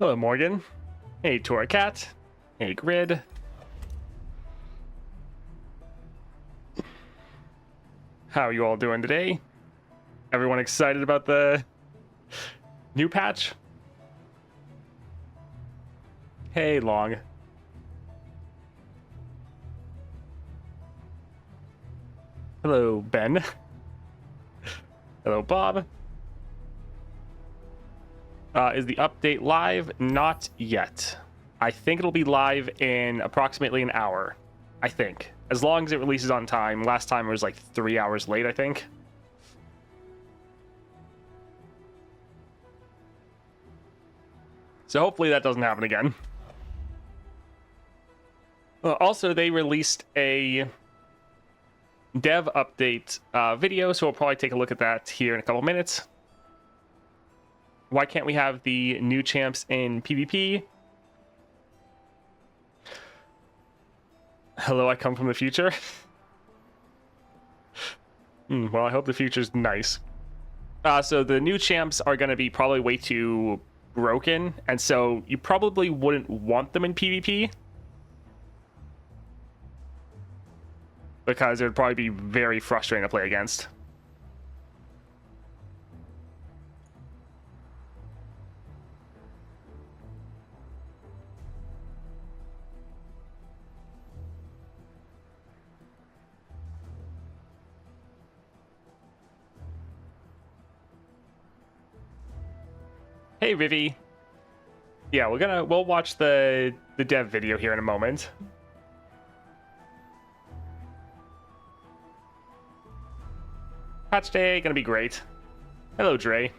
Hello, Morgan. Hey, Tora Cat. Hey, Grid. How are you all doing today? Everyone excited about the new patch? Hey, Long. Hello, Ben. Hello, Bob. Is the update live? Not yet. I think it'll be live in approximately an hour. I think. As long as it releases on time. Last time it was like 3 hours late, I think. So hopefully that doesn't happen again. Also, they released a dev update video, so we'll probably take a look at that here in a couple minutes. Why can't we have the new champs in PvP? Hello, I come from the future. Well, I hope the future's nice. So the new champs are going to be probably way too broken, and so you probably wouldn't want them in PvP. Because it would probably be very frustrating to play against. Hey, Vivi. Yeah, we'll watch the dev video here in a moment. Patch day, gonna be great. Hello, Dre.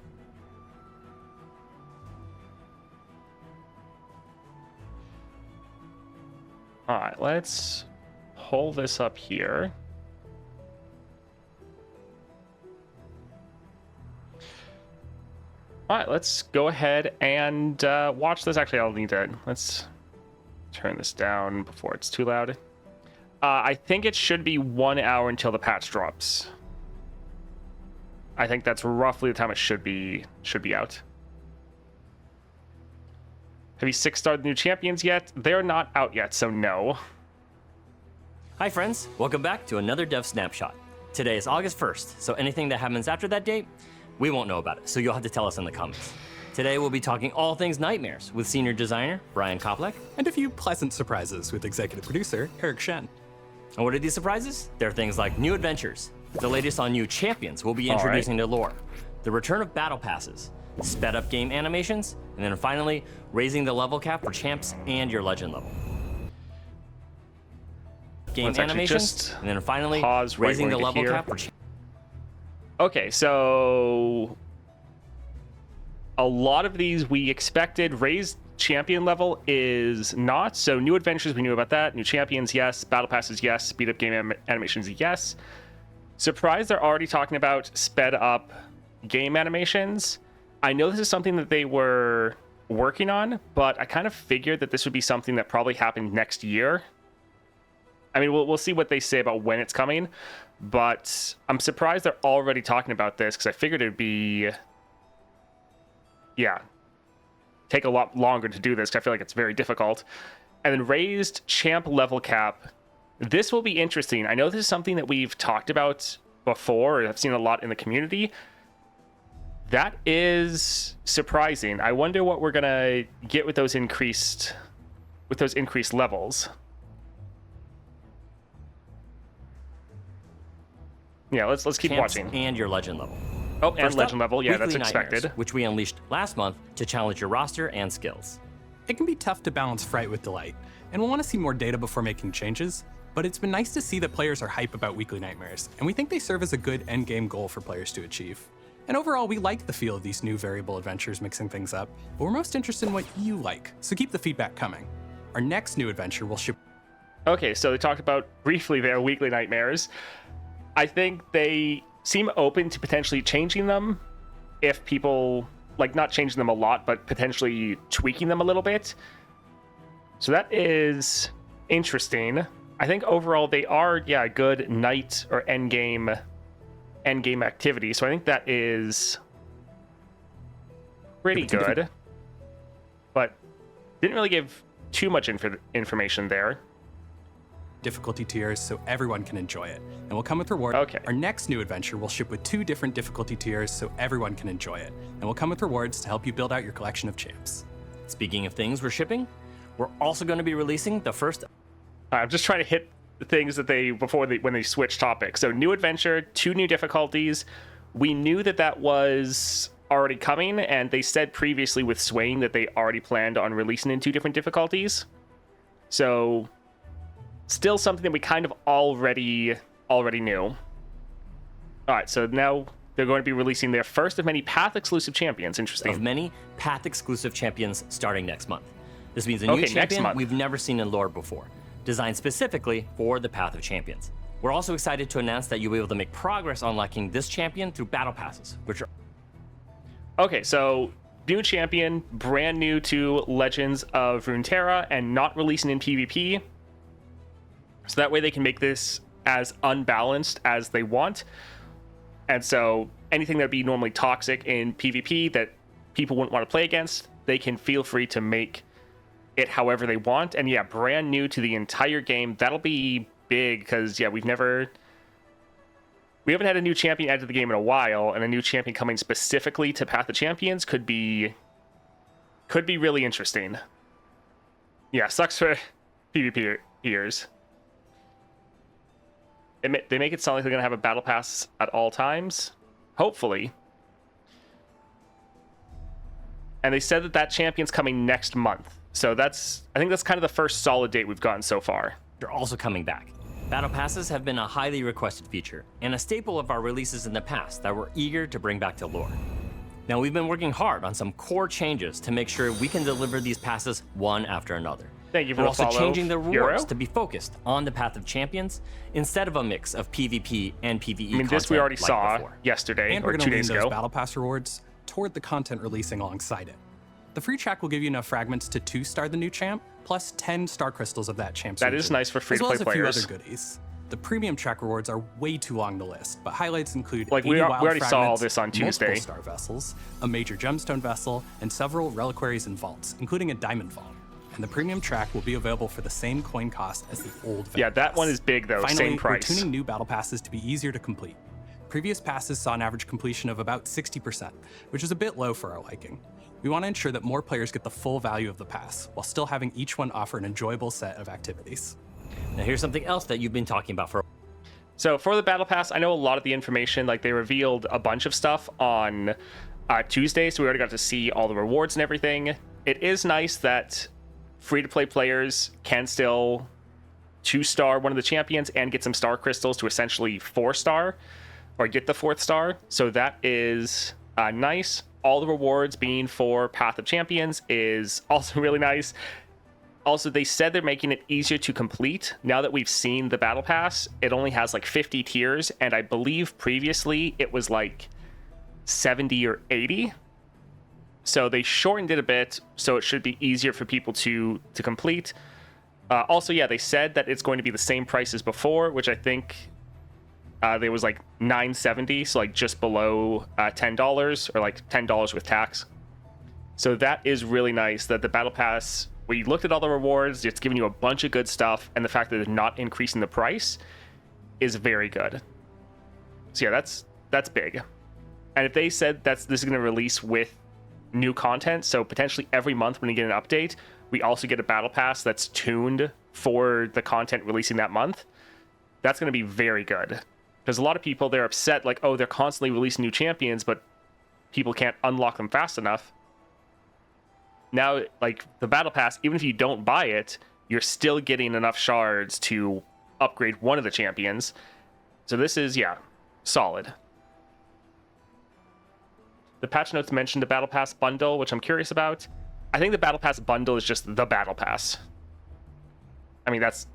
Alright, let's pull this up here. Alright, let's go ahead and watch this. Actually, let's turn this down before it's too loud. I think it should be 1 hour until the patch drops. I think that's roughly the time it should be out. Have you 6-starred the new champions yet? They're not out yet, so no. Hi friends, welcome back to another Dev Snapshot. Today is August 1st, so anything that happens after that date, we won't know about it, so you'll have to tell us in the comments. Today we'll be talking all things Nightmares with senior designer Brian Koplek. And a few pleasant surprises with executive producer Eric Shen. And what are these surprises? There are things like new adventures, the latest on new champions we'll be introducing to lore, the return of battle passes, sped up game animations, and then finally, raising the level cap for champs and your legend level. Game animations, and then finally, raising the level cap for champs. Okay, so a lot of these we expected. Raised champion level is not. So new adventures, we knew about that. New champions, yes. Battle passes, yes. Speed up game animations, yes. Surprised they're already talking about sped up game animations. I know this is something that they were working on, but I kind of figured that this would be something that probably happened next year. I mean, we'll see what they say about when it's coming, but I'm surprised they're already talking about this because I figured it'd be, take a lot longer to do this because I feel like it's very difficult. And then raised champ level cap. This will be interesting. I know this is something that we've talked about before, or I've seen a lot in the community. That is surprising. I wonder what we're gonna get with those increased levels. Yeah, let's keep champs watching. And your legend level. Oh, and First legend up, level. Yeah, that's Weekly expected. Nightmares, which we unleashed last month to challenge your roster and skills. It can be tough to balance fright with delight, and we'll want to see more data before making changes, but it's been nice to see that players are hype about Weekly Nightmares, and we think they serve as a good endgame goal for players to achieve. And overall, we like the feel of these new variable adventures mixing things up, but we're most interested in what you like, so keep the feedback coming. Our next new adventure will ship. Okay, so they talked about briefly their Weekly Nightmares. I think they seem open to potentially changing them if people, like, not changing them a lot, but potentially tweaking them a little bit. So that is interesting. I think overall they are, good night or endgame activity. So I think that is pretty good. but didn't really give too much information there. Difficulty tiers so everyone can enjoy it, and will come with reward. Okay. Our next new adventure will ship with 2 different difficulty tiers so everyone can enjoy it, and will come with rewards to help you build out your collection of champs. Speaking of things we're shipping, we're also going to be releasing the first. I'm just trying to hit the things that when they switch topics. So new adventure, 2 new difficulties. We knew that was already coming, and they said previously with Swain that they already planned on releasing in 2 different difficulties. So still something that we kind of already knew. All right, so now they're going to be releasing their first of many Path exclusive champions. Interesting. Of many Path exclusive champions starting next month. This means a new next champion month. we've never seen in lore before, designed specifically for the Path of Champions. We're also excited to announce that you'll be able to make progress unlocking this champion through battle passes, which are. Okay, so new champion, brand new to Legends of Runeterra, and not releasing in PvP. So that way they can make this as unbalanced as they want. And so anything that would be normally toxic in PvP that people wouldn't want to play against, they can feel free to make it however they want. And yeah, brand new to the entire game. That'll be big because yeah, we haven't had a new champion added to the game in a while, and a new champion coming specifically to Path of Champions could be really interesting. Yeah, sucks for PvPers. They make it sound like they're going to have a battle pass at all times. Hopefully. And they said that champion's coming next month. So I think that's kind of the first solid date we've gotten so far. They're also coming back. Battle passes have been a highly requested feature and a staple of our releases in the past that we're eager to bring back to lore. Now, we've been working hard on some core changes to make sure we can deliver these passes one after another. Thank you for We're the also follow, changing the rewards Euro. to be focused on the Path of Champions instead of a mix of PvP and PvE. I mean, this we already like saw before. yesterday And or we're 2 going to lean days those ago. battle pass rewards toward the content releasing alongside it. The free track will give you enough fragments to 2-star the new champ, plus 10 star crystals of that champ's That is region, nice for free-to-play as well as players. a few other goodies. The premium track rewards are way too long to list, but highlights include Like, 80 we wild already saw all fragments, this on Tuesday. multiple star vessels, a major gemstone vessel, and several reliquaries and vaults, including a diamond vault. And the premium track will be available for the same coin cost as the old Yeah, Vet that Pass. one is big though. Finally, Same price. we're tuning new battle passes to be easier to complete. Previous passes saw an average completion of about 60%, which is a bit low for our liking. We want to ensure that more players get the full value of the pass, while still having each one offer an enjoyable set of activities. Now, here's something else that you've been talking about for. So for the battle pass, I know a lot of the information, like they revealed a bunch of stuff on Tuesday, so we already got to see all the rewards and everything. It is nice that free-to-play players can still 2-star one of the champions and get some star crystals to essentially 4-star or get the 4th star. So that is nice. All the rewards being for Path of Champions is also really nice. Also, they said they're making it easier to complete. Now that we've seen the battle pass, it only has like 50 tiers, and I believe previously it was like 70 or 80. So they shortened it a bit, so it should be easier for people to complete. Also, yeah, they said that it's going to be the same price as before, which I think there was like $9.70, so like just below $10, or like $10 with tax. So that is really nice that the battle pass, we looked at all the rewards, it's giving you a bunch of good stuff, and the fact that they're not increasing the price is very good. So yeah, that's big. And if they said this is going to release with new content, so potentially every month when you get an update, we also get a battle pass that's tuned for the content releasing that month, that's going to be very good. Because a lot of people, they're upset, like, oh, they're constantly releasing new champions, but people can't unlock them fast enough. Now, like, the battle pass, even if you don't buy it, you're still getting enough shards to upgrade one of the champions. So this is, yeah, solid. The patch notes mentioned the battle pass bundle, which I'm curious about. I think the battle pass bundle is just the battle pass. I mean, that's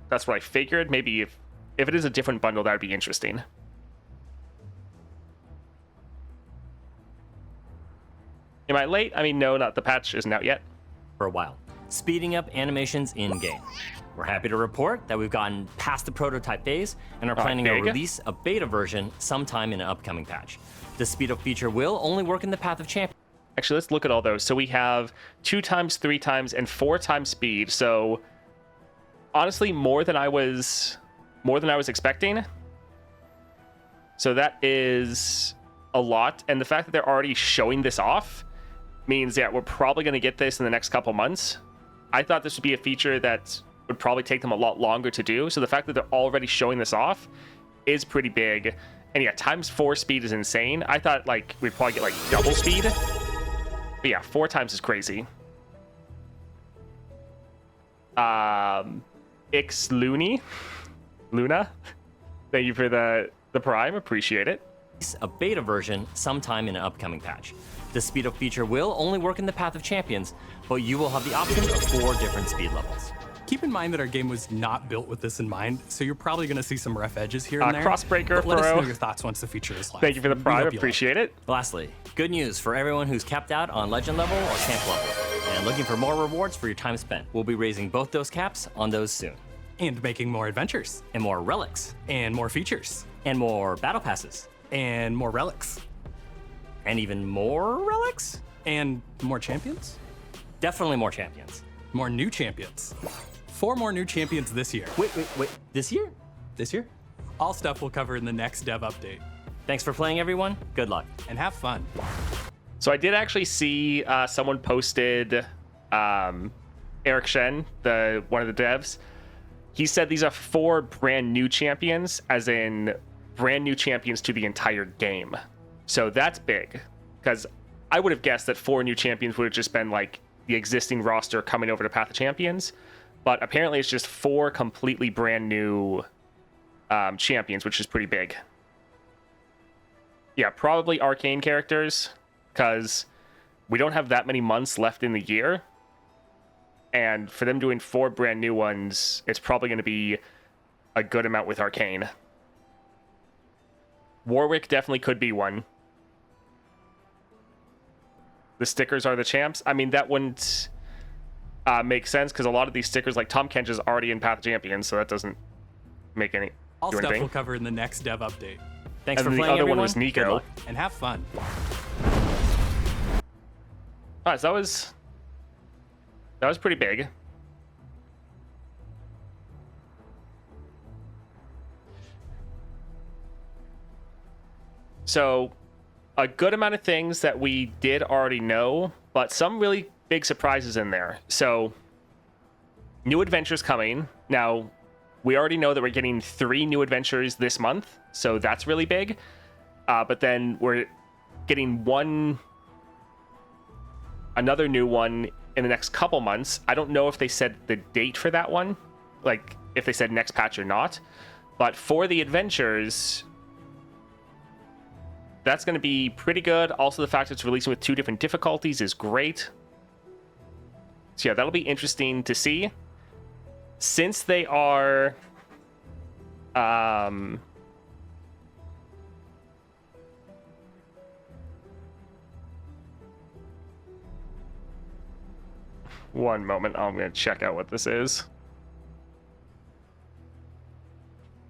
what I figured. Maybe if it is a different bundle, that would be interesting. Am I late? I mean, no, not the patch isn't out yet. For a while, speeding up animations in-game. We're happy to report that we've gotten past the prototype phase and are planning to big. release a beta version sometime in an upcoming patch. This speed up feature will only work in the Path of Champions. Actually, let's look at all those. So we have 2 times, 3 times, and 4 times speed. So honestly, more than I was expecting. So that is a lot. And the fact that they're already showing this off means that we're probably going to get this in the next couple months. I thought this would be a feature that would probably take them a lot longer to do. So the fact that they're already showing this off is pretty big. And yeah, times 4 speed is insane. I thought like we'd probably get like double speed. But yeah, 4 times is crazy. Ix Luna, thank you for the Prime, appreciate it. A beta version sometime in an upcoming patch. The speed up feature will only work in the Path of Champions, but you will have the option of 4 different speed levels. Keep in mind that our game was not built with this in mind, so you're probably going to see some rough edges here and there. Crossbreaker, but let us Furrow. know your thoughts once the feature is live. Thank you for the We Prime, hope you appreciate it. Lastly, good news for everyone who's capped out on Legend level or Champ level, and looking for more rewards for your time spent. We'll be raising both those caps on those soon. And making more adventures. And more relics. And more features. And more battle passes. And more relics. And even more relics? And more champions? Definitely more champions. More new champions. 4 more new champions this year. Wait. This year? This year? All stuff we'll cover in the next dev update. Thanks for playing, everyone. Good luck. And have fun. So I did actually see someone posted Eric Shen, one of the devs. He said these are 4 brand new champions, as in brand new champions to the entire game. So that's big, because I would have guessed that 4 new champions would have just been like the existing roster coming over to Path of Champions. But apparently it's just 4 completely brand new champions, which is pretty big. Yeah, probably arcane characters, because we don't have that many months left in the year. And for them doing 4 brand new ones, it's probably going to be a good amount with arcane. Warwick definitely could be one. The stickers are the champs. I mean, that wouldn't make sense, because a lot of these stickers, like Tom Kench, is already in Path of Champions, so that doesn't make any All do stuff anything. we'll cover in the next dev update. Thanks And for then the playing, other everyone. one was Nico. Good luck. And have fun. Alright, so that was pretty big. So, a good amount of things that we did already know, but some really big surprises in there. So, new adventures coming. Now, we already know that we're getting 3 new adventures this month, so that's really big. But then we're getting another new one in the next couple months. I don't know if they said the date for that one, like if they said next patch or not. But for the adventures, that's going to be pretty good. Also, the fact it's releasing with 2 different difficulties is great. So yeah, that'll be interesting to see. Since they are one moment, I'm going to check out what this is.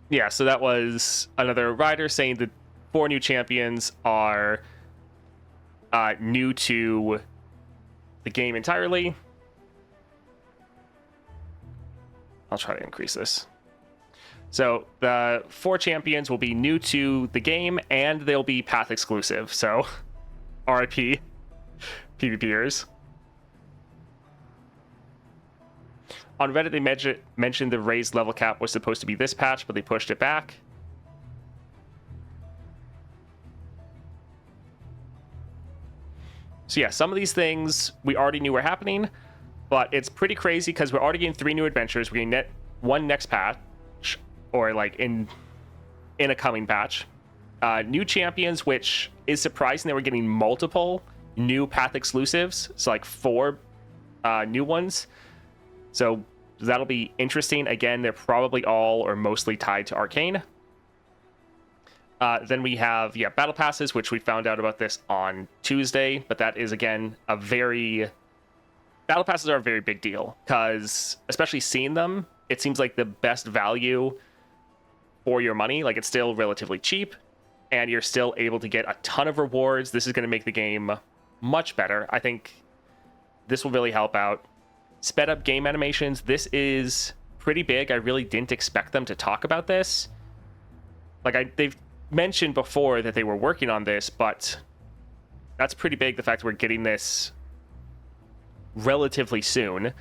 Yeah, so that was another writer saying that 4 new champions are new to the game entirely. I'll try to increase this. So the 4 champions will be new to the game, and they'll be path exclusive. So RIP PvPers. On Reddit, they mentioned the raised level cap was supposed to be this patch, but they pushed it back. So yeah, some of these things we already knew were happening, but it's pretty crazy because we're already getting 3 new adventures. We're getting one next patch, or like in a coming patch. New champions, which is surprising that we're getting multiple new path exclusives. So like 4 new ones. So that'll be interesting. Again, they're probably all or mostly tied to Arcane. Then we have, battle passes, which we found out about this on Tuesday. But that is, again, battle passes are a very big deal. Because, especially seeing them, it seems like the best value for your money. Like, it's still relatively cheap. And you're still able to get a ton of rewards. This is going to make the game much better. I think this will really help out. Sped up game animations. This is pretty big. I really didn't expect them to talk about this. Like, they've mentioned before that they were working on this, but that's pretty big, the fact we're getting this relatively soon.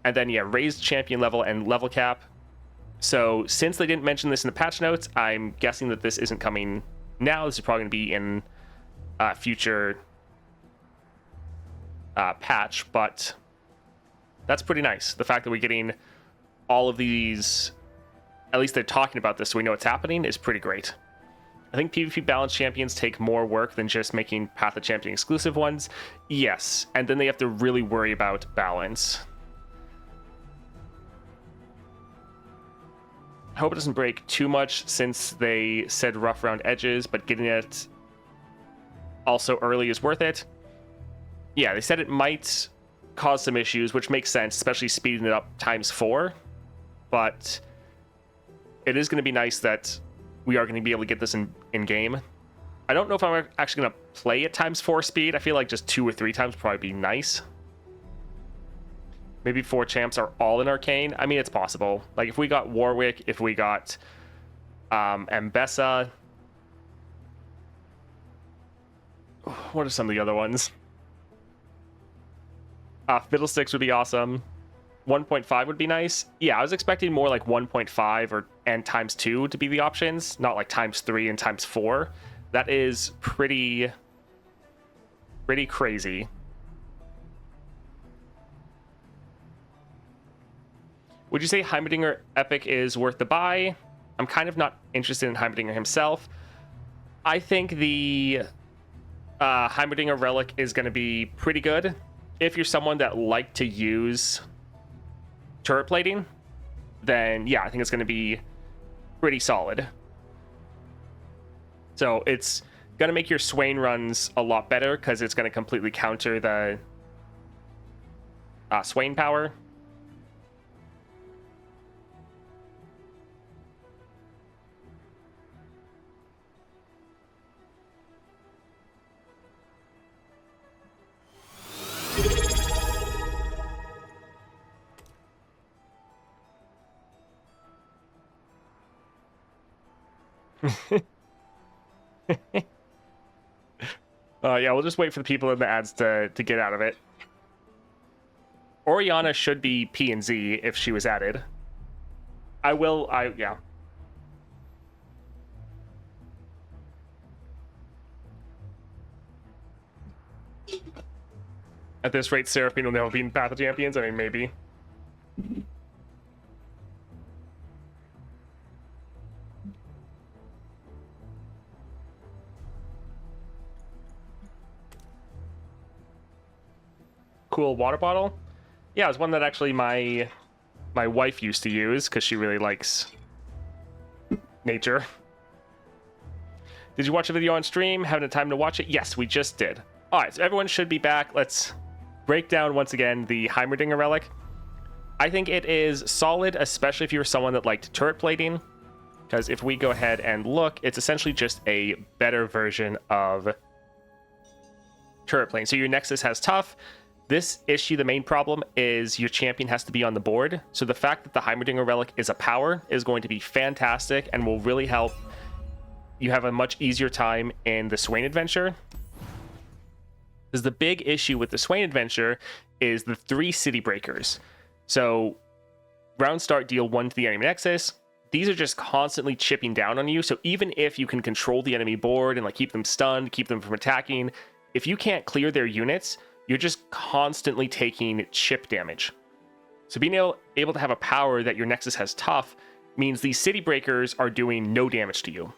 And then, yeah, raised champion level and level cap. So since they didn't mention this in the patch notes, I'm guessing that this isn't coming now. This is probably going to be in future patch, but that's pretty nice. The fact that we're getting all of these, at least they're talking about this so we know what's happening, is pretty great. I think PvP balance champions take more work than just making Path of Champion exclusive ones. Yes, and then they have to really worry about balance. I hope it doesn't break too much since they said rough around edges, but getting it also early is worth it. Yeah, they said it might cause some issues, which makes sense, especially speeding it up ×4. But it is going to be nice that we are going to be able to get this in game. I don't know if I'm actually going to play at ×4 speed. I feel like just 2 or 3 times would probably be nice. Maybe 4 champs are all in Arcane. I mean, it's possible. Like, if we got Warwick, if we got Ambessa. What are some of the other ones? Fiddlesticks would be awesome. 1.5 would be nice. Yeah, I was expecting more like 1.5 and ×2 to be the options, not like ×3 and ×4. That is pretty crazy. Would you say Heimerdinger Epic is worth the buy? I'm kind of not interested in Heimerdinger himself. I think the Heimerdinger Relic is going to be pretty good. If you're someone that liked to use turret plating, then yeah, I think it's going to be pretty solid. So it's going to make your Swain runs a lot better because it's going to completely counter the Swain power. Yeah, we'll just wait for the people in the ads to get out of it. Oriana should be P and Z if she was added. Yeah. At this rate, Seraphine will never be in Path of Champions. I mean, maybe. Cool water bottle. Yeah, it's one that actually my wife used to use because she really likes nature. Did you watch a video on stream? Having a time to watch it? Yes, we just did. All right, so everyone should be back. Let's break down once again the Heimerdinger Relic. I think it is solid, especially if you're someone that liked turret plating, because if we go ahead and look, it's essentially just a better version of turret plating. So your Nexus has tough. This issue, the main problem is your champion has to be on the board. So the fact that the Heimerdinger Relic is a power is going to be fantastic and will really help you have a much easier time in the Swain Adventure. Because the big issue with the Swain Adventure is the 3 city breakers. So round start, deal 1 to the enemy Nexus. These are just constantly chipping down on you. So even if you can control the enemy board and like keep them stunned, keep them from attacking, if you can't clear their units, you're just constantly taking chip damage. So being able to have a power that your Nexus has tough means these city breakers are doing no damage to you.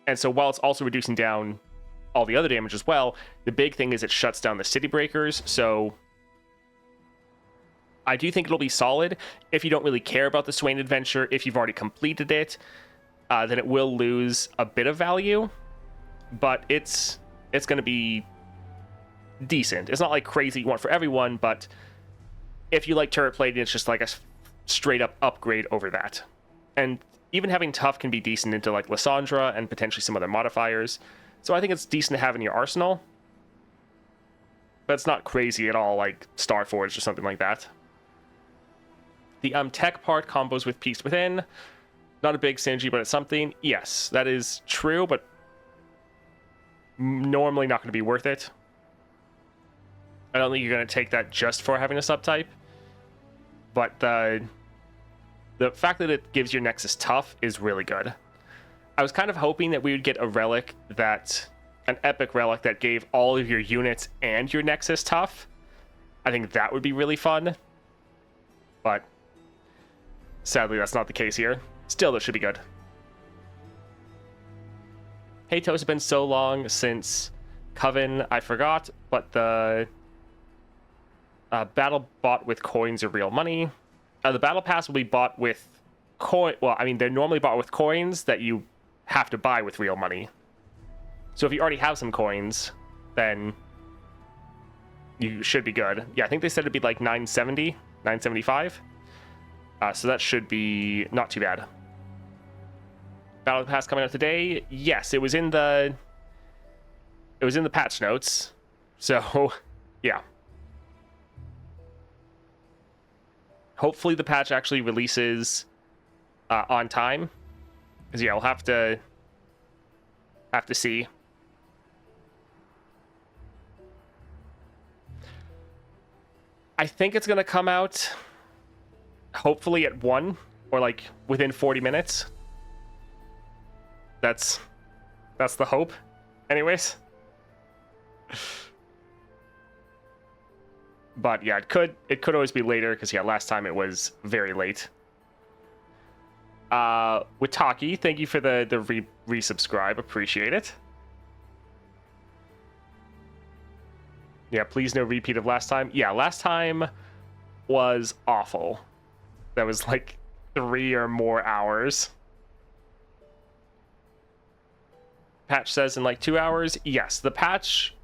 And so while it's also reducing down all the other damage as well, the big thing is it shuts down the city breakers. So I do think it'll be solid. If you don't really care about the Swain Adventure, if you've already completed it, then it will lose a bit of value. But it's going to be decent. It's not like crazy you want for everyone, but if you like turret plating, it's just like a straight up upgrade over that. And even having tough can be decent into like Lysandra and potentially some other modifiers. So I think it's decent to have in your arsenal. but it's not crazy at all like Starforged or something like that. The tech part combos with Peace Within. Not a big synergy, but it's something. Yes, that is true, but normally not going to be worth it. I don't think you're going to take that just for having a subtype. But the fact that it gives your Nexus tough is really good. I was kind of hoping that we would get a relic an epic relic that gave all of your units and your Nexus tough. I think that would be really fun. But sadly, that's not the case here. Still, that should be good. Hey, Toast, it's been so long since Coven, I forgot, but the battle bought with coins or real money. The battle pass will be bought with coin. Well, I mean, they're normally bought with coins that you have to buy with real money. So if you already have some coins, then you should be good. Yeah, I think they said it'd be like 970, 975. So that should be not too bad. Battle Pass coming out today. Yes, it was in the patch notes. So, yeah. Hopefully the patch actually releases on time. Because yeah, we'll have to see. I think it's gonna come out hopefully at 1 or like within 40 minutes. That's the hope. Anyways. But yeah, it could always be later because yeah, last time it was very late. Wataki, thank you for the resubscribe. Appreciate it. Yeah, please no repeat of last time. Yeah, last time was awful. That was like 3 or more hours. Patch says in like 2 hours. Yes, the patch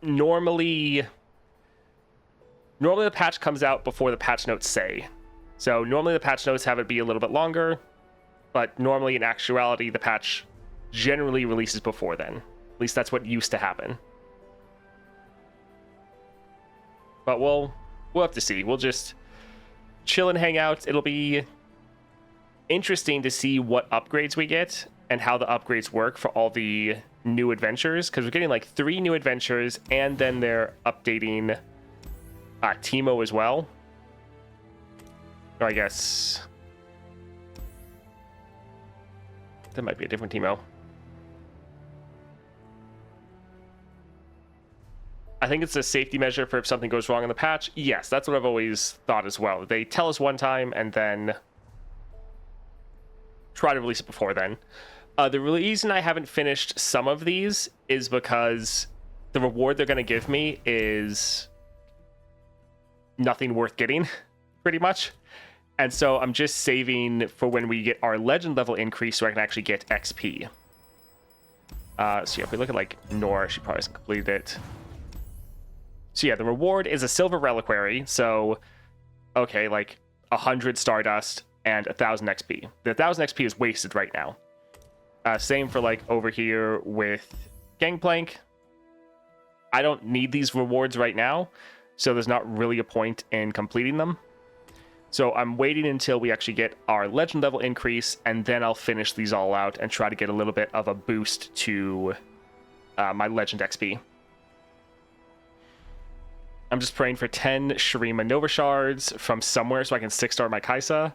normally the patch comes out before the patch notes say. So normally the patch notes have it be a little bit longer, but normally in actuality the patch generally releases before then. At least that's what used to happen. But we'll have to see. We'll just chill and hang out. It'll be interesting to see what upgrades we get and how the upgrades work for all the new adventures, because we're getting like 3 new adventures and then they're updating Teemo as well. Or I guess that might be a different Teemo. I think it's a safety measure for if something goes wrong in the patch. Yes, that's what I've always thought as well. They tell us one time and then try to release it before then. The reason I haven't finished some of these is because the reward they're going to give me is nothing worth getting, pretty much. And so I'm just saving for when we get our legend level increase so I can actually get XP. So yeah, if we look at like Nora, she probably hasn't completed it. So yeah, the reward is a silver reliquary. So, okay, like 100 Stardust and 1,000 XP. The 1,000 XP is wasted right now. Same for like over here with Gangplank. I don't need these rewards right now, so there's not really a point in completing them. So I'm waiting until we actually get our legend level increase, and then I'll finish these all out and try to get a little bit of a boost to my legend XP. I'm just praying for 10 Shurima Nova Shards from somewhere so I can 6-star my Kaisa.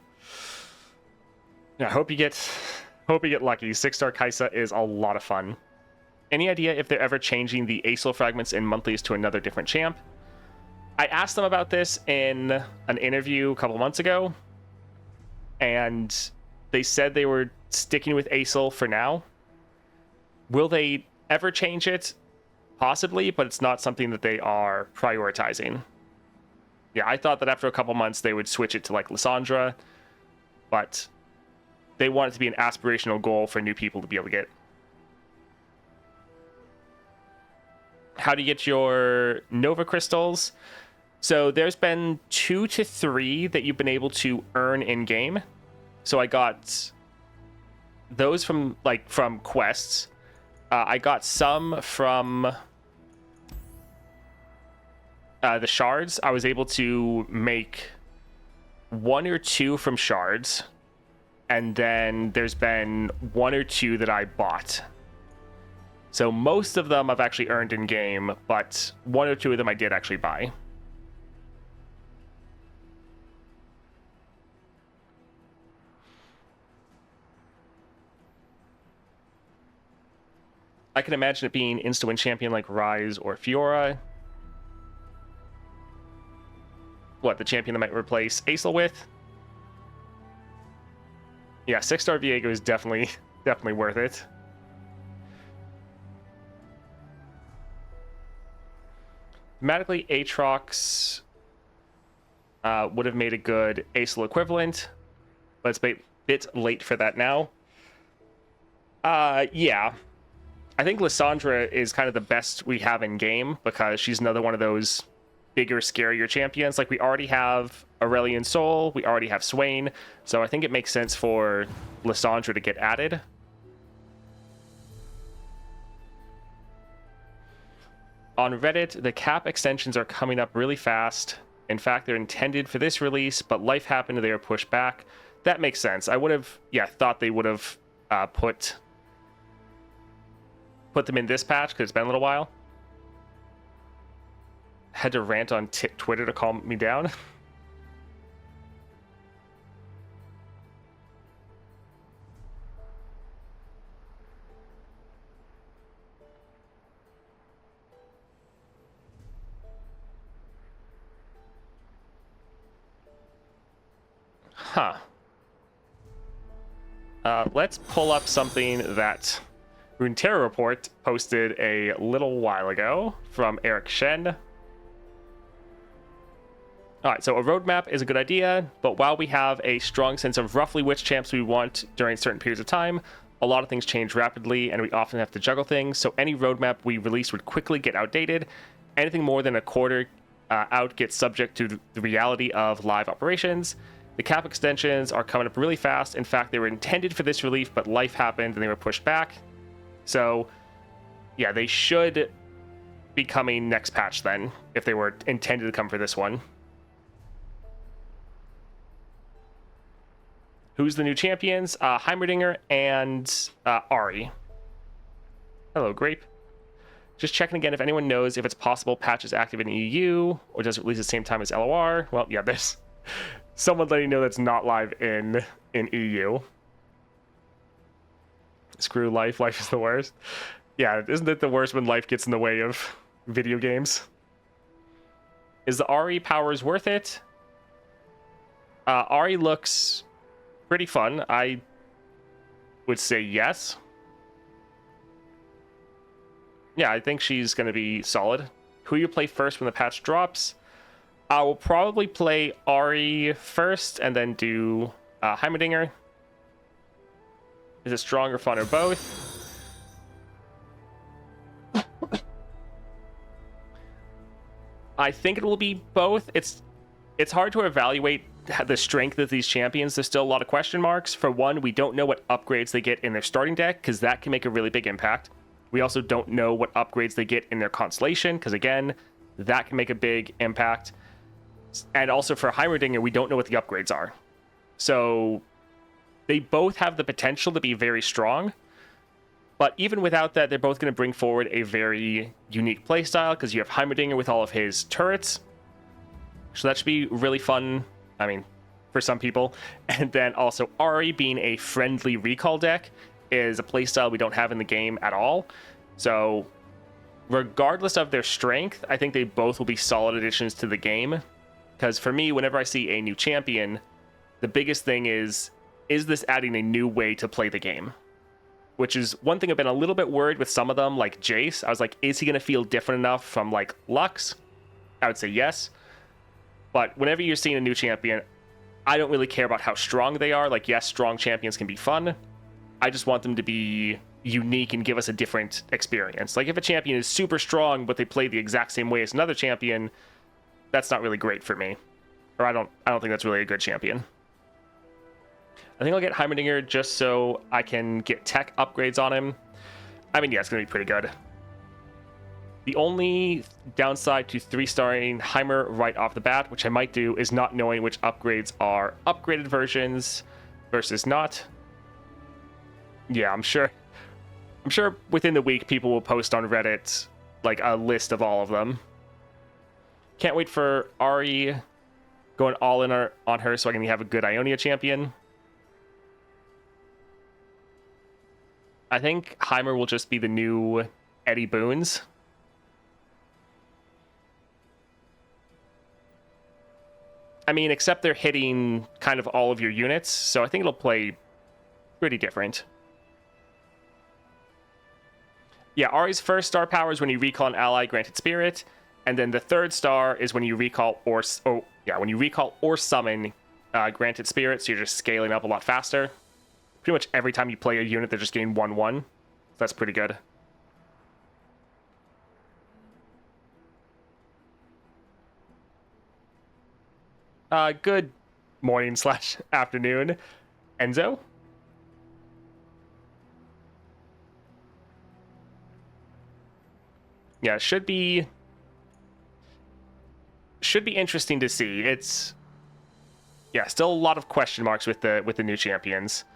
Yeah, I hope you get lucky. 6-star Kaisa is a lot of fun. Any idea if they're ever changing the Acel fragments in monthlies to another different champ? I asked them about this in an interview a couple months ago, and they said they were sticking with Acel for now. Will they ever change it? Possibly, but it's not something that they are prioritizing. Yeah, I thought that after a couple months they would switch it to like Lysandra, but they want it to be an aspirational goal for new people to be able to get. How do you get your Nova Crystals? So there's been 2 to 3 that you've been able to earn in-game. So I got those from quests. I got some from the shards, I was able to make 1 or 2 from shards, and then there's been 1 or 2 that I bought. So most of them I've actually earned in game, but 1 or 2 of them I did actually buy. I can imagine it being insta-win champion like Ryze or Fiora. What, the champion that might replace Aesel with? Yeah, 6-star Viego is definitely worth it. Thematically, Aatrox would have made a good Aesel equivalent, but it's a bit late for that now. Yeah. I think Lissandra is kind of the best we have in game because she's another one of those bigger, scarier champions. Like, we already have Aurelion Sol, we already have Swain, so I think it makes sense for Lissandra to get added. On Reddit, the cap extensions are coming up really fast. In fact, they're intended for this release, but life happened and they were pushed back. That makes sense. I would have, thought they would have put them in this patch because it's been a little while. Had to rant on Twitter to calm me down. Huh. Let's pull up something that Runeterra Report posted a little while ago from Eric Shen. Alright, so a roadmap is a good idea, but while we have a strong sense of roughly which champs we want during certain periods of time, a lot of things change rapidly and we often have to juggle things, so any roadmap we release would quickly get outdated. Anything more than a quarter out gets subject to the reality of live operations. The cap extensions are coming up really fast. In fact, they were intended for this release, but life happened and they were pushed back. So, yeah, they should be coming next patch then, if they were intended to come for this one. Who's the new champions? Heimerdinger and Ahri. Hello, Grape. Just checking again if anyone knows if it's possible patches active in EU, or does it release at the same time as LOR? Well, yeah, there's someone letting you know that's not live in EU. Screw life. Life is the worst. Yeah, isn't it the worst when life gets in the way of video games? Is the Ahri powers worth it? Ahri looks pretty fun. I would say yes. Yeah, I think she's going to be solid. Who you play first when the patch drops? I will probably play Ahri first and then do Heimerdinger. Is it strong or fun or both? I think it will be both. It's hard to evaluate the strength of these champions. There's still a lot of question marks. For one, we don't know what upgrades they get in their starting deck, because that can make a really big impact. We also don't know what upgrades they get in their constellation, because again, that can make a big impact. And also for Heimerdinger, we don't know what the upgrades are. So they both have the potential to be very strong. But even without that, they're both going to bring forward a very unique playstyle, because you have Heimerdinger with all of his turrets. So that should be really fun, I mean, for some people. And then also Ahri being a friendly recall deck is a playstyle we don't have in the game at all. So regardless of their strength, I think they both will be solid additions to the game. Because for me, whenever I see a new champion, the biggest thing is this adding a new way to play the game? Which is one thing I've been a little bit worried with some of them, like Jace. I was like, is he going to feel different enough from, like, Lux? I would say yes. But whenever you're seeing a new champion, I don't really care about how strong they are. Like, yes, strong champions can be fun. I just want them to be unique and give us a different experience. Like, if a champion is super strong, but they play the exact same way as another champion, that's not really great for me. Or I don't think that's really a good champion. I think I'll get Heimerdinger just so I can get tech upgrades on him. I mean, yeah, it's going to be pretty good. The only downside to 3-starring Heimer right off the bat, which I might do, is not knowing which upgrades are upgraded versions versus not. Yeah, I'm sure within the week people will post on Reddit like a list of all of them. Can't wait for Ahri going all in on her so I can have a good Ionia champion. I think Heimer will just be the new Eddie Boons. I mean, except they're hitting kind of all of your units, so I think it'll play pretty different. Yeah, Ahri's first star power is when you recall an ally granted spirit, and then the third star is when you recall or summon granted spirit, so you're just scaling up a lot faster. Pretty much every time you play a unit, they're just getting 1/1. That's pretty good. Good morning / afternoon, Enzo. Yeah, should be interesting to see. It's still a lot of question marks with the new champions.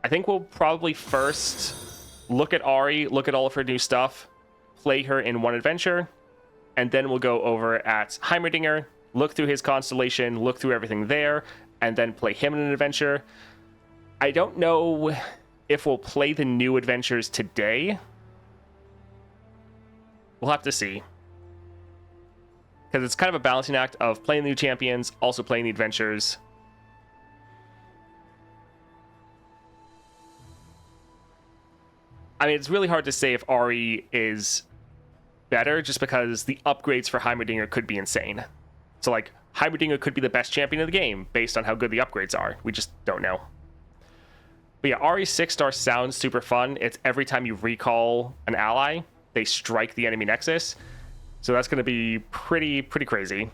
I think we'll probably first look at Ahri, look at all of her new stuff, play her in one adventure, and then we'll go over at Heimerdinger, look through his constellation, look through everything there, and then play him in an adventure. I don't know if we'll play the new adventures today. We'll have to see. Because it's kind of a balancing act of playing the new champions, also playing the adventures. I mean, it's really hard to say if Ahri is better just because the upgrades for Heimerdinger could be insane. So, like, Heimerdinger could be the best champion of the game based on how good the upgrades are. We just don't know. But yeah, Ahri's 6-star sounds super fun. It's every time you recall an ally, they strike the enemy nexus. So that's going to be pretty crazy.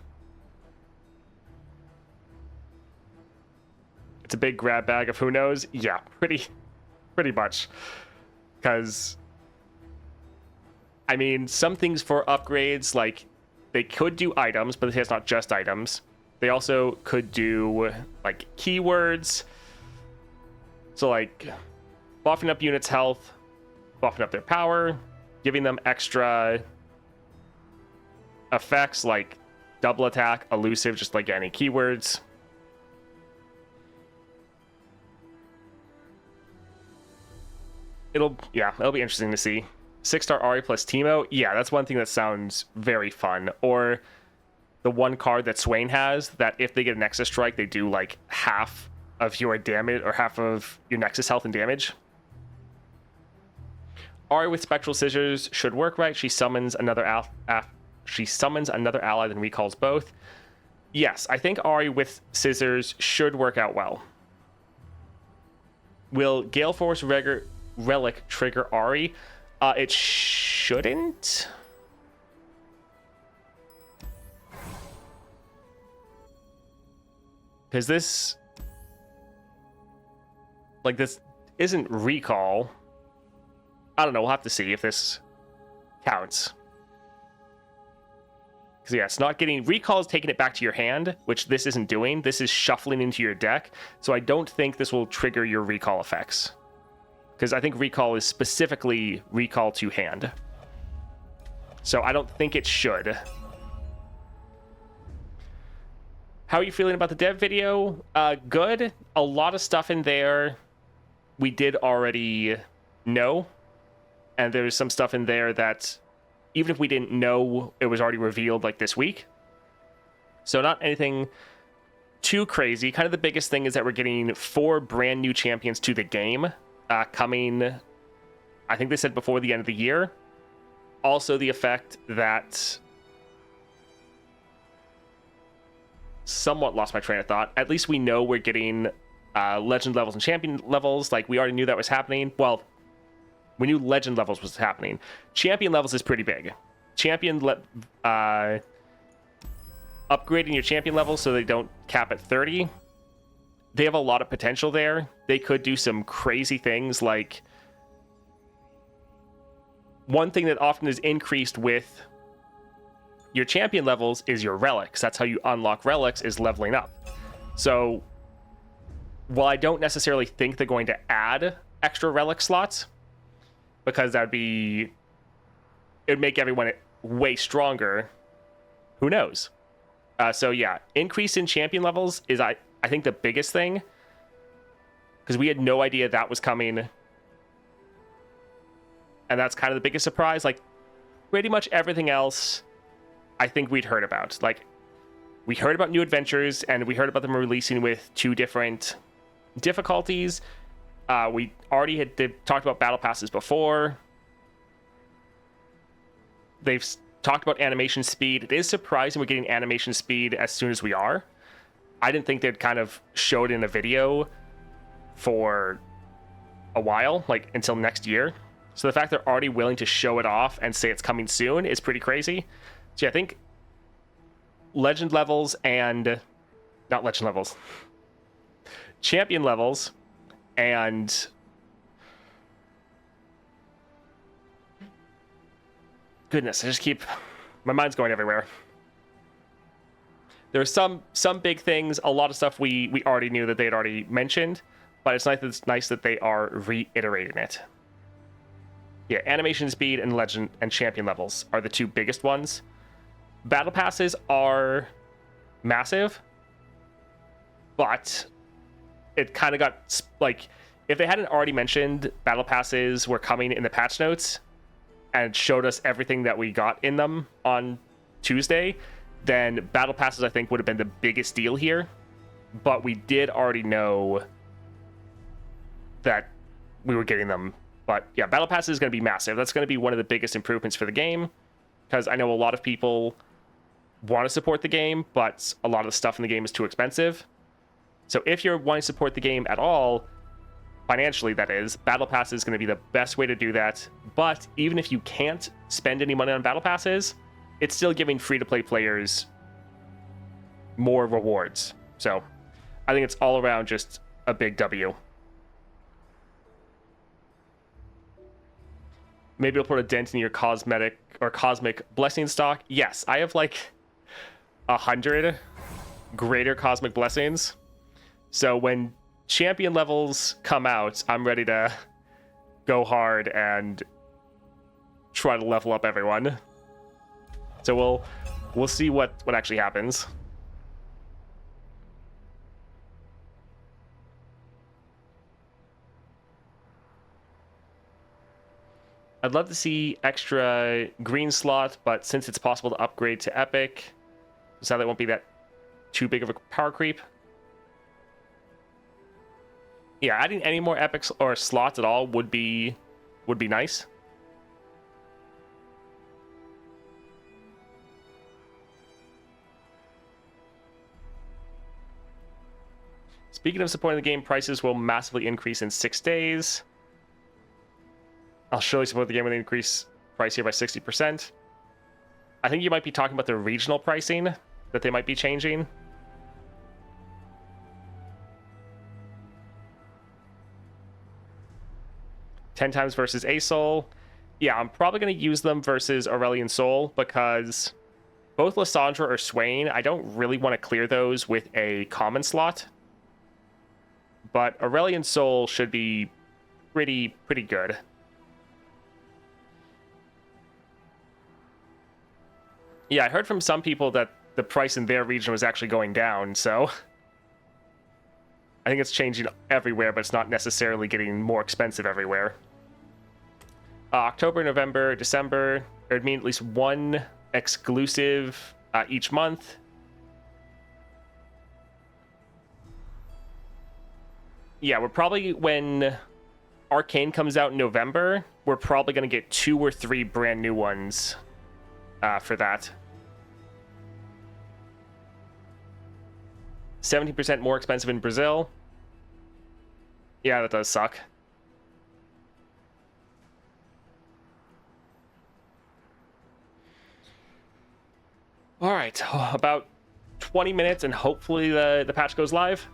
It's a big grab bag of who knows. Yeah, pretty much. Because, I mean, some things for upgrades, like, they could do items, but it's not just items. They also could do, like, keywords. So, like, buffing up units' health, buffing up their power, giving them extra effects like double attack, elusive, just like any keywords. It'll be interesting to see. 6-star Ahri plus Teemo, yeah, that's one thing that sounds very fun. Or the one card that Swain has, that if they get a Nexus Strike, they do like half of your damage, or half of your Nexus health and damage. Ahri with Spectral Scissors should work right. She summons another ally, then recalls both. Yes, I think Ahri with Scissors should work out well. Will Gale Force Relic trigger Ahri? It shouldn't. Because this isn't recall. I don't know, we'll have to see if this counts. Because yeah, it's not getting... Recall is taking it back to your hand, which this isn't doing. This is shuffling into your deck. So I don't think this will trigger your recall effects. Because I think recall is specifically recall to hand. So I don't think it should. How are you feeling about the dev video? Good. A lot of stuff in there we did already know. And there's some stuff in there that, even if we didn't know, it was already revealed like this week. So not anything too crazy. Kind of the biggest thing is that we're getting 4 brand new champions to the game. Coming, I think they said before the end of the year. Also the effect that... Somewhat lost my train of thought. At least we know we're getting legend levels and champion levels. Like, we already knew that was happening. Well, we knew legend levels was happening. Champion levels is pretty big. Upgrading your champion levels so they don't cap at 30. They have a lot of potential there. They could do some crazy things like one thing that often is increased with your champion levels is your relics. That's how you unlock relics, is leveling up. So while I don't necessarily think they're going to add extra relic slots, because it would make everyone way stronger, who knows? So yeah, increase in champion levels is I think the biggest thing, because we had no idea that was coming, and that's kind of the biggest surprise. Like, pretty much everything else I think we'd heard about. Like, we heard about new adventures, and we heard about them releasing with 2 different difficulties. We already they've talked about battle passes before. They've talked about animation speed. It is surprising we're getting animation speed as soon as we are. I didn't think they'd kind of show it in a video for a while, like until next year. So the fact they're already willing to show it off and say it's coming soon is pretty crazy. So yeah, I think legend levels and not legend levels, champion levels, and goodness, my mind's going everywhere. There are some big things, a lot of stuff we already knew that they had already mentioned, but it's nice that they are reiterating it. Yeah, animation speed and legend and champion levels are the 2 biggest ones. Battle passes are massive, but it kind of got, like, if they hadn't already mentioned battle passes were coming in the patch notes and showed us everything that we got in them on Tuesday, then battle passes I think would have been the biggest deal here. But we did already know that we were getting them. But yeah, battle passes is going to be massive. That's going to be one of the biggest improvements for the game, because I know a lot of people want to support the game, but a lot of the stuff in the game is too expensive. So if you're wanting to support the game at all, financially that is, battle passes is going to be the best way to do that. But even if you can't spend any money on battle passes, it's still giving free-to-play players more rewards. So I think it's all around just a big W. Maybe you'll put a dent in your cosmetic or cosmic blessing stock. Yes, I have like 100 greater cosmic blessings. So when champion levels come out, I'm ready to go hard and try to level up everyone. So we'll see what actually happens. I'd love to see extra green slot, but since it's possible to upgrade to epic, so that won't be that too big of a power creep. Yeah, adding any more epics or slots at all would be nice. Speaking of supporting the game, prices will massively increase in 6 days. I'll surely support the game with an increase price here by 60%. I think you might be talking about the regional pricing that they might be changing. Ten times versus a soul. Yeah, I'm probably going to use them versus Aurelian Soul, because both Lysandra or Swain, I don't really want to clear those with a common slot. But Aurelian Soul should be pretty good. Yeah, I heard from some people that the price in their region was actually going down, so I think it's changing everywhere, but it's not necessarily getting more expensive everywhere. October, November, December, it would mean at least one exclusive each month. Yeah, we're probably, when Arcane comes out in November, we're probably going to get 2 or 3 brand new ones for that. 17% more expensive in Brazil. Yeah, that does suck. All right, about 20 minutes and hopefully the patch goes live.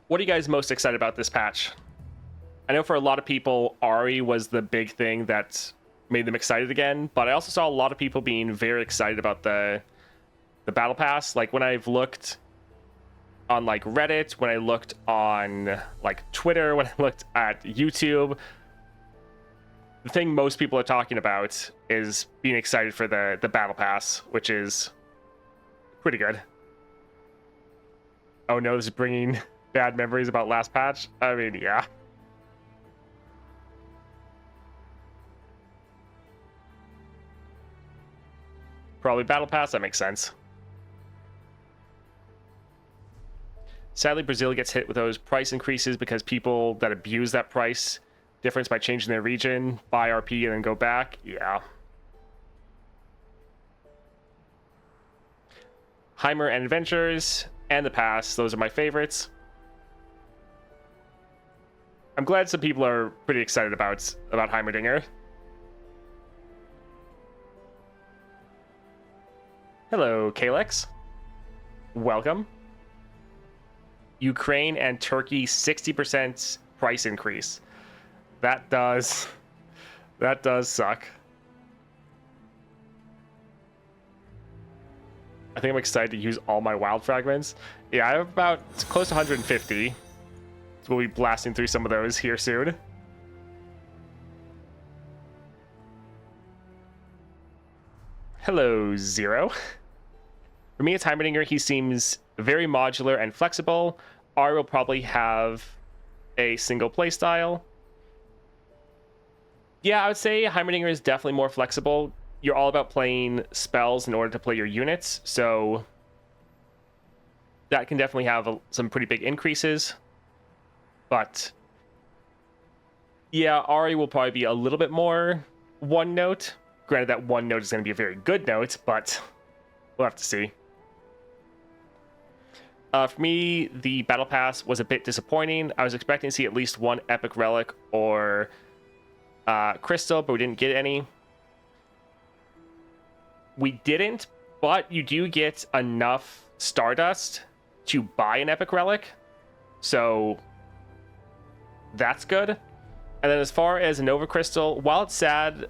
What are you guys most excited about this patch? I know for a lot of people, Ahri was the big thing that made them excited again, but I also saw a lot of people being very excited about the battle pass. Like when I've looked on like Reddit, when I looked on like Twitter, when I looked at YouTube, the thing most people are talking about is being excited for the battle pass, which is pretty good. Oh no, this is bringing bad memories about last patch. I mean, yeah. Probably battle pass, that makes sense. Sadly, Brazil gets hit with those price increases because people that abuse that price difference by changing their region, buy RP, and then go back. Yeah. Heimer and Adventures and the Pass, those are my favorites. I'm glad some people are pretty excited about Heimerdinger. Hello, Kalex. Welcome. Ukraine and Turkey 60% price increase. That does suck. I think I'm excited to use all my wild fragments. Yeah, I have about close to 150. So we'll be blasting through some of those here soon. Hello, Zero. For me, it's Heimerdinger. He seems very modular and flexible. R will probably have a single playstyle. Yeah, I would say Heimerdinger is definitely more flexible. You're all about playing spells in order to play your units, so that can definitely have some pretty big increases. But yeah, Ahri will probably be a little bit more one note. Granted, that one note is going to be a very good note, but we'll have to see. For me, the Battle Pass was a bit disappointing. I was expecting to see at least one Epic Relic or Crystal, but we didn't get any. We didn't, but you do get enough Stardust to buy an Epic Relic, so that's good. And then as far as a Nova Crystal, while it's sad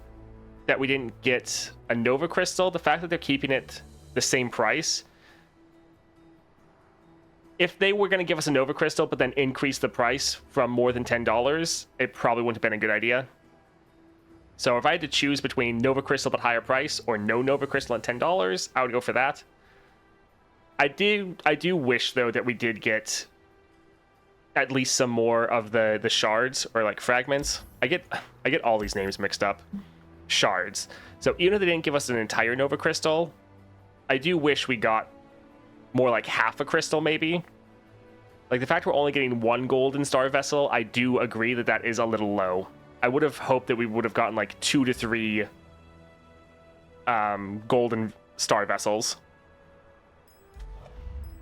that we didn't get a Nova Crystal, the fact that they're keeping it the same price, if they were going to give us a Nova Crystal but then increase the price from more than $10, it probably wouldn't have been a good idea. So if I had to choose between Nova Crystal but higher price or no Nova Crystal at $10, I would go for that. I do wish though that we did get at least some more of the shards or like fragments. I get all these names mixed up. Shards. So even if they didn't give us an entire Nova Crystal, I do wish we got more like half a crystal maybe. Like the fact we're only getting one golden star vessel, I do agree that that is a little low. I would have hoped that we would have gotten like 2 to 3 golden star vessels.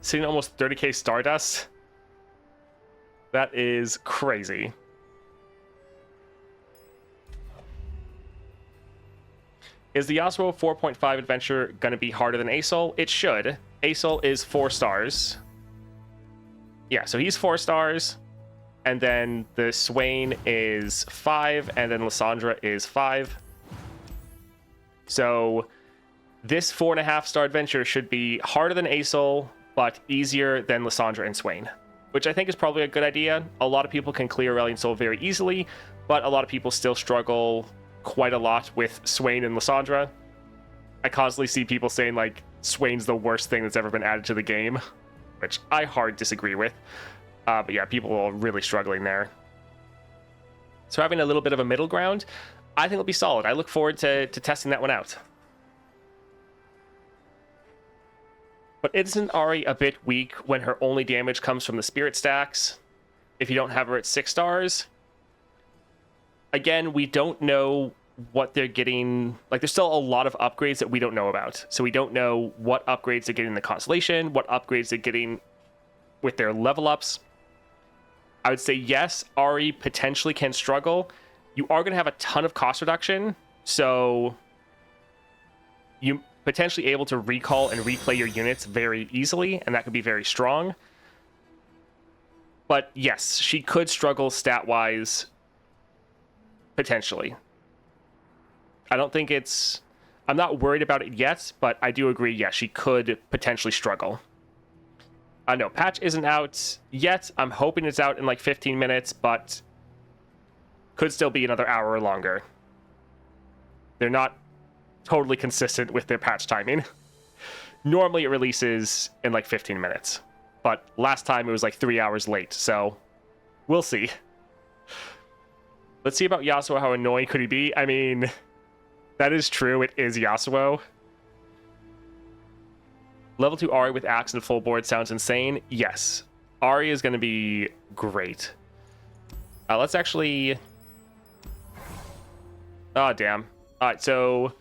Seeing almost 30k Stardust. That is crazy. Is the Yasuo 4.5 adventure going to be harder than Asol? It should. Asol is 4 stars. Yeah, so he's 4 stars. And then the Swain is 5. And then Lysandra is 5. So this 4.5 star adventure should be harder than Asol, but easier than Lysandra and Swain, which I think is probably a good idea. A lot of people can clear Aurelion Sol very easily, but a lot of people still struggle quite a lot with Swain and Lysandra. I constantly see people saying like Swain's the worst thing that's ever been added to the game, which I hard disagree with. But yeah, people are really struggling there. So having a little bit of a middle ground, I think it'll be solid. I look forward to testing that one out. But isn't Ahri a bit weak when her only damage comes from the spirit stacks if you don't have her at 6 stars? Again, we don't know what they're getting. Like, there's still a lot of upgrades that we don't know about. So we don't know what upgrades they're getting in the Constellation, what upgrades they're getting with their level ups. I would say yes, Ahri potentially can struggle. You are going to have a ton of cost reduction, so you potentially able to recall and replay your units very easily, and that could be very strong. But yes, she could struggle stat-wise, potentially. I don't think it's... I'm not worried about it yet, but I do agree, yes, she could potentially struggle. No, patch isn't out yet. I'm hoping it's out in like 15 minutes, but could still be another hour or longer. They're not totally consistent with their patch timing. Normally it releases in like 15 minutes, but last time it was like 3 hours late, so we'll see. Let's see about Yasuo. How annoying could he be? I mean, that is true. It is Yasuo. Level 2 Ahri with axe and full board sounds insane. Yes. Ahri is going to be great. Let's actually... Oh, damn. All right, so...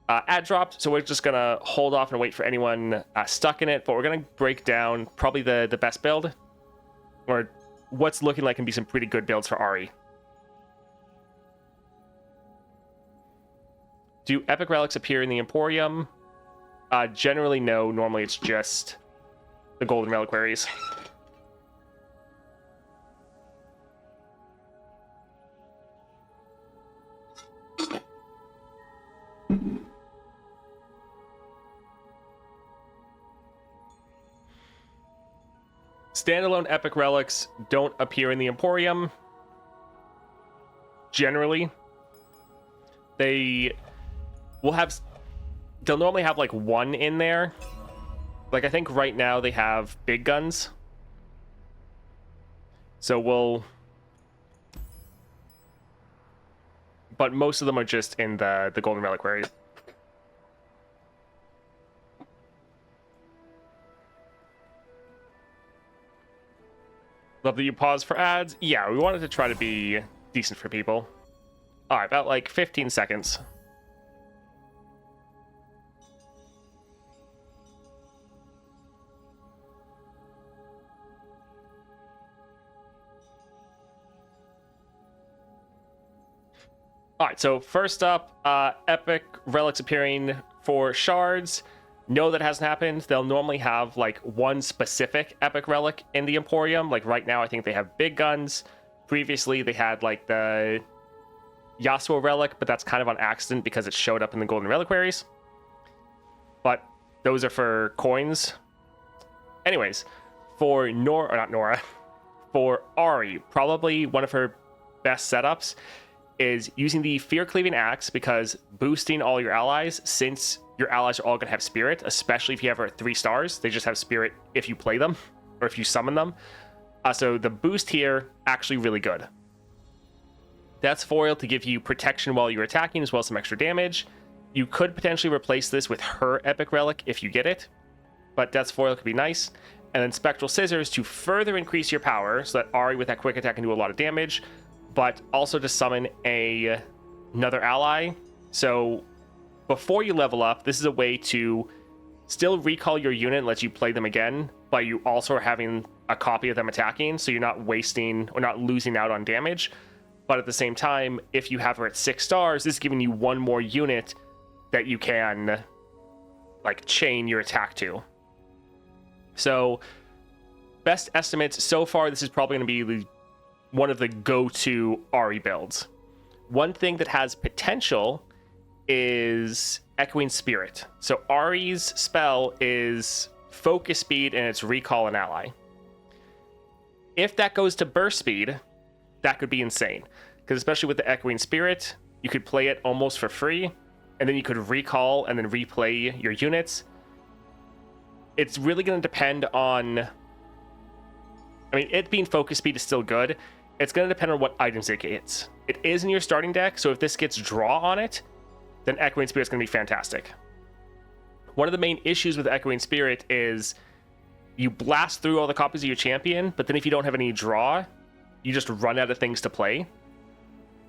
ad dropped, so we're just going to hold off and wait for anyone stuck in it, but we're going to break down probably the best build, or what's looking like can be some pretty good builds for Ahri. Do epic relics appear in the Emporium? Generally, no. Normally, it's just the golden reliquaries. Standalone epic relics don't appear in the Emporium. Generally, they'll normally have like one in there. Like I think right now they have big guns. So but most of them are just in the golden reliquaries. Love that you pause for ads. Yeah, we wanted to try to be decent for people. All right, about like 15 seconds. All right, so first up, epic relics appearing for shards. No, that hasn't happened. They'll normally have like one specific epic relic in the Emporium. Like right now, I think they have big guns. Previously, they had like the Yasuo relic, but that's kind of on accident because it showed up in the golden reliquaries. But those are for coins. Anyways, for for Ahri, probably one of her best setups is using the Fear Cleaving Axe, because boosting all your allies, since your allies are all going to have Spirit, especially if you have her at 3 stars. They just have Spirit if you play them, or if you summon them. So the boost here, actually really good. That's foiled to give you protection while you're attacking, as well as some extra damage. You could potentially replace this with her Epic Relic if you get it, but Death's Foil could be nice. And then Spectral Scissors to further increase your power, so that Ahri with that quick attack can do a lot of damage, but also to summon another ally. So before you level up, this is a way to still recall your unit and let you play them again, but you also are having a copy of them attacking, so you're not wasting or not losing out on damage. But at the same time, if you have her at 6 stars, this is giving you one more unit that you can like chain your attack to. So best estimates so far, this is probably going to be one of the go-to Ahri builds. One thing that has potential is Echoing Spirit. So Ahri's spell is focus speed and it's recall an ally. If that goes to burst speed, that could be insane. Because especially with the Echoing Spirit, you could play it almost for free, and then you could recall and then replay your units. It's really going to depend on... I mean, it being focus speed is still good. It's going to depend on what items it gets. It is in your starting deck, so if this gets draw on it, then Echoing Spirit is going to be fantastic. One of the main issues with Echoing Spirit is you blast through all the copies of your champion, but then if you don't have any draw, you just run out of things to play.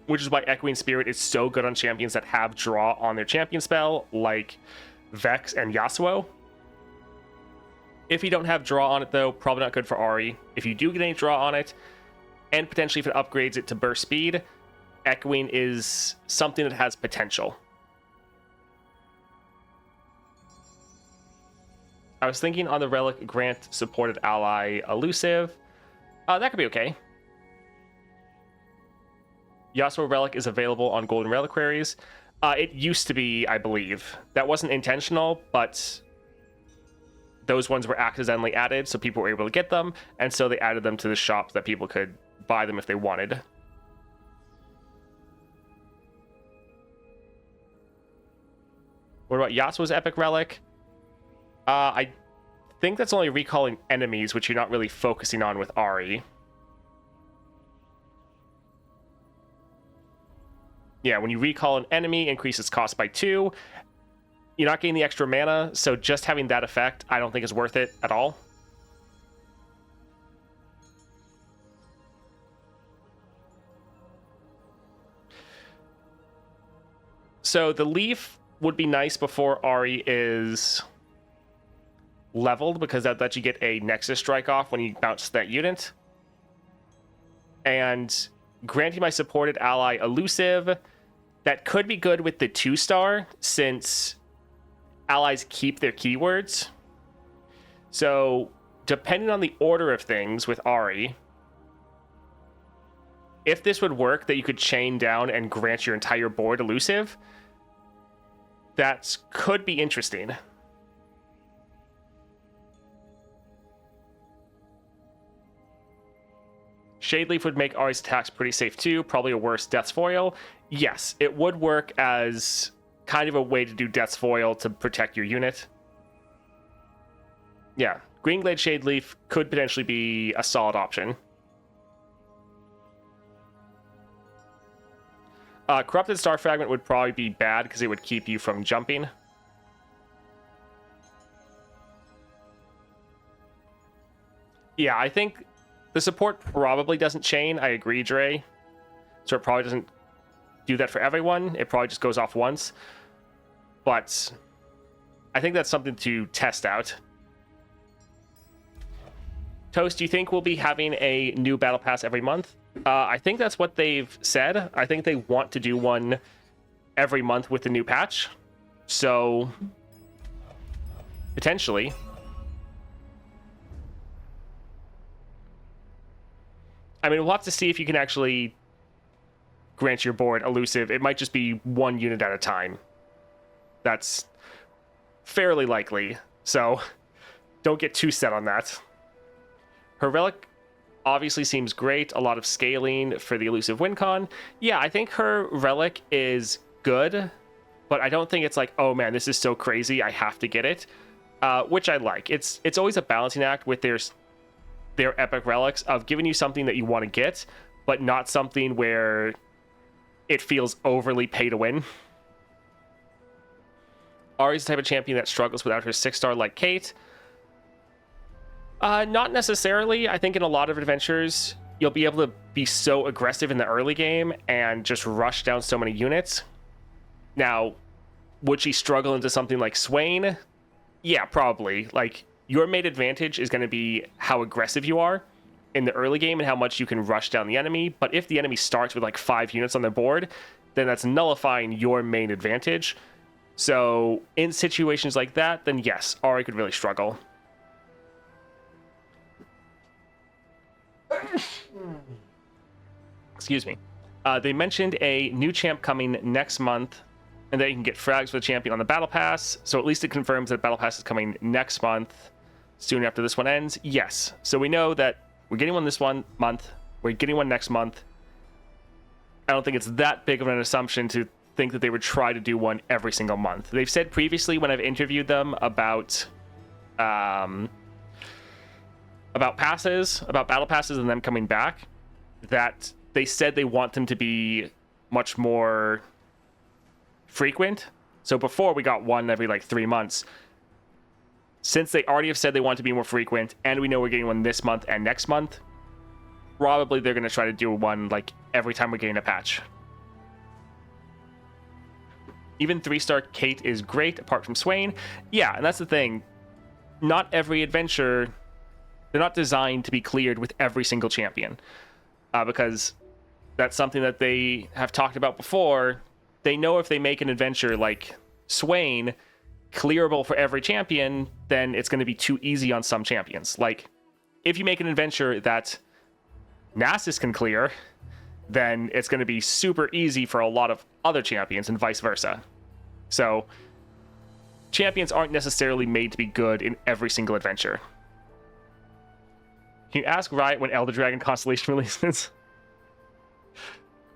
Which is why Echoing Spirit is so good on champions that have draw on their champion spell, like Vex and Yasuo. If you don't have draw on it, though, probably not good for Ahri. If you do get any draw on it, and potentially if it upgrades it to burst speed, Echoing is something that has potential. I was thinking on the Relic grant supported ally Elusive. That could be okay. Yasuo Relic is available on Golden Reliquaries. It used to be, I believe. That wasn't intentional, but those ones were accidentally added, so people were able to get them, and so they added them to the shop so that people could buy them if they wanted. What about Yasuo's Epic Relic? I think that's only recalling enemies, which you're not really focusing on with Ahri. Yeah, when you recall an enemy, increase its cost by 2. You're not getting the extra mana, so just having that effect, I don't think is worth it at all. So the Leaf would be nice before Ahri is leveled, because that lets you get a Nexus strike off when you bounce that unit. And granting my supported ally Elusive, that could be good with the 2-star, since allies keep their keywords. So, depending on the order of things with Ahri, if this would work, that you could chain down and grant your entire board Elusive, that could be interesting. Shadeleaf would make Ahri's attacks pretty safe too, probably a worse Death's Foil. Yes, it would work as kind of a way to do Death's Foil to protect your unit. Yeah, Greenglade Shadeleaf could potentially be a solid option. Corrupted Star Fragment would probably be bad because it would keep you from jumping. Yeah, I think the support probably doesn't chain. I agree, Dre. So it probably doesn't do that for everyone. It probably just goes off once. But I think that's something to test out. Toast, do you think we'll be having a new Battle Pass every month? I think that's what they've said. I think they want to do one every month with the new patch. So, potentially. I mean, we'll have to see if you can actually grant your board Elusive. It might just be one unit at a time. That's fairly likely. So, don't get too set on that. Her Relic obviously seems great. A lot of scaling for the Elusive WinCon. Yeah, I think her Relic is good, but I don't think it's like, oh man, this is so crazy, I have to get it. Which I like. It's always a balancing act with their epic relics of giving you something that you want to get, but not something where it feels overly pay to win. Ahri's the type of champion that struggles without her 6-star like Kate. Not necessarily. I think in a lot of adventures, you'll be able to be so aggressive in the early game and just rush down so many units. Now, would she struggle into something like Swain? Yeah, probably. Like, your main advantage is going to be how aggressive you are in the early game and how much you can rush down the enemy. But if the enemy starts with like 5 units on their board, then that's nullifying your main advantage. So in situations like that, then yes, Ahri could really struggle. Excuse me. They mentioned a new champ coming next month, and that you can get frags for the champion on the Battle Pass. So at least it confirms that Battle Pass is coming next month, soon after this one ends. Yes. So we know that we're getting one this month. We're getting one next month. I don't think it's that big of an assumption to think that they would try to do one every single month. They've said previously when I've interviewed them about battle passes and them coming back, that they said they want them to be much more frequent. So before we got one every like 3 months. Since they already have said they want to be more frequent, and we know we're getting one this month and next month, probably they're going to try to do one like every time we're getting a patch. Even 3-star Kate is great, apart from Swain. Yeah, and that's the thing. Not every adventure, they're not designed to be cleared with every single champion. Because that's something that they have talked about before. They know if they make an adventure like Swain clearable for every champion, then it's going to be too easy on some champions. Like, if you make an adventure that Nasus can clear, then it's going to be super easy for a lot of other champions and vice versa. So champions aren't necessarily made to be good in every single adventure. Can you ask Riot when Elder Dragon Constellation releases?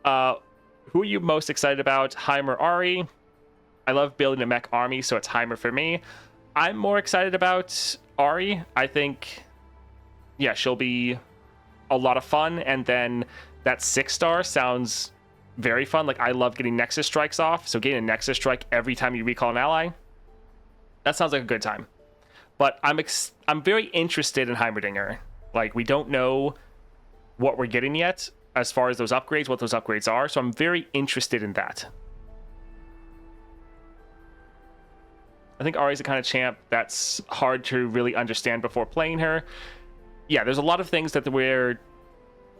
Who are you most excited about? Heimer, Ahri? I love building a mech army, so it's Heimer for me. I'm more excited about Ahri. I think, yeah, she'll be a lot of fun. And then that 6-star sounds very fun. Like, I love getting Nexus strikes off. So getting a Nexus strike every time you recall an ally, that sounds like a good time. But I'm very interested in Heimerdinger. Like, we don't know what we're getting yet as far as those upgrades, what those upgrades are. So I'm very interested in that. I think Ahri's the kind of champ that's hard to really understand before playing her. Yeah, there's a lot of things that we're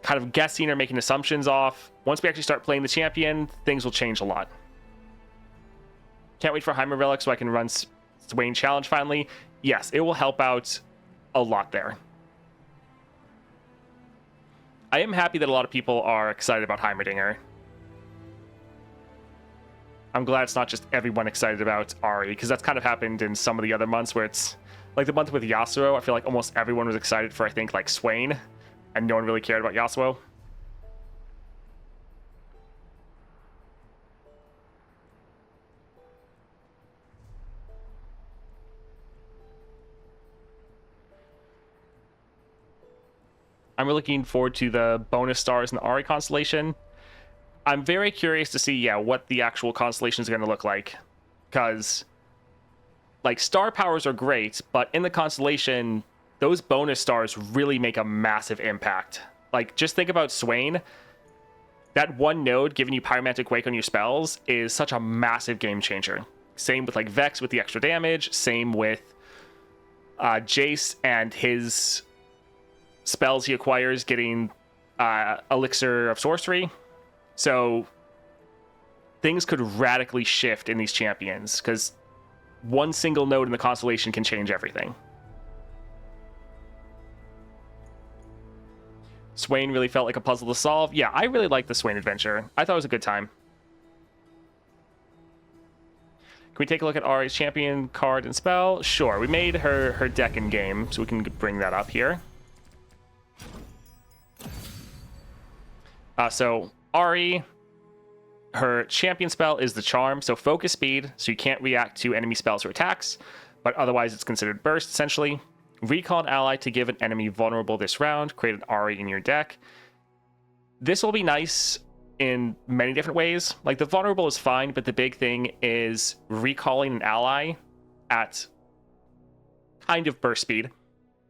kind of guessing or making assumptions off. Once we actually start playing the champion, things will change a lot. Can't wait for Heimer Relic so I can run Swain Challenge finally. Yes, it will help out a lot there. I am happy that a lot of people are excited about Heimerdinger. I'm glad it's not just everyone excited about Ahri, because that's kind of happened in some of the other months where it's like the month with Yasuo. I feel like almost everyone was excited for, I think, like Swain, and no one really cared about Yasuo. I'm really looking forward to the bonus stars in the Ahri constellation. I'm very curious to see, yeah, what the actual constellations are going to look like. Because, like, star powers are great, but in the constellation, those bonus stars really make a massive impact. Like, just think about Swain. That one node giving you Pyromantic Wake on your spells is such a massive game changer. Same with, like, Vex with the extra damage. Same with Jace and his spells he acquires getting Elixir of Sorcery. So things could radically shift in these champions because one single node in the constellation can change everything. Swain really felt like a puzzle to solve. Yeah, I really liked the Swain adventure. I thought it was a good time. Can we take a look at Ahri's champion card and spell? Sure, we made her deck in game, so we can bring that up here. So Ahri, her champion spell is the Charm, so focus speed, so you can't react to enemy spells or attacks, but otherwise it's considered burst, essentially. Recall an ally to give an enemy vulnerable this round. Create an Ahri in your deck. This will be nice in many different ways. Like, the vulnerable is fine, but the big thing is recalling an ally at kind of burst speed,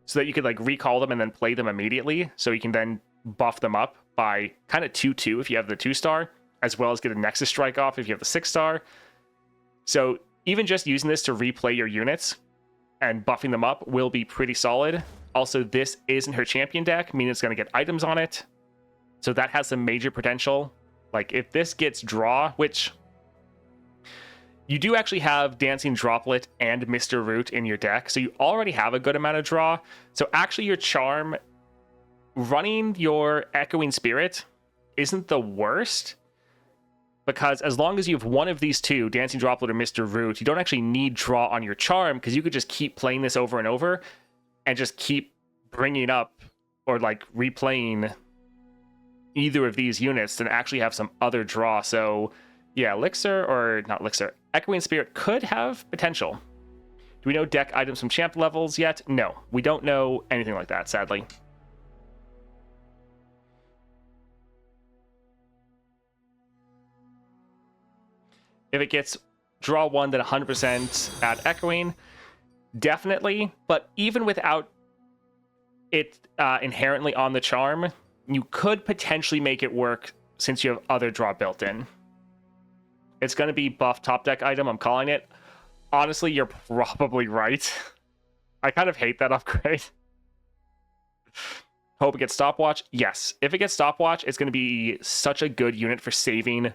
so that you could, like, recall them and then play them immediately, so you can then buff them up by kind of 2/2 if you have the 2-star, as well as get a Nexus Strike off if you have the 6-star. So even just using this to replay your units and buffing them up will be pretty solid. Also, this isn't her champion deck, meaning it's going to get items on it. So that has some major potential. Like, if this gets draw, which you do actually have Dancing Droplet and Mr. Root in your deck, so you already have a good amount of draw. So actually your Charm, running your Echoing Spirit isn't the worst, because as long as you have one of these two, Dancing Droplet or Mr. Root, you don't actually need draw on your Charm, because you could just keep playing this over and over and just keep bringing up or like replaying either of these units and actually have some other draw. So yeah, Elixir, or not Elixir, Echoing Spirit could have potential. Do we know deck items from champ levels yet? No, we don't know anything like that, sadly. If it gets draw 1, then 100% at Echoing, definitely. But even without it inherently on the Charm, you could potentially make it work since you have other draw built in. It's going to be buff top deck item, I'm calling it. Honestly, you're probably right. I kind of hate that upgrade. Hope it gets Stopwatch. Yes, if it gets Stopwatch, it's going to be such a good unit for saving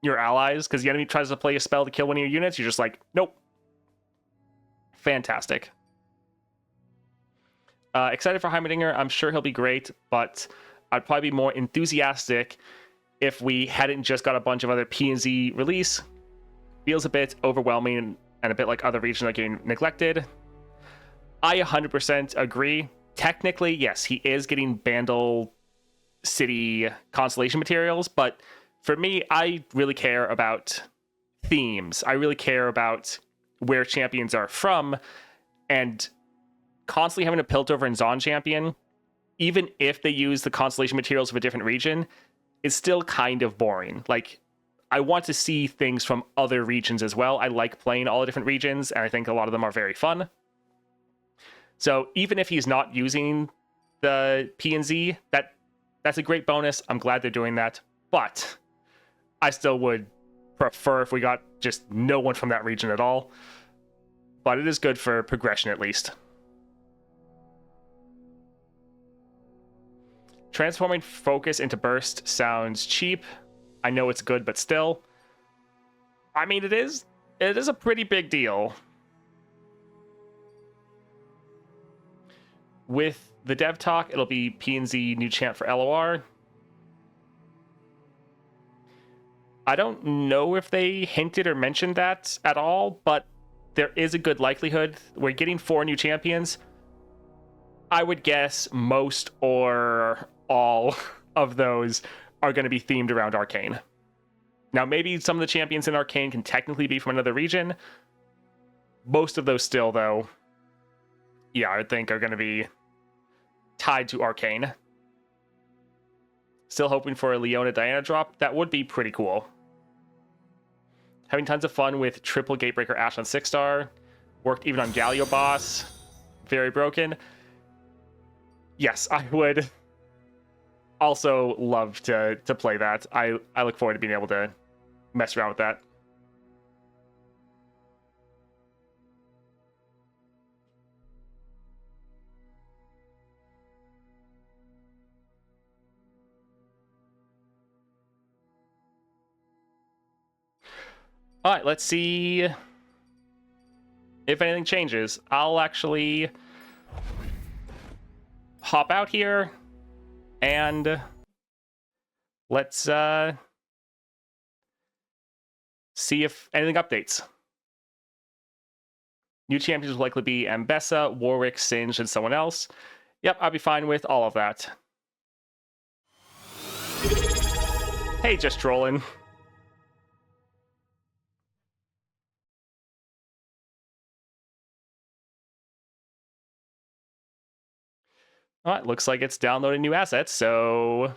your allies, because the enemy tries to play a spell to kill one of your units, you're just like, nope. Fantastic. Excited for Heimerdinger. I'm sure he'll be great, but I'd probably be more enthusiastic if we hadn't just got a bunch of other P&Z release. Feels a bit overwhelming and a bit like other regions are getting neglected. I 100% agree. Technically, yes, he is getting Bandle City constellation materials, but for me, I really care about themes. I really care about where champions are from, and constantly having a Piltover and Zon champion, even if they use the constellation materials of a different region, is still kind of boring. Like, I want to see things from other regions as well. I like playing all the different regions, and I think a lot of them are very fun. So even if he's not using the P&Z, that's a great bonus. I'm glad they're doing that, but I still would prefer if we got just no one from that region at all. But it is good for progression at least. Transforming focus into burst sounds cheap. I know it's good, but still. I mean, it is a pretty big deal. With the dev talk, it'll be P&Z new champ for LOR. I don't know if they hinted or mentioned that at all, but there is a good likelihood. We're getting 4 new champions. I would guess most or all of those are going to be themed around Arcane. Now, maybe some of the champions in Arcane can technically be from another region. Most of those still, though, yeah, I would think are going to be tied to Arcane. Still hoping for a Leona Diana drop. That would be pretty cool. Having tons of fun with triple Gatebreaker Ash on 6-star. Worked even on Galio boss. Very broken. Yes, I would also love to play that. I look forward to being able to mess around with that. All right, let's see if anything changes. I'll actually hop out here and let's see if anything updates. New champions will likely be Ambessa, Warwick, Singed, and someone else. Yep, I'll be fine with all of that. Hey, just trolling. All right, looks like it's downloading new assets, so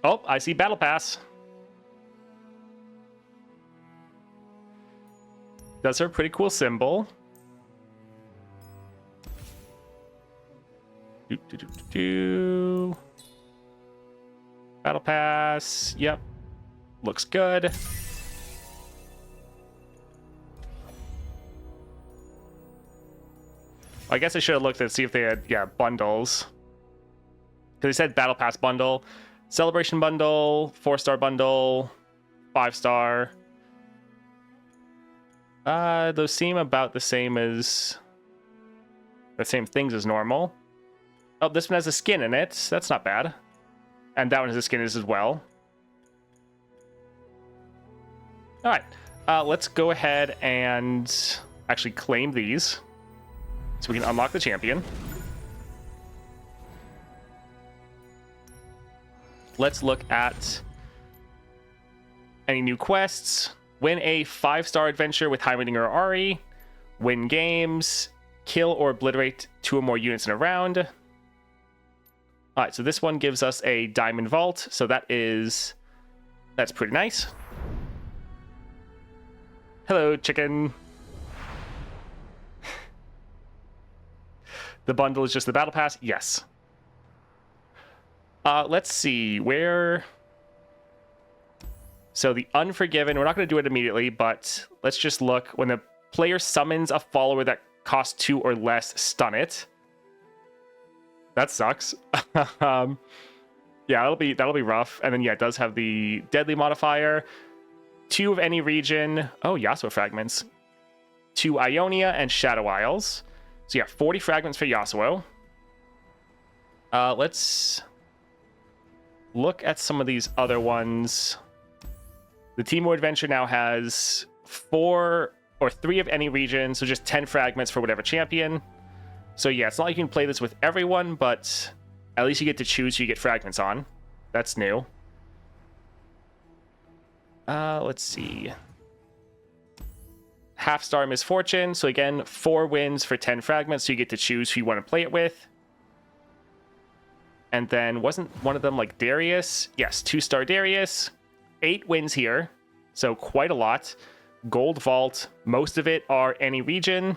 oh, I see Battle Pass. That's a pretty cool symbol. Battle Pass. Yep. Looks good. I guess I should have looked and see if they had, yeah, bundles. Because they said Battle Pass bundle. Celebration bundle, 4-star bundle, 5-star. Those seem about the same as the same things as normal. Oh, this one has a skin in it. That's not bad. And that one has a skin as well. All right. Let's go ahead and actually claim these so we can unlock the champion. Let's look at any new quests. Win a 5-star adventure with Heimerdinger or Ahri. Win games. Kill or obliterate 2 or more units in a round. All right, so this one gives us a diamond vault. So that's pretty nice. Hello, chicken. The bundle is just the battle pass. Yes. Let's see where. So the Unforgiven, we're not going to do it immediately, but let's just look when the player summons a follower that costs 2 or less, stun it. That sucks. Yeah, that'll be rough. And then yeah, it does have the deadly modifier. 2 of any region. Oh, Yasuo fragments. 2 Ionia and Shadow Isles. So yeah, 40 fragments for Yasuo. Let's look at some of these other ones. The Teemo Adventure now has 4 or 3 of any region, so just 10 fragments for whatever champion. So yeah, it's not like you can play this with everyone, but at least you get to choose who you get fragments on. That's new. Let's see. Half Star Misfortune. So again, 4 wins for 10 fragments, so you get to choose who you want to play it with. And then wasn't one of them like Darius? Yes, 2-star Darius. 8 wins here, so quite a lot. Gold Vault. Most of it are any region.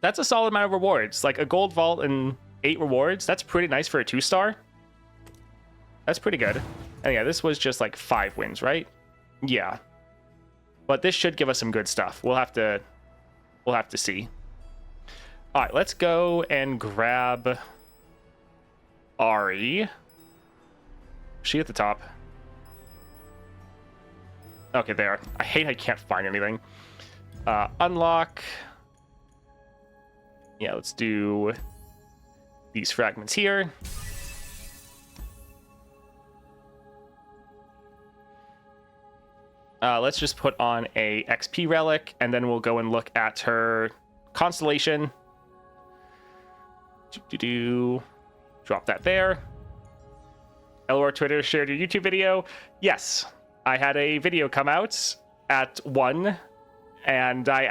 That's a solid amount of rewards. Like a Gold Vault and 8 rewards. That's pretty nice for a 2-star. That's pretty good. And yeah, this was just like 5 wins, right? Yeah. But this should give us some good stuff. We'll have to see. All right, let's go and grab Ahri. Is she at the top? Okay, there. I hate I can't find anything. Unlock. Yeah, let's do these fragments here. Let's just put on a XP relic, and then we'll go and look at her constellation. Drop that there. Elor Twitter shared your YouTube video. Yes, I had a video come out at 1, and I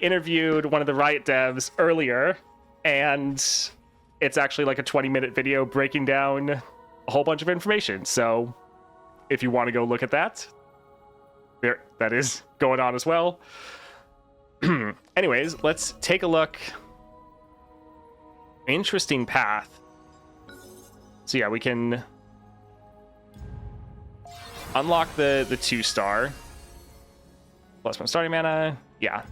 interviewed one of the Riot devs earlier, and it's actually like a 20-minute video breaking down a whole bunch of information. So if you want to go look at that, that is going on as well. Anyways, let's take a look. Interesting path. So yeah, we can unlock the 2-star. Plus 1 starting mana. Yeah.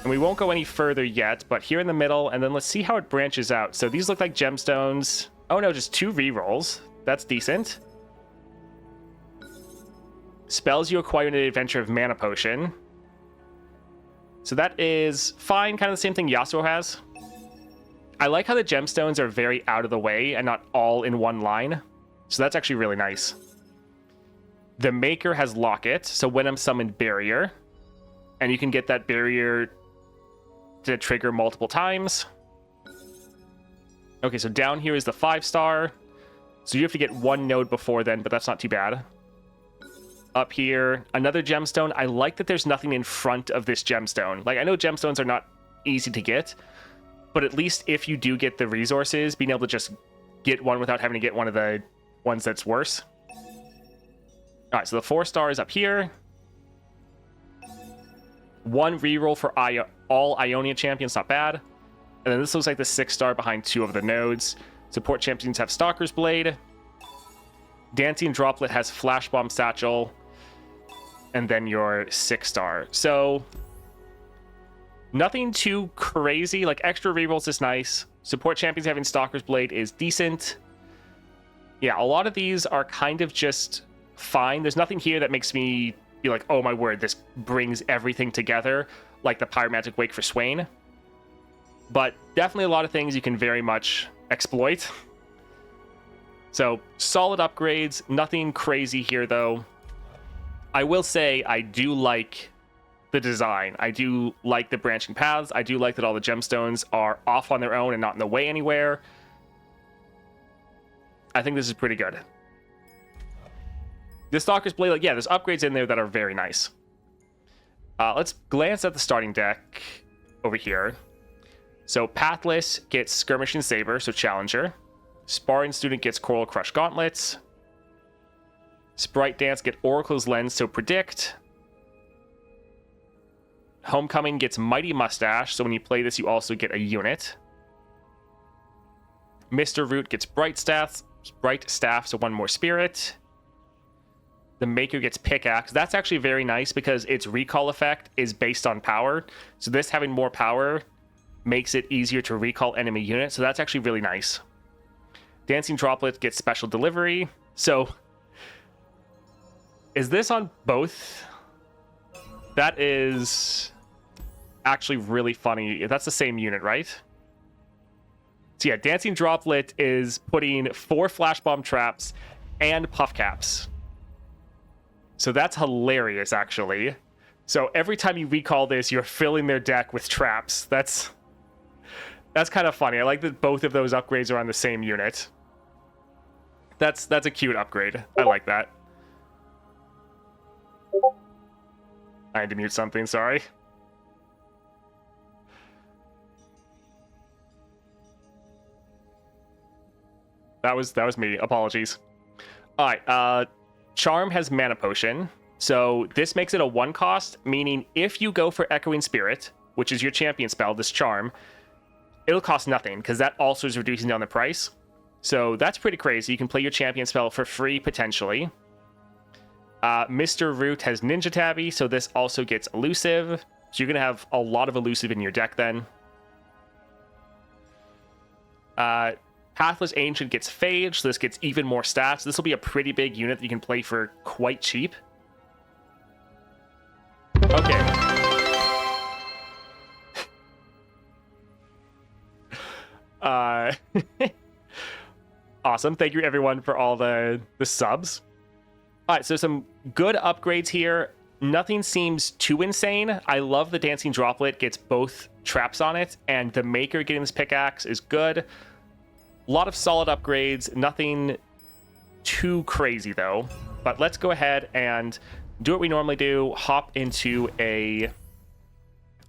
And we won't go any further yet, but here in the middle, and then let's see how it branches out. So these look like gemstones. Oh no, just 2 rerolls. That's decent. Spells you acquire in the adventure of Mana Potion. So that is fine, kind of the same thing Yasuo has. I like how the gemstones are very out of the way and not all in one line. So that's actually really nice. The Maker has Locket, so when I'm summoned Barrier, and you can get that barrier to trigger multiple times. Okay, so down here is the 5-star. So you have to get 1 node before then, but that's not too bad. Up here, another gemstone. I like that there's nothing in front of this gemstone. Like, I know gemstones are not easy to get, but at least if you do get the resources, being able to just get one without having to get one of the ones that's worse. All right, so the 4-star is up here. 1 reroll for all Ionia champions, not bad. And then this looks like the 6-star behind 2 of the nodes. Support champions have Stalker's Blade. Dancing Droplet has Flash Bomb Satchel. And then your 6-star. So nothing too crazy. Like extra rerolls is nice. Support champions having Stalker's Blade is decent. Yeah, a lot of these are kind of just fine. There's nothing here that makes me be like, oh my word, this brings everything together, like the Pyromantic Wake for Swain. But definitely a lot of things you can very much exploit. So solid upgrades, nothing crazy here though. I will say I do like the design. I do like the branching paths. I do like that all the gemstones are off on their own and not in the way anywhere. I think this is pretty good. The Stalker's Blade, like, yeah, there's upgrades in there that are very nice. Let's glance at the starting deck over here. So Pathless gets Skirmishing Saber, so Challenger. Sparring Student gets Coral Crush Gauntlets. Sprite Dance get Oracle's Lens, so Predict. Homecoming gets Mighty Mustache, so when you play this, you also get a unit. Mr. Root gets Bright Staff, so 1 more Spirit. the Maker gets pickaxe. That's actually very nice because its recall effect is based on power. So this having more power makes it easier to recall enemy units. So that's actually really nice. Dancing Droplet gets special delivery. So is this on both? That is actually really funny. That's the same unit, right? So yeah, Dancing Droplet is putting 4 flash bomb traps and puff caps. So that's hilarious, actually. So every time you recall this, you're filling their deck with traps. That's kind of funny. I like that both of those upgrades are on the same unit. That's a cute upgrade. I like that. I had to mute something, sorry. That was me. Apologies. All right, Charm has Mana Potion. So this makes it a 1 cost, meaning if you go for Echoing Spirit, which is your champion spell, this Charm, it'll cost nothing because that also is reducing down the price. So that's pretty crazy. You can play your champion spell for free, potentially. Mr. Root has Ninja Tabby, so this also gets Elusive. So you're going to have a lot of Elusive in your deck then. Pathless Ancient gets Phage, so this gets even more stats. This will be a pretty big unit that you can play for quite cheap. Okay. Awesome. Thank you, everyone, for all the subs. All right, so some good upgrades here. Nothing seems too insane. I love the Dancing Droplet gets both traps on it, and the Maker getting this pickaxe is good. A lot of solid upgrades, nothing too crazy though. But let's go ahead and do what we normally do, hop into a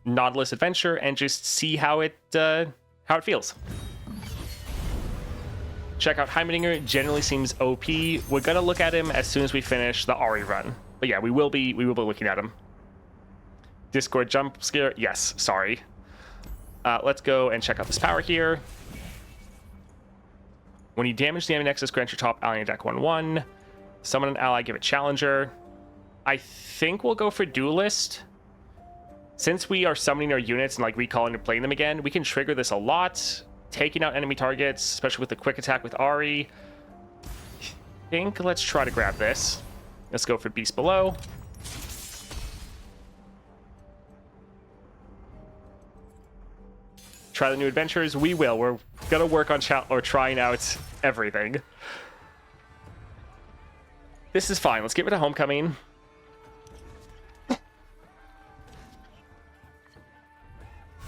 Nautilus adventure and just see how it feels. Check out Heimerdinger, generally seems OP. We're gonna look at him as soon as we finish the Ahri run. But yeah, we will be looking at him. Discord jump scare, yes, sorry. Let's go and check out this power here. When you damage the enemy nexus, grant your top ally in deck 1/1. Summon an ally, give it Challenger. I think we'll go for Duelist. Since we are summoning our units and like recalling and playing them again, we can trigger this a lot. Taking out enemy targets, especially with the quick attack with Ahri. I think let's try to grab this. Let's go for Beast Below. Try the new adventures. We will. We're gonna work on trying out everything. This is fine. Let's get rid of Homecoming.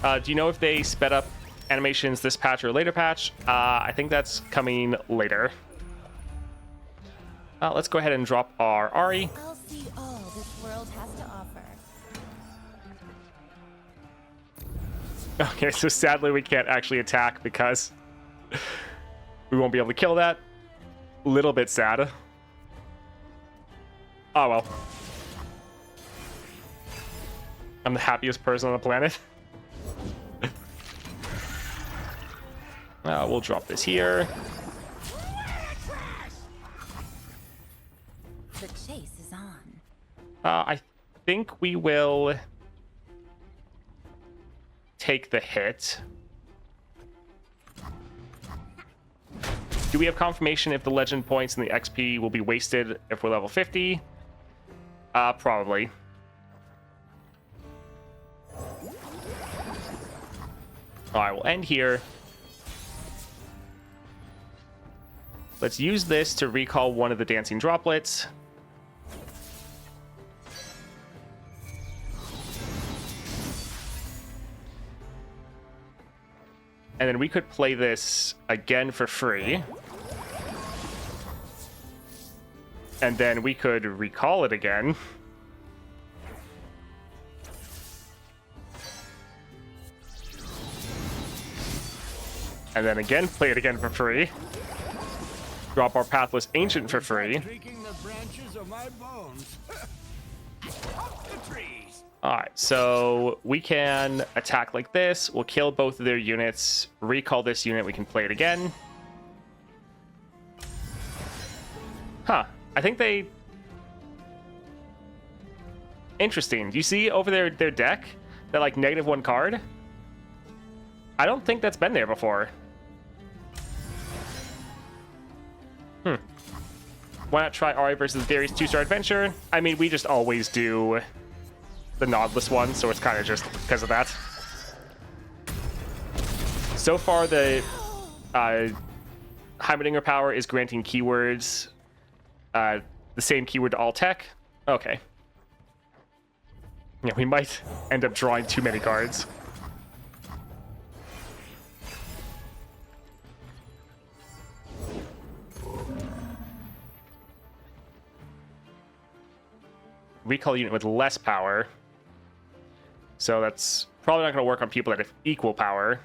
Do you know if they sped up animations this patch or later patch? I think that's coming later. Let's go ahead and drop our Ahri. I'll see all this world has to offer. Okay, so sadly we can't actually attack because we won't be able to kill that. Little bit sad. Oh well. I'm the happiest person on the planet. We'll drop this here. The chase is on. I think we will take the hit. Do we have confirmation if the legend points and the XP will be wasted if we're level 50? Probably. Alright, we'll end here. Let's use this to recall one of the dancing droplets. And then we could play this again for free. And then we could recall it again. And then again, play it again for free. Drop our Pathless Ancient for free. Alright, so we can attack like this. We'll kill both of their units. Recall this unit. We can play it again. Huh. I think they Interesting. Do you see over their deck that like -1 card? I don't think that's been there before. Why not try Ahri versus Darius 2-star adventure? I mean, we just always do the Nautilus one, so it's kind of just because of that. So far, the Heimerdinger power is granting keywords, the same keyword to all tech. Okay. Yeah, we might end up drawing too many cards. Recall unit with less power. So that's probably not going to work on people that have equal power.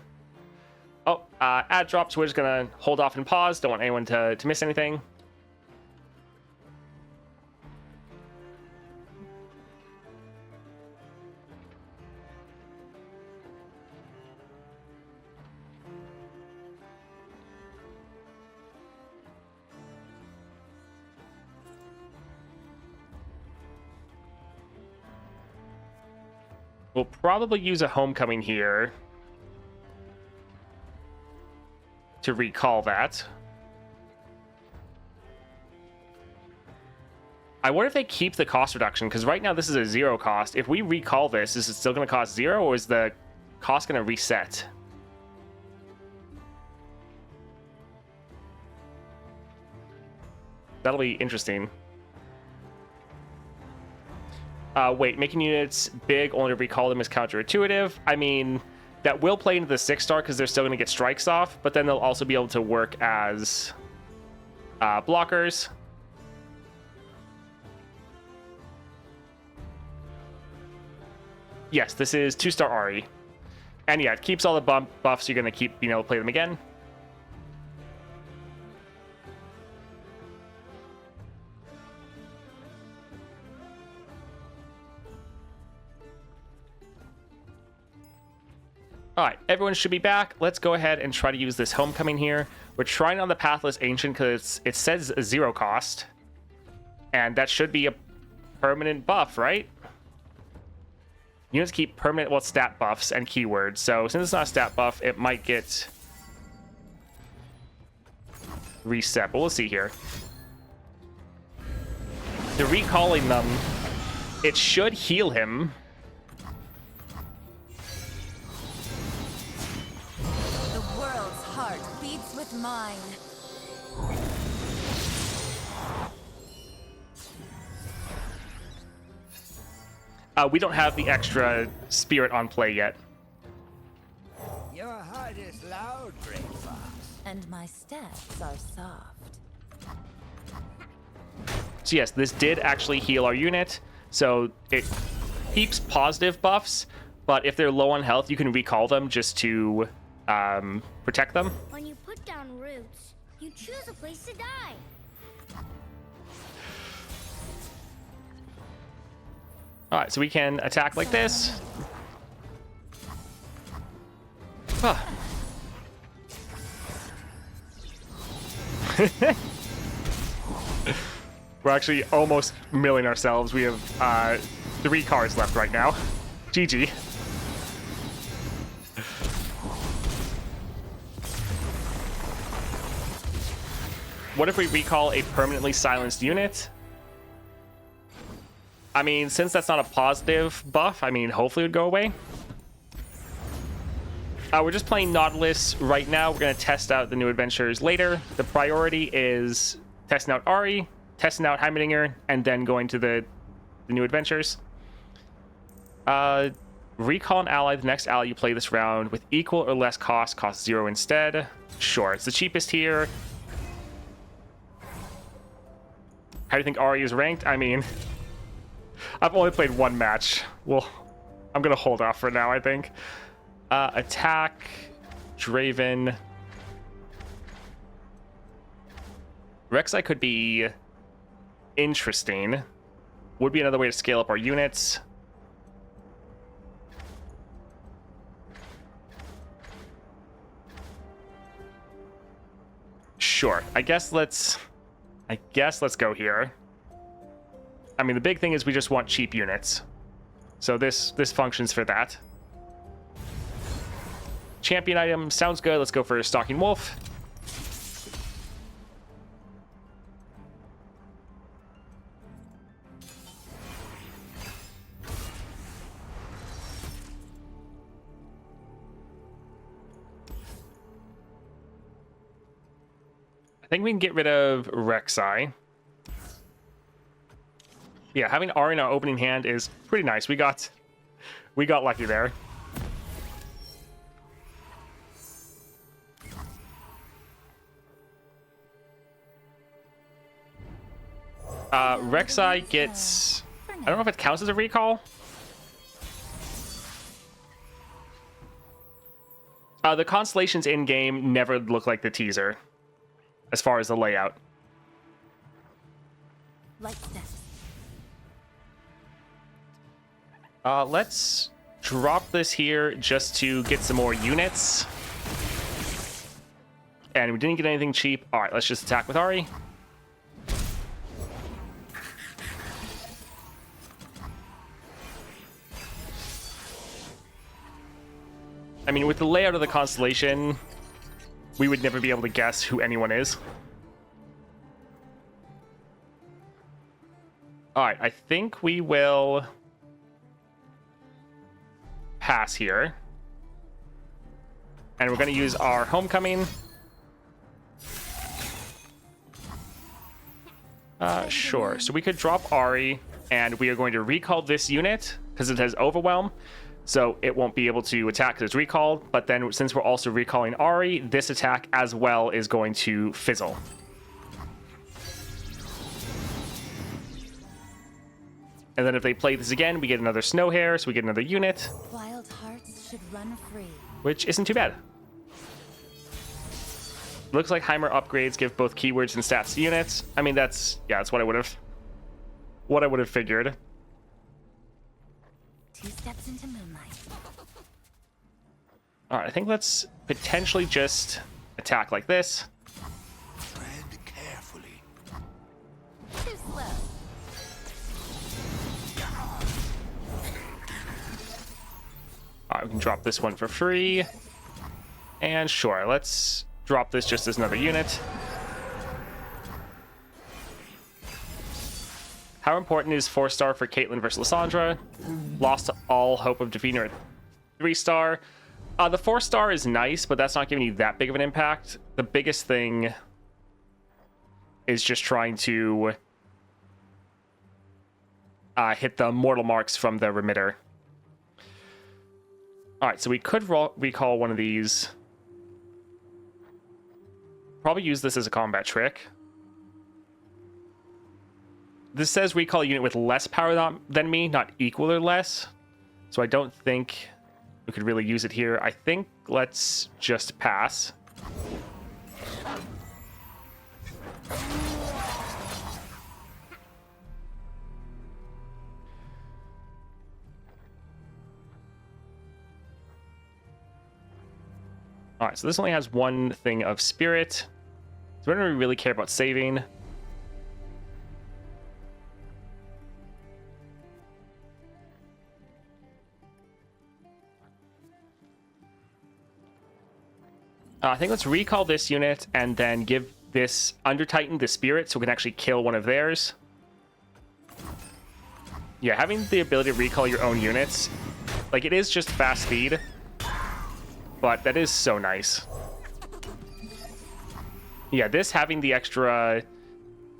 Oh, add drops. We're just going to hold off and pause. Don't want anyone to miss anything. We'll probably use a homecoming here to recall that. I wonder if they keep the cost reduction, because right now this is a 0 cost. If we recall this, is it still going to cost 0, or is the cost going to reset? That'll be interesting. Wait, making units big, only to recall them is counterintuitive. I mean, that will play into the 6-star because they're still going to get strikes off, but then they'll also be able to work as blockers. Yes, this is 2-star Ahri. And yeah, it keeps all the buffs. You're going to keep being able to play them again. All right, everyone should be back. Let's go ahead and try to use this homecoming here. We're trying on the Pathless Ancient because it says 0 cost. And that should be a permanent buff, right? Units keep permanent, well, stat buffs and keywords. So since it's not a stat buff, it might get reset. But we'll see here. The recalling them, it should heal him. With mine. We don't have the extra spirit on play yet. Your heart is loud, great fox. And my steps are soft. So yes, this did actually heal our unit. So it keeps positive buffs, but if they're low on health, you can recall them just to protect them. When you put down roots, you choose a place to die. All right, so we can attack like this. Huh. We're actually almost milling ourselves. We have 3 cards left right now. GG. What if we recall a permanently silenced unit? I mean, since that's not a positive buff, I mean, hopefully it would go away. We're just playing Nautilus right now. We're going to test out the new adventures later. The priority is testing out Ahri, testing out Heimerdinger, and then going to the new adventures. Recall an ally. The next ally you play this round with equal or less cost costs 0 instead. Sure, it's the cheapest here. How do you think Ahri is ranked? I mean, I've only played 1 match. Well, I'm going to hold off for now, I think. Attack, Draven. Rek'Sai could be interesting. Would be another way to scale up our units. Sure. I guess let's go here. I mean, the big thing is we just want cheap units. So this functions for that. Champion item sounds good. Let's go for Stalking Wolf. I think we can get rid of Rek'Sai. Yeah, having Ahri in our opening hand is pretty nice. We got lucky there. Rek'Sai gets... I don't know if it counts as a recall. The constellations in-game never look like the teaser, as far as the layout. Like this. Let's drop this here just to get some more units. And we didn't get anything cheap. All right, let's just attack with Ahri. I mean, with the layout of the constellation, we would never be able to guess who anyone is. All right, I think we will pass here. And we're going to use our homecoming. Sure. So we could drop Ahri, and we are going to recall this unit because it has overwhelm. So it won't be able to attack because it's recalled. But then since we're also recalling Ahri, this attack as well is going to fizzle. And then if they play this again, we get another snow hare, so we get another unit. Wild hearts should run free. Which isn't too bad. Looks like Heimer upgrades give both keywords and stats to units. I mean, that's what I would have figured. 2 steps into moonlight. All right, I think let's potentially just attack like this. Tread carefully. Too slow. All right, we can drop this one for free. And sure, let's drop this just as another unit. How important is 4-star for Caitlyn versus Lysandra? Lost all hope of defeating her at 3-star. The 4-star is nice, but that's not giving you that big of an impact. The biggest thing is just trying to hit the mortal marks from the remitter. All right, so we could recall one of these. Probably use this as a combat trick. This says recall a unit with less power than me, not equal or less. So I don't think we could really use it here. I think let's just pass. All right, so this only has one thing of spirit. So we don't really care about saving. I think let's recall this unit and then give this Under Titan the spirit so we can actually kill one of theirs. Yeah, having the ability to recall your own units, like, it is just fast speed, but that is so nice. Yeah, this having the extra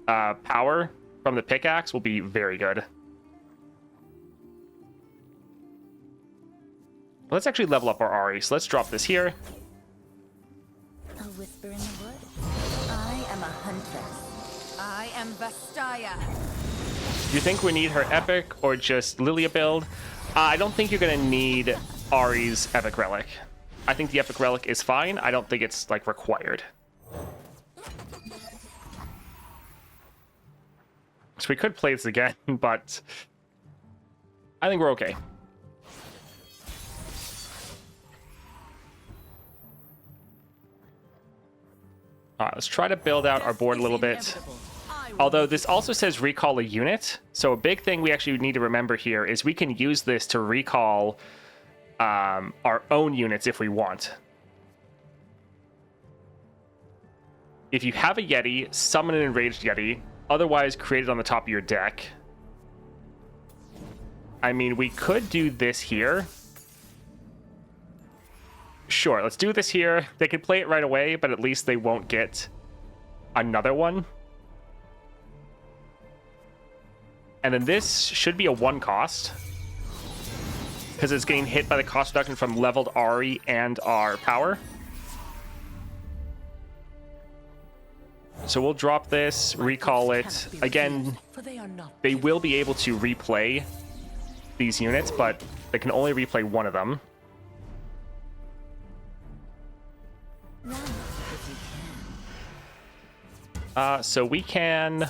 power from the pickaxe will be very good. Let's actually level up our Ahri, so let's drop this here. A whisper in the wood. I am a huntress. I am Vastaya. Do you think we need her epic or just Lilia build? I don't think you're going to need Ahri's epic relic. I think the epic relic is fine. I don't think it's, like, required. So we could play this again, but I think we're okay. All right, let's try to build out our board a little bit. Although this also says recall a unit. So a big thing we actually need to remember here is we can use this to recall our own units if we want. If you have a Yeti, summon an enraged Yeti, otherwise create it on the top of your deck. I mean, we could do this here. Sure, let's do this here. They could play it right away, but at least they won't get another one. And then this should be a 1 cost, because it's getting hit by the cost reduction from leveled Ahri and our power. So we'll drop this, recall it. Again, they will be able to replay these units, but they can only replay one of them. So we can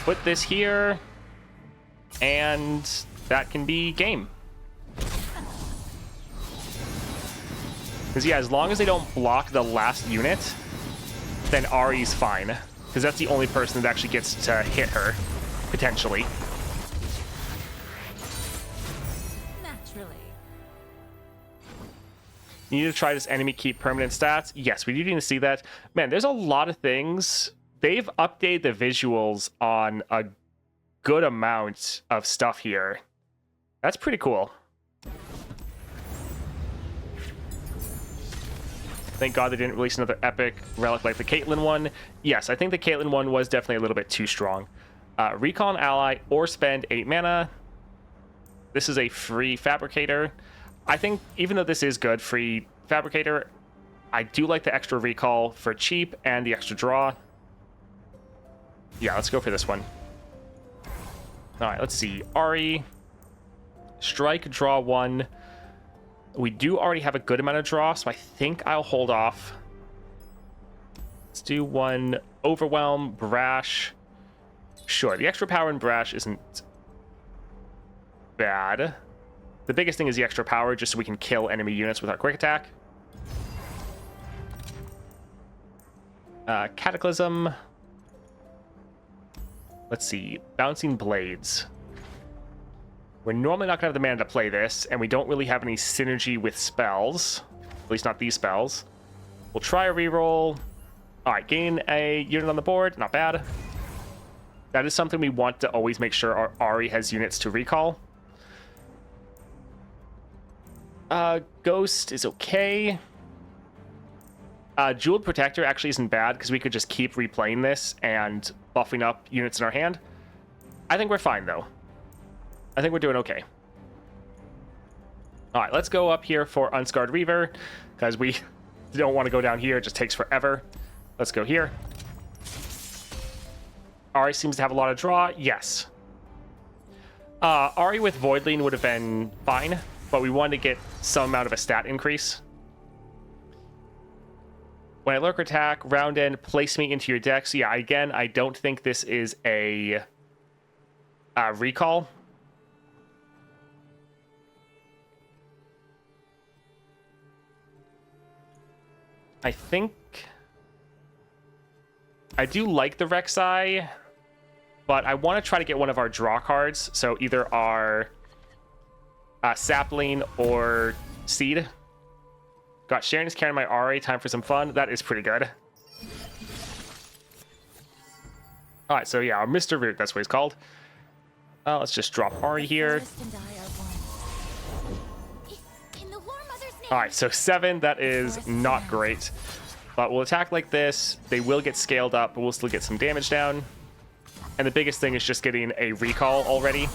put this here, and that can be game. Because yeah, as long as they don't block the last unit, then Ahri's fine. Because that's the only person that actually gets to hit her, potentially. Naturally. You need to try this enemy keep permanent stats. Yes, we do need to see that. Man, there's a lot of things. They've updated the visuals on a good amount of stuff here. That's pretty cool. Thank God they didn't release another epic relic like the Caitlyn one. Yes, I think the Caitlyn one was definitely a little bit too strong. Recall an ally or spend 8 mana. This is a free Fabricator. I think even though this is good, free Fabricator, I do like the extra recall for cheap and the extra draw. Yeah, let's go for this one. All right, let's see. Ahri, strike, draw 1. We do already have a good amount of draw, so I think I'll hold off. Let's do 1 overwhelm, brash. Sure, the extra power in brash isn't bad. The biggest thing is the extra power, just so we can kill enemy units with our quick attack. Cataclysm. Let's see. Bouncing Blades. We're normally not going to have the mana to play this, and we don't really have any synergy with spells. At least not these spells. We'll try a reroll. Alright, gain a unit on the board. Not bad. That is something we want to always make sure our Ahri has units to recall. Ghost is okay. Jeweled Protector actually isn't bad, because we could just keep replaying this and buffing up units in our hand. I think we're fine, though. I think we're doing okay. All right, let's go up here for Unscarred Reaver, because we don't want to go down here. It just takes forever. Let's go here. Ahri seems to have a lot of draw. Yes. Ahri with Voidling would have been fine, but we wanted to get some amount of a stat increase. When I lurker attack, round end, place me into your deck. So yeah, again, I don't think this is a recall. I think I do like the Rek'Sai, but I want to try to get one of our draw cards. So either our Sapling or Seed. Got Sharon is carrying my Ahri. Time for some fun. That is pretty good. All right, so yeah, our Mr. Root, that's what he's called. Let's just drop Ahri here. All right, so 7, that is not great. But we'll attack like this. They will get scaled up, but we'll still get some damage down. And the biggest thing is just getting a recall already.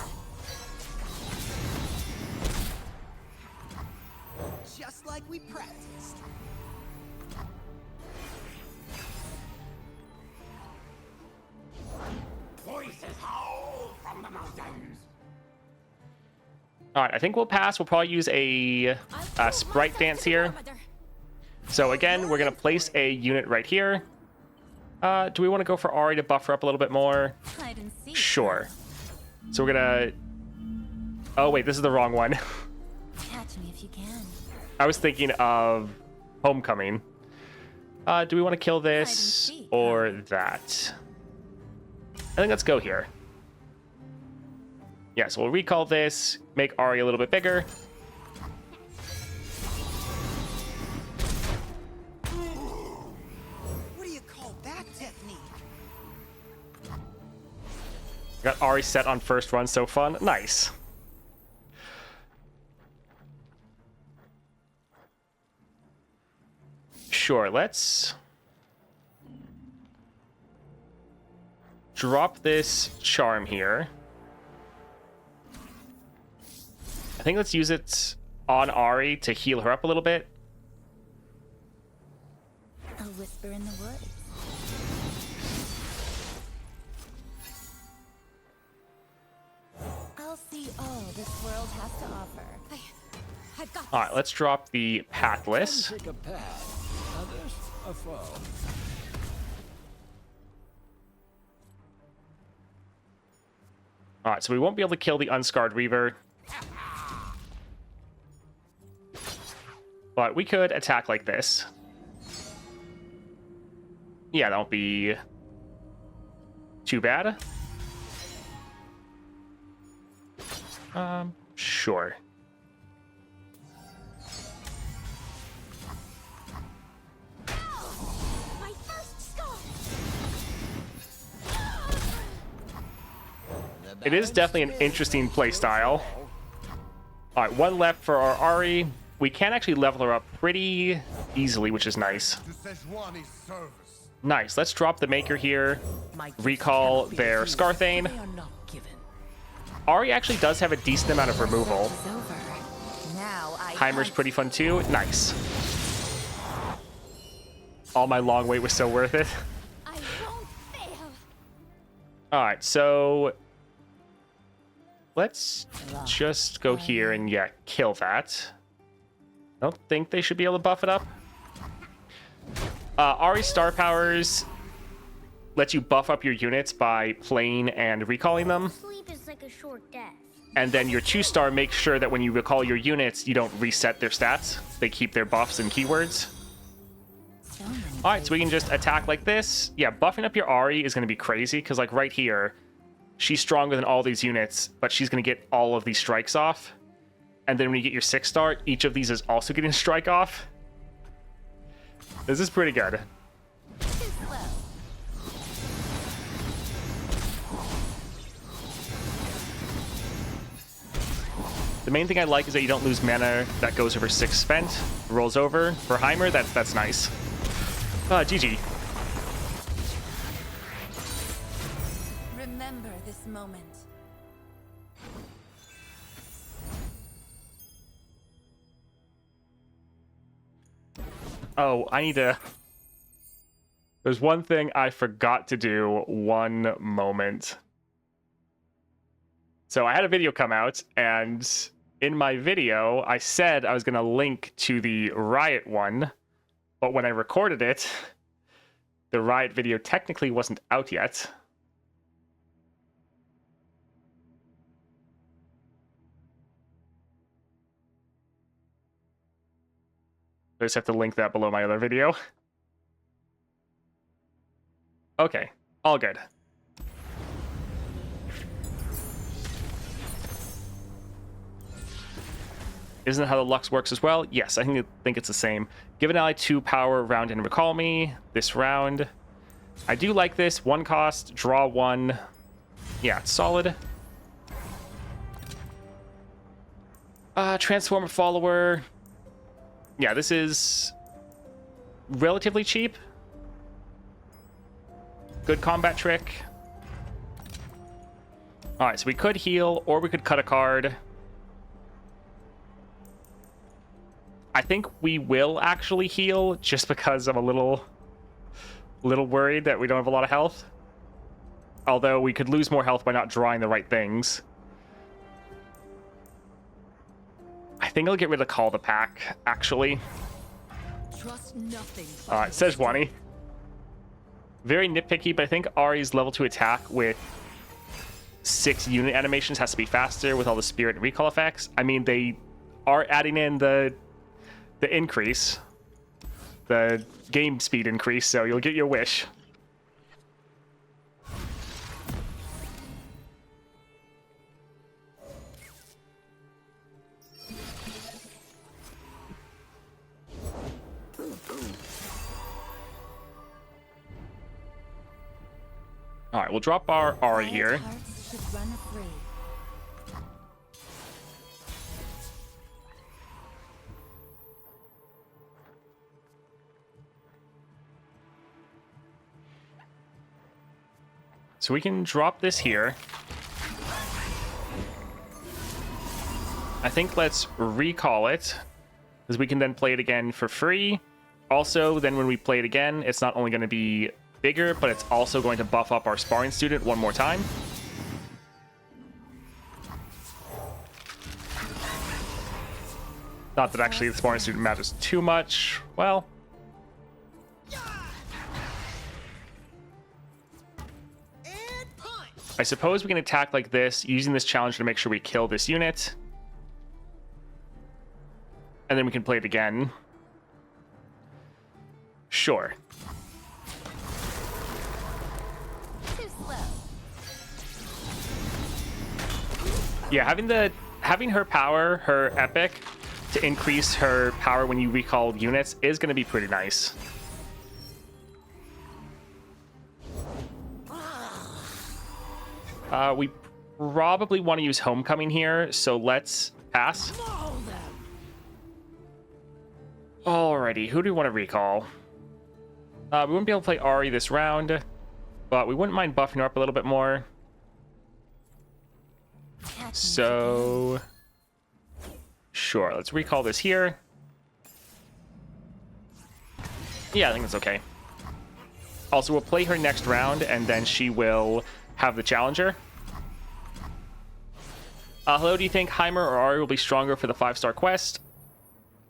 Just like we practiced. Voices howl from the mountains. All right, I think we'll pass. We'll probably use a Sprite Dance here. So again, we're going to place a unit right here. Do we want to go for Ahri to buffer up a little bit more? Sure. So we're going to... Oh, wait, this is the wrong one. Catch me if you can. I was thinking of Homecoming. Do we want to kill this Hide and seek, or that? I think let's go here. Yeah, so we'll recall this, make Ahri a little bit bigger. What do you call that technique? Got Ahri set on first run, so fun. Nice. Sure, let's drop this charm here. I think let's use it on Ahri to heal her up a little bit. A whisper in the woods. I'll see all this world has to offer. I've got All right, let's drop the Pathless. Take a path, others a foe. All right, so we won't be able to kill the Unscarred Reaver. But we could attack like this. Yeah, that won't be too bad. Sure. My first skull. It is definitely an interesting playstyle. All right, one left for our Ahri. We can actually level her up pretty easily, which is nice. Nice. Let's drop the Maker here. Recall their Scarthane. Ahri actually does have a decent amount of removal. It's over. Now I Heimer's hunt. pretty fun too. Nice. All my long wait was so worth it. I won't fail. All right, so let's just go here and yeah, kill that. I don't think they should be able to buff it up. Ahri's star powers lets you buff up your units by playing and recalling them. Sleep is like a short death. And then your 2-star makes sure that when you recall your units, you don't reset their stats. They keep their buffs and keywords. So many All right, so we can just attack like this. Yeah, buffing up your Ahri is going to be crazy because like right here, she's stronger than all these units, but she's going to get all of these strikes off. And then when you get your 6-star, each of these is also getting a strike off. This is pretty good. too slow. The main thing I like is that you don't lose mana that goes over 6 spent, rolls over. For Heimer, that's nice. GG. Remember this moment. Oh, I need to... There's one thing I forgot to do one moment. So I had a video come out, and in my video, I said I was going to link to the Riot one, but when I recorded it, the Riot video technically wasn't out yet. I just have to link that below my other video. Okay, all good. Isn't how the Lux works as well? Yes, I think it's the same. Give an ally 2 power round and recall me this round. I do like this. 1 cost, draw 1. Yeah, it's solid. Transform a follower. Yeah, this is relatively cheap. Good combat trick. All right, so we could heal or we could cut a card. I think we will actually heal just because I'm a little worried that we don't have a lot of health. Although we could lose more health by not drawing the right things. I think I'll get rid of Call the Pack, actually. Trust nothing. Sejuani. Very nitpicky, but I think Ahri's level 2 attack with 6 unit animations has to be faster with all the spirit and recall effects. I mean, they are adding in the increase. the game speed increase, so you'll get your wish. All right, we'll drop our Ahri here. Hearts should run free. So we can drop this here. I think let's recall it, because we can then play it again for free. Also, then when we play it again, it's not only going to be bigger, but it's also going to buff up our sparring student one more time. Not that actually the sparring student matters too much. Well, I suppose we can attack like this, using this challenge to make sure we kill this unit. And then we can play it again. Sure. Too slow. Yeah, having her power, her epic, to increase her power when you recall units is going to be pretty nice. We probably want to use Homecoming here, so let's pass. Alrighty, who do we want to recall? We wouldn't be able to play Ahri this round, but we wouldn't mind buffing her up a little bit more. So, sure, let's recall this here. Yeah, I think that's okay. Also, we'll play her next round, and then she will have the challenger. Hello, do you think Heimer or Ahri will be stronger for the 5-star quest?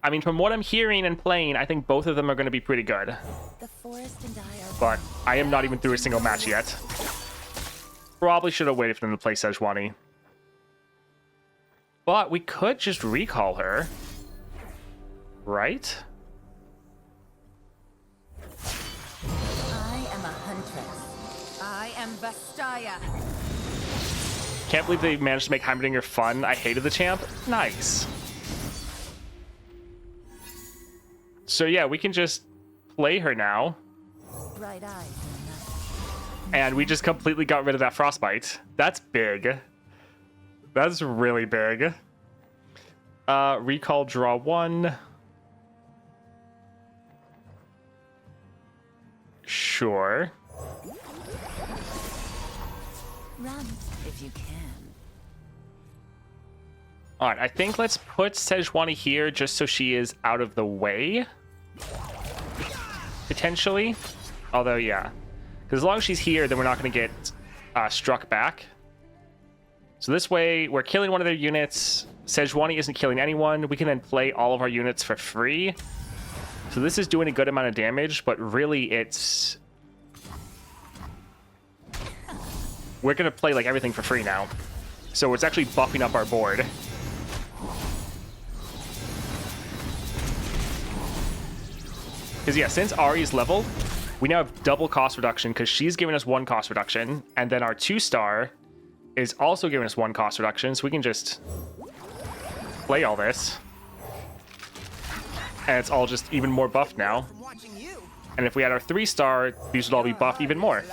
I mean, from what I'm hearing and playing, I think both of them are going to be pretty good. The forest and I are But I am not even through a single match yet. Probably should have waited for them to play Sejuani. But we could just recall her. Right? I am a huntress. I am Vastaya. Can't believe they managed to make Heimerdinger fun. I hated the champ. Nice. So yeah, we can just play her now. Bright eyes. And we just completely got rid of that frostbite. That's big. That's really big. Recall, draw 1. Sure. Run if you can. All right, I think let's put Sejuani here just so she is out of the way. Potentially. Although, yeah. Because as long as she's here, then we're not going to get struck back. So this way, we're killing one of their units. Sejuani isn't killing anyone. We can then play all of our units for free. So this is doing a good amount of damage, but really it's... We're going to play like everything for free now. So it's actually buffing up our board. Because yeah, since Ahri's leveled, we now have double cost reduction because she's giving us 1 cost reduction. And then our 2-star is also giving us 1 cost reduction. So we can just play all this. And it's all just even more buffed now. And if we had our 3-star, these would all be buffed even more.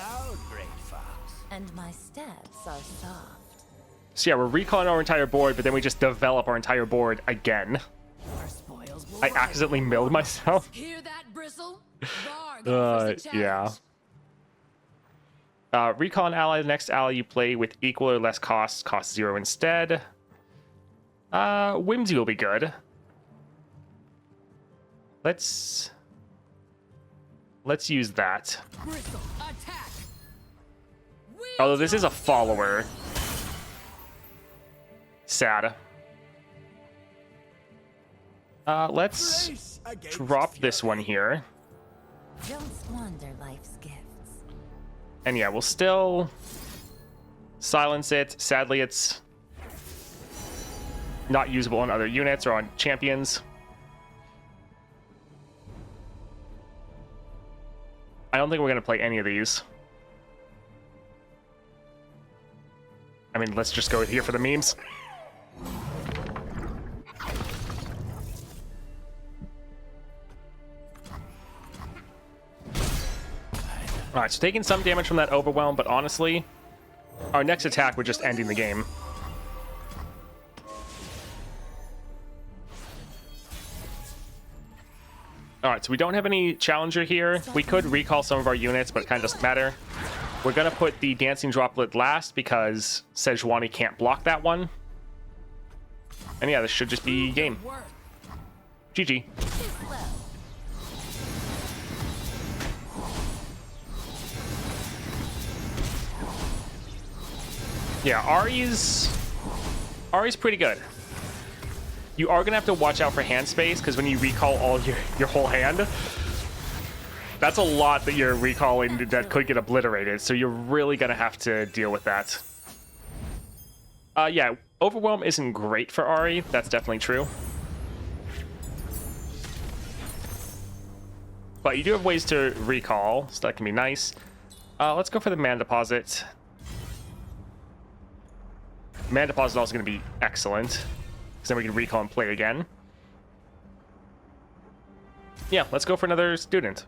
And my steps are soft. So yeah, we're recalling our entire board, but then we just develop our entire board again. I accidentally milled myself. Hear that, Bristle? Varg Yeah. Recall an ally. The next ally you play with equal or less cost, cost 0 instead. Whimsy will be good. Let's use that. Bristle, attack. Although this is a follower. Sad. Let's drop this one here. Don't squander life's gifts. And yeah, we'll still silence it. Sadly, it's not usable on other units or on champions. I don't think we're going to play any of these. I mean, let's just go here for the memes. Alright, so taking some damage from that overwhelm, but honestly, our next attack would just ending the game. Alright, so we don't have any challenger here. We could recall some of our units, but it kind of doesn't matter. We're going to put the dancing droplet last because Sejuani can't block that one. And yeah, this should just be game. GG. Yeah, Ahri's pretty good. You are gonna have to watch out for hand space because when you recall all your whole hand, that's a lot that you're recalling that could get obliterated. So you're really gonna have to deal with that. Yeah, overwhelm isn't great for Ahri. That's definitely true. But you do have ways to recall, so that can be nice. Let's go for the mana deposit. Mana deposit is also going to be excellent, because then we can recall and play again. Yeah, let's go for another student.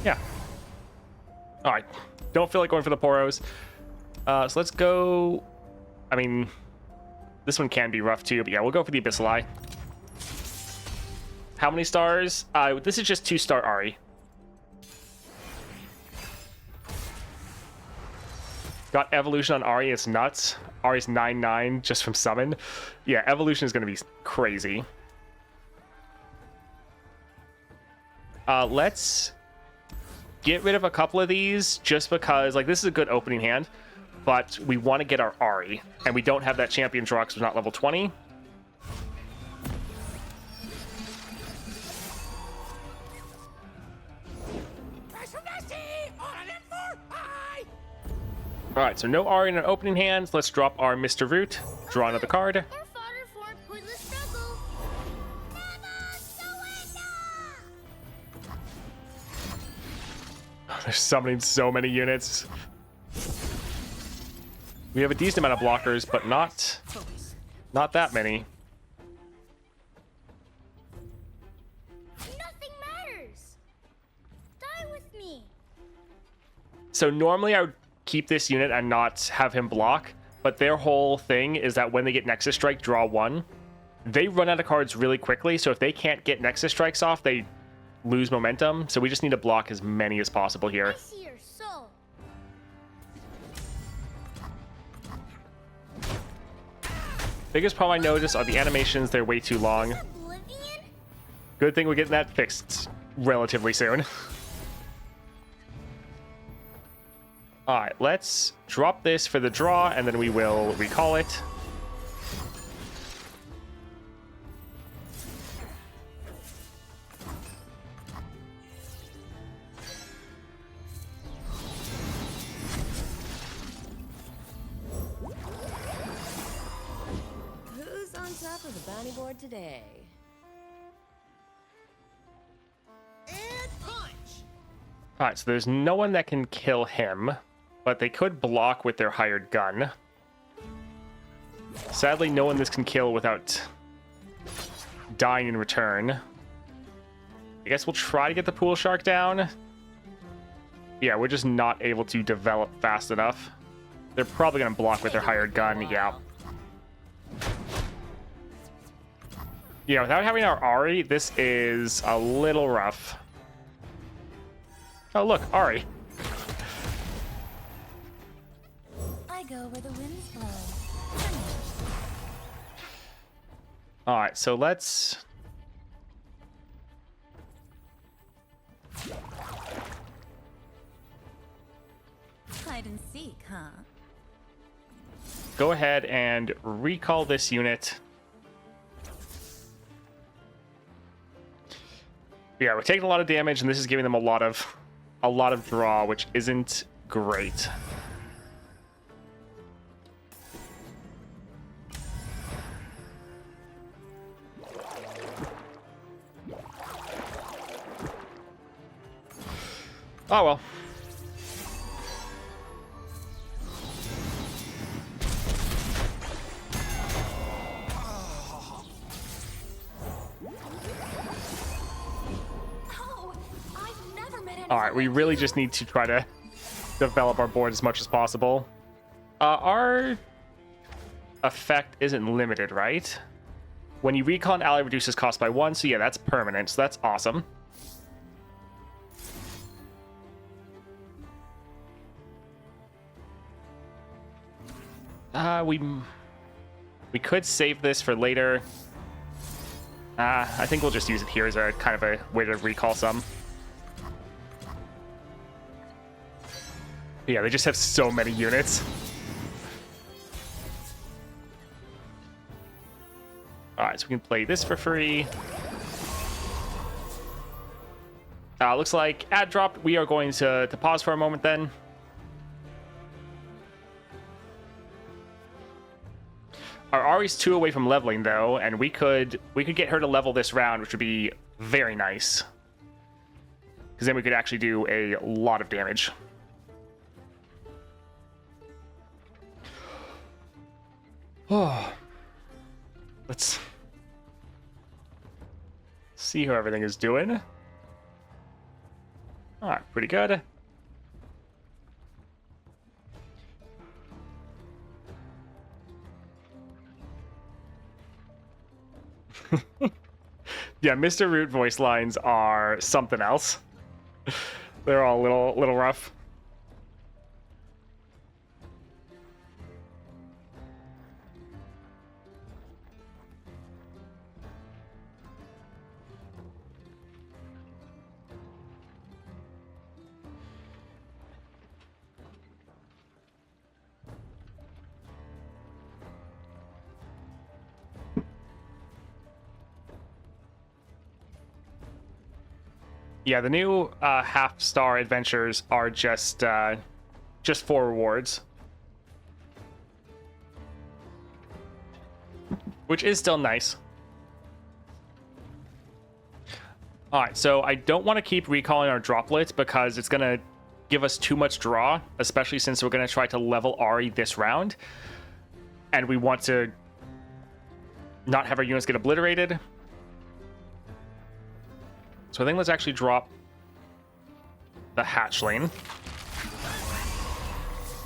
Yeah. Alright. Don't feel like going for the Poros. So let's go... I mean, this one can be rough too, but yeah, we'll go for the Abyssal Eye. How many stars? This is just 2-star Ahri. Got evolution on Ahri, it's nuts. Ahri's 9/9 just from summon. Yeah, evolution is going to be crazy. Let's get rid of a couple of these just because, like, this is a good opening hand, but we want to get our Ahri, and we don't have that champion draw because we're not level 20. Alright, so no Ahri in our opening hands. Let's drop our Mr. Root. Draw another card. Or fodder for a pointless struggle. They're summoning so many units. We have a decent amount of blockers, but not that many. Nothing matters. Die with me. So normally I would keep this unit and not have him block, but their whole thing is that when they get Nexus Strike, draw one. They run out of cards really quickly, so if they can't get Nexus Strikes off, they lose momentum. So we just need to block as many as possible here. I see your soul. Biggest problem I notice are the animations. They're way too long. Oblivion? Good thing we're getting that fixed relatively soon. Alright, let's drop this for the draw, and then we will recall it. Who's on top of the bounty board today? Alright, so there's no one that can kill him, but they could block with their hired gun. Sadly, no one this can kill without dying in return. I guess we'll try to get the pool shark down. Yeah, we're just not able to develop fast enough. They're probably going to block with their hired gun, yeah. Yeah, without having our Ahri, this is a little rough. Oh, look, Ahri. I go where the winds blow. Alright, so let's... Hide and seek, huh? go ahead and recall this unit. Yeah, we're taking a lot of damage, and this is giving them a lot of draw, which isn't great. Oh well. Oh, I've never met anyone All right, we really just need to try to develop our board as much as possible. Our effect isn't limited, right? When you recall an ally, reduces cost by 1. So yeah, that's permanent. So that's awesome. We could save this for later. I think we'll just use it here as a kind of a way to recall some. Yeah, they just have so many units. Alright, so we can play this for free. Looks like ad dropped. We are going to pause for a moment then. Our Ahri's 2 away from leveling though, and we could get her to level this round, which would be very nice. Because then we could actually do a lot of damage. Oh. Let's see how everything is doing. Alright, pretty good. Yeah, Mr. Root voice lines are something else. They're all a little rough. Yeah, the new half-star adventures are just 4 rewards, which is still nice. All right, so I don't want to keep recalling our droplets because it's gonna give us too much draw, especially since we're gonna try to level Ahri this round, and we want to not have our units get obliterated. So I think let's actually drop the hatchling.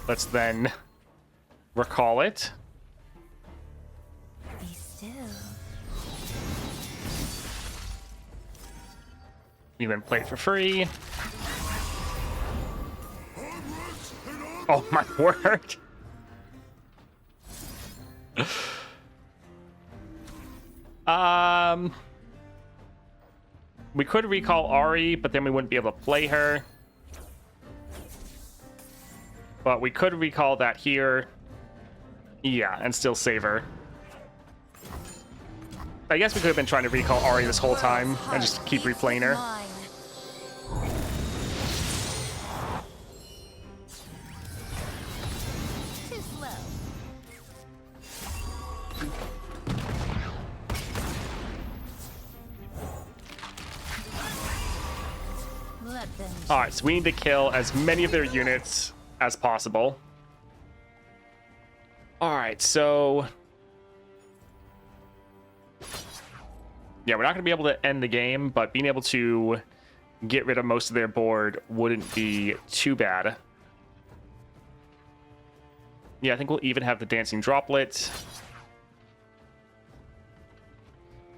Let's then recall it. Be still. You then play it for free. Oh my word. We could recall Ahri, but then we wouldn't be able to play her. But we could recall that here. Yeah, and still save her. I guess we could have been trying to recall Ahri this whole time and just keep replaying her. Too slow. Let them. Alright, so we need to kill as many of their units as possible. Alright, so... yeah, we're not going to be able to end the game, but being able to get rid of most of their board wouldn't be too bad. Yeah, I think we'll even have the dancing droplet.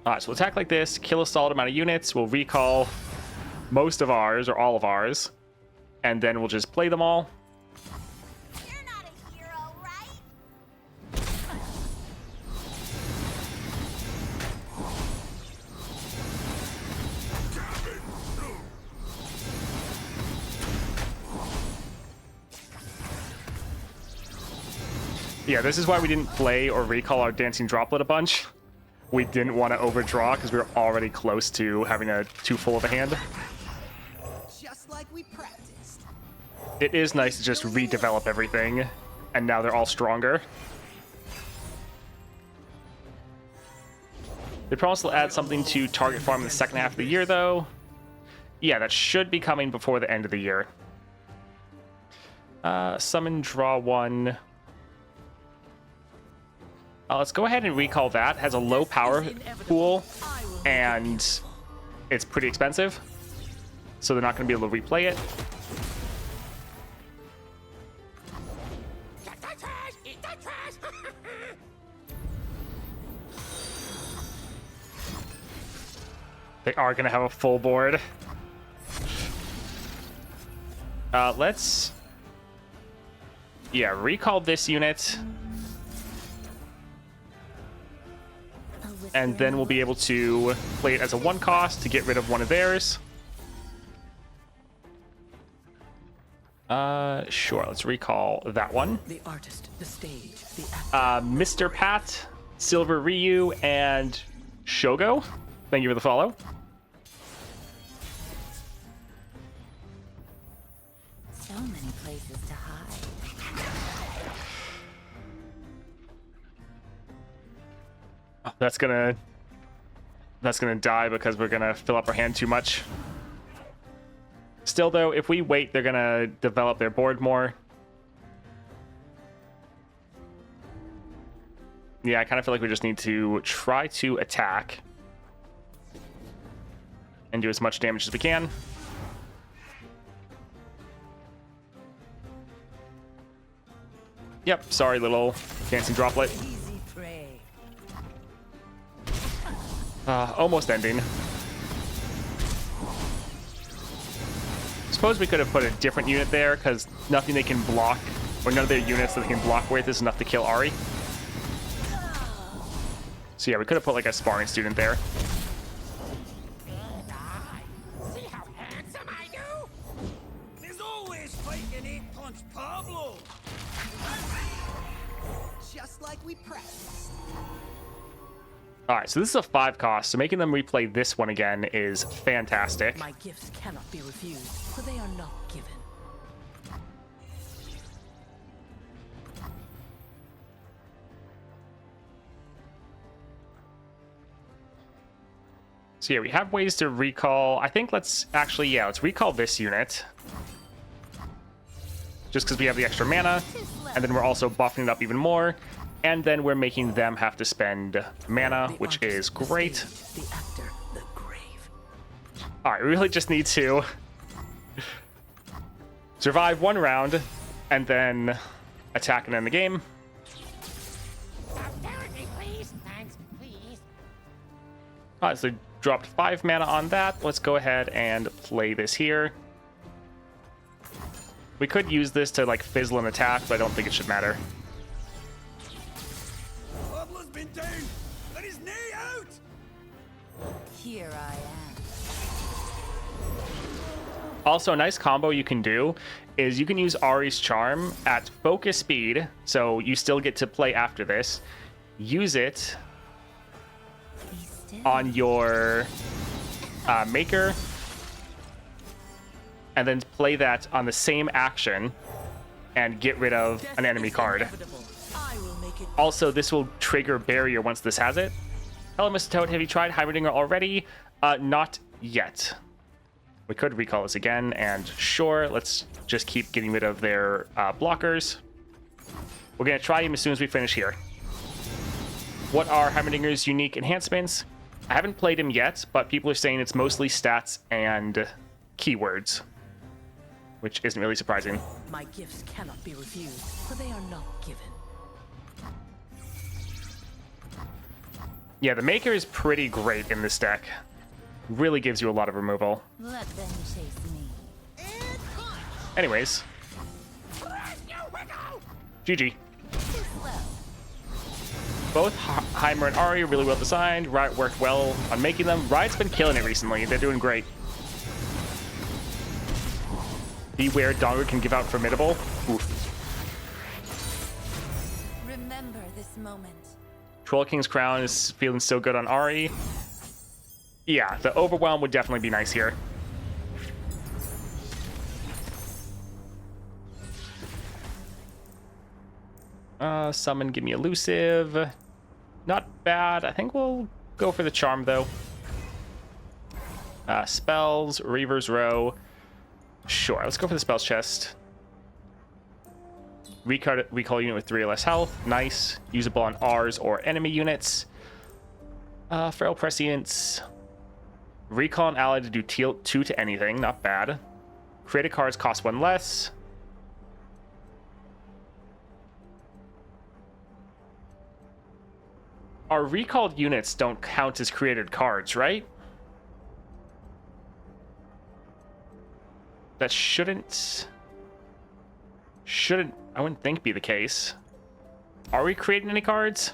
Alright, so we'll attack like this, kill a solid amount of units, we'll recall most of ours, or all of ours, and then we'll just play them all. You're not a hero, right? Yeah, this is why we didn't play or recall our dancing droplet a bunch. We didn't want to overdraw because we were already close to having a too full of a hand. Just like we practiced. It is nice to just redevelop everything, and now they're all stronger. They promised they'll add something to target farm in the second half of the year, though. Yeah, that should be coming before the end of the year. Summon, draw one. Let's go ahead and recall that. Has a low power pool, and it's pretty expensive, so they're not going to be able to replay it. They are going to have a full board. Let's... Yeah, recall this unit. And then we'll be able to play it as a 1 cost to get rid of one of theirs. Sure, let's recall that one. The artist, the stage, the Mr. Pat, Silver Ryu, and Shogo. Thank you for the follow. So many places to hide. Oh, that's gonna die because we're gonna fill up our hand too much. Still though, if we wait, they're gonna develop their board more. Yeah, I kind of feel like we just need to try to attack and do as much damage as we can. Yep, sorry, little dancing droplet. easy prey. Almost ending. Suppose we could have put a different unit there, because nothing they can block, or none of their units that they can block with is enough to kill Ahri. So yeah, we could have put like a sparring student there. See how handsome I do? There's always fighting 8-punch Pablo. Just like we practiced. Alright, so this is a 5 cost, so making them replay this one again is fantastic. My gifts cannot be refused, for they are not given. So yeah, we have ways to recall. I think let's actually, yeah, let's recall this unit. Just because we have the extra mana, and then we're also buffing it up even more. And then we're making them have to spend mana, which is great. The actor, the grave. Alright, we really just need to survive 1 round, and then attack and end the game. Alright, so dropped 5 mana on that. Let's go ahead and play this here. We could use this to like fizzle an attack, but I don't think it should matter. Pablo's been down. Let his knee out. Here I am. Also, a nice combo you can do is you can use Ahri's Charm at focus speed, so you still get to play after this. Use it Be still. on your Maker, and then play that on the same action and get rid of an enemy card. Inevitable. I will make it. Also, this will trigger Barrier once this has it. Hello, Mr. Toad. Have you tried Heimerdinger already? Not yet. We could recall this again, and sure, let's just keep getting rid of their blockers. We're going to try him as soon as we finish here. What are Heimerdinger's unique enhancements? I haven't played him yet, but people are saying it's mostly stats and keywords, which isn't really surprising. My gifts cannot be refused, for they are not given. Yeah, the Maker is pretty great in this deck. Really gives you a lot of removal. Let them chase me. Anyways. GG. Too slow. Both Heimer and Ahri are really well designed. Riot worked well on making them. Riot's been killing it recently. They're doing great. Beware, Donger can give out formidable. Oof. Remember this moment. Troll King's Crown is feeling so good on Ahri. Yeah, the Overwhelm would definitely be nice here. Summon, give me elusive. Not bad. I think we'll go for the charm though. Spells, Reaver's Row. Sure, let's go for the spells chest. Recall unit with 3 or less health. Nice. Usable on ours or enemy units. Feral Prescience. Recall an ally to do 2 to anything. Not bad. Created cards cost 1 less. Our recalled units don't count as created cards, right? That shouldn't, I wouldn't think be the case. Are we creating any cards?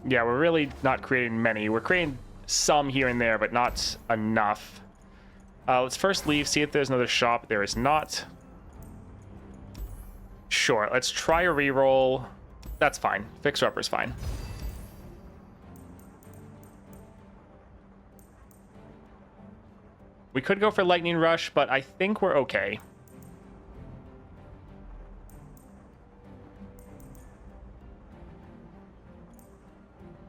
Yeah, we're really not creating many. We're creating some here and there, but not enough. Let's first leave, see if there's another shop. There is not. Sure, let's try a reroll. That's fine. Fixer Upper's fine. We could go for Lightning Rush, but I think we're okay.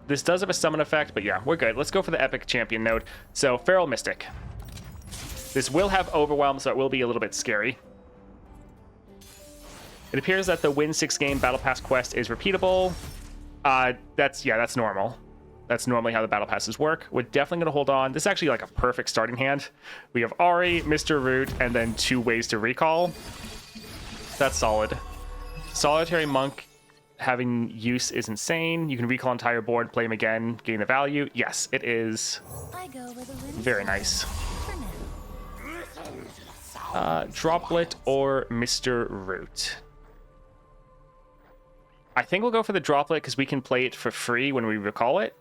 This does have a summon effect, but yeah, we're good. Let's go for the Epic Champion node. So, Feral Mystic. This will have Overwhelm, so it will be a little bit scary. It appears that the win 6 game Battle Pass quest is repeatable. That's normal. That's normally how the Battle Passes work. We're definitely going to hold on. This is actually like a perfect starting hand. We have Ahri, Mr. Root, and then 2 ways to recall. That's solid. Solitary Monk having use is insane. You can recall entire board, play him again, gain the value. Yes, it is very nice. Droplet or Mr. Root. I think we'll go for the Droplet because we can play it for free when we recall it.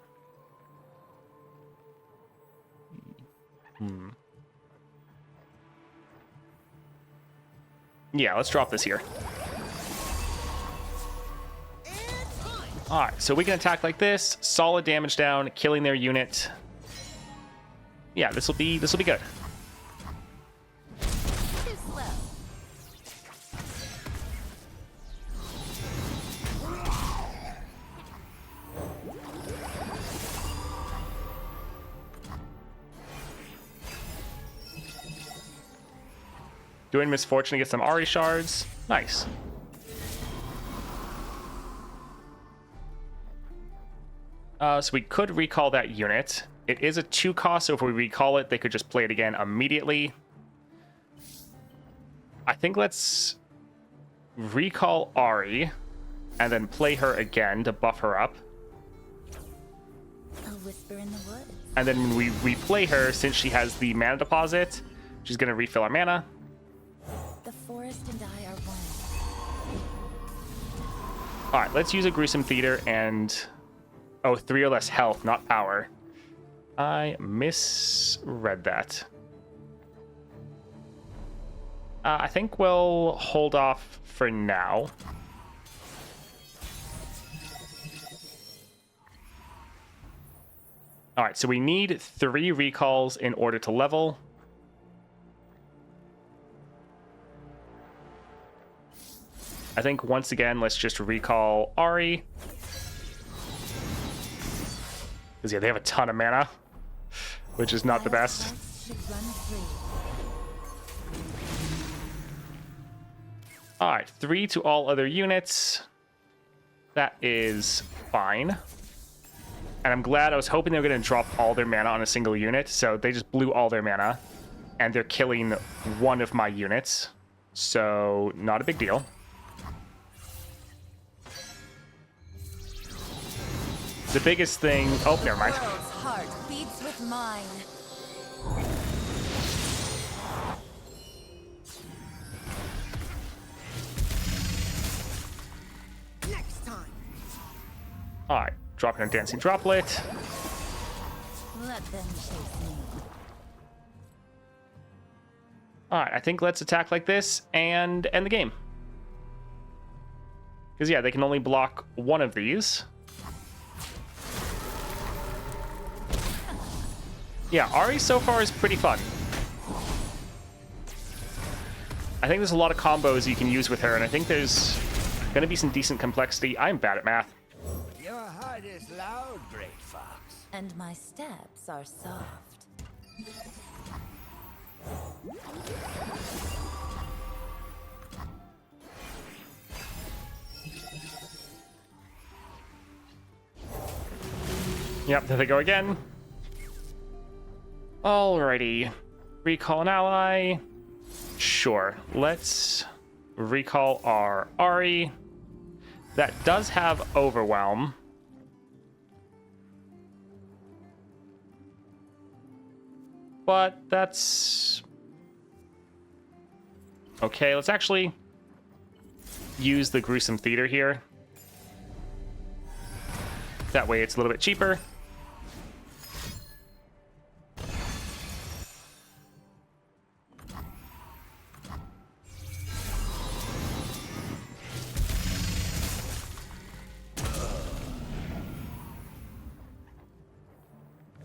Yeah, let's drop this here. Alright, so we can attack like this. Solid damage down, killing their unit. Yeah, this will be good. Doing Misfortune to get some Ahri shards. Nice. So we could recall that unit. It is a 2 cost, so if we recall it, they could just play it again immediately. I think let's recall Ahri and then play her again to buff her up. A whisper in the woods. And then when we replay her, since she has the mana deposit, she's going to refill our mana. The forest and I are one. All right, let's use a Gruesome Theater and... Oh, 3 or less health, not power. I misread that. I think we'll hold off for now. All right, so we need 3 recalls in order to level. I think once again, let's just recall Ahri. Because yeah, they have a ton of mana, which is not the best. All right, 3 to all other units. That is fine. And I'm glad. I was hoping they were going to drop all their mana on a single unit, so they just blew all their mana, and they're killing one of my units. So not a big deal. The biggest thing... Oh, never mind. The world's heart beats with mine. Next time. All right, dropping a Dancing Droplet. Let them chase me. All right, I think let's attack like this and end the game. Because yeah, they can only block one of these. Yeah, Ahri so far is pretty fun. I think there's a lot of combos you can use with her, and I think there's going to be some decent complexity. I'm bad at math. Your heart is loud, great fox. And my steps are soft. Yep, there they go again. Alrighty. Recall an ally. Sure. Let's recall our Ahri. That does have Overwhelm. But that's... Okay, let's actually use the Gruesome Theater here. That way it's a little bit cheaper.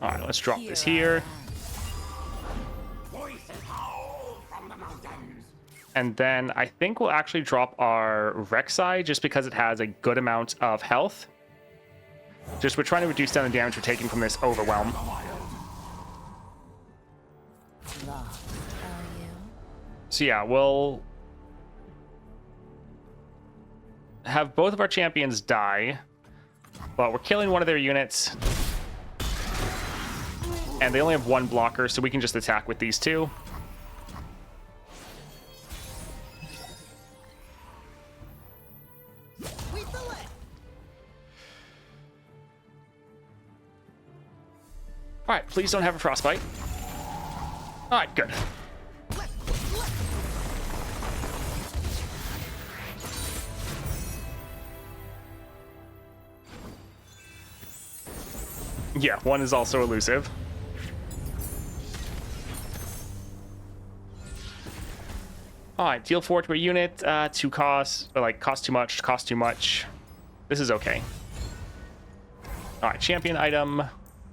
All right, let's drop this here. And then I think we'll actually drop our Rek'Sai just because it has a good amount of health. Just we're trying to reduce down the damage we're taking from this Overwhelm. So yeah, we'll have both of our champions die, but we're killing one of their units. And they only have one blocker, so we can just attack with these two. Alright, please don't have a frostbite. Alright, good. Yeah, one is also elusive. Alright, deal 4 to a unit, 2 cost, or like cost too much, cost too much. This is okay. Alright, champion item.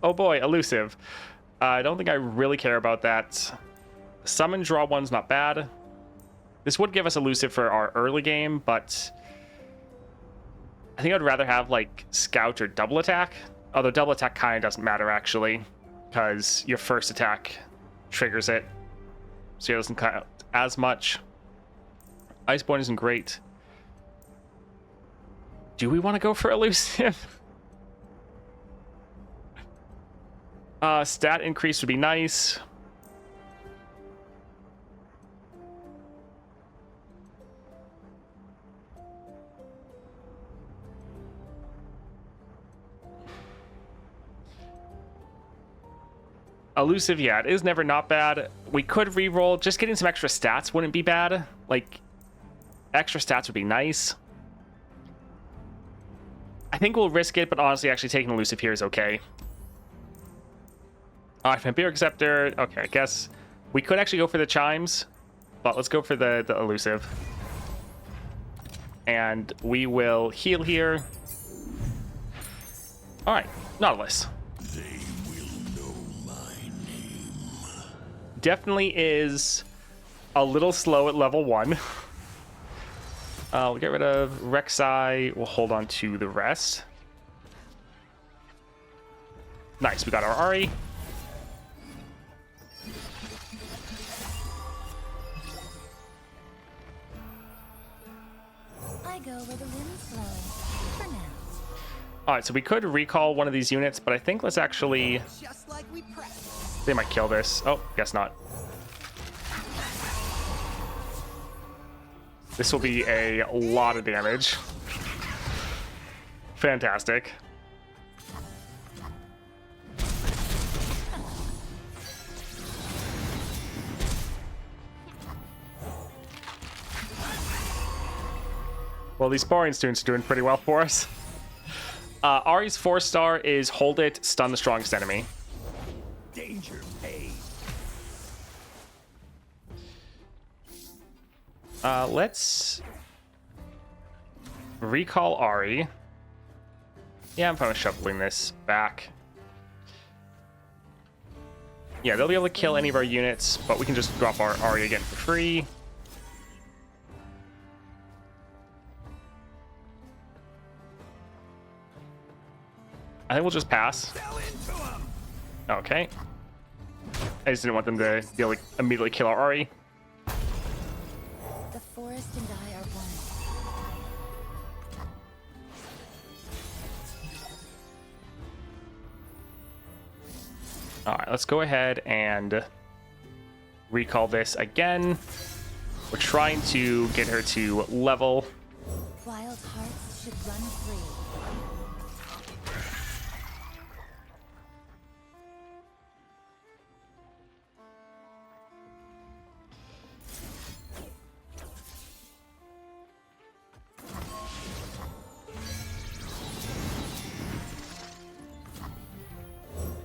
Oh boy, elusive. I don't think I really care about that. Summon draw 1's not bad. This would give us elusive for our early game, but I think I'd rather have like scout or double attack. Although double attack kind of doesn't matter actually, because your first attack triggers it, so it doesn't count as much. Iceborne isn't great. Do we want to go for elusive? Stat increase would be nice. Elusive, yeah, it is never not bad. We could re-roll. Just getting some extra stats wouldn't be bad. Like, extra stats would be nice. I think we'll risk it, but honestly, actually taking elusive here is okay. Vampiric Scepter. Okay, I guess we could actually go for the chimes, but let's go for the elusive. And we will heal here. All right, Nautilus. They will know my name. Definitely is a little slow at level 1. We'll get rid of Rek'Sai. We'll hold on to the rest. Nice, we got our Ahri. Go where the wind's blowing. For now. All right, so we could recall one of these units, but I think let's actually... Just like we practiced. They might kill this. Oh, guess not. This will be a lot of damage. Fantastic. Well, these sparring students are doing pretty well for us. Ahri's 4-star is hold it, stun the strongest enemy. Danger paid. Let's recall Ahri. Yeah, I'm fine with shuffling this back. Yeah, they'll be able to kill any of our units, but we can just drop our Ahri again for free. I think we'll just pass. Okay. I just didn't want them to be able to immediately kill our Ahri. The forest and I are one. All right, let's go ahead and recall this again. We're trying to get her to level. Wild hearts should run free.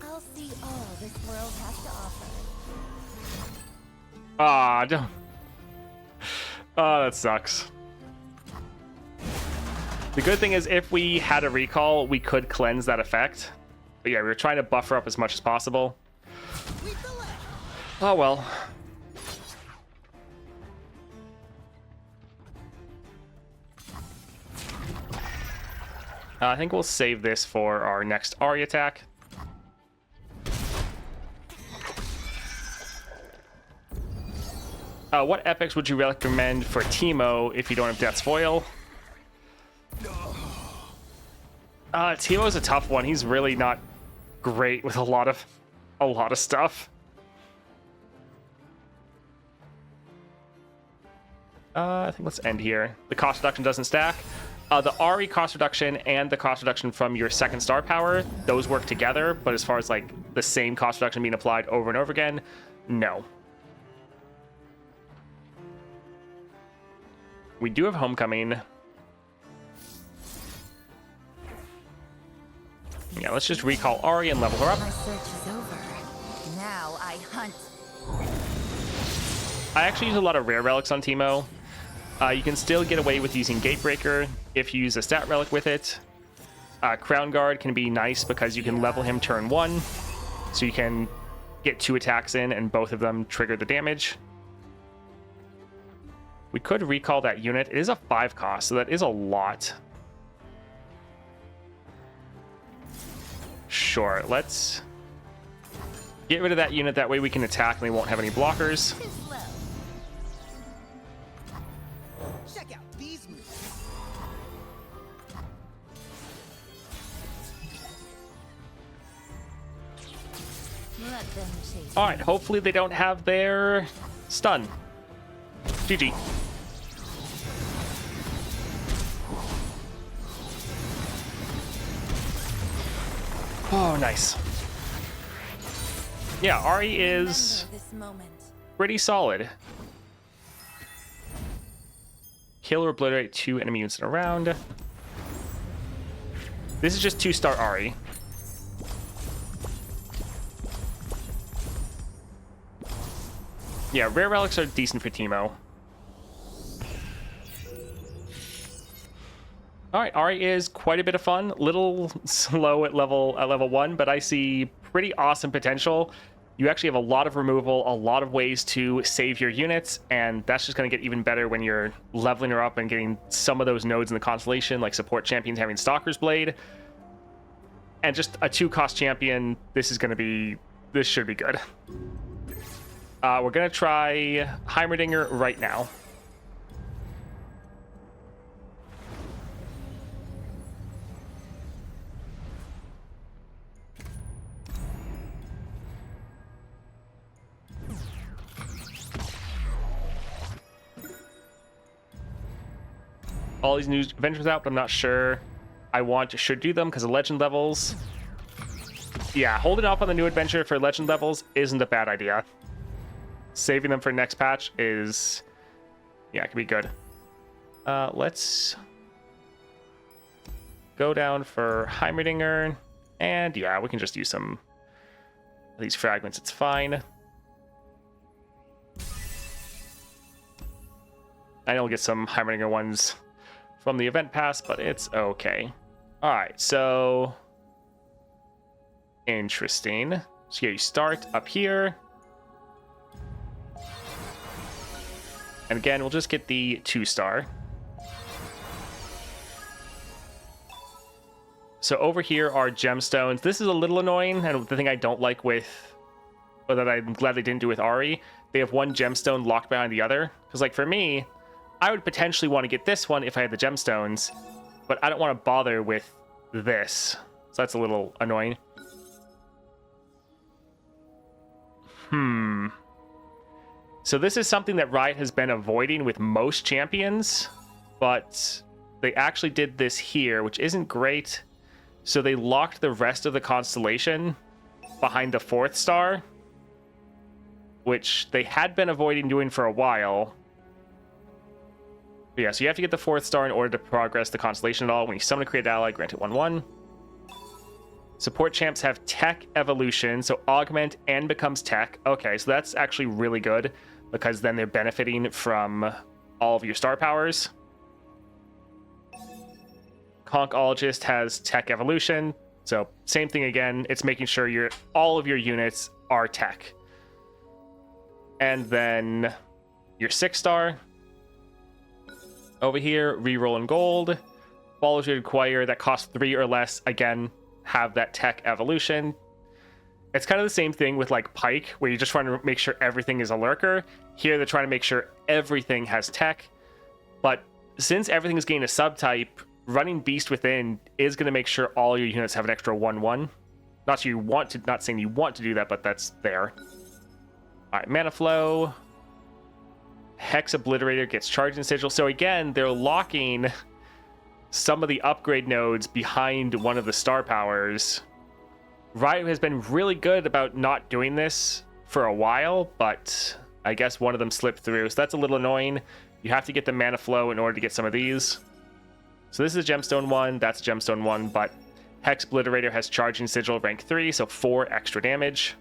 I'll see all this world has to offer. Ah, don't. Oh, that sucks. The good thing is if we had a recall, we could cleanse that effect. But yeah, we were trying to buffer up as much as possible. Oh well. I think we'll save this for our next Ahri attack. What epics would you recommend for Teemo if you don't have Death's Foil? Teemo's a tough one. He's really not great with a lot of stuff. I think let's end here. The cost reduction doesn't stack. The Ahri cost reduction and the cost reduction from your second star power, those work together, but as far as like the same cost reduction being applied over and over again, no. We do have Homecoming. Yeah, let's just recall Ahri and level her up. My search is over. Now I hunt. I actually use a lot of rare relics on Teemo. You can still get away with using Gatebreaker if you use a stat relic with it. Crown Guard can be nice because you can level him turn 1, so you can get 2 attacks in and both of them trigger the damage. We could recall that unit. It is a 5 cost, so that is a lot. Sure, let's get rid of that unit. That way we can attack and we won't have any blockers. Too slow. Check out these moves. Let them chase. All right, hopefully they don't have their stun. GG. Oh, nice. Yeah, Ahri is Remember this moment. pretty solid. Kill or obliterate 2 enemy units in a round. This is just 2-star Ahri. Yeah, rare relics are decent for Teemo. All right, Ahri is quite a bit of fun. Little slow at level 1, but I see pretty awesome potential. You actually have a lot of removal, a lot of ways to save your units, and that's just going to get even better when you're leveling her up and getting some of those nodes in the constellation, like support champions having Stalker's Blade. And just a 2-cost champion, this should be good. We're going to try Heimerdinger right now. All these new adventures out, but I'm not sure I should do them because of legend levels. Yeah, holding off on the new adventure for legend levels isn't a bad idea. Saving them for next patch is, yeah, it can be good. Let's go down for Heimerdinger, and yeah, we can just use some of these fragments. It's fine. I know we'll get some Heimerdinger ones from the event pass, but it's okay. All right, so interesting. So yeah, you start up here. And again, we'll just get the 2-star. So over here are gemstones. This is a little annoying, and the thing I don't like with or that I'm glad they didn't do with Ahri. They have one gemstone locked behind the other. Because, like, for me, I would potentially want to get this one if I had the gemstones, but I don't want to bother with this. So that's a little annoying. So this is something that Riot has been avoiding with most champions, but they actually did this here, which isn't great. So they locked the rest of the constellation behind the 4th star, which they had been avoiding doing for a while. But yeah, so you have to get the 4th star in order to progress the constellation at all. When you summon a created ally, grant it 1/1. Support champs have tech evolution, so augment and becomes tech. Okay, so that's actually really good, because then they're benefiting from all of your star powers. Conkologist has tech evolution, so same thing again. It's making sure all of your units are tech. And then your 6 star over here, reroll in gold. Follows you require that cost 3 or less. Again, have that tech evolution. It's kind of the same thing with like Pike, where you're just trying to make sure everything is a lurker. Here they're trying to make sure everything has tech. But since everything is getting a subtype, running Beast Within is going to make sure all your units have an extra 1/1. Not saying you want to do that, but that's there. All right, Mana Flow. Hex Obliterator gets Charging Sigil. So again, they're locking some of the upgrade nodes behind one of the star powers. Riot has been really good about not doing this for a while, but I guess one of them slipped through, so that's a little annoying. You have to get the Mana Flow in order to get some of these. So this is Gemstone 1, that's Gemstone 1, but Hex Obliterator has Charging Sigil rank 3, so 4 extra damage.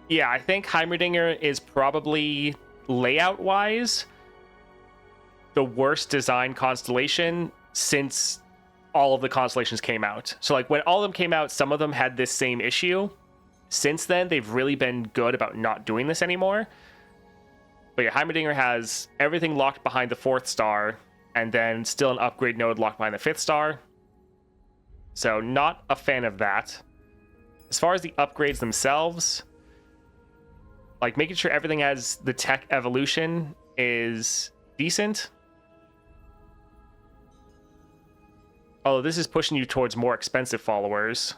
Yeah, I think Heimerdinger is probably, layout-wise, the worst design constellation since all of the constellations came out. So like when all of them came out, some of them had this same issue. Since then, they've really been good about not doing this anymore. But yeah, Heimerdinger has everything locked behind the 4th star, and then still an upgrade node locked behind the 5th star. So not a fan of that. As far as the upgrades themselves, like making sure everything has the tech evolution is decent. Oh, this is pushing you towards more expensive followers.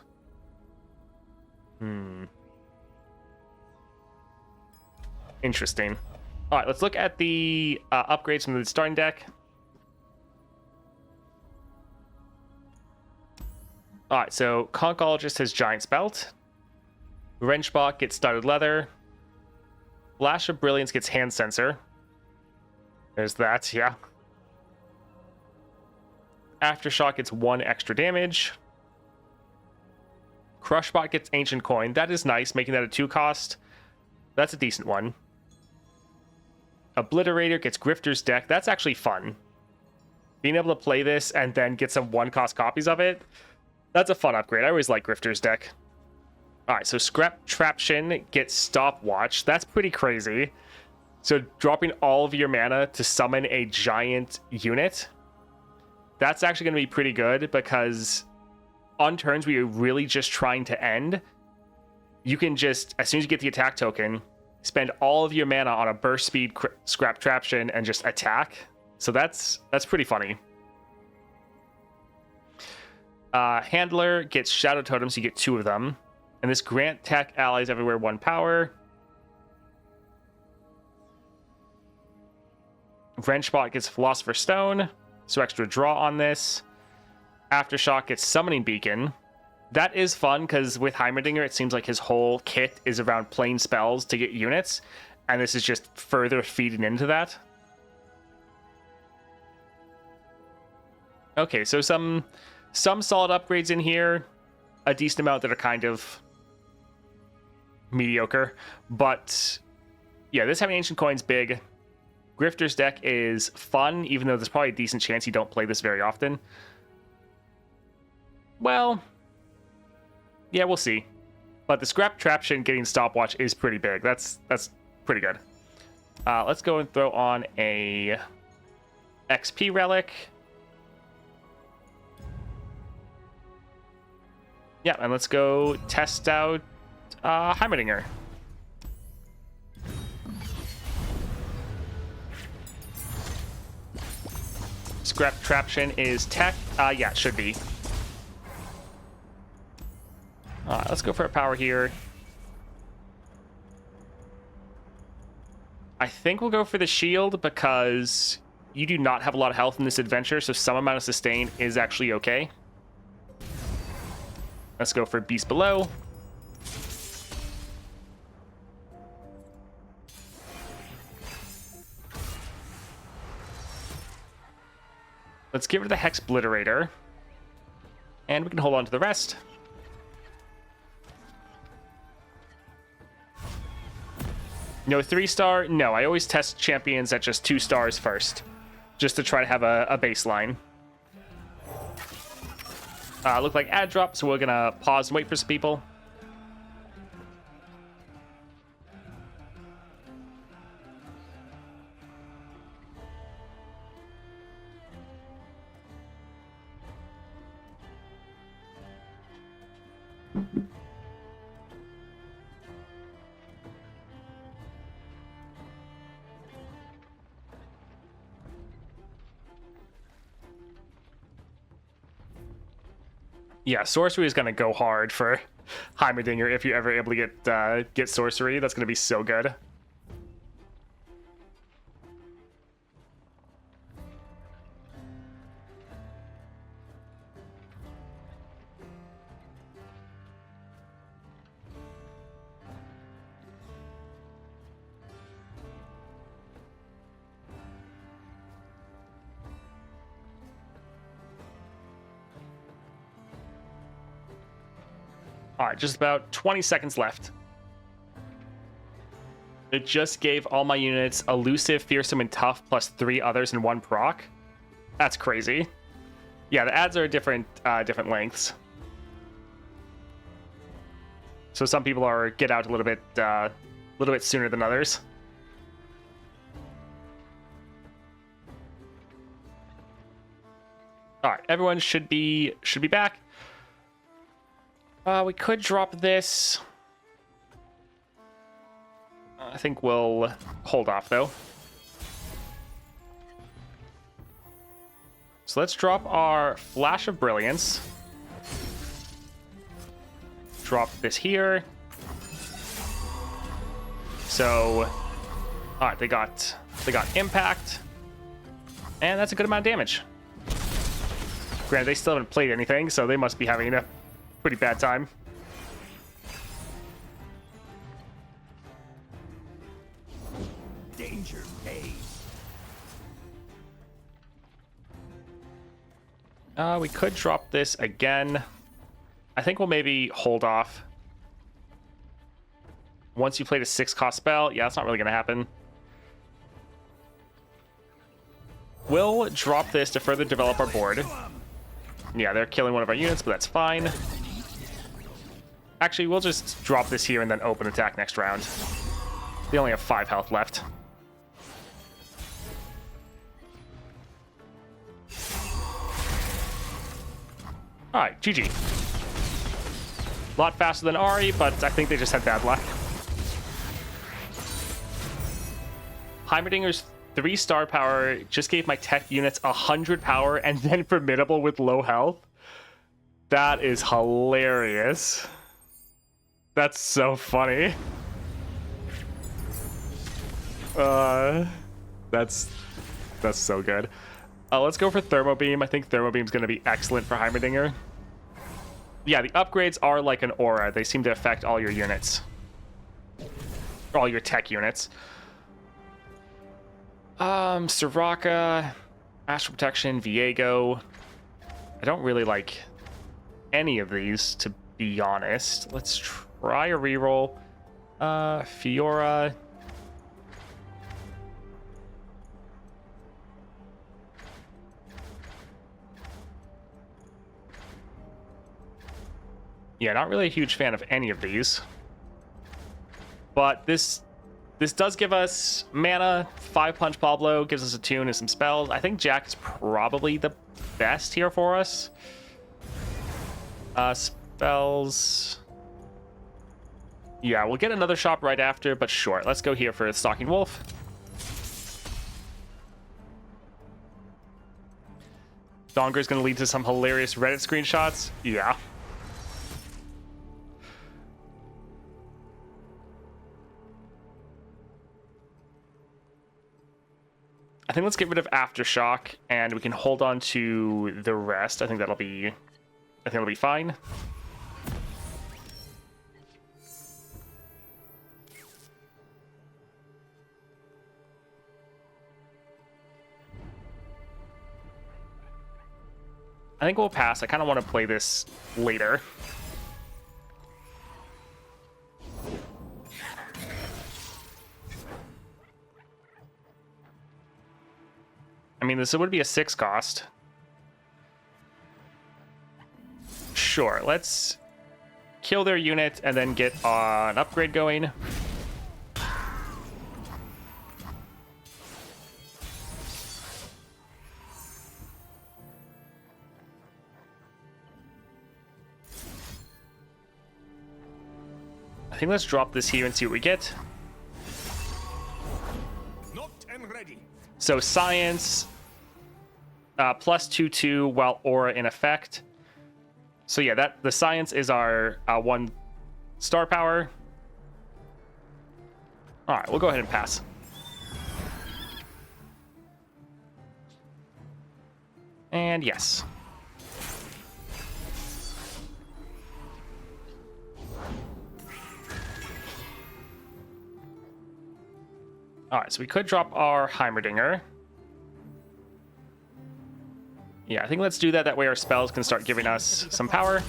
Interesting. All right, let's look at the upgrades from the starting deck. All right, so Conkologist has Giant's Belt. Wrenchbot gets Studded Leather. Flash of Brilliance gets Hand Sensor. There's that, yeah. Aftershock gets 1 extra damage. Crushbot gets Ancient Coin. That is nice, making that a 2 cost. That's a decent one. Obliterator gets Grifter's Deck. That's actually fun. Being able to play this and then get some 1 cost copies of it, that's a fun upgrade. I always like Grifter's Deck. Alright, so Scrap Traption gets Stopwatch. That's pretty crazy. So dropping all of your mana to summon a giant unit, that's actually going to be pretty good, because on turns where you're really just trying to end, you can just, as soon as you get the attack token, spend all of your mana on a burst speed Scrap Traption and just attack. So that's pretty funny. Handler gets Shadow Totem, so you get 2 of them. And this grant tech allies everywhere 1 power. Wrenchbot gets Philosopher's Stone, so extra draw on this. Aftershock gets Summoning Beacon. That is fun, because with Heimerdinger, it seems like his whole kit is around playing spells to get units, and this is just further feeding into that. Okay, so some solid upgrades in here, a decent amount that are kind of mediocre, but yeah, this having Ancient Coin's big. Grifter's Deck is fun, even though there's probably a decent chance you don't play this very often. Well, yeah, we'll see. But the Scrap Traption getting Stopwatch is pretty big. That's pretty good. Let's go and throw on a XP Relic. Yeah, and let's go test out Heimerdinger. Scrap Traption is tech. Yeah, it should be. Let's go for a power here. I think we'll go for the shield because you do not have a lot of health in this adventure, so some amount of sustain is actually okay. Let's go for Beast Below. Let's get rid of the Hex Obliterator. And we can hold on to the rest. No 3-star? No, I always test champions at just 2 stars first, just to try to have a baseline. Look like ad drop, so we're gonna pause and wait for some people. Yeah, sorcery is gonna go hard for Heimerdinger if you're ever able to get sorcery. That's gonna be so good. All right, just about 20 seconds left. It just gave all my units elusive, fearsome, and tough, plus 3 others in 1 proc. That's crazy. Yeah, the ads are different lengths. So some people are get out a little bit sooner than others. All right, everyone should be back. We could drop this. I think we'll hold off, though. So let's drop our Flash of Brilliance. Drop this here. So, all right, they got impact, and that's a good amount of damage. Granted, they still haven't played anything, so they must be having a pretty bad time. Danger pays. We could drop this again. I think we'll maybe hold off. Once you played a 6-cost spell, yeah, that's not really going to happen. We'll drop this to further develop our board. Yeah, they're killing one of our units, but that's fine. Actually, we'll just drop this here and then open attack next round. They only have 5 health left. Alright, GG. A lot faster than Ahri, but I think they just had bad luck. Heimerdinger's 3-star power just gave my tech units 100 power and then formidable with low health. That is hilarious. That's so funny. That's so good. Let's go for Thermo Beam. I think Thermo Beam is going to be excellent for Heimerdinger. Yeah, the upgrades are like an aura. They seem to affect all your units. All your tech units. Soraka, Astral Protection, Viego. I don't really like any of these, to be honest. Let's try a reroll. Fiora. Yeah, not really a huge fan of any of these. But this does give us mana, 5 Punch Pablo, gives us a tune and some spells. I think Jack is probably the best here for us. Spells. Yeah, we'll get another shop right after, but sure. Let's go here for Stalking Wolf. Donger's going to lead to some hilarious Reddit screenshots. Yeah. I think let's get rid of Aftershock, and we can hold on to the rest. I think that'll be fine. I think we'll pass. I kind of want to play this later. I mean, this would be a 6 cost. Sure, let's kill their unit and then get an upgrade going. I think let's drop this here and see what we get. Knocked and ready. So science, plus 2/2 while aura in effect. So yeah, that the science is our 1 star power. All right, we'll go ahead and pass. And yes. All right, so we could drop our Heimerdinger. Yeah, I think let's do that. That way our spells can start giving us some power.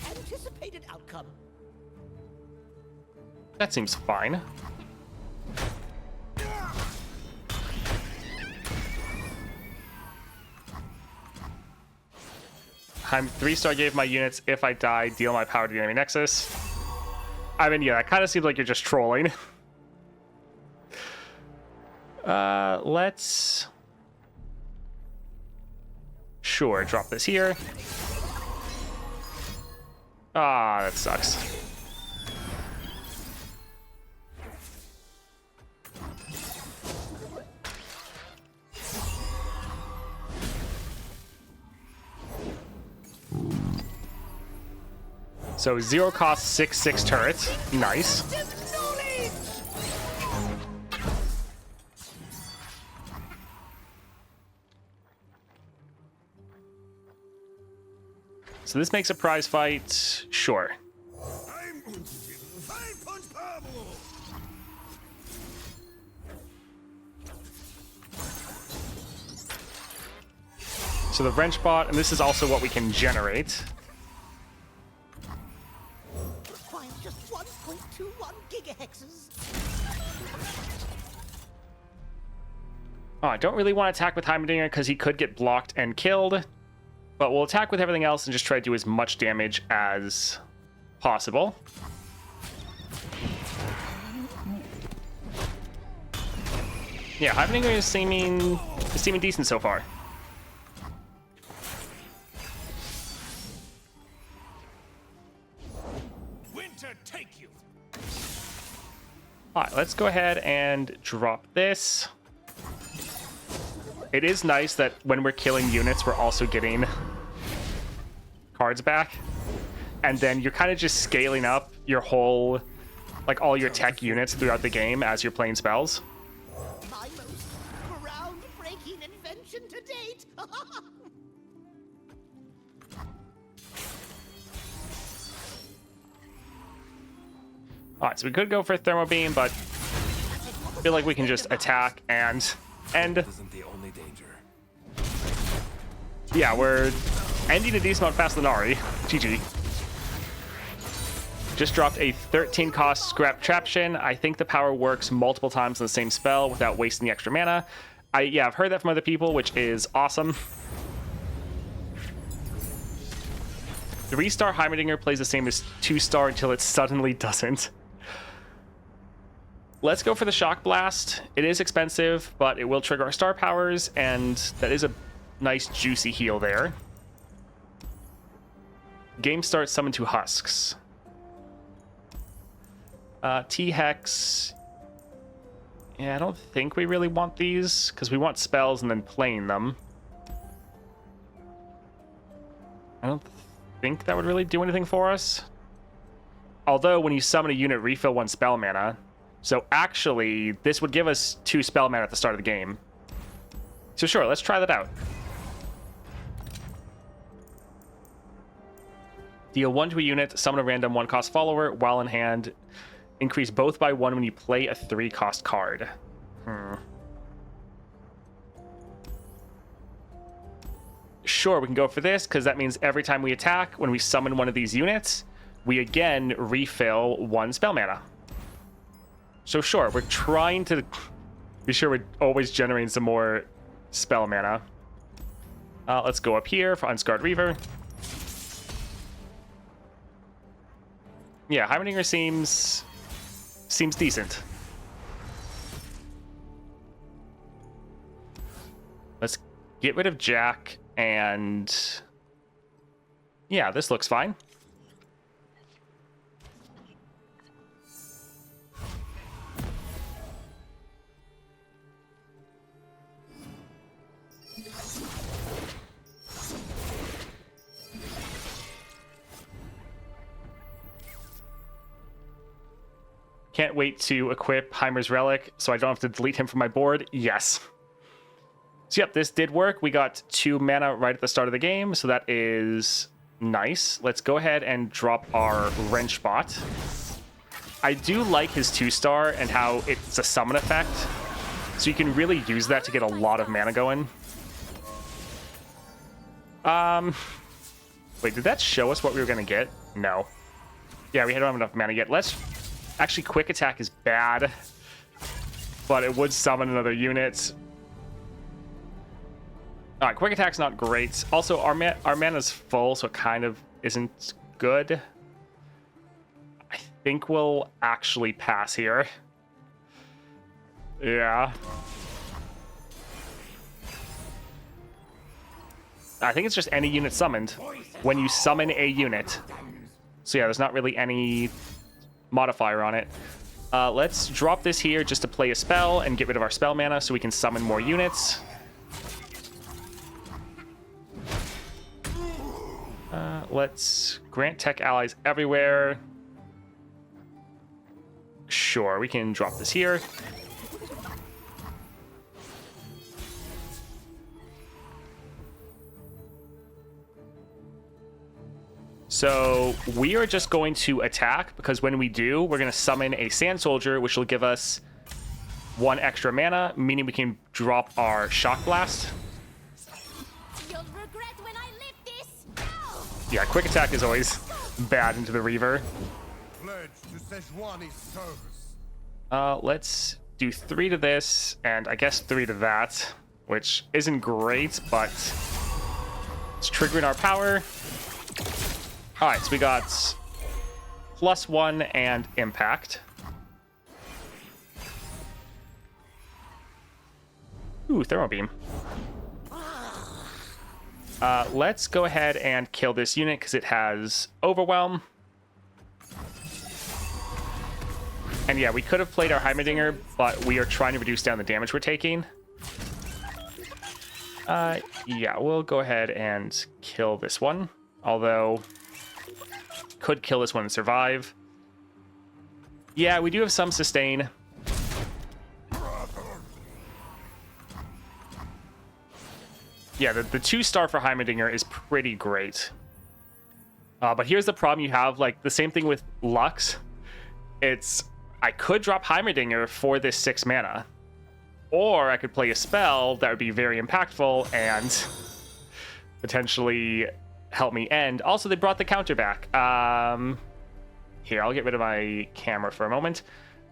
Anticipated outcome. That seems fine. I'm 3-star gave my units. If I die, deal my power to the enemy nexus. I mean, yeah, that kind of seems like you're just trolling. Let's... Sure, drop this here. Ah, that sucks. So 0 cost 6/6 turrets. Nice. So this makes a prize fight. Sure. So the wrench bot, and this is also what we can generate. Just 1.21 gigahexes. Oh, I don't really want to attack with Heimerdinger because he could get blocked and killed. But we'll attack with everything else and just try to do as much damage as possible. Yeah, Heimerdinger is seeming decent so far. Take you. All right, let's go ahead and drop this. It is nice that when we're killing units, we're also getting cards back. And then you're kind of just scaling up your whole, like all your tech units throughout the game as you're playing spells. My most groundbreaking invention to date. All right, so we could go for Thermo Beam, but I feel like we can just attack and end. Isn't the only danger. Yeah, we're ending a decent amount faster than Ahri. GG. Just dropped a 13 cost Scrap Traption. I think the power works multiple times on the same spell without wasting the extra mana. I've heard that from other people, which is awesome. 3-star Heimerdinger plays the same as 2-star until it suddenly doesn't. Let's go for the Shock Blast. It is expensive, but it will trigger our star powers, and that is a Nice juicy heal there. Game starts, summon 2 husks. T-Hex. Yeah, I don't think we really want these, because we want spells and then playing them. I don't think that would really do anything for us. Although, when you summon a unit, refill 1 spell mana. So actually, this would give us 2 spell mana at the start of the game. So sure, let's try that out. Deal 1 to a unit, summon a random 1-cost follower while in hand. Increase both by 1 when you play a 3-cost card. Sure, we can go for this, because that means every time we attack, when we summon one of these units, we again refill 1 spell mana. So sure, we're trying to be sure we're always generating some more spell mana. Let's go up here for Unscarred Reaver. Yeah, Heimerdinger seems decent. Let's get rid of Jack, and yeah, this looks fine. Can't wait to equip Heimer's relic so I don't have to delete him from my board. Yes. So yep, this did work. We got 2 mana right at the start of the game, so that is nice. Let's go ahead and drop our Wrench bot. I do like his 2-star and how it's a summon effect, so you can really use that to get a lot of mana going. Wait, did that show us what we were going to get? No. Yeah, we don't have enough mana yet. Let's... Actually, quick attack is bad, but it would summon another unit. All right, quick attack's not great. Also, our mana's full, so it kind of isn't good. I think we'll actually pass here. Yeah. I think it's just any unit summoned when you summon a unit. So yeah, there's not really any modifier on it. Let's drop this here just to play a spell and get rid of our spell mana so we can summon more units. Let's grant tech allies everywhere. Sure, we can drop this here. So we are just going to attack, because when we do, we're going to summon a Sand Soldier, which will give us 1 extra mana, meaning we can drop our Shock Blast. You'll regret when I lift this. Ow! Yeah, quick attack is always bad into the Reaver. Let's do 3 to this, and I guess 3 to that, which isn't great, but it's triggering our power. All right, so we got +1 and impact. Ooh, Thermo Beam. Let's go ahead and kill this unit because it has Overwhelm. And yeah, we could have played our Heimerdinger, but we are trying to reduce down the damage we're taking. Yeah, we'll go ahead and kill this one. Although... could kill this one and survive. Yeah, we do have some sustain. Yeah, the 2-star for Heimerdinger is pretty great. But here's the problem you have, like, the same thing with Lux. It's, I could drop Heimerdinger for this 6 mana. Or I could play a spell that would be very impactful and potentially help me end. Also, they brought the counter back. Here, I'll get rid of my camera for a moment.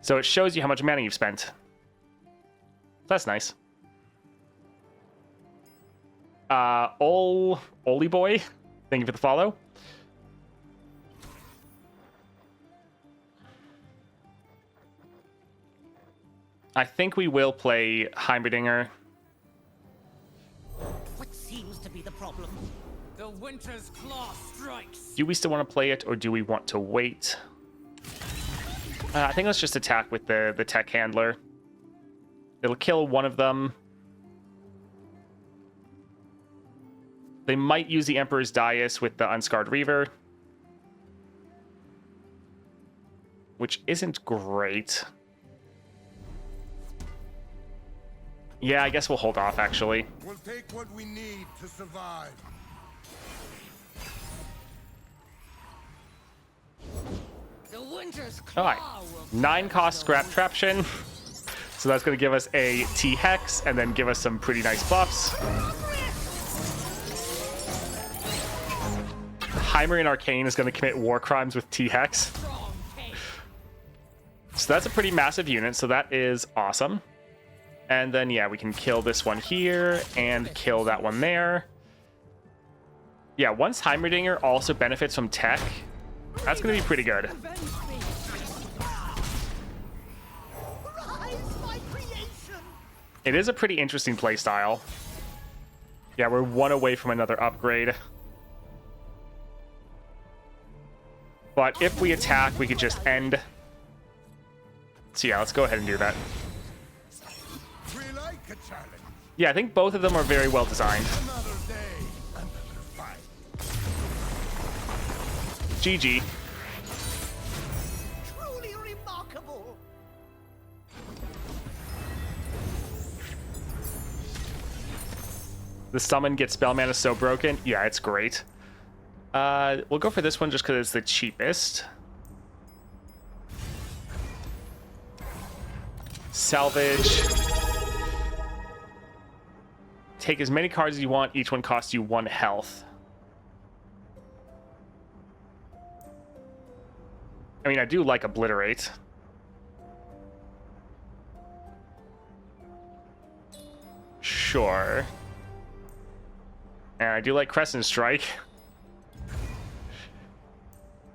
So it shows you how much mana you've spent. That's nice. Oli Boy, thank you for the follow. I think we will play Heimerdinger. What seems be the problem. The Winter's Claw strikes. Do we still want to play it, or do we want to wait? I think let's just attack with the tech handler. It'll kill one of them. They might use the Emperor's Dais with the Unscarred Reaver, which isn't great. Yeah, I guess we'll hold off, actually. We'll take what we need to survive. The Winter's Claw. All right, 9 cost scrap traption. So that's going to give us a T-Hex and then give us some pretty nice buffs. Heimer and Arcane is going to commit war crimes with T-Hex. So that's a pretty massive unit, so that is awesome. And then, yeah, we can kill this one here and kill that one there. Yeah, once Heimerdinger also benefits from tech, that's going to be pretty good. It is a pretty interesting playstyle. Yeah, we're 1 away from another upgrade. But if we attack, we could just end. So yeah, let's go ahead and do that. Yeah, I think both of them are very well designed. GG. Truly remarkable. The summon gets spell mana so broken. Yeah, it's great. We'll go for this one just because it's the cheapest. Salvage. Take as many cards as you want. Each one costs you 1 health. I mean, I do like Obliterate. Sure. And I do like Crescent Strike.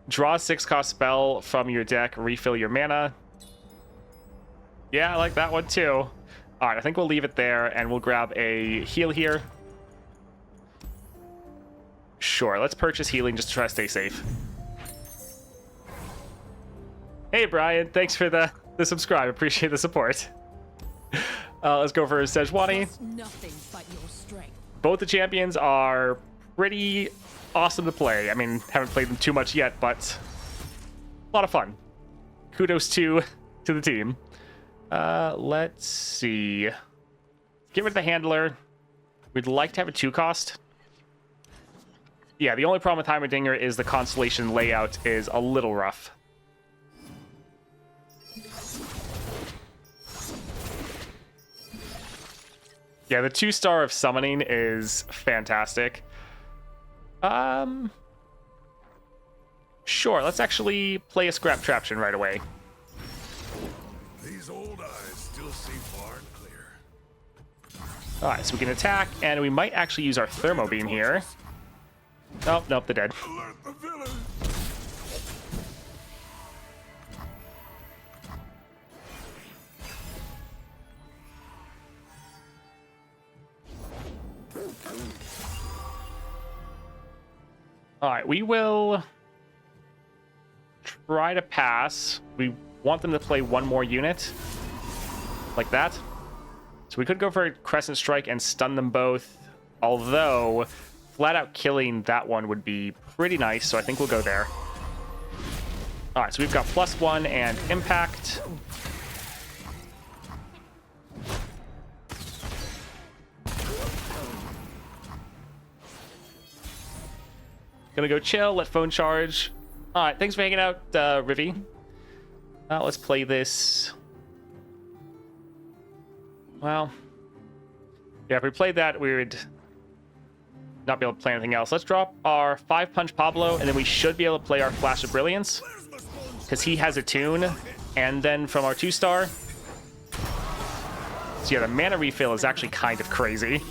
Draw a 6-cost spell from your deck, refill your mana. Yeah, I like that one too. Alright, I think we'll leave it there and we'll grab a heal here. Sure, let's purchase healing just to try to stay safe. Hey Brian, thanks for the subscribe. Appreciate the support. Let's go for Sejuani. Nothing but your strength. Both the champions are pretty awesome to play. I mean, haven't played them too much yet, but a lot of fun. Kudos to the team. Let's see. Get rid of the handler. We'd like to have a 2-cost. Yeah, the only problem with Heimerdinger is the constellation layout is a little rough. Yeah, the 2-star of summoning is fantastic. Sure, let's actually play a scrap traption right away. These old eyes still see far and clear. Alright, so we can attack, and we might actually use our thermo beam here. Oh, nope, they're dead. Alert the villain! Alright, we will try to pass. We want them to play 1 more unit. Like that. So we could go for a Crescent Strike and stun them both. Although, flat out killing that one would be pretty nice, so I think we'll go there. Alright, so we've got +1 and Impact. Gonna go chill, let phone charge. Alright, thanks for hanging out, Rivi. Let's play this. Well, yeah, if we played that, we would not be able to play anything else. Let's drop our 5-punch Pablo, and then we should be able to play our Flash of Brilliance, because he has a tune. And then from our 2-star. So yeah, the mana refill is actually kind of crazy.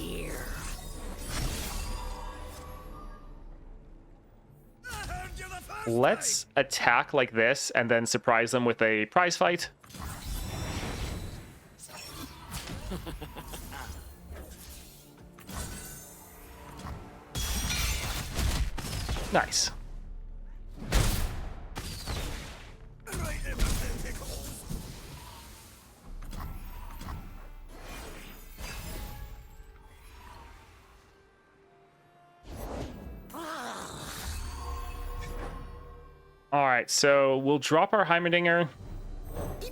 Let's attack like this and then surprise them with a prize fight. Nice. All right, so we'll drop our Heimerdinger.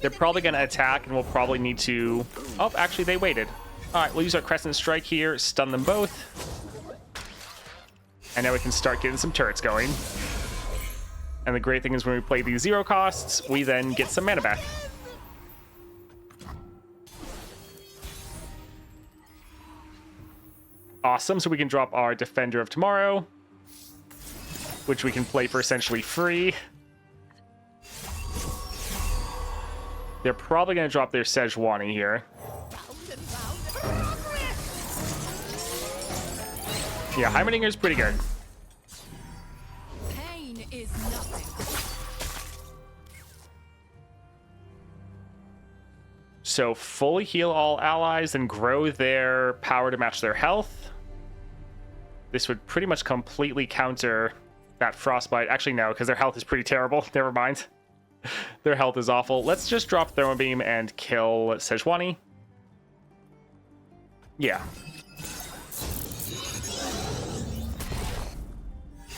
They're probably going to attack, and we'll probably need to... Oh, actually, they waited. All right, we'll use our Crescent Strike here, stun them both. And now we can start getting some turrets going. And the great thing is when we play these 0 costs, we then get some mana back. Awesome, so we can drop our Defender of Tomorrow, which we can play for essentially free. They're probably going to drop their Sejuani here. Yeah, Heimerdinger's pretty good. Pain is nothing. So fully heal all allies and grow their power to match their health. This would pretty much completely counter that Frostbite. Actually, no, because their health is pretty terrible. Never mind. Their health is awful. Let's just drop Thermal Beam and kill Sejuani. Yeah.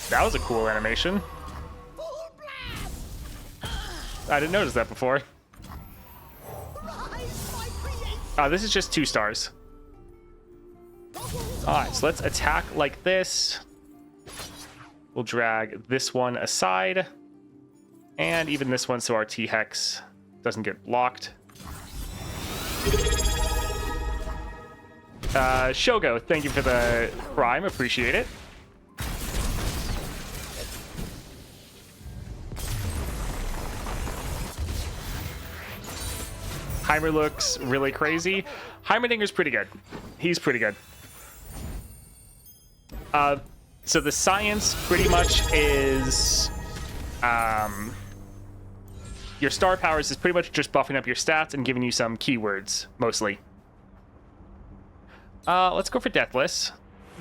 That was a cool animation. I didn't notice that before. This is just 2 stars. Alright, so let's attack like this. We'll drag this one aside. And even this one so our T-Hex doesn't get blocked. Shogo, thank you for the prime. Appreciate it. Heimer looks really crazy. Heimerdinger's pretty good. He's pretty good. So the science pretty much is... your star powers is pretty much just buffing up your stats and giving you some keywords, mostly. Let's go for Deathless.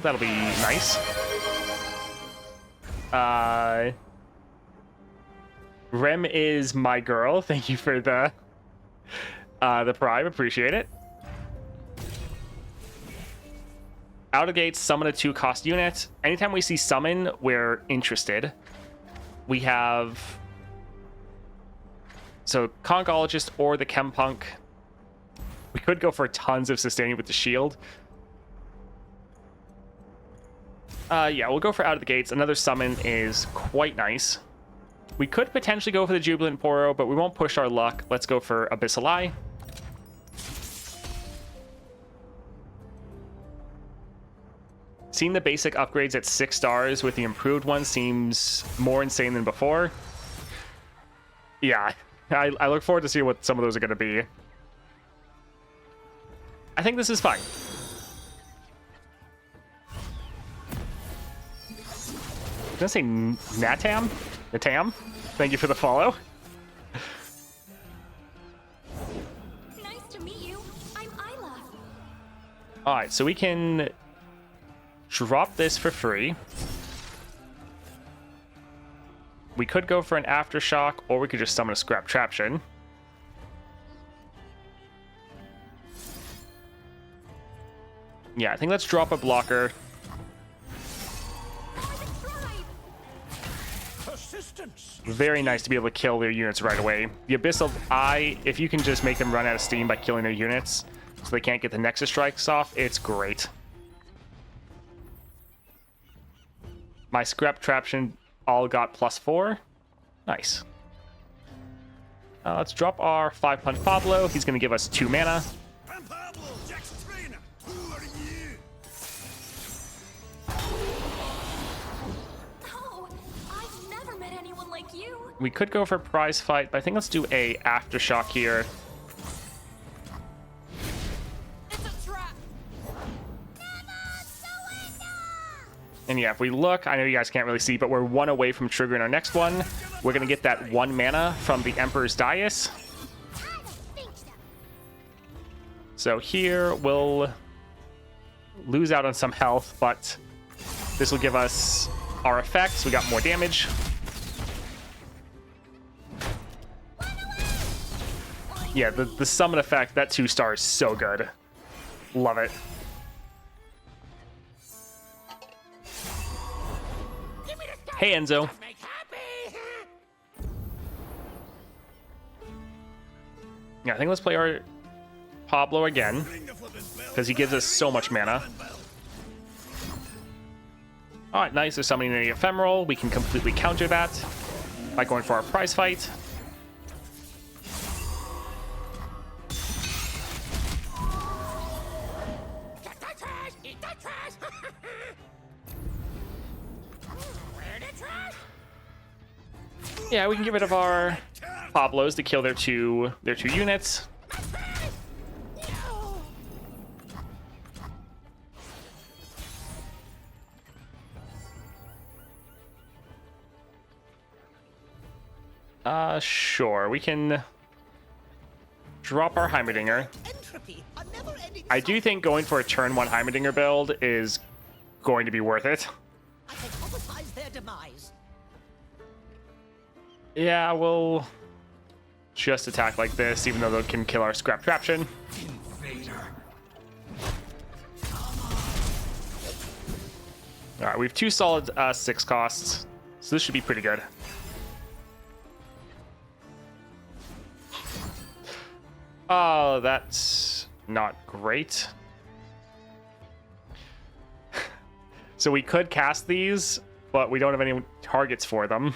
That'll be nice. Rem is my girl. Thank you for the prime. Appreciate it. Out of gate, summon a 2-cost unit. Anytime we see summon, we're interested. We have... So, Conchologist or the Chempunk. We could go for tons of sustaining with the shield. Yeah, we'll go for Out of the Gates. Another summon is quite nice. We could potentially go for the Jubilant Poro, but we won't push our luck. Let's go for Abyssal Eye. Seeing the basic upgrades at 6 stars with the improved one seems more insane than before. Yeah, I look forward to seeing what some of those are going to be. I think this is fine. Did I say Natam? Natam? Thank you for the follow. Nice to meet you. I'm Isla. Alright, so we can drop this for free. We could go for an Aftershock, or we could just summon a Scrap Traption. Yeah, I think let's drop a blocker. Very nice to be able to kill their units right away. The Abyssal Eye, if you can just make them run out of steam by killing their units so they can't get the Nexus Strikes off, it's great. My Scrap Traption all got +4. Nice. Let's drop our 5-punch Pablo. He's going to give us 2 mana. I'm Pablo, Jack's trainer. Who are you? Oh, I've never met anyone like you. We could go for Prize Fight, but I think let's do a Aftershock here. It's a trap. And yeah, if we look, I know you guys can't really see, but we're 1 away from triggering our next one. We're going to get that 1 mana from the Emperor's Dais. So here we'll lose out on some health, but this will give us our effects. We got more damage. Yeah, the summon effect, that 2-star is so good. Love it. Hey, Enzo. Yeah, I think let's play our Pablo again, because he gives us so much mana. Alright, nice. They're summoning the ephemeral. We can completely counter that by going for our prize fight. Yeah, we can get rid of our Pablos to kill their two units. Sure, we can drop our Heimerdinger. I do think going for a turn 1 Heimerdinger build is going to be worth it. Yeah, we'll just attack like this, even though they can kill our scrap traption. Alright, we have 2 solid 6 costs, so this should be pretty good. Oh, that's not great. So we could cast these, but we don't have any targets for them.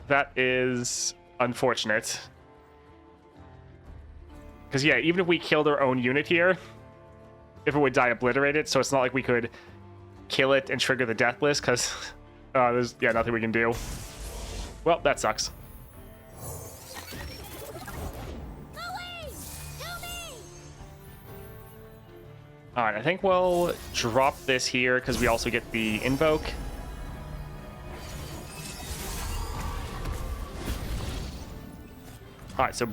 That is unfortunate. Because, yeah, even if we killed our own unit here, if it would die obliterated, so it's not like we could kill it and trigger the death list, because there's, yeah, nothing we can do. Well, that sucks. Alright, I think we'll drop this here because we also get the invoke. Alright, so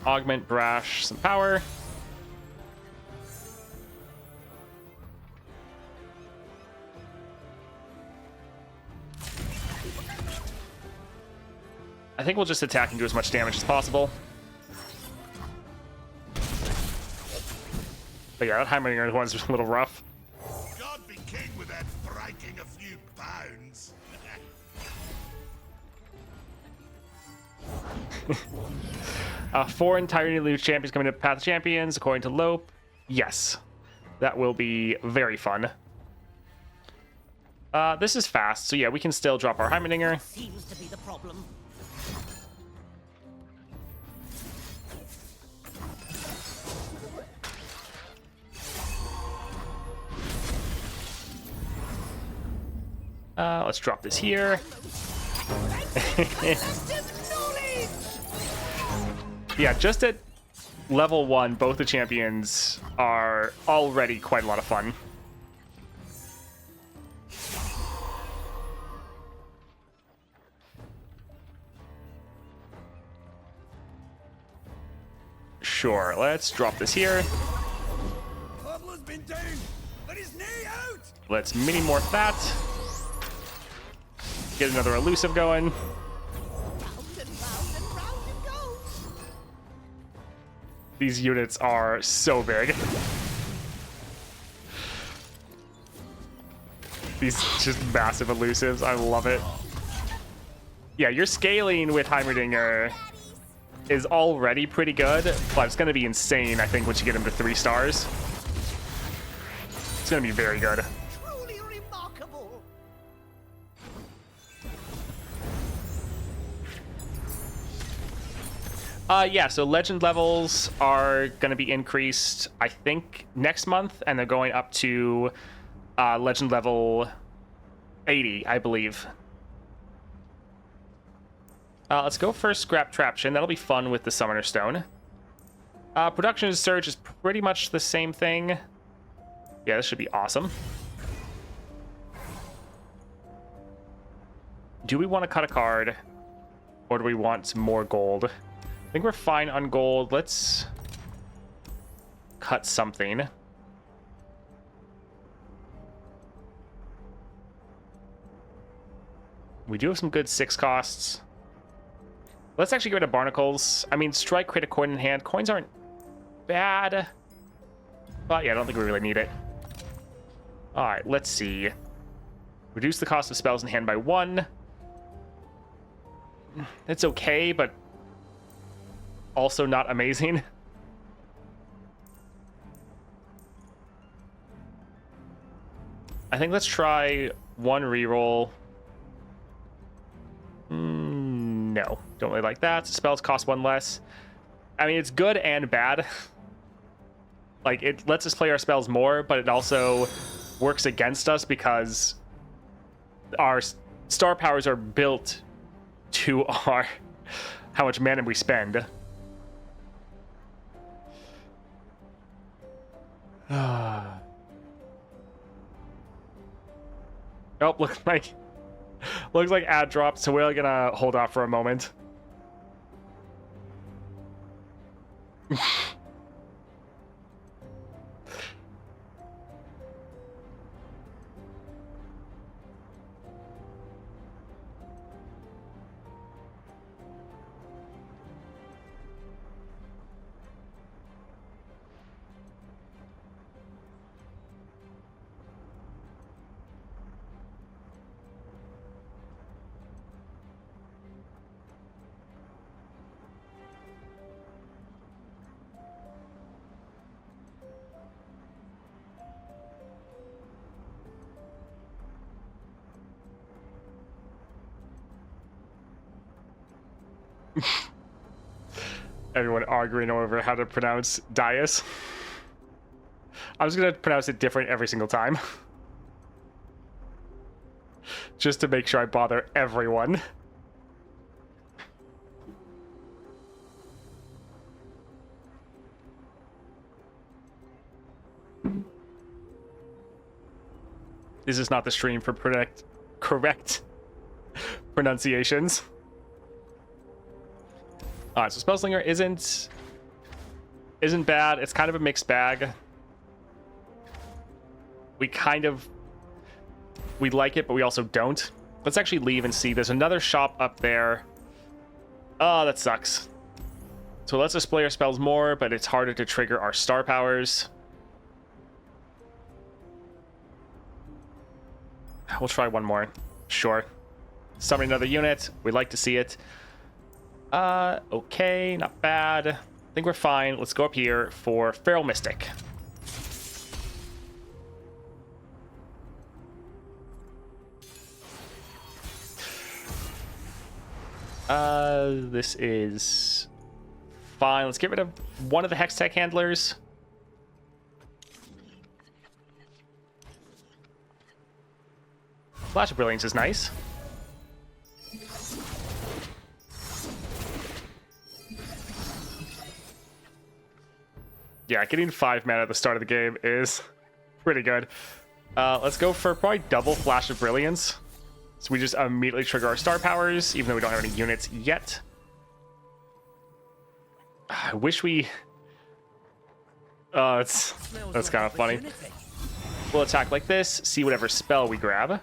augment, brash, some power. I think we'll just attack and do as much damage as possible. But yeah, that Heimerdinger one's a little rough. God be king with that breaking a few pounds. 4 entirely new champions coming to Path of Champions, according to Lope. Yes, that will be very fun. This is fast, so yeah, we can still drop our Heimerdinger. Seems to be the problem. Let's drop this here. Yeah, just at level 1, both the champions are already quite a lot of fun. Sure, let's drop this here. Pablo's been down, but his knee out. Let's mini morph that. Get another elusive going. These units are so big. These just massive elusives. I love it. Yeah, your scaling with Heimerdinger is already pretty good, but it's going to be insane, I think, once you get him to 3 stars. It's going to be very good. Truly remarkable. Yeah, so legend levels are going to be increased, I think, next month, and they're going up to legend level 80, I believe. Let's go for Scrap Traption. That'll be fun with the Summoner Stone. Production Surge is pretty much the same thing. Yeah, this should be awesome. Do we want to cut a card, or do we want more gold? I think we're fine on gold. Let's cut something. We do have some good 6 costs. Let's actually get rid of barnacles. I mean, strike, crit, a coin in hand. Coins aren't bad. But yeah, I don't think we really need it. Alright, let's see. Reduce the cost of spells in hand by 1. It's okay, but also not amazing. I think let's try 1 reroll. No, don't really like that. Spells cost 1 less. I mean, it's good and bad. Like, it lets us play our spells more, but it also works against us because our star powers are built to our how much mana we spend. Oh, looks like ad dropped, so we're gonna hold off for a moment. Everyone arguing over how to pronounce Dias. I was gonna pronounce it different every single time. Just to make sure I bother everyone. This is not the stream for correct pronunciations. Alright, so Spellslinger isn't bad. It's kind of a mixed bag. We like it, but we also don't. Let's actually leave and see. There's another shop up there. Oh, that sucks. So it lets us play our spells more, but it's harder to trigger our star powers. We'll try one more. Sure. Summon another unit. We'd like to see it. Okay, not bad. I think we're fine. Let's go up here for Feral Mystic. This is fine. Let's get rid of one of the Hextech handlers. Flash of Brilliance is nice. Yeah, getting 5 mana at the start of the game is pretty good. Let's go for probably double Flash of Brilliance. So we just immediately trigger our star powers, even though we don't have any units yet. I wish we... that's kind of funny. We'll attack like this, see whatever spell we grab.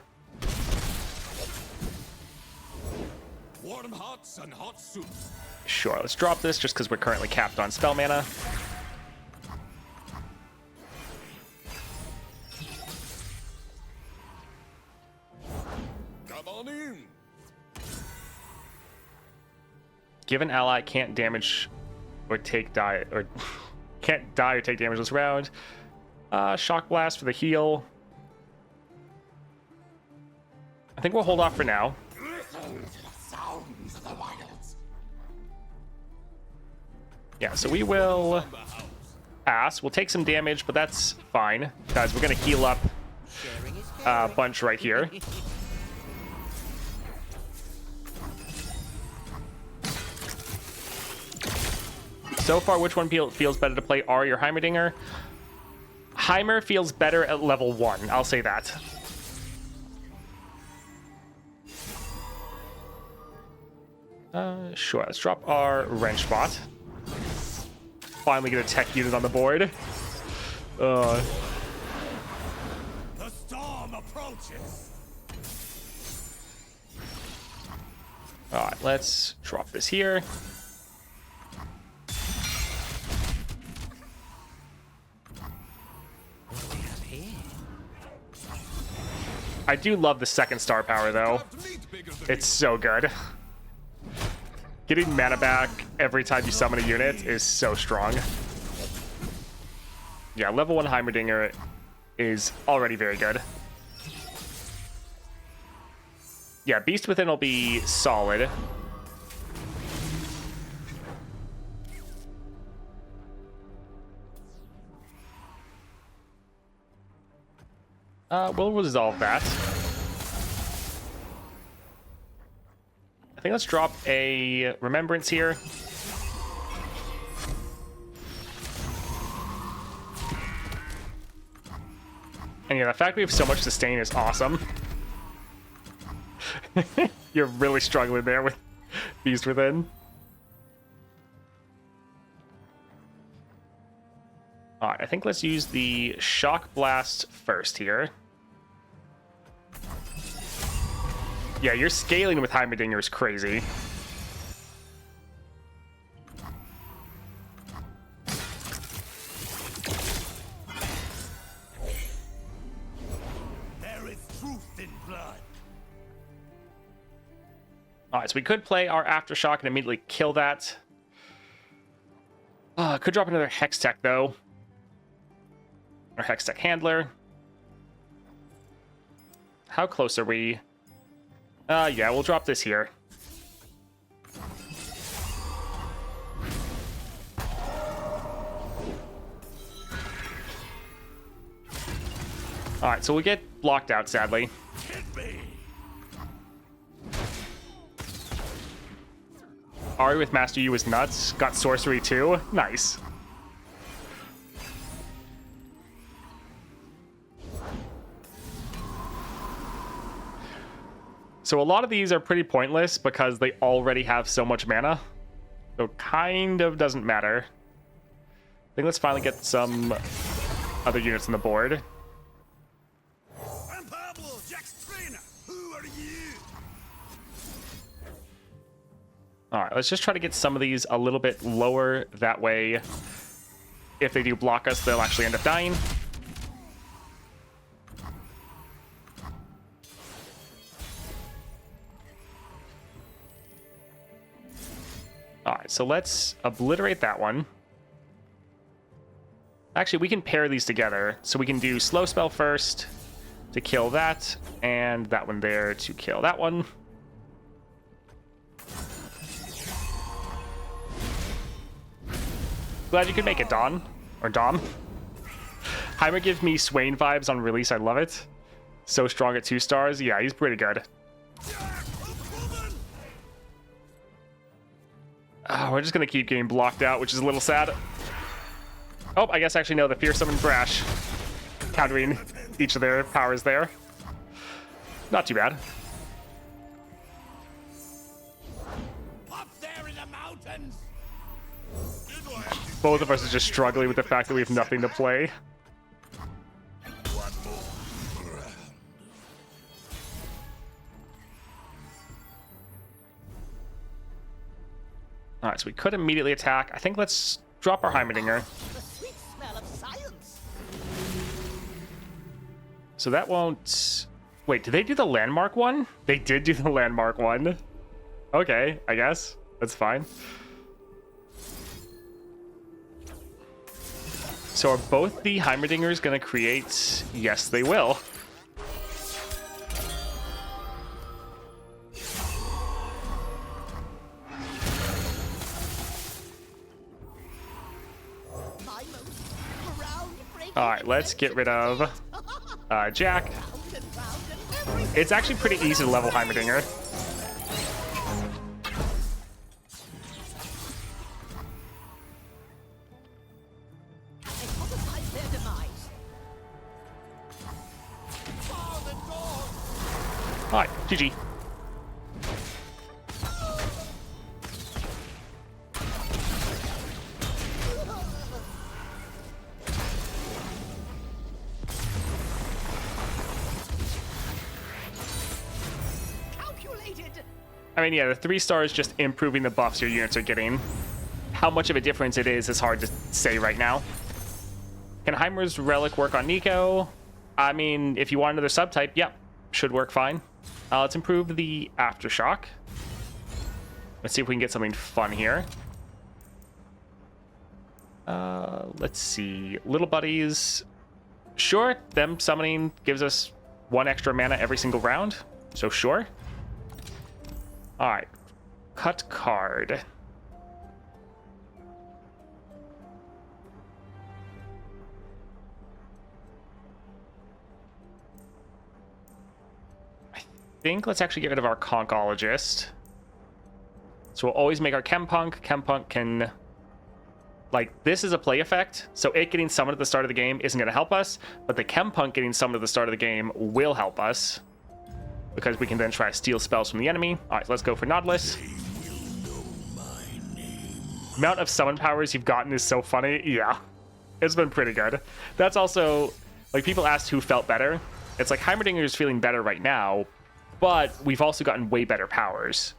Warm hots and hot soups. Sure, let's drop this just because we're currently capped on spell mana. Come on in. Give an ally can't damage or take die or can't die or take damage this round. Shock blast for the heal. I think we'll hold off for now. Yeah, so we will pass. We'll take some damage, but that's fine. Guys, we're gonna heal up a bunch right here. So far, which one feels better to play, Ahri or Heimerdinger? Heimer feels better at level 1, I'll say that. Sure, let's drop our wrench bot. Finally get a tech unit on the board. The storm approaches. All right, let's drop this here. I do love the second star power, though. It's so good. Getting mana back every time you summon a unit is so strong. Yeah, level 1 Heimerdinger is already very good. Yeah, Beast Within will be solid. We'll resolve that. I think let's drop a Remembrance here. And yeah, the fact we have so much sustain is awesome. You're really struggling there with Beast Within. Alright, I think let's use the Shock Blast first here. Yeah, your scaling with Heimerdinger is crazy. There is truth in blood. Alright, so we could play our Aftershock and immediately kill that. Could drop another Hex Tech, though. Our Hex Tech Handler. How close are we? Yeah, we'll drop this here. Alright, so we get blocked out, sadly. Ahri with Master Yi was nuts. Got sorcery too. Nice. So a lot of these are pretty pointless because they already have so much mana. So kind of doesn't matter. I think let's finally get some other units on the board. I'm Pablo, Jack's trainer. Who are you? All right, let's just try to get some of these a little bit lower. That way, if they do block us, they'll actually end up dying. All right, so let's obliterate that one. Actually, we can pair these together. So we can do Slow Spell first to kill that, and that one there to kill that one. Glad you could make it, Don. Or Dom. Heimer gives me Swain vibes on release. I love it. So strong at 2 stars. Yeah, he's pretty good. Oh, we're just going to keep getting blocked out, which is a little sad. Oh, I guess actually no, the Fearsome and Brash countering each of their powers there. Not too bad. Up there in the mountains. Both of us are just struggling with the fact that we have nothing to play. All right, so we could immediately attack. I think let's drop our Heimerdinger. The sweet smell of science. So that won't... Wait, did they do the landmark one? They did do the landmark one. Okay, I guess. That's fine. So are both the Heimerdingers going to create... Yes, they will. All right, let's get rid of Jack. It's actually pretty easy to level Heimerdinger. All right, GG. I mean, yeah, the 3 stars just improving the buffs your units are getting. How much of a difference it is hard to say right now. Can Heimer's relic work on Nico? I mean, if you want another subtype, yep, should work fine. Let's improve the aftershock. Let's see if we can get something fun here. Let's see. Little buddies. Sure, them summoning gives us 1 extra mana every single round. So sure. All right. Cut card. I think let's actually get rid of our Conkologist. So we'll always make our Chempunk. Chempunk can... Like, this is a play effect, so it getting summoned at the start of the game isn't going to help us, but the Chempunk getting summoned at the start of the game will help us, because we can then try to steal spells from the enemy. All right, so let's go for Nautilus. The amount of summon powers you've gotten is so funny. Yeah, it's been pretty good. That's also, like, people asked who felt better. It's like Heimerdinger is feeling better right now, but we've also gotten way better powers.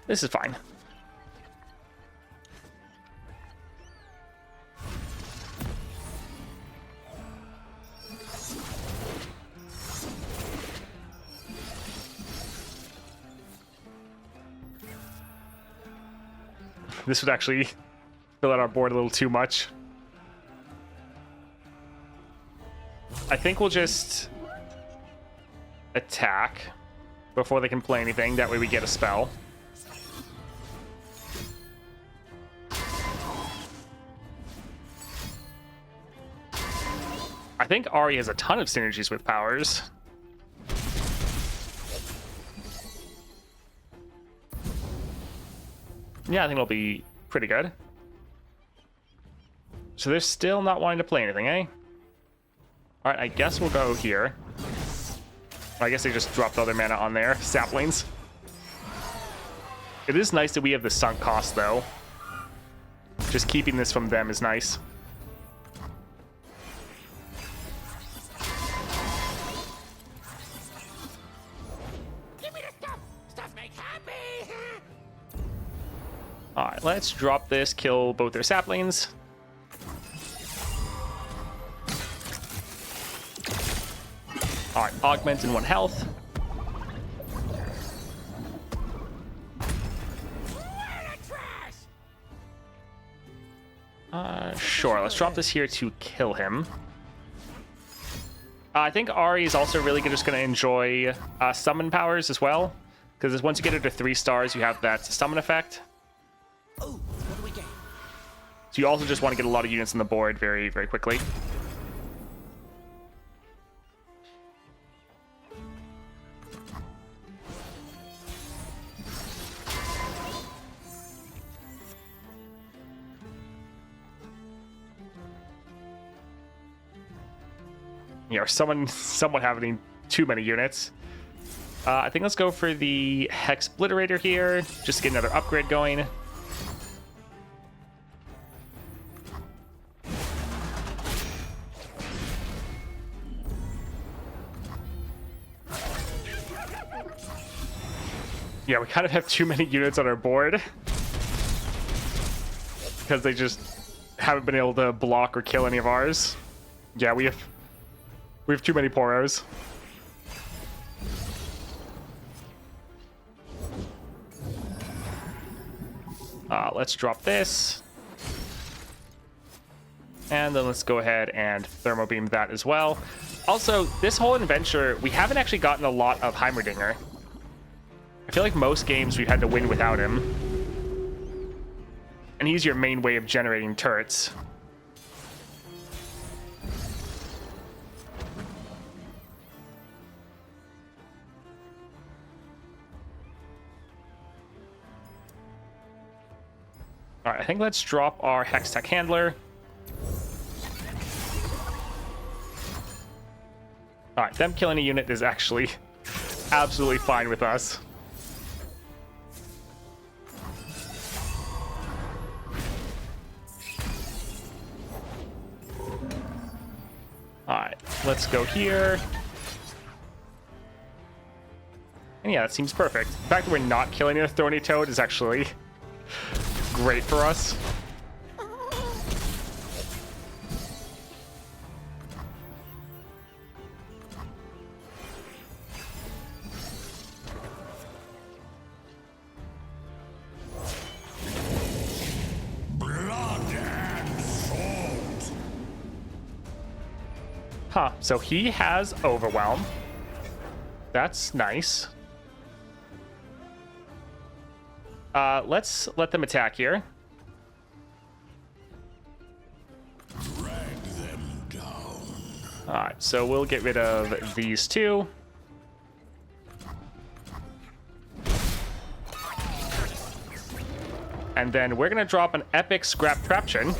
This is fine. This would actually fill out our board a little too much. I think we'll just attack before they can play anything. That way we get a spell. I think Ahri has a ton of synergies with powers. Yeah, I think it'll be pretty good. So they're still not wanting to play anything, eh? Alright, I guess we'll go here. I guess they just dropped all their mana on there. Saplings. It is nice that we have the sunk cost, though. Just keeping this from them is nice. Give me the stuff! Stuff makes happy! Alright, let's drop this, kill both their saplings. Alright, augment in 1 health. Sure, let's drop this here to kill him. I think Ahri is also really just going to enjoy summon powers as well. Because once you get it to 3 stars, you have that summon effect. Oh, what do we get? So you also just want to get a lot of units on the board very, very quickly. Yeah, someone having too many units. I think let's go for the Hex Obliterator here, just to get another upgrade going. Yeah, we kind of have too many units on our board. Because they just haven't been able to block or kill any of ours. Yeah, we have too many Poros. Let's drop this. And then let's go ahead and Thermo Beam that as well. Also, this whole adventure, we haven't actually gotten a lot of Heimerdinger. I feel like most games we've had to win without him. And he's your main way of generating turrets. All right, I think let's drop our Hextech Handler. All right, them killing a unit is actually absolutely fine with us. All right, let's go here. And yeah, that seems perfect. The fact that we're not killing a thorny toad is actually great for us. Huh, so he has Overwhelm. That's nice. Let's let them attack here. Drag them down. Alright, so we'll get rid of these two. And then we're gonna drop an epic scrap traption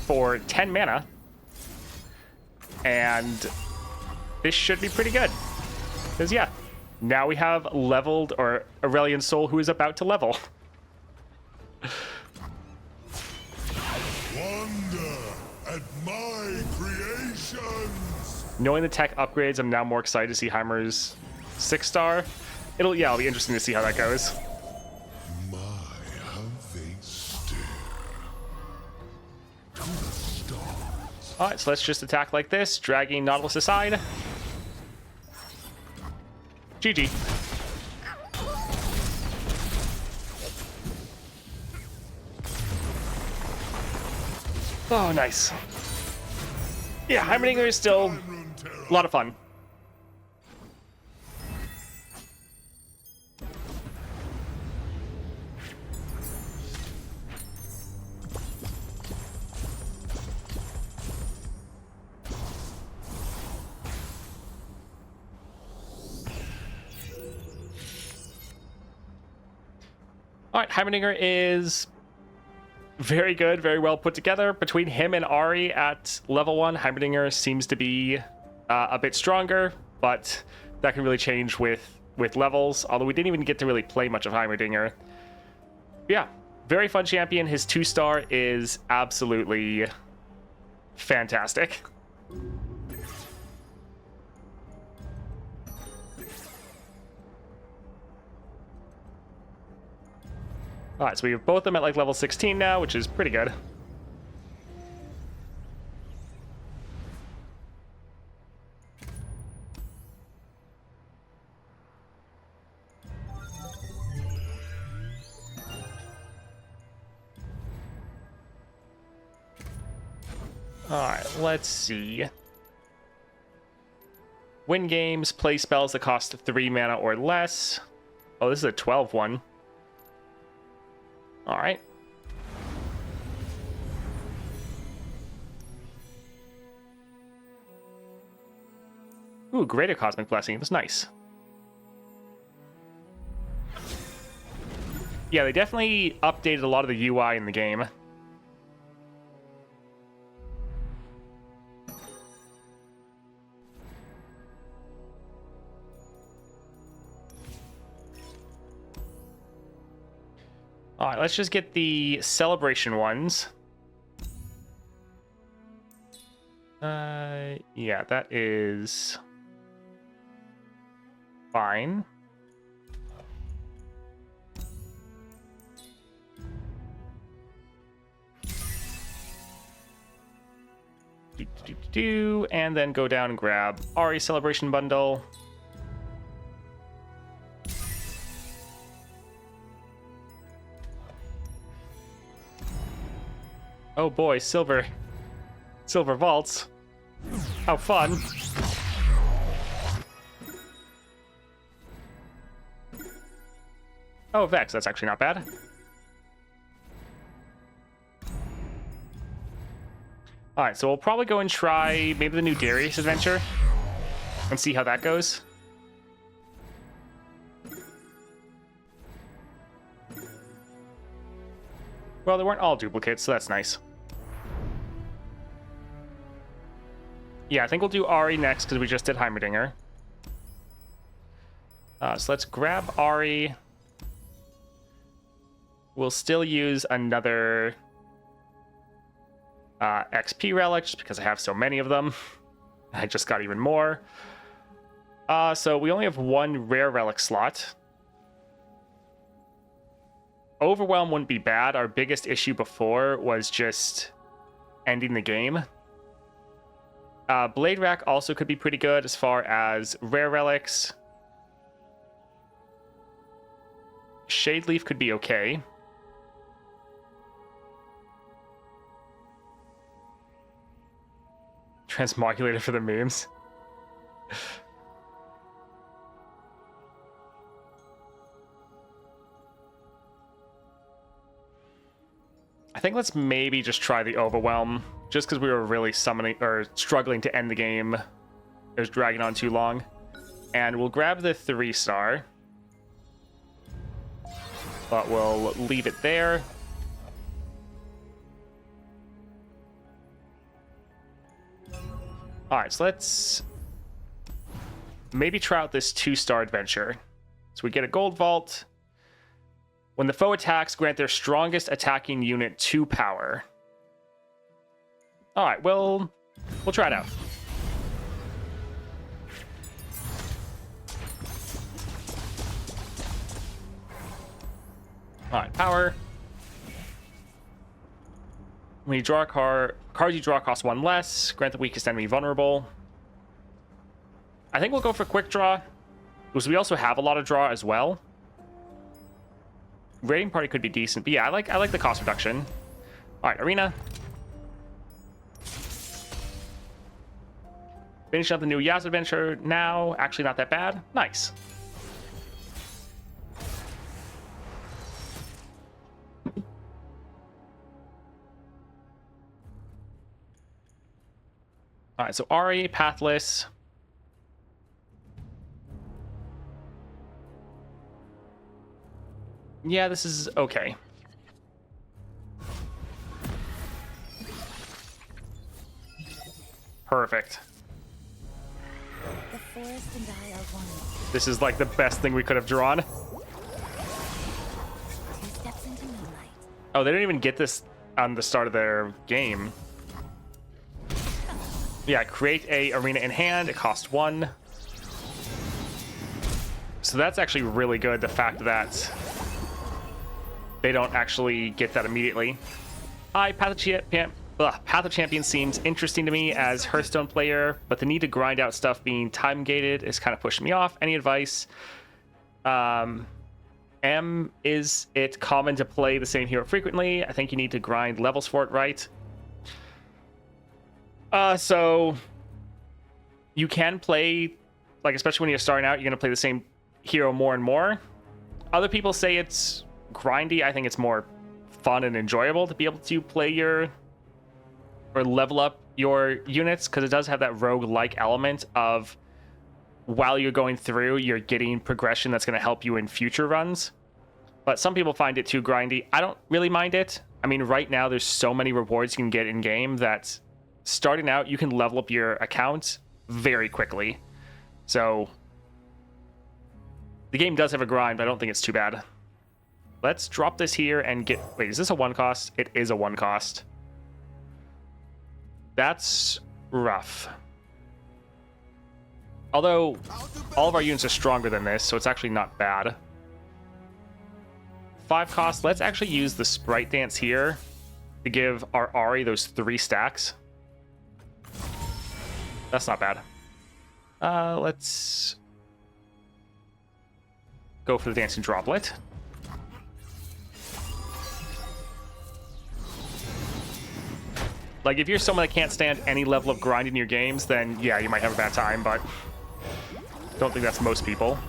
for 10 mana. And this should be pretty good. Because yeah, now we have leveled, or Aurelian Soul who is about to level. Wonder at my creations. Knowing the tech upgrades, I'm now more excited to see Heimer's 6-star. It'll be interesting to see how that goes. My, how they stare to the stars. Alright, so let's just attack like this, dragging Nautilus aside. GG. Oh, nice. Yeah, Heimerdinger is still a lot of fun. All right, Heimerdinger is very good, very well put together. Between him and Ahri at level 1, Heimerdinger seems to be a bit stronger, but that can really change with levels, although we didn't even get to really play much of Heimerdinger. Yeah, very fun champion. His 2-star is absolutely fantastic. Alright, so we have both of them at like level 16 now, which is pretty good. Alright, let's see. Win games, play spells that cost 3 mana or less. Oh, this is a 12 one. All right. Ooh, Greater Cosmic Blessing. That's nice. Yeah, they definitely updated a lot of the UI in the game. All right, let's just get the celebration ones. Yeah, that is fine. And then go down and grab Ahri celebration bundle. Oh boy, silver vaults. How fun. Oh, Vex, that's actually not bad. Alright, so we'll probably go and try maybe the new Darius adventure and see how that goes. Well, they weren't all duplicates, so that's nice. Yeah, I think we'll do Ahri next because we just did Heimerdinger. So let's grab Ahri. We'll still use another XP relic just because I have so many of them. I just got even more. So we only have one rare relic slot. Overwhelm wouldn't be bad. Our biggest issue before was just ending the game. Blade Rack also could be pretty good as far as rare relics. Shade Leaf could be okay. Transmogulator for the memes. I think let's maybe just try the Overwhelm, just because we were really summoning or struggling to end the game. It was dragging on too long. And we'll grab the 3-star. But we'll leave it there. Alright, so let's maybe try out this 2-star adventure. So we get a gold vault. When the foe attacks, grant their strongest attacking unit 2 power. Alright, we'll try it out. Alright, power. When you draw a card, cards you draw cost 1 less. Grant the weakest enemy vulnerable. I think we'll go for quick draw, because we also have a lot of draw as well. Raiding party could be decent, but yeah, I like the cost reduction. Alright, arena. Finishing up the new Yaz adventure now. Actually not that bad. Nice. Alright, so Ahri, Pathless. Yeah, this is okay. Perfect. The forest and I are one. This is like the best thing we could have drawn. 2 steps into moonlight. Oh, they didn't even get this on the start of their game. Yeah, create a arena in hand. It costs 1. So that's actually really good, the fact that they don't actually get that immediately. Path of Champion seems interesting to me as Hearthstone player, but the need to grind out stuff being time gated is kind of pushing me off. Any advice? Is it common to play the same hero frequently? I think you need to grind levels for it, right? So you can play, like, especially when you're starting out, you're gonna play the same hero more and more. Other people say it's grindy. I think it's more fun and enjoyable to be able to play or level up your units, because it does have that rogue-like element of while you're going through, you're getting progression that's going to help you in future runs. But some people find it too grindy. I don't really mind it. I mean, right now there's so many rewards you can get in game that starting out you can level up your account very quickly. So the game does have a grind, but I don't think it's too bad. Let's drop this here and get... Wait, is this a 1 cost? It is a 1 cost. That's rough. Although, all of our units are stronger than this, so it's actually not bad. 5 cost. Let's actually use the Sprite Dance here to give our Ahri those 3 stacks. That's not bad. Let's go for the Dancing Droplet. Like, if you're someone that can't stand any level of grind in your games, then yeah, you might have a bad time, but don't think that's most people.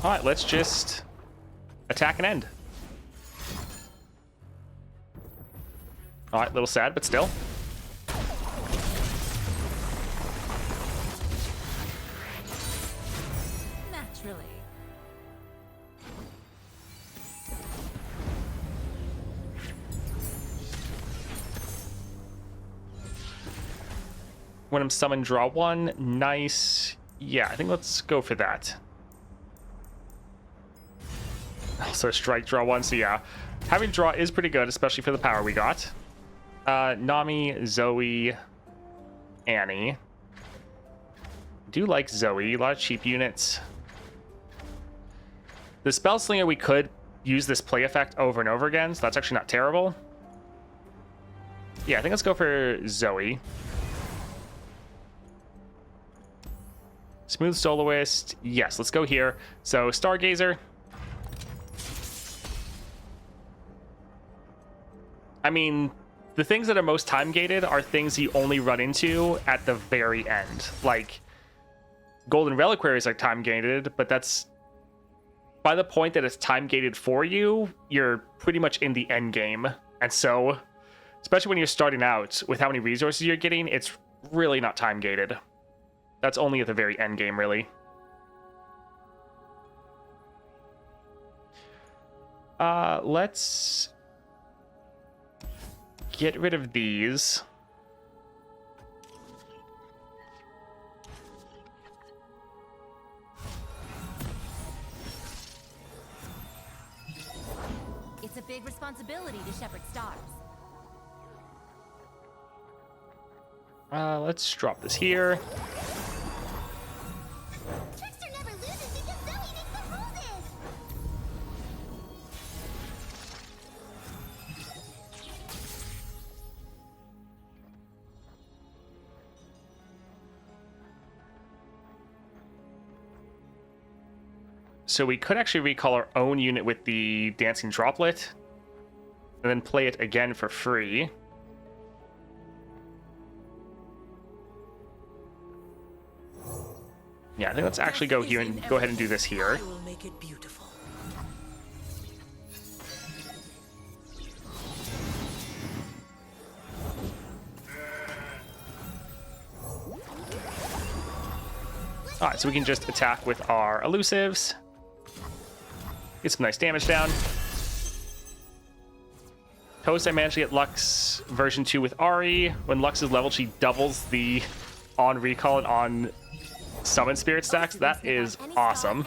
Alright, let's just attack and end. Alright, a little sad, but still. Naturally. When I'm summoned, draw 1. Nice. Yeah, I think let's go for that. Also strike, draw 1. So yeah, having draw is pretty good, especially for the power we got. Nami, Zoe, Annie. do like Zoe. A lot of cheap units. The Spell Slinger, we could use this play effect over and over again, so that's actually not terrible. Yeah, I think let's go for Zoe. Smooth Soloist. Yes, let's go here. So, Stargazer. I mean, the things that are most time-gated are things you only run into at the very end. Like, Golden Reliquaries are time-gated, but that's... By the point that it's time-gated for you, you're pretty much in the end game. And so, especially when you're starting out, with how many resources you're getting, it's really not time-gated. That's only at the very end game, really. Let's get rid of these. It's a big responsibility to shepherd stars. Let's drop this here. Trickster never loses because Zoe makes the roses. So we could actually recall our own unit with the Dancing Droplet, and then play it again for free. Yeah, I think let's actually go here and go ahead and do this here. I will make it beautiful. Alright, so we can just attack with our elusives. Get some nice damage down. Toast, I managed to get Lux version 2 with Ahri. When Lux is leveled, she doubles the on recall and on summon spirit stacks. That is awesome.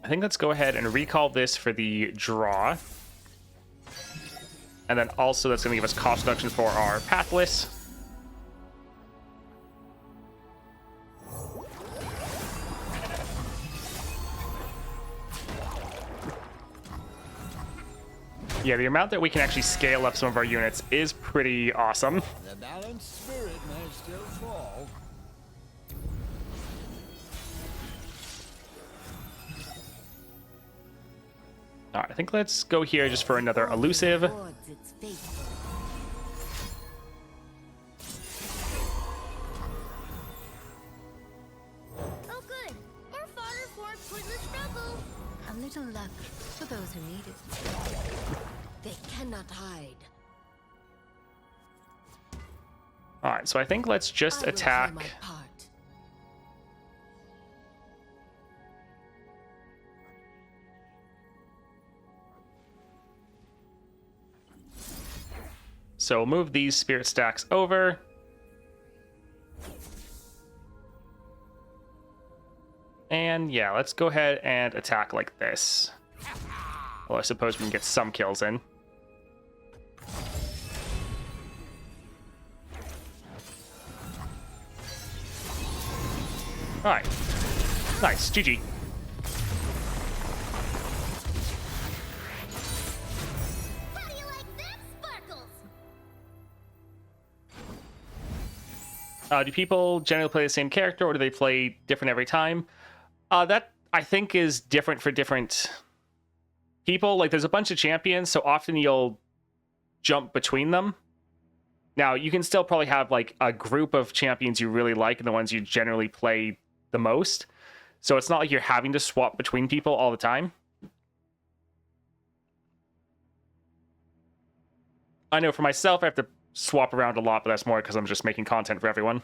I think let's go ahead and recall this for the draw. And then also that's going to give us cost reduction for our Pathless. Yeah, the amount that we can actually scale up some of our units is pretty awesome. The balanced spirit may still fall. Alright, I think let's go here just for another elusive. Oh, good. More fodder for a pointless struggle. A little luck for those who need it. They cannot hide. Alright, so I think let's just I will play attack. my part. So move these spirit stacks over. And yeah, let's go ahead and attack like this. Well, I suppose we can get some kills in. Alright. Nice. GG. How do you like them sparkles? Do people generally play the same character, or do they play different every time? That, I think, is different for different people. Like, there's a bunch of champions, so often you'll jump between them. Now, you can still probably have, like, a group of champions you really like and the ones you generally play the most. So it's not like you're having to swap between people all the time. I know for myself, I have to swap around a lot, but that's more because I'm just making content for everyone.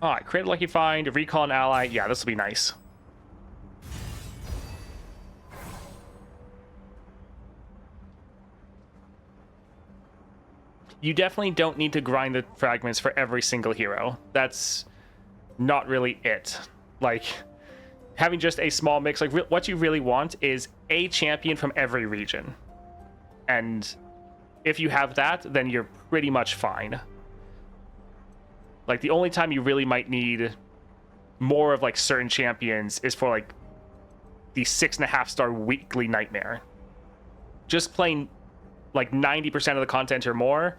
Alright, create a lucky find, recall an ally. Yeah, this will be nice. You definitely don't need to grind the fragments for every single hero. That's not really it. Like, having just a small mix, like what you really want is a champion from every region. And if you have that, then you're pretty much fine. Like, the only time you really might need more of like certain champions is for like the 6.5-star weekly nightmare. Just playing like 90% of the content or more,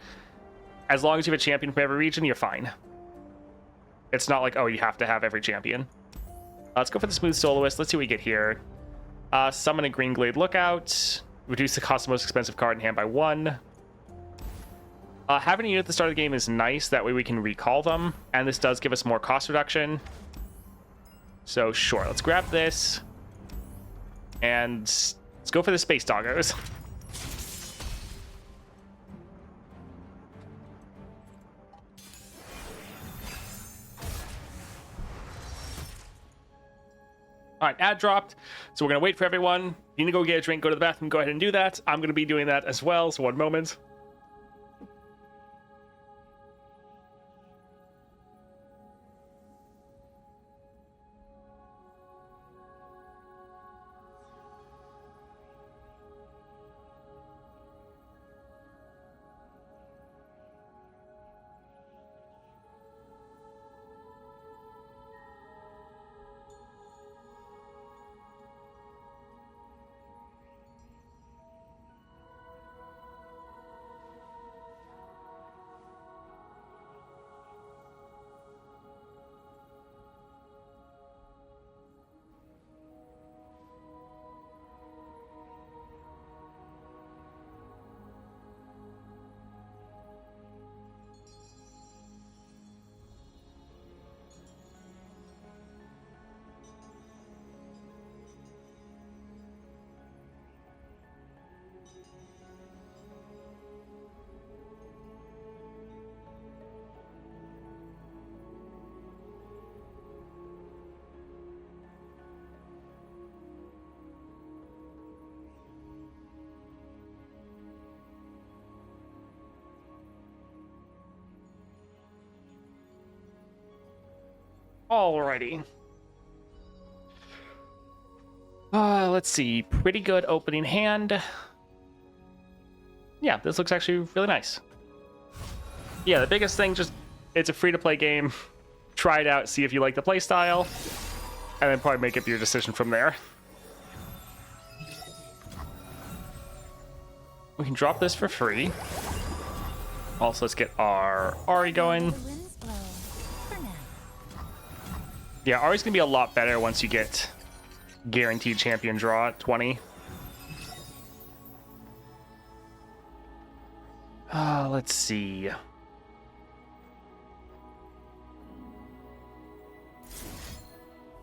as long as you have a champion from every region, you're fine. It's not like, oh, you have to have every champion. Let's go for the Smooth Soloist. Let's see what we get here. Summon a Green Glade Lookout. Reduce the cost of the most expensive card in hand by 1. Having a unit at the start of the game is nice. That way we can recall them. And this does give us more cost reduction. So sure, let's grab this. And let's go for the Space Doggos. All right, ad dropped. So we're going to wait for everyone. You need to go get a drink, go to the bathroom, go ahead and do that. I'm going to be doing that as well, so one moment. Alrighty. Let's see. Pretty good opening hand. Yeah, this looks actually really nice. Yeah, the biggest thing, just it's a free-to-play game. Try it out, see if you like the playstyle, and then probably make up your decision from there. We can drop this for free. Also, let's get our Ahri going. Yeah, Ahri's gonna be a lot better once you get guaranteed champion draw at 20. Let's see.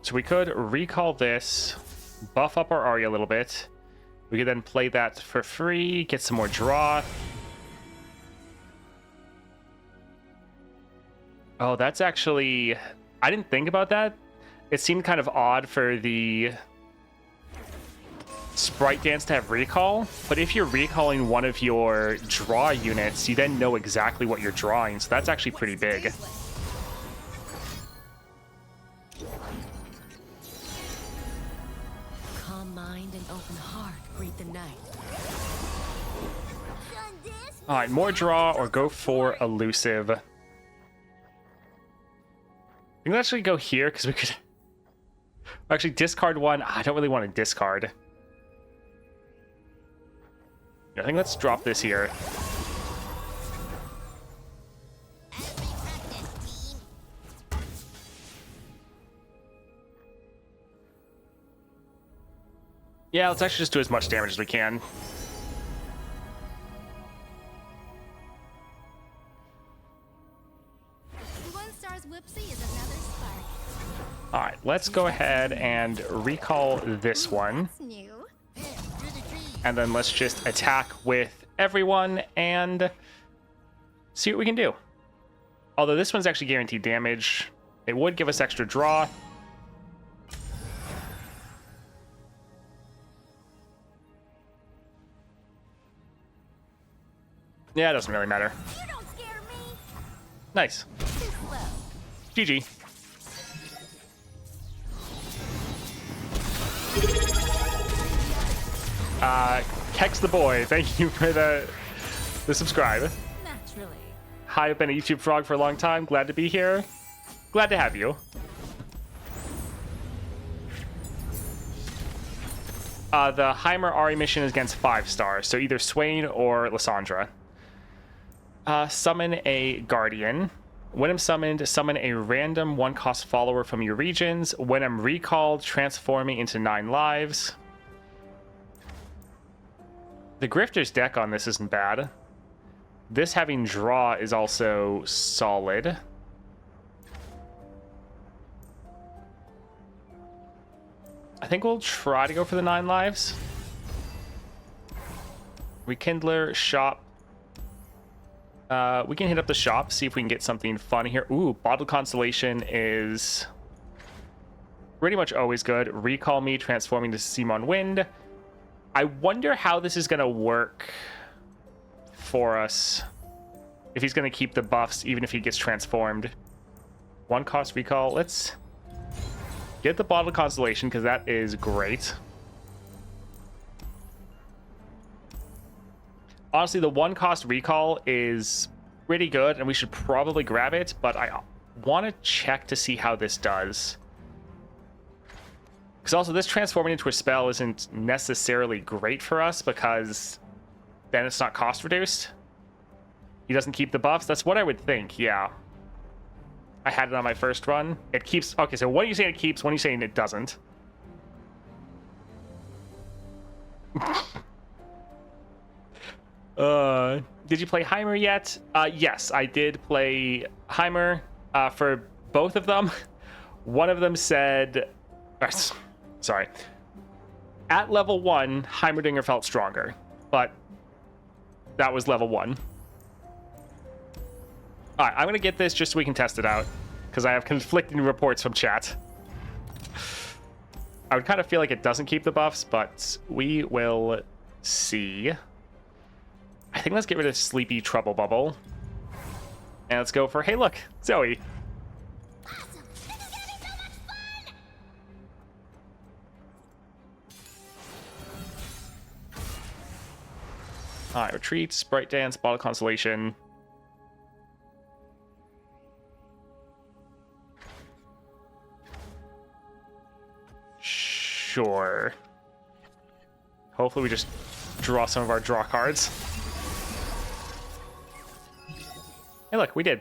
So we could recall this, buff up our Ahri a little bit. We could then play that for free, get some more draw. Oh, that's actually... I didn't think about that. It seemed kind of odd for the Sprite Dance to have recall, but if you're recalling one of your draw units, you then know exactly what you're drawing, so that's actually pretty big. Calm mind and open heart greet the night. All right, more draw or go for elusive. We can actually go here because we could actually discard one. I don't really want to discard. I think let's drop this here. Yeah, let's actually just do as much damage as we can. All right, let's go ahead and recall this one. And then let's just attack with everyone and see what we can do. Although this one's actually guaranteed damage. It would give us extra draw. Yeah, it doesn't really matter. You don't scare me. Nice. GG. Kex the boy, thank you for the subscribe. Naturally. Hi, I've been a YouTube frog for a long time. Glad to be here. Glad to have you. The Heimer Ahri mission is against 5 stars, so either Swain or Lysandra. Summon a Guardian. When I'm summoned, summon a random 1-cost follower from your regions. When I'm recalled, transforming into 9 lives. The Grifter's deck on this isn't bad. This having draw is also solid. I think we'll try to go for the 9 lives. Rekindler, shop. We can hit up the shop, see if we can get something fun here. Ooh, Bottled Constellation is pretty much always good. Recall me, transforming to Simon Wind. I wonder how this is going to work for us. If he's going to keep the buffs, even if he gets transformed. 1-cost recall. Let's get the Bottled Constellation, because that is great. Honestly, the 1-cost recall is pretty good, and we should probably grab it, but I want to check to see how this does. Because also, this transforming into a spell isn't necessarily great for us, because then it's not cost reduced. He doesn't keep the buffs. That's what I would think, yeah. I had it on my first run. It keeps... Okay, so what are you saying it keeps? What are you saying it doesn't? Did you play Heimer yet? Yes, I did play Heimer for both of them. One of them said... Sorry. At level 1, Heimerdinger felt stronger, but that was level 1. Alright, I'm going to get this just so we can test it out, because I have conflicting reports from chat. I would kind of feel like it doesn't keep the buffs, but we will see. I think let's get rid of Sleepy Trouble Bubble. And let's go for, hey look, Zoe. Awesome! This is gonna be so much fun! Alright, Retreat, Sprite Dance, Bottle Constellation. Sure. Hopefully we just draw some of our draw cards. Hey look, we did.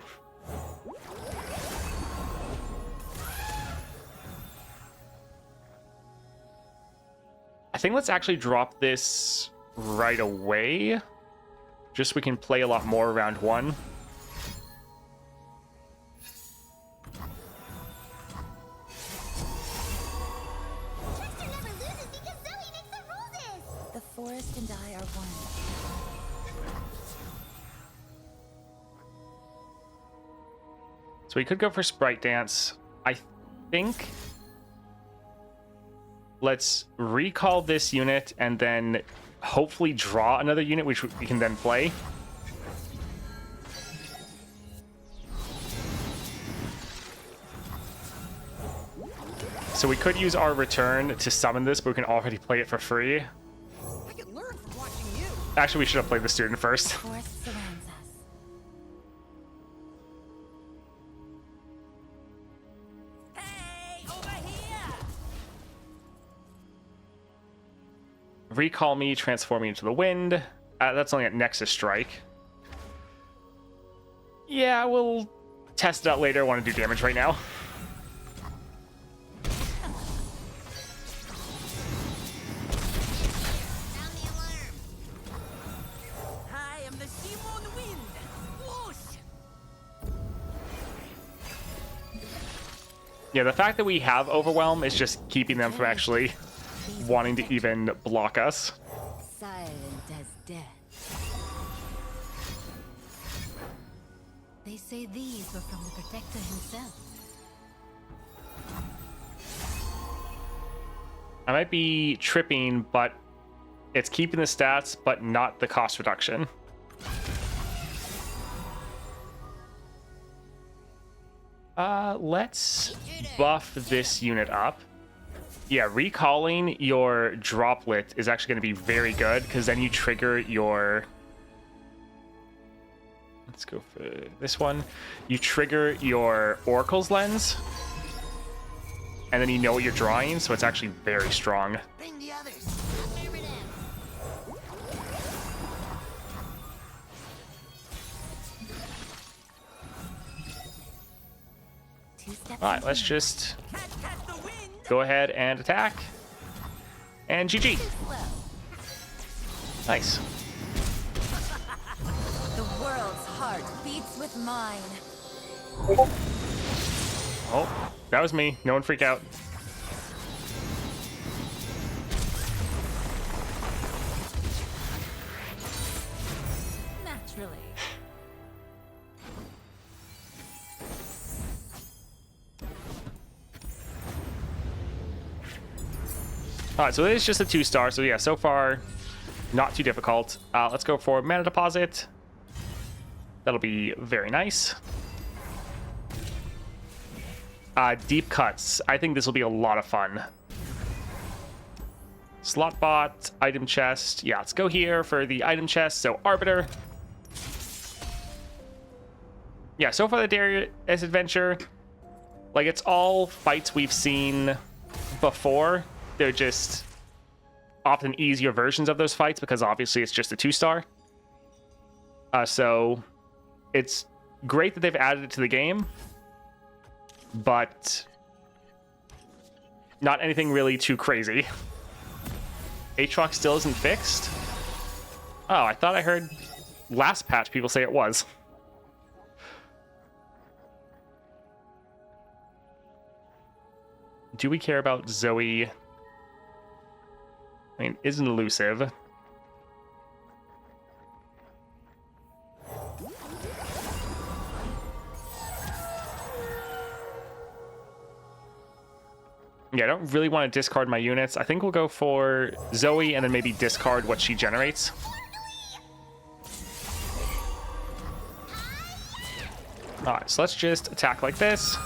I think let's actually drop this right away. Just so we can play a lot more round 1. Trickster never loses because Zoe makes the rules! The forest and I are one. So we could go for Sprite Dance. I think let's recall this unit and then hopefully draw another unit which we can then play. So we could use our return to summon this, but we can already play it for free. I can learn from watching you. Actually, we should have played the student first. The forest surrounds us. Hey, over here! Recall me, transforming into the wind. That's only at Nexus Strike. Yeah, we'll test it out later. I want to do damage right now. Sound the alarm! I am the Simon Wind! Whoosh! Yeah, the fact that we have Overwhelm is just keeping them from actually wanting to even block us. Silent as death. They say these were from the Protector himself. I might be tripping, but it's keeping the stats, but not the cost reduction. Let's buff this unit up. Yeah, recalling your droplet is actually going to be very good because then you trigger your... Let's go for this one. You trigger your Oracle's Lens, and then you know what you're drawing, so it's actually very strong. Bring the others. Hammer them. Alright, let's just go ahead and attack. And GG. Nice. The world's heart beats with mine. Oh, that was me. No one freak out. Naturally. Alright, so it is just a 2-star, so yeah, so far, not too difficult. Let's go for mana deposit. That'll be very nice. Deep cuts. I think this will be a lot of fun. Slot bot, item chest. Yeah, let's go here for the item chest. So Arbiter. Yeah, so far the Darius adventure, like it's all fights we've seen before. They're just often easier versions of those fights because obviously it's just a 2-star. So it's great that they've added it to the game, but not anything really too crazy. Aatrox still isn't fixed? Oh, I thought I heard last patch people say it was. Do we care about Zoe? I mean, isn't elusive. Yeah, I don't really want to discard my units. I think we'll go for Zoe and then maybe discard what she generates. Alright, so let's just attack like this.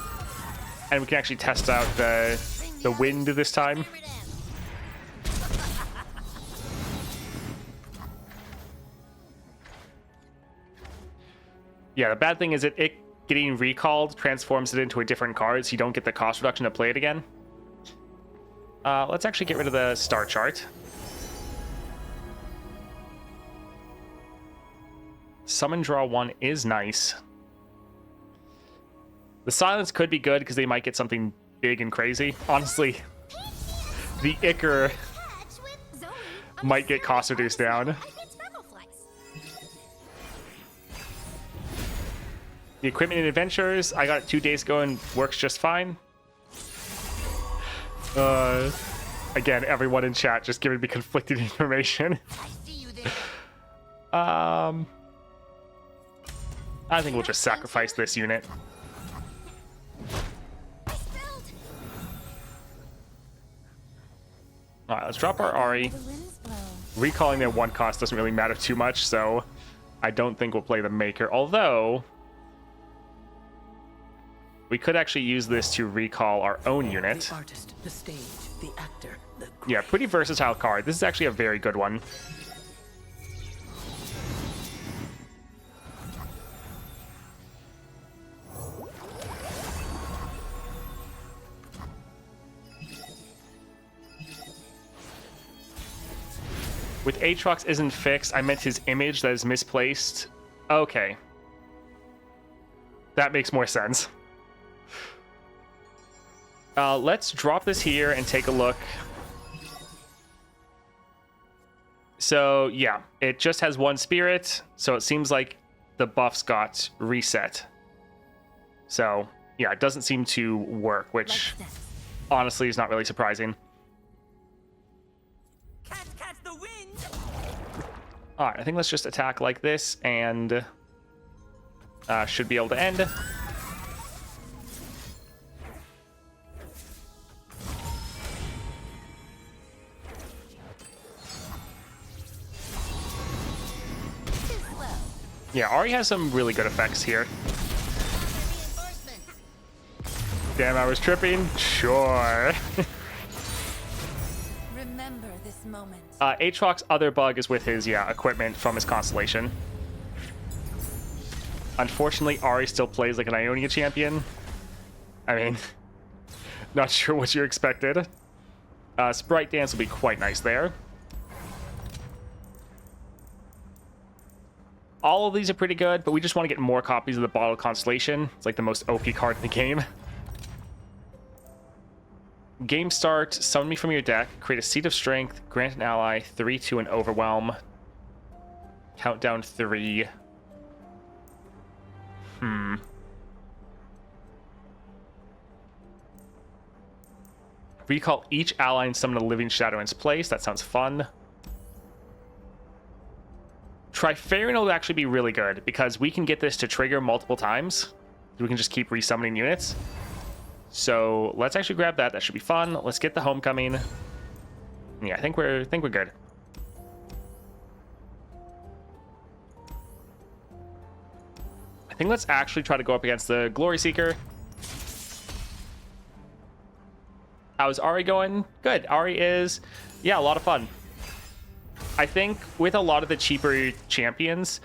And we can actually test out the wind this time. Yeah, the bad thing is that it getting recalled transforms it into a different card, so you don't get the cost reduction to play it again. Let's actually get rid of the star chart. Summon draw 1 is nice. The silence could be good because they might get something big and crazy. Honestly, the Icar might get cost reduced down. The equipment and adventures, I got it 2 days ago and works just fine. Again, everyone in chat just giving me conflicting information. I think we'll just sacrifice this unit. Alright, let's drop our Ahri. Recalling their 1 cost doesn't really matter too much, so I don't think we'll play the Maker. Although, we could actually use this to recall our own unit. The artist, the stage, the actor, the... Yeah, pretty versatile card. This is actually a very good one. With Aatrox isn't fixed, I meant his image that is misplaced. Okay. That makes more sense. Let's drop this here and take a look. So, yeah, it just has 1 spirit, so it seems like the buffs got reset. So, yeah, it doesn't seem to work, which honestly is not really surprising. Catch the wind. Alright, I think let's just attack like this, and should be able to end. Yeah, Ahri has some really good effects here. Damn, I was tripping? Sure. Aatrox's other bug is with his, equipment from his constellation. Unfortunately, Ahri still plays like an Ionia champion. I mean, not sure what you expected. Sprite Dance will be quite nice there. All of these are pretty good, but we just want to get more copies of the Bottle Constellation. It's like the most OP card in the game. Game start, summon me from your deck, create a Seat of Strength, grant an ally 3/2 and Overwhelm. Countdown 3. Recall each ally and summon a Living Shadow in its place. That sounds fun. Trifarian will actually be really good because we can get this to trigger multiple times. We can just keep resummoning units. So let's actually grab that. That should be fun. Let's get the Homecoming. Yeah, I think we're good. I think let's actually try to go up against the Glory Seeker. How's Ahri going? Good. Ahri is, a lot of fun. I think with a lot of the cheaper champions,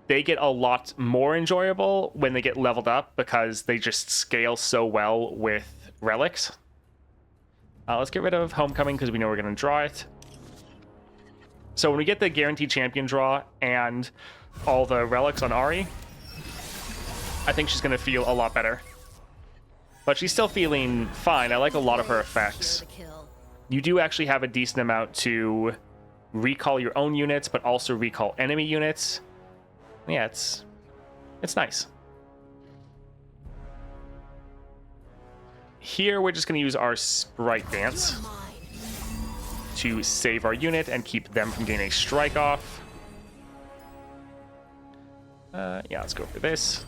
they get a lot more enjoyable when they get leveled up because they just scale so well with relics. Let's get rid of Homecoming because we know we're going to draw it. So when we get the guaranteed champion draw and all the relics on Ahri, I think she's going to feel a lot better. But she's still feeling fine. I like a lot of her effects. You do actually have a decent amount to recall your own units, but also recall enemy units. Yeah, it's nice. Here, we're just going to use our Sprite Dance to save our unit and keep them from getting a strike off. Let's go for this.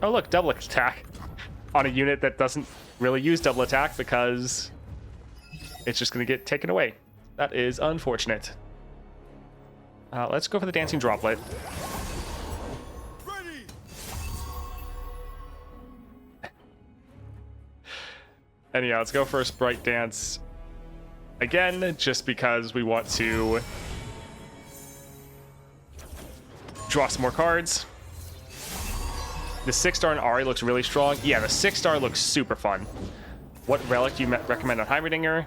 Oh, look, double attack on a unit that doesn't really use double attack because it's just going to get taken away. That is unfortunate. Let's go for the Dancing Droplet. Ready. Anyhow, let's go for a Sprite Dance again, just because we want to draw some more cards. The 6-star in Ahri looks really strong. Yeah, the 6-star looks super fun. What relic do you recommend on Heimerdinger?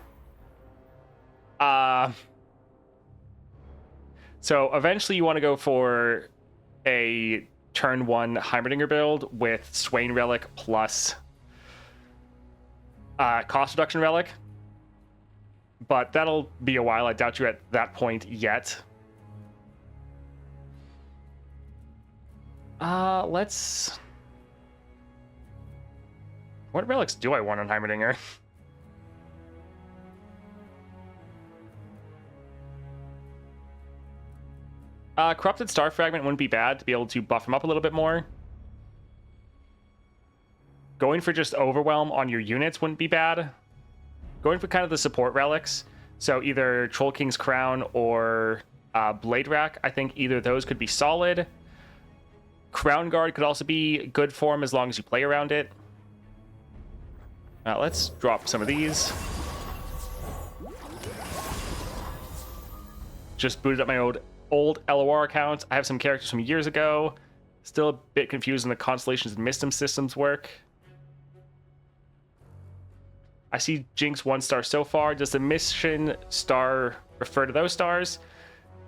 So eventually you want to go for a turn 1 Heimerdinger build with Swain Relic plus cost reduction relic. But that'll be a while. I doubt you're at that point yet. Let's... What relics do I want on Heimerdinger? Corrupted Star Fragment wouldn't be bad to be able to buff him up a little bit more. Going for just Overwhelm on your units wouldn't be bad. Going for kind of the support relics. So either Troll King's Crown or Blade Rack. I think either of those could be solid. Crown Guard could also be good for him as long as you play around it. Let's drop some of these. Just booted up my old LOR account. I have some characters from years ago. Still a bit confused in the constellations and Mistim systems work. I see Jinx 1-star so far. Does the mission star refer to those stars?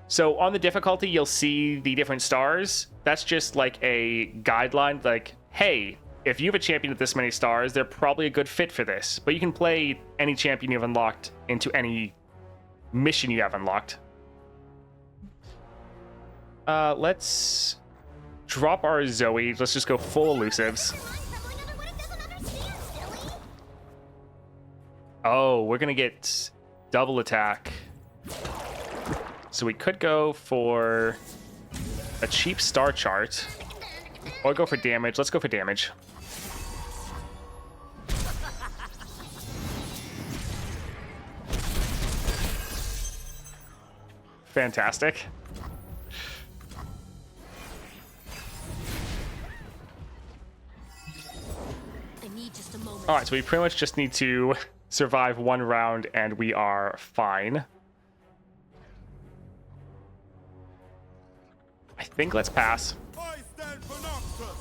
So on the difficulty, you'll see the different stars. That's just like a guideline, like, hey, if you have a champion with this many stars, they're probably a good fit for this. But you can play any champion you have unlocked into any mission you have unlocked. Let's drop our Zoe. Let's just go full elusives. Oh, we're gonna get double attack. So we could go for a cheap star chart or go for damage. Let's go for damage. Fantastic. I need just a moment. All right, so we pretty much just need to survive one round and we are fine. I think let's pass. I stand for Noxus.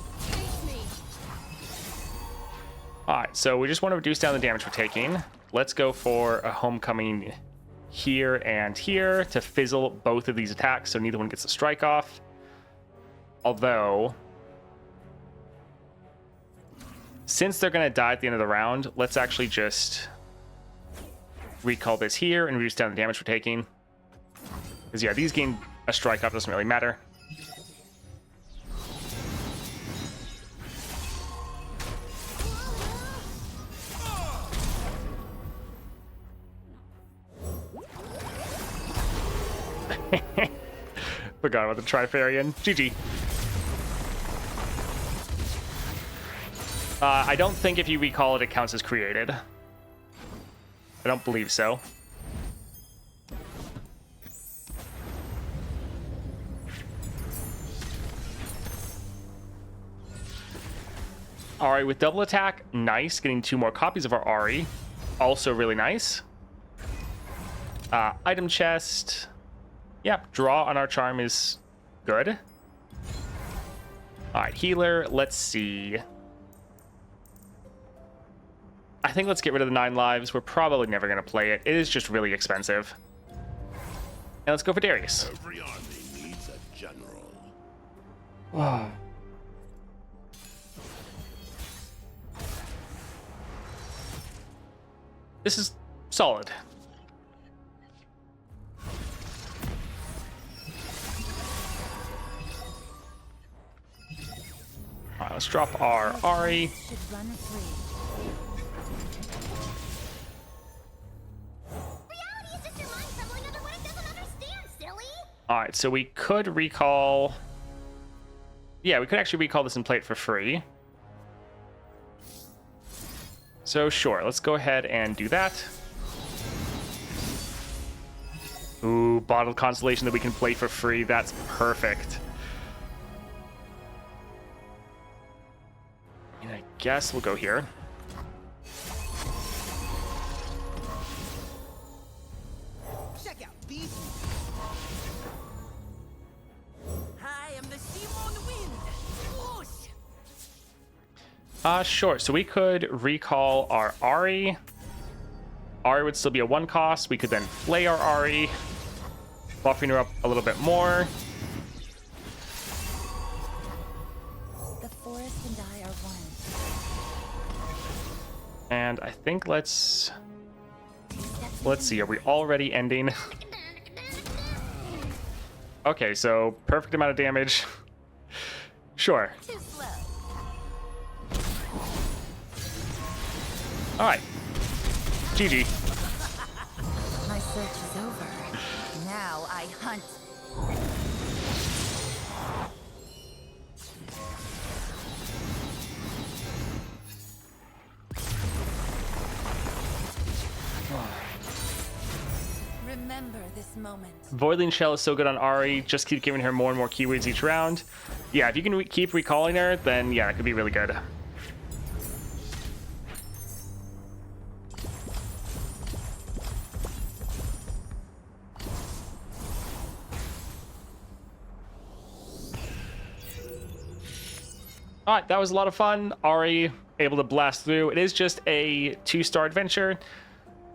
Alright, so we just want to reduce down the damage we're taking. Let's go for a homecoming here and here to fizzle both of these attacks so neither one gets a strike off. Although, since they're going to die at the end of the round, let's actually just recall this here and reduce down the damage we're taking. Because, yeah, these gain a strike off, doesn't really matter. Forgot about the Trifarian. GG. I don't think if you recall it, it counts as created. I don't believe so. Ahri with double attack. Nice. Getting 2 more copies of our Ahri. Also really nice. Item chest. Yep, draw on our charm is good. Alright, healer. Let's see. I think let's get rid of the 9 lives. We're probably never going to play it. It is just really expensive. And let's go for Darius. Every army needs a general. Wow. This is solid. All right, let's drop our Ahri. Should run free. Reality is just your mind stumbling under what it doesn't understand, silly. All right, so we could recall. Yeah, we could actually recall this and play it for free. So sure, let's go ahead and do that. Ooh, bottled constellation that we can play for free. That's perfect. And I guess we'll go here. Check out these. I am the Simon Wind. Whoosh. Sure. So we could recall our Ahri. Ahri would still be a 1 cost. We could then play our Ahri, buffing her up a little bit more. The forest and I are one. And I think let's see. Are we already ending? Okay, so perfect amount of damage. Sure. Too slow. All right. GG. My search is over. Now I hunt. Remember this moment. Voidling Shell is so good on Ahri. Just keep giving her more and more keywords each round. Yeah, if you can keep recalling her, then yeah, it could be really good. All right, that was a lot of fun. Ahri able to blast through. It is just a 2-star adventure.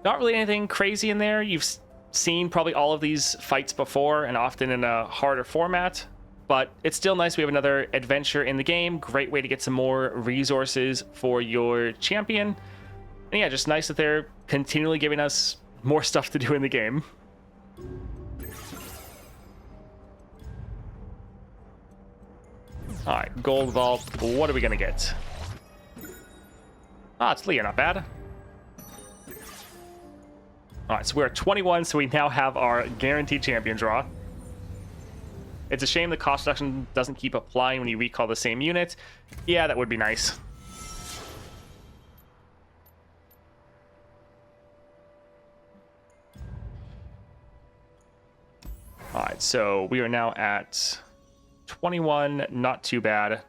Not really anything crazy in there. You've seen probably all of these fights before and often in a harder format, but it's still nice we have another adventure in the game. Great way to get some more resources for your champion. And yeah, just nice that they're continually giving us more stuff to do in the game. All right, gold vault. What are we gonna get? Ah, it's Leah, not bad. All right, so we're at 21, so we now have our guaranteed champion draw. It's a shame the cost reduction doesn't keep applying when you recall the same unit. Yeah, that would be nice. All right, so we are now at 21, not too bad.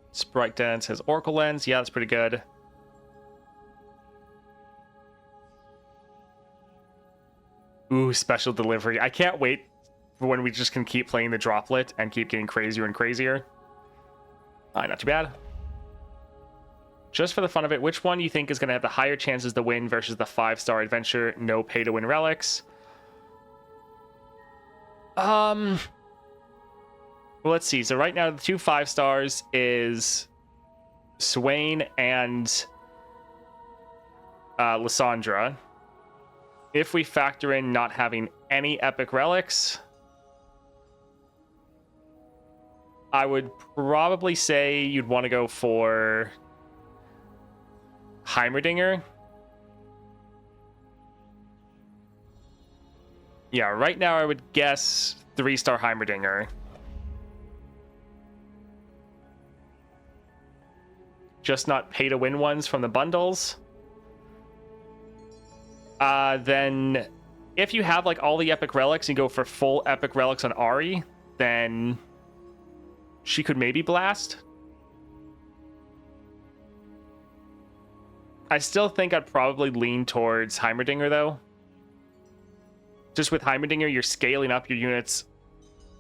It's Bright Dance has Oracle Lens. Yeah, that's pretty good. Ooh, special delivery. I can't wait for when we just can keep playing the droplet and keep getting crazier and crazier. Not too bad. Just for the fun of it, which one do you think is going to have the higher chances to win versus the 5-star adventure, no pay-to-win relics? Well, let's see. So right now, the 2 5-stars is Swain and Lysandra. If we factor in not having any epic relics, I would probably say you'd want to go for Heimerdinger. Yeah, right now I would guess 3-star Heimerdinger. Just not pay-to-win ones from the bundles. Then if you have like all the epic relics and go for full epic relics on Ahri, then she could maybe blast. I still think I'd probably lean towards Heimerdinger though. Just with Heimerdinger, you're scaling up your units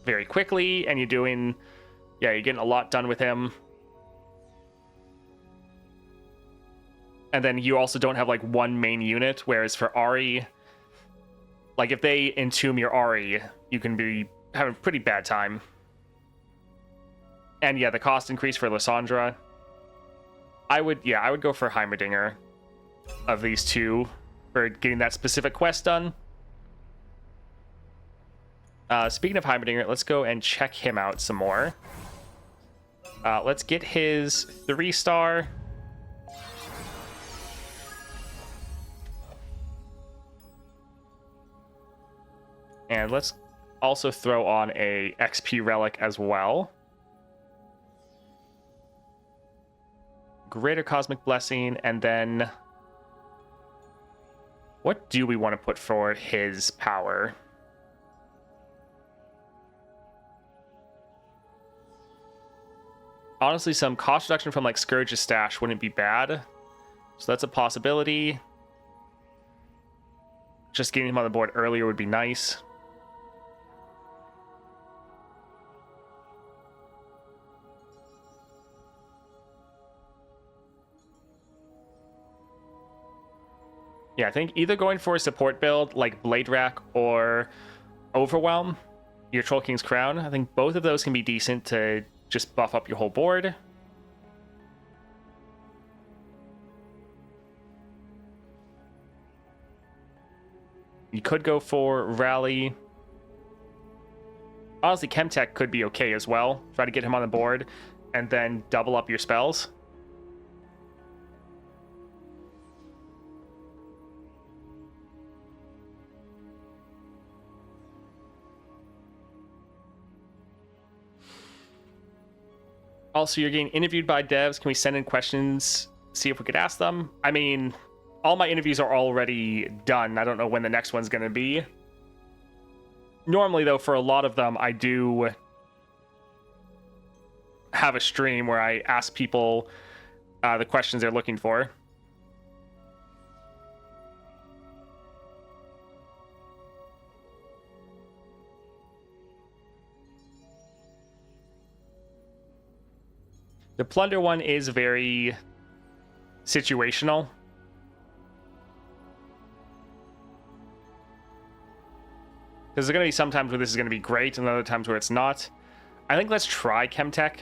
very quickly and you're getting a lot done with him. And then you also don't have like one main unit, whereas for Ahri, like if they entomb your Ahri, you can be having a pretty bad time. And yeah, the cost increase for Lysandra. I would go for Heimerdinger of these two for getting that specific quest done. Speaking of Heimerdinger, let's go and check him out some more. Let's get his 3-star. And let's also throw on a XP relic as well. Greater Cosmic Blessing, and then what do we want to put for his power? Honestly, some cost reduction from like Scourge's stash wouldn't be bad. So that's a possibility. Just getting him on the board earlier would be nice. Yeah, I think either going for a support build like Blade Rack or Overwhelm, your Troll King's Crown. I think both of those can be decent to just buff up your whole board. You could go for Rally. Honestly, Chemtech could be okay as well. Try to get him on the board and then double up your spells. Also, you're getting interviewed by devs. Can we send in questions, see if we could ask them? I mean, all my interviews are already done. I don't know when the next one's going to be. Normally, though, for a lot of them, I do have a stream where I ask people the questions they're looking for. The Plunder one is very situational. Because there's going to be some times where this is going to be great and other times where it's not. I think let's try Chemtech.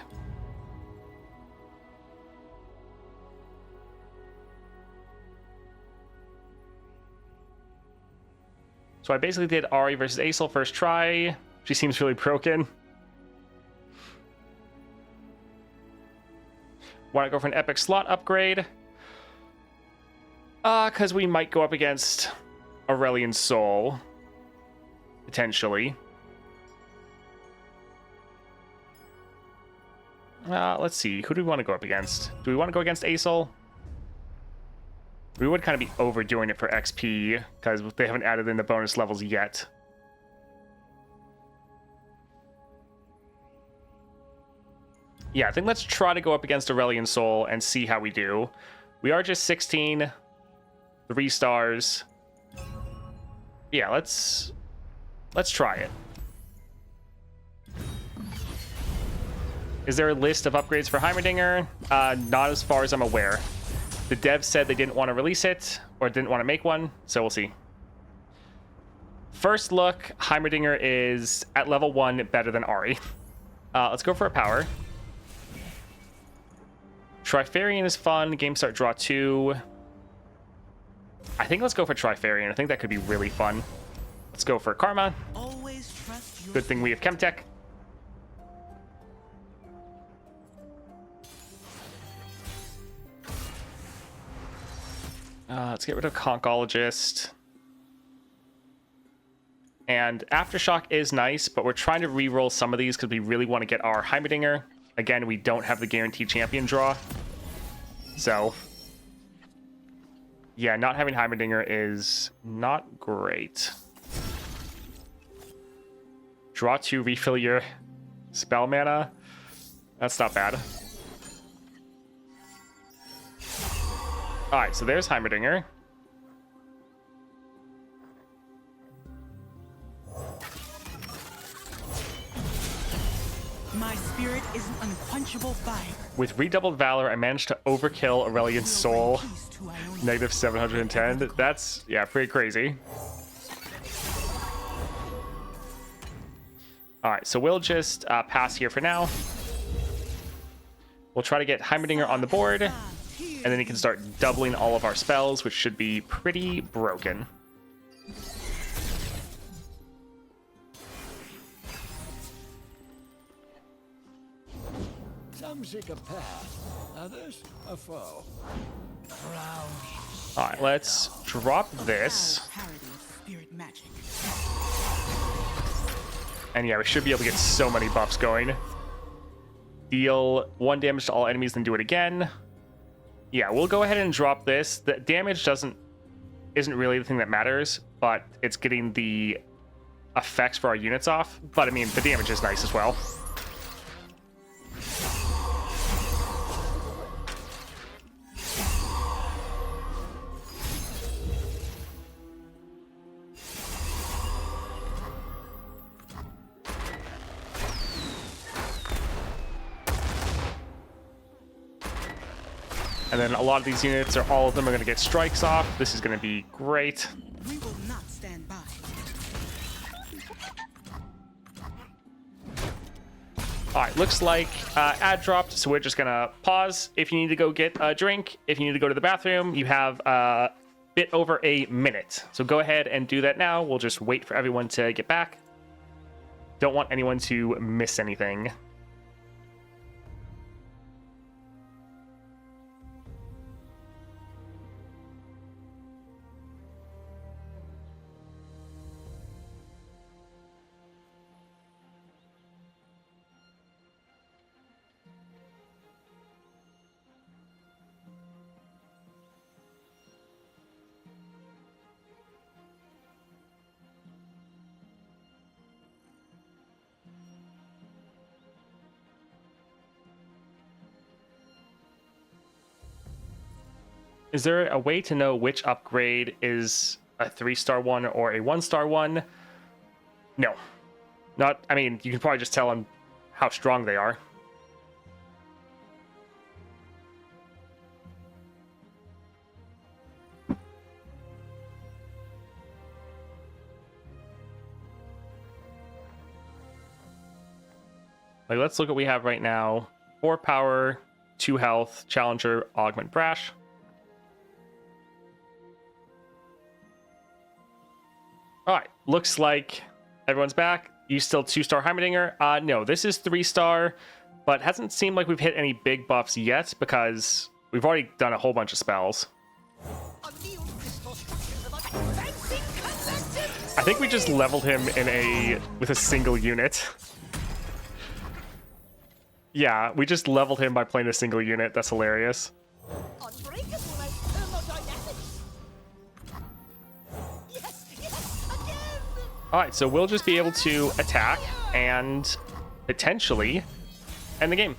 So I basically did Ahri versus Aesol first try. She seems really broken. Want to go for an epic slot upgrade? Because we might go up against Aurelian Soul. Potentially. Let's see. Who do we want to go up against? Do we want to go against Aesol? We would kind of be overdoing it for XP, because they haven't added in the bonus levels yet. Yeah, I think let's try to go up against Aurelian Soul and see how we do. We are just 16, 3 stars. Yeah, let's try it. Is there a list of upgrades for Heimerdinger? Not as far as I'm aware. The devs said they didn't want to release it or didn't want to make one, so we'll see. First look, Heimerdinger is at level 1 better than Ahri. Let's go for a power. Trifarian is fun. Game start draw 2. I think let's go for Trifarian. I think that could be really fun. Let's go for Karma. Always trust your Good thing we have Chemtech. Let's get rid of Concologist. And Aftershock is nice, but we're trying to re-roll some of these because we really want to get our Heimerdinger. Again, we don't have the guaranteed champion draw. So, yeah, not having Heimerdinger is not great. Draw 2, refill your spell mana. That's not bad. Alright, so there's Heimerdinger. My spirit is an unquenchable fire. With redoubled valor, I managed to overkill Aurelian's Soul. Negative 710. That's, yeah, pretty crazy. Alright, so we'll just pass here for now. We'll try to get Heimerdinger on the board, and then he can start doubling all of our spells, which should be pretty broken. Some seek a path, others a foe. Alright, let's drop this. And yeah, we should be able to get so many buffs going. Deal 1 damage to all enemies, then do it again. Yeah, we'll go ahead and drop this. The damage isn't really the thing that matters, but it's getting the effects for our units off. But I mean, the damage is nice as well. And then a lot of these units, or all of them, are going to get strikes off. This is going to be great. We will not stand by. Alright, looks like ad dropped, so we're just going to pause. If you need to go get a drink, if you need to go to the bathroom, you have a bit over a minute. So go ahead and do that now. We'll just wait for everyone to get back. Don't want anyone to miss anything. Is there a way to know which upgrade is a 3-star one or a 1-star one? No. Not, I mean, you can probably just tell them how strong they are. Like, let's look at what we have right now. 4 power, 2 health, challenger, augment brash. Alright, looks like everyone's back. You still 2-star Heimerdinger? No, this is 3-star, but hasn't seemed like we've hit any big buffs yet because we've already done a whole bunch of spells. I think we just leveled him with a single unit. Yeah, we just leveled him by playing a single unit. That's hilarious. Alright, so we'll just be able to attack and potentially end the game.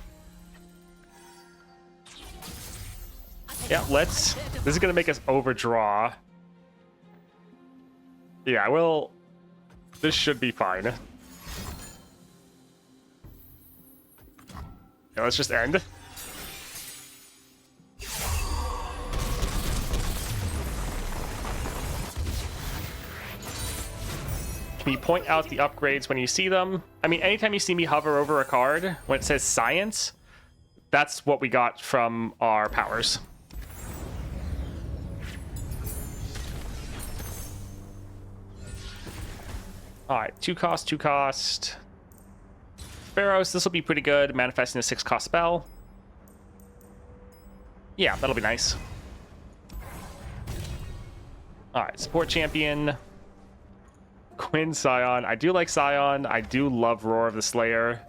Yeah, let's... This is going to make us overdraw. Yeah, well... This should be fine. Yeah, let's just end. Can you point out the upgrades when you see them? I mean, anytime you see me hover over a card, when it says science, that's what we got from our powers. Alright, 2 cost, 2 cost. Pharaohs, this will be pretty good. Manifesting a 6 cost spell. Yeah, that'll be nice. Alright, support champion. Quinn Scion. I do like Scion. I do love Roar of the Slayer.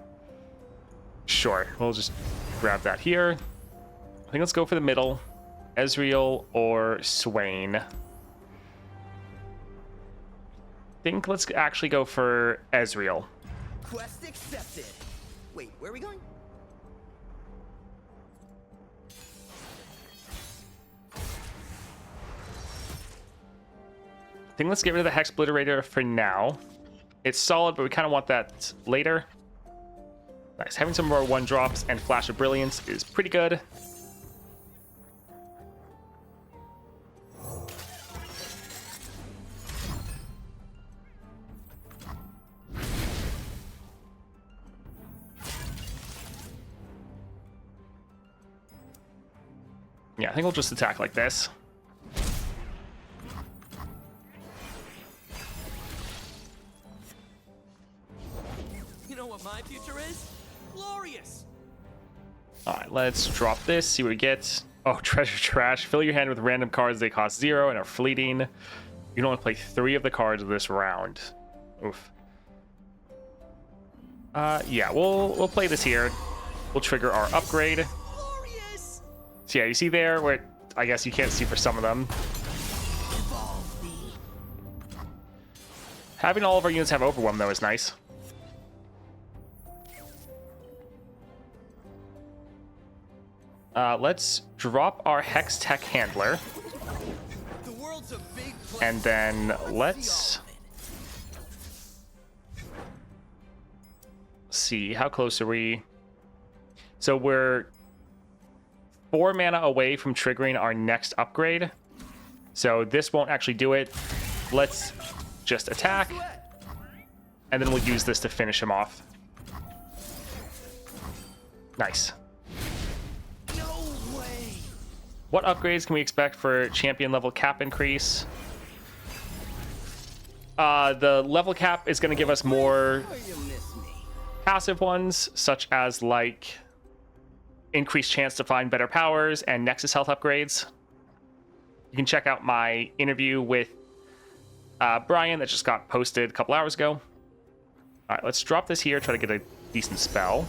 Sure, we'll just grab that here. I think let's go for the middle. Ezreal or Swain. I think let's actually go for Ezreal. Quest accepted. Wait, where are we going? I think let's get rid of the Hex Obliterator for now. It's solid, but we kind of want that later. Nice. Having some more 1-drops and Flash of Brilliance is pretty good. Yeah, I think we'll just attack like this. You know what my future is? Glorious. All right, let's drop this, see what we get. Oh, treasure trash. Fill your hand with random cards. They cost 0 and are fleeting. You can only play 3 of the cards of this round. Oof. Yeah, we'll play this here. We'll trigger our upgrade. Glorious. So yeah, you see there where I guess you can't see for some of them. Evolve me. Having all of our units have Overwhelm though is nice. Let's drop our Hex Tech Handler. The world's a big place. And then let's see, how close are we? So we're 4 mana away from triggering our next upgrade. So this won't actually do it. Let's just attack. And then we'll use this to finish him off. Nice. What upgrades can we expect for champion level cap increase? The level cap is going to give us more passive ones, such as like increased chance to find better powers and Nexus health upgrades. You can check out my interview with Brian that just got posted a couple hours ago. All right, let's drop this here, try to get a decent spell.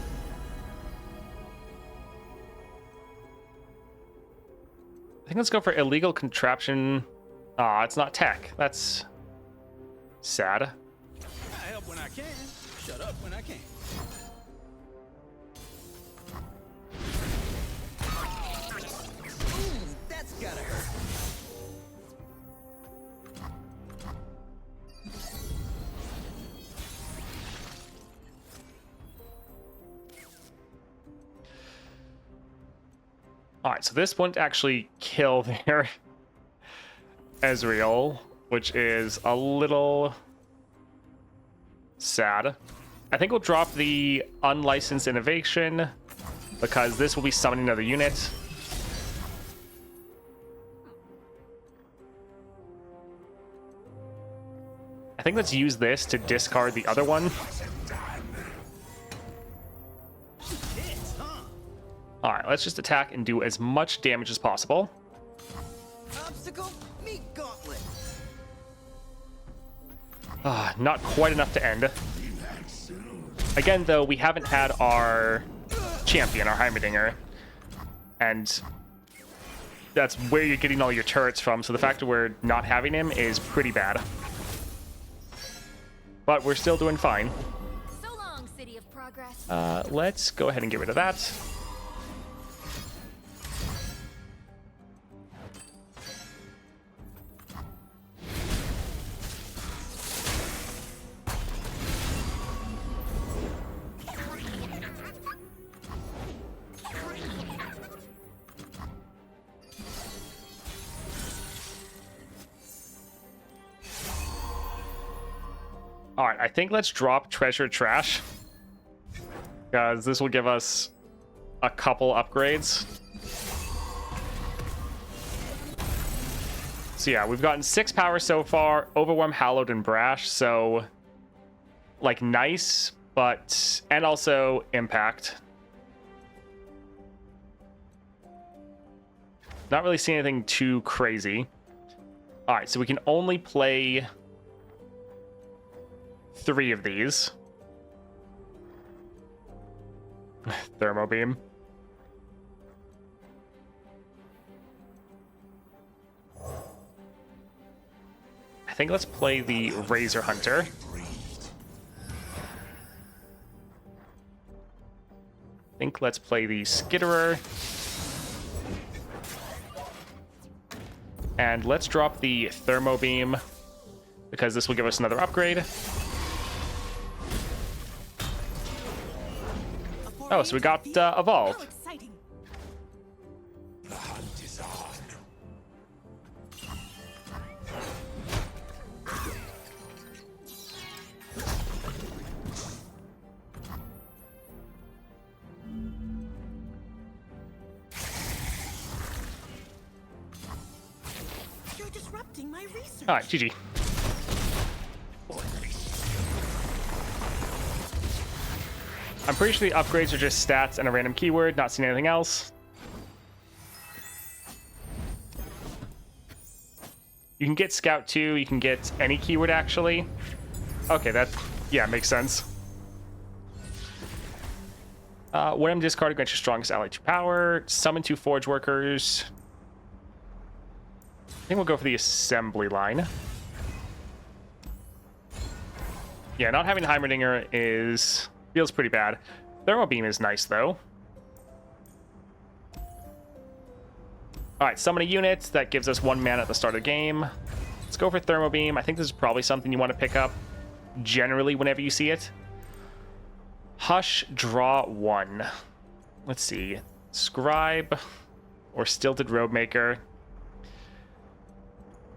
I think let's go for illegal contraption. It's not tech. That's sad. I help when I can. Shut up when I can. Ooh, that's gotta hurt. All right, so this won't actually kill their Ezreal, which is a little sad. I think we'll drop the unlicensed innovation because this will be summoning another unit. I think let's use this to discard the other one. All right, let's just attack and do as much damage as possible. Obstacle, meet gauntlet. Not quite enough to end. Again, though, we haven't had our champion, our Heimerdinger, and that's where you're getting all your turrets from, so the fact that we're not having him is pretty bad. But we're still doing fine. So long, City of Progress. Let's go ahead and get rid of that. All right, I think let's drop treasure trash, because this will give us a couple upgrades. So yeah, we've gotten 6 power so far, Overwhelm, Hallowed, and Brash, so like nice, but and also impact. Not really seeing anything too crazy. All right, so we can only play 3 of these. Thermo beam. I think let's play the Razor Hunter. I think let's play the Skitterer. And let's drop the Thermo Beam, because this will give us another upgrade. Oh, so we got Evolved. The hunt is on. You're disrupting my research. All right, GG. I'm pretty sure the upgrades are just stats and a random keyword, not seeing anything else. You can get Scout 2, you can get any keyword actually. Okay, that, yeah, makes sense. When I'm discarded, grant your strongest ally 2 power. Summon 2 Forge Workers. I think we'll go for the assembly line. Yeah, not having Heimerdinger feels pretty bad. Thermal Beam is nice, though. Alright, summon a unit. That gives us 1 mana at the start of the game. Let's go for Thermal Beam. I think this is probably something you want to pick up generally whenever you see it. Hush, draw 1. Let's see. Scribe or Stilted Robemaker.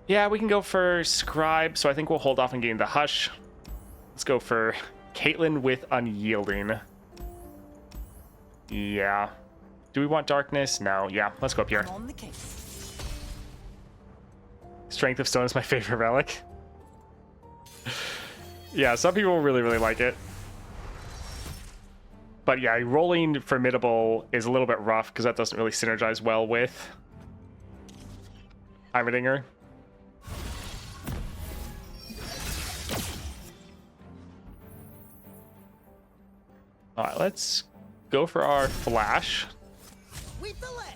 Yeah, we can go for Scribe, so I think we'll hold off on getting the Hush. Let's go for Caitlyn with Unyielding. Yeah. Do we want Darkness? No. Yeah, let's go up here. On the case. Strength of Stone is my favorite relic. Yeah, some people really, really like it. But yeah, rolling Formidable is a little bit rough because that doesn't really synergize well with Heimerdinger. All right, let's go for our Flash. Sweep the leg.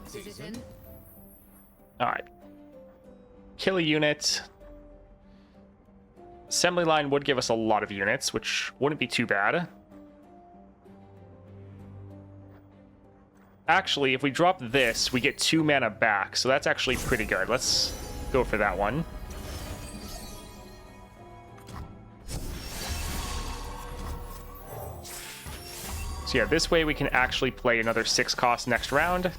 Citizen. All right. Kill a unit. Assembly line would give us a lot of units, which wouldn't be too bad. Actually, if we drop this, we get 2 mana back, so that's actually pretty good. Let's go for that one. So yeah, this way we can actually play another 6 cost next round.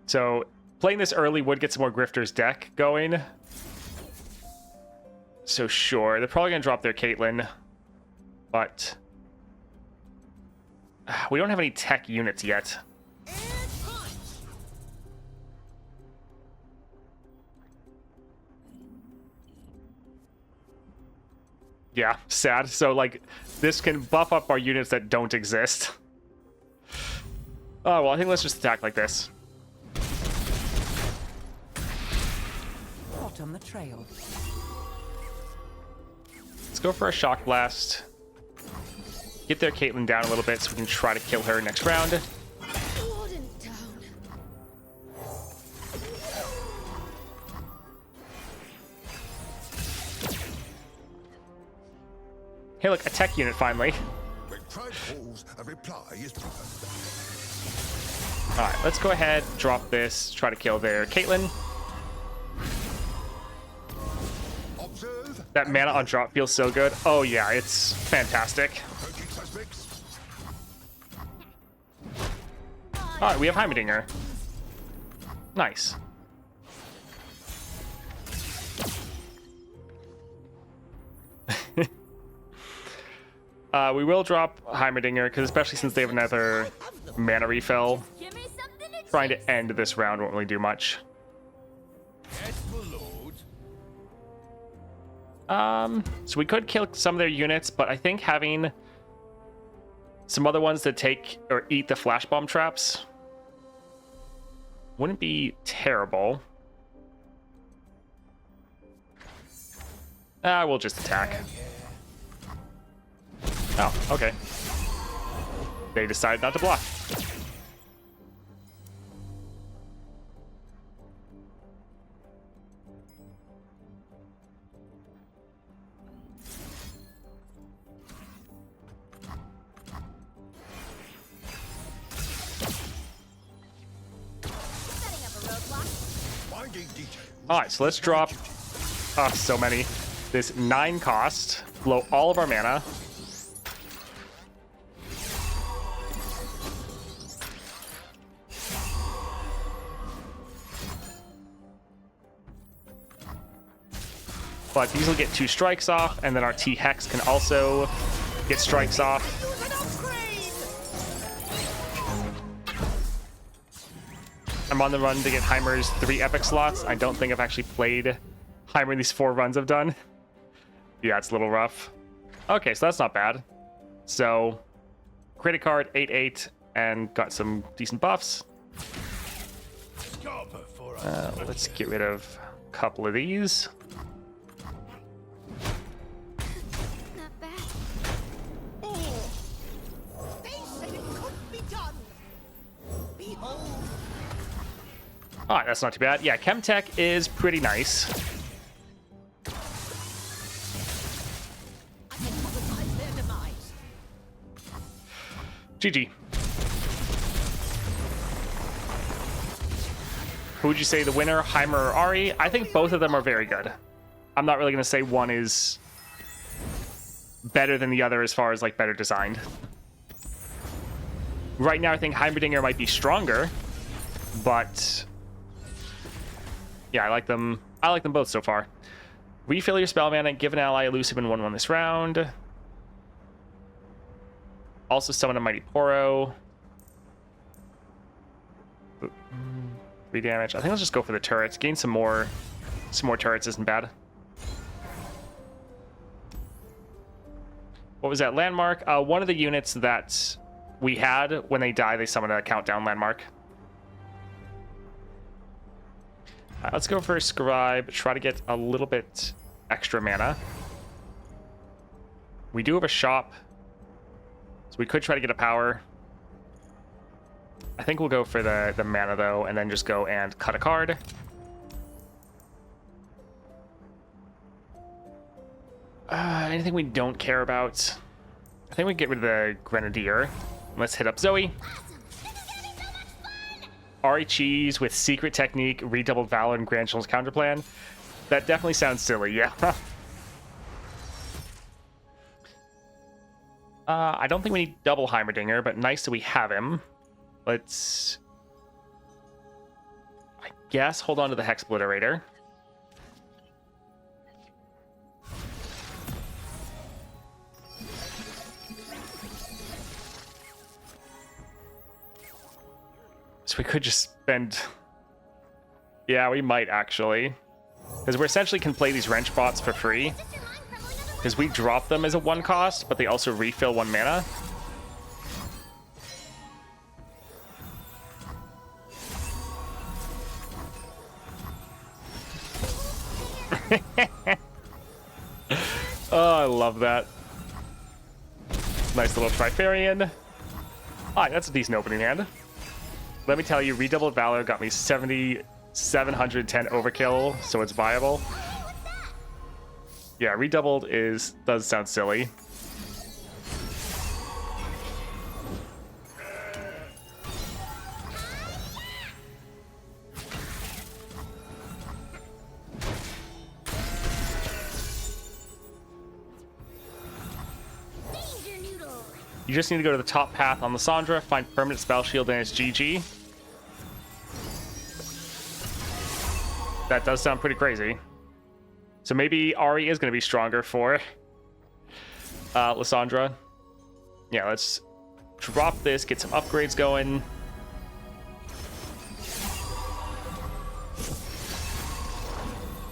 So playing this early would get some more Grifter's deck going. So sure, they're probably going to drop their Caitlyn. But we don't have any tech units yet. Yeah, sad. So like this can buff up our units that don't exist. Oh, well, I think let's just attack like this. Hot on the trail. Let's go for a Shock Blast. Get their Caitlyn down a little bit so we can try to kill her next round. Warden down. Hey, look, a tech unit finally. When tribe calls, a reply is proper. Alright, let's go ahead, drop this, try to kill their Caitlyn. That mana on drop feels so good. Oh yeah, it's fantastic. Alright, we have Heimerdinger. Nice. We will drop Heimerdinger, because especially since they have another mana refill, trying to end this round won't really do much. So we could kill some of their units, but I think having some other ones that take or eat the flash bomb traps wouldn't be terrible. We'll just attack. Oh, okay. They decided not to block. Alright, so let's drop so many. This 9 cost, blow all of our mana. But these will get 2 strikes off, and then our T-Hex can also get strikes off. I'm on the run to get Heimer's 3 epic slots. I don't think I've actually played Heimer these 4 runs I've done. Yeah, it's a little rough. Okay, so that's not bad. So, credit card, 8/8, and got some decent buffs. Let's get rid of a couple of these. Alright, that's not too bad. Yeah, Chemtech is pretty nice. GG. Who would you say the winner, Heimer or Ahri? I think both of them are very good. I'm not really going to say one is better than the other as far as like better designed. Right now I think Heimerdinger might be stronger, but yeah, I like them both so far. Refill your spell mana, give an ally elusive and 1/1 this round. Also summon a Mighty Poro. 3 damage. I think let's just go for the turrets. Gain some more turrets isn't bad. What was that landmark? One of the units that we had, when they die, they summon a countdown landmark. Let's go for a scribe, try to get a little bit extra mana. We do have a shop, so we could try to get a power. I think we'll go for the mana though, and then just go and cut a card. Anything we don't care about? I think we get rid of the Grenadier. Let's hit up Zoe. Ahri Cheese with Secret Technique, Redoubled Valor, and Grand Children's Counterplan. That definitely sounds silly, yeah. I don't think we need double Heimerdinger, but nice that we have him. Let's, I guess, hold on to the Hex Obliterator. So we could just spend... Yeah, we might actually. Because we essentially can play these wrench bots for free. Because we drop them as a 1 cost, but they also refill 1 mana. Oh, I love that. Nice little Trifarian. Alright, that's a decent opening hand. Let me tell you, Redoubled Valor got me 710 overkill, so it's viable. Yeah, Redoubled does sound silly. You just need to go to the top path on Lysandra, find permanent spell shield, and it's GG. That does sound pretty crazy. So maybe Ahri is going to be stronger for Lysandra. Yeah, let's drop this, get some upgrades going.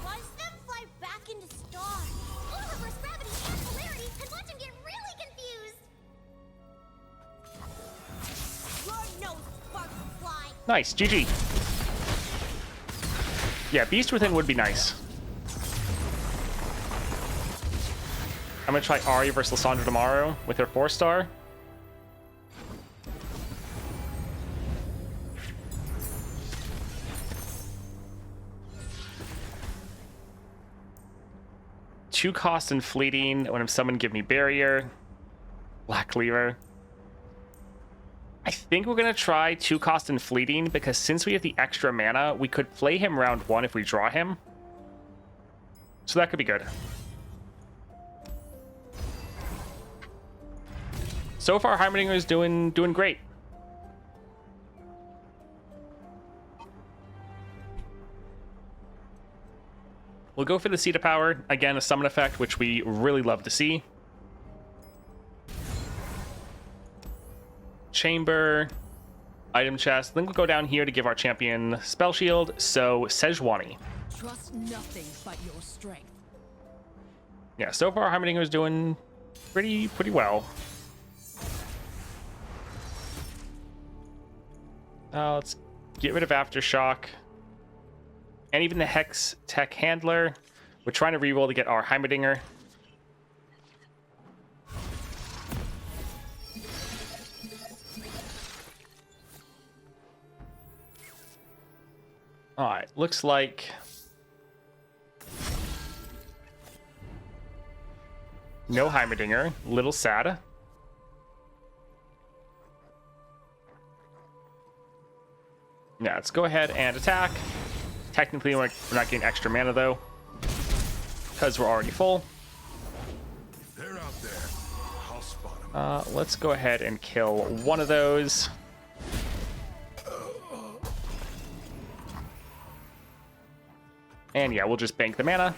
Watch them fly back into stars. Or reverse gravity and polarity and watch them get really confused. Lord knows sparks fly. Nice, GG. Yeah, Beast Within would be nice. I'm gonna try Ahri versus Lysandra tomorrow with her 4-star. Two cost and fleeting. When I'm summoned, give me barrier. Black Cleaver. I think we're gonna try 2 cost and fleeting because since we have the extra mana, we could play him round 1 if we draw him. So that could be good. So far, Heimerdinger is doing great. We'll go for the Seed of Power. Again, a summon effect, which we really love to see. Chamber, item chest. Then we'll go down here to give our champion spell shield. So Sejuani. Trust nothing but your strength. Yeah, so far Heimerdinger is doing pretty well. Let's get rid of Aftershock. And even the Hex Tech Handler. We're trying to reroll to get our Heimerdinger. Alright, looks like... no Heimerdinger. Little sad. Yeah, let's go ahead and attack. Technically, we're not getting extra mana, though, because we're already full. They're out there. I'll spot them. Let's go ahead and kill one of those. And yeah, we'll just bank the mana.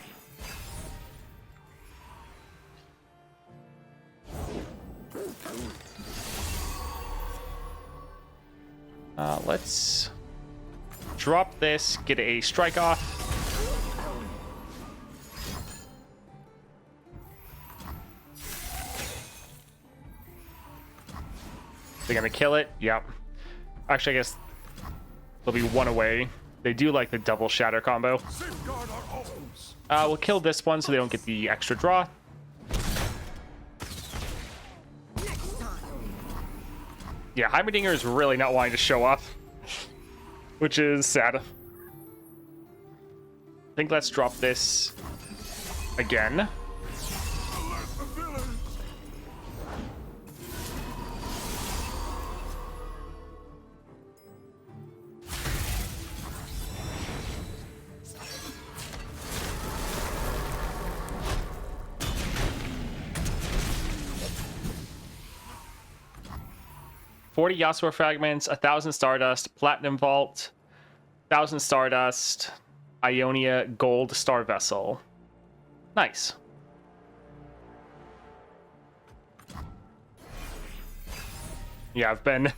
Let's drop this, get a strike off. They're gonna kill it. Yep. Actually, I guess they'll be one away. They do like the double shatter combo. Safeguard our homes. We'll kill this one so they don't get the extra draw. Yeah, Heimerdinger is really not wanting to show up, which is sad. I think let's drop this again. Alert the villains. $40 Yasuo fragments, 1,000 Stardust, Platinum Vault, 1,000 Stardust, Ionia Gold Star Vessel. Nice. Yeah, haven't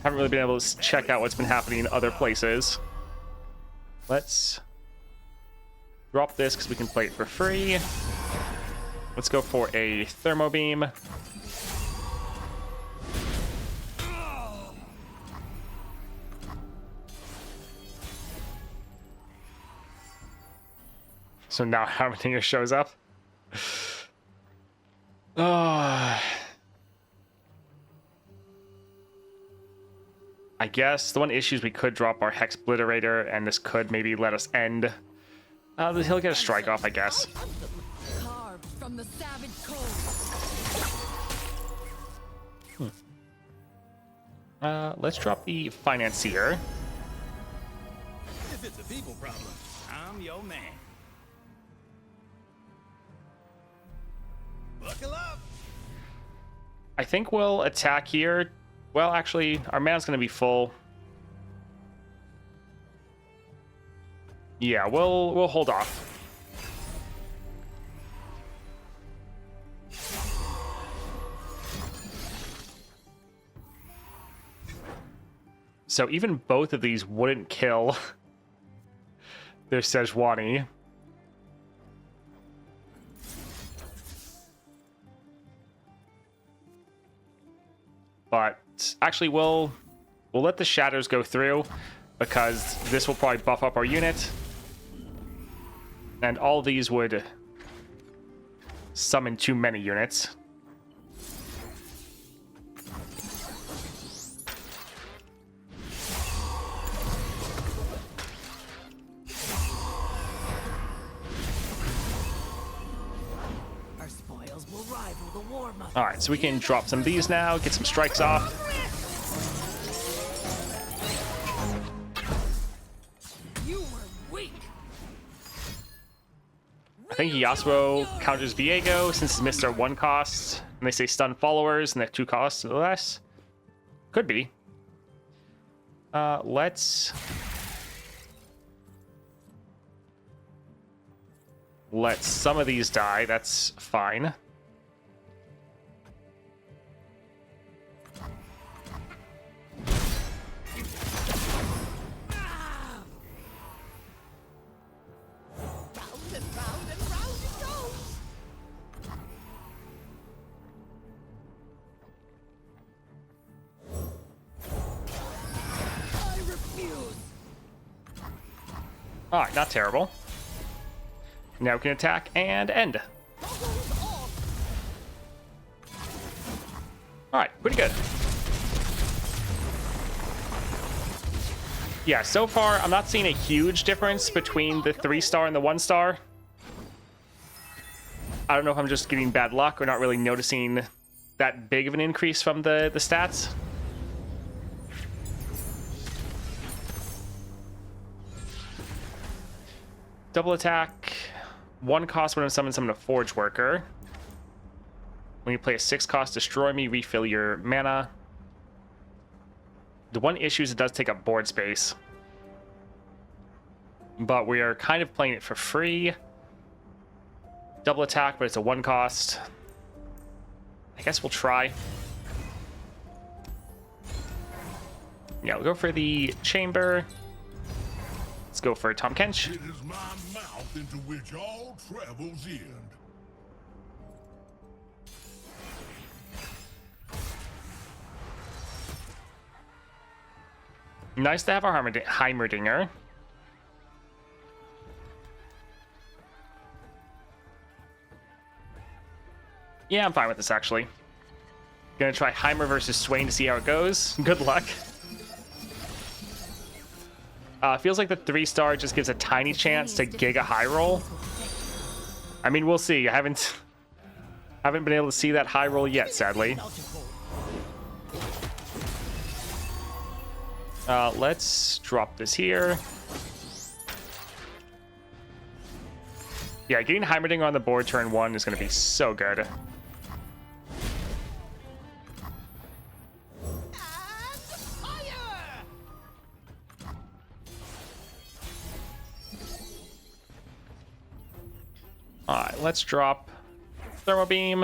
really been able to check out what's been happening in other places. Let's drop this because we can play it for free. Let's go for a Thermo Beam. So now Heimerdinger shows up. I guess the one issue is we could drop our Hex Obliterator, and this could maybe let us end. He'll get a strike off, I guess. Carved from the savage cold. Let's drop the Financier. If it's a people problem, I'm your man. Buckle up. I think we'll attack here. Well, actually, our mana's going to be full. Yeah, we'll hold off. So even both of these wouldn't kill their Sejuani. But actually, we'll let the shadows go through because this will probably buff up our unit. And all these would summon too many units. Our spoils will rival the war mother. All right, so we can drop some of these now, get some strikes off. You were weak. I think Yasuo counters Viego since it's missed our 1 cost. And they say stun followers and they're 2 costs or less. Could be. Let's let some of these die. That's fine. All right, not terrible. Now we can attack and end. All right, pretty good. Yeah, so far I'm not seeing a huge difference between the 3-star and the 1-star. I don't know if I'm just getting bad luck or not really noticing that big of an increase from the stats. Double attack, 1 cost when I summon a Forge Worker. When you play a 6 cost, destroy me, refill your mana. The one issue is it does take up board space. But we are kind of playing it for free. Double attack, but it's a 1 cost. I guess we'll try. Yeah, we'll go for the chamber. Let's go for Tom Kench. It is my mouth into which all travels end. Nice to have our Heimerdinger. Yeah, I'm fine with this, actually. Gonna try Heimer versus Swain to see how it goes. Good luck. Feels like the 3-star just gives a tiny chance to Giga high roll. I mean, we'll see. I haven't been able to see that high roll yet, sadly. Let's drop this here. Yeah, getting Heimerdinger on the board turn 1 is going to be so good. Alright, let's drop Thermal Beam.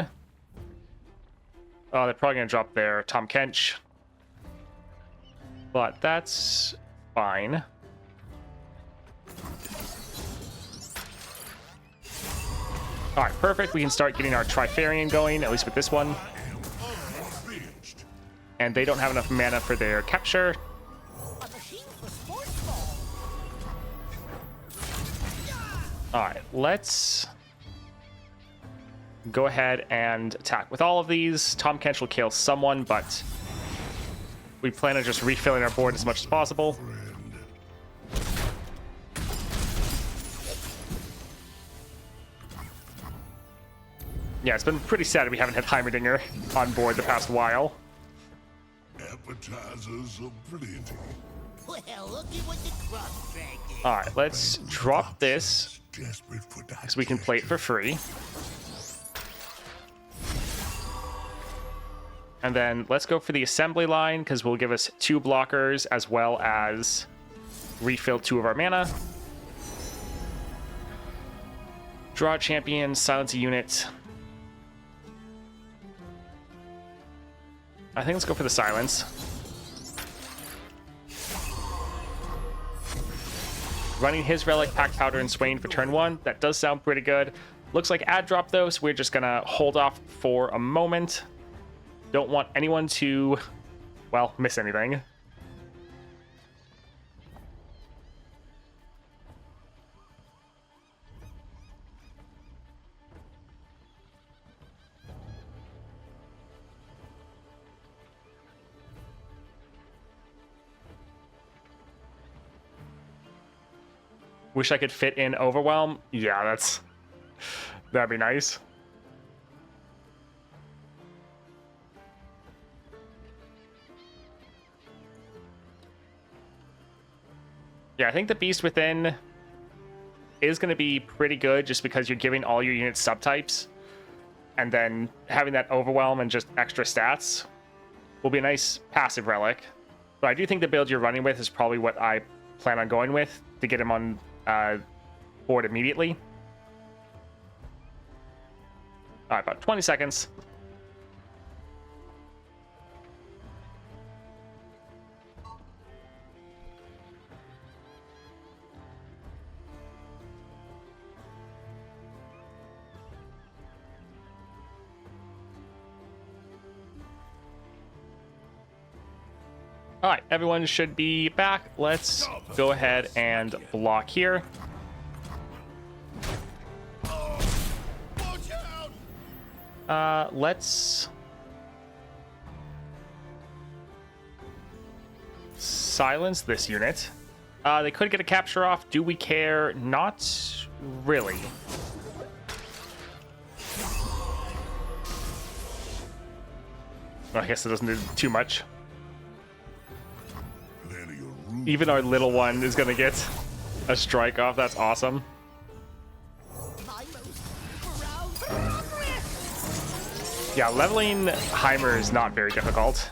Oh, they're probably going to drop their Tom Kench. But that's fine. Alright, perfect. We can start getting our Trifarian going, at least with this one. And they don't have enough mana for their capture. Alright, let's go ahead and attack with all of these. Tom Kench will kill someone, but we plan on just refilling our board as much as possible. Yeah, it's been pretty sad we haven't had Heimerdinger on board the past while. Appetizers are plenty. Well, look at what the cross drag is. Alright, let's drop this so we can play it for free. And then let's go for the assembly line, because we'll give us 2 blockers as well as refill 2 of our mana. Draw a champion, silence a unit. I think let's go for the silence. Running his relic, pack powder, and swain for turn 1. That does sound pretty good. Looks like ad drop though, so we're just gonna hold off for a moment. Don't want anyone to, well, miss anything. Wish I could fit in Overwhelm. Yeah, that'd be nice. Yeah, I think the Beast Within is going to be pretty good just because you're giving all your units subtypes. And then having that Overwhelm and just extra stats will be a nice passive relic. But I do think the build you're running with is probably what I plan on going with to get him on board immediately. All right, about 20 seconds. All right, everyone should be back. Let's go ahead and block here. Let's silence this unit. They could get a capture off. Do we care? Not really. Well, I guess it doesn't do too much. Even our little one is going to get a strike off. That's awesome. Yeah, leveling Heimer is not very difficult.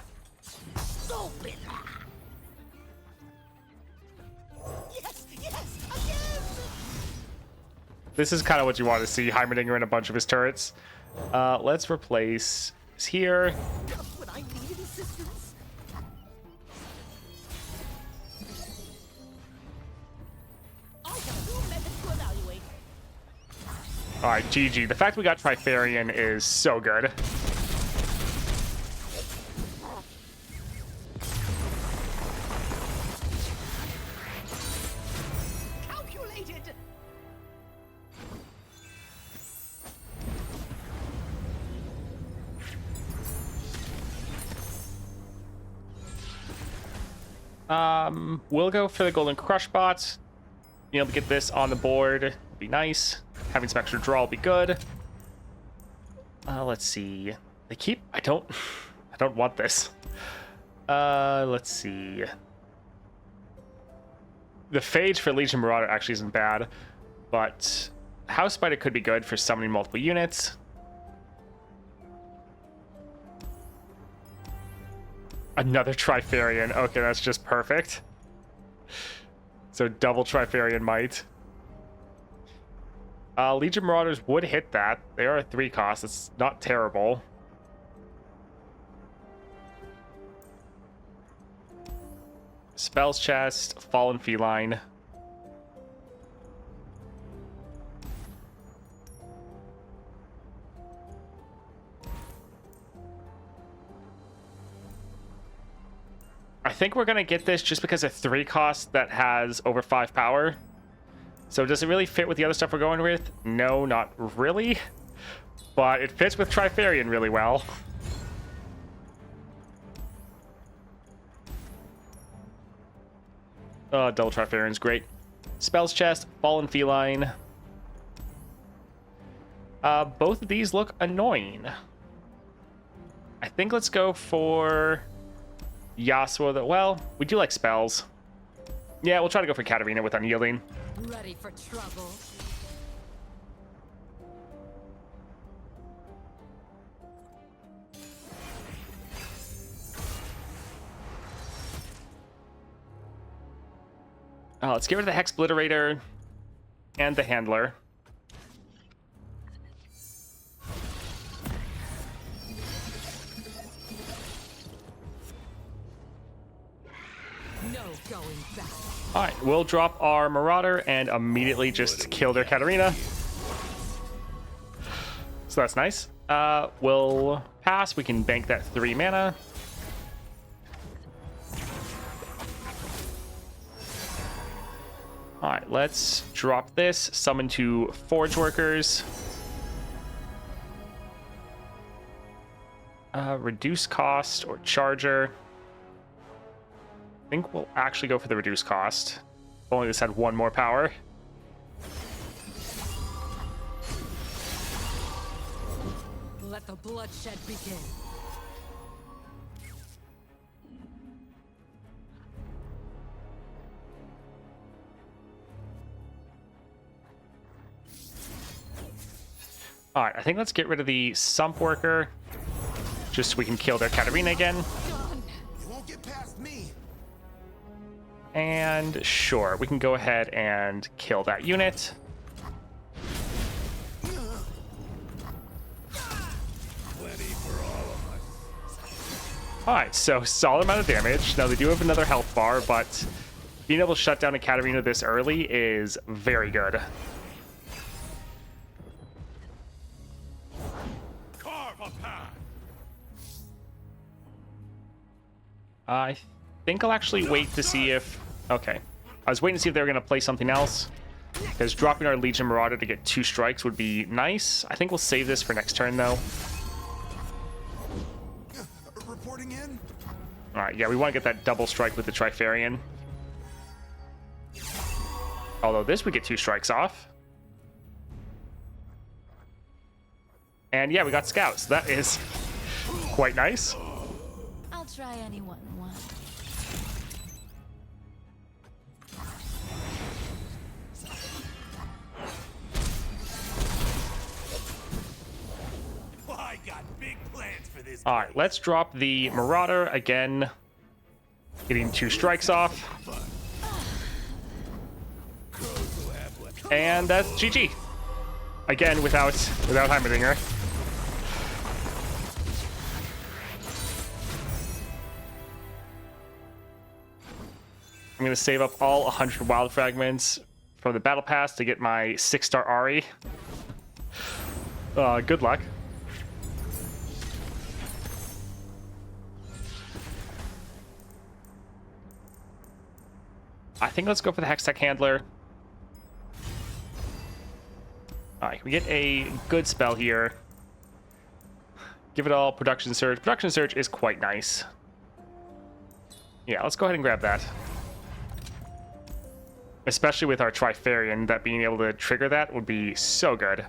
This is kind of what you want to see, Heimerdinger in a bunch of his turrets. Let's replace this here. Alright, GG. The fact we got Trifarian is so good. Calculated. We'll go for the Golden Crush bot. Being able to get this on the board would be nice. Having some extra draw will be good. Let's see. They keep... I don't want this. Let's see. The Phage for Legion Marauder actually isn't bad, but House Spider could be good for summoning multiple units. Another Trifarian. Okay, that's just perfect. So double Trifarian Might. Legion Marauders would hit that. They are a 3 cost. It's not terrible. Spells Chest, Fallen Feline. I think we're going to get this just because of 3 cost that has over 5 power. So does it really fit with the other stuff we're going with? No, not really. But it fits with Trifarian really well. Oh, double Trifarian's great. Spells Chest, Fallen Feline. Both of these look annoying. I think let's go for Yasuo. Well, we do like spells. Yeah, we'll try to go for Katarina with Unyielding. Ready for trouble? Let's get rid of the Hexbliterator and the Handler. No going back. All right, we'll drop our Marauder and immediately just kill their Katarina. So that's nice. We'll pass. We can bank that 3 mana. All right, let's drop this. Summon 2 Forge Workers. Reduce cost or Charger. I think we'll actually go for the reduced cost. If only this had 1 more power. Let the bloodshed begin. All right, I think let's get rid of the Sump Worker, just so we can kill their Katarina again. You won't get past me. And sure, we can go ahead and kill that unit. All right, so solid amount of damage. Now they do have another health bar, but being able to shut down a Katarina this early is very good. Carve a path. I think I'll actually wait to see if... Okay. I was waiting to see if they were going to play something else, because dropping our Legion Marauder to get 2 strikes would be nice. I think we'll save this for next turn, though. Reporting in. All right, yeah, we want to get that double strike with the Trifarian. Although this would get 2 strikes off. And yeah, we got scouts. That is quite nice. I'll try anyone once. Well, I got big plans for this. All right, let's drop the Marauder again, getting 2 strikes off. And that's GG. Again, without Heimerdinger. I'm going to save up all 100 wild fragments from the battle pass to get my 6-star Ahri. Good luck. I think let's go for the Hextech Handler. Alright, we get a good spell here. Give it all Production Surge. Production Surge is quite nice. Yeah, let's go ahead and grab that. Especially with our Trifarian, that being able to trigger that would be so good.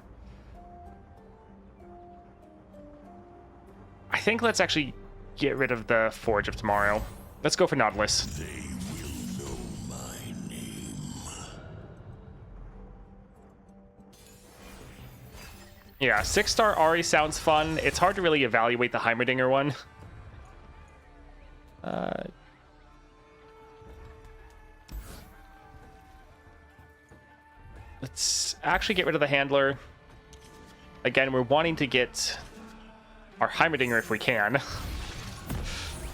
I think let's actually get rid of the Forge of Tomorrow. Let's go for Nautilus. They will know my name. Yeah, 6-star Ahri sounds fun. It's hard to really evaluate the Heimerdinger one. Let's actually get rid of the Handler. Again, we're wanting to get our Heimerdinger if we can.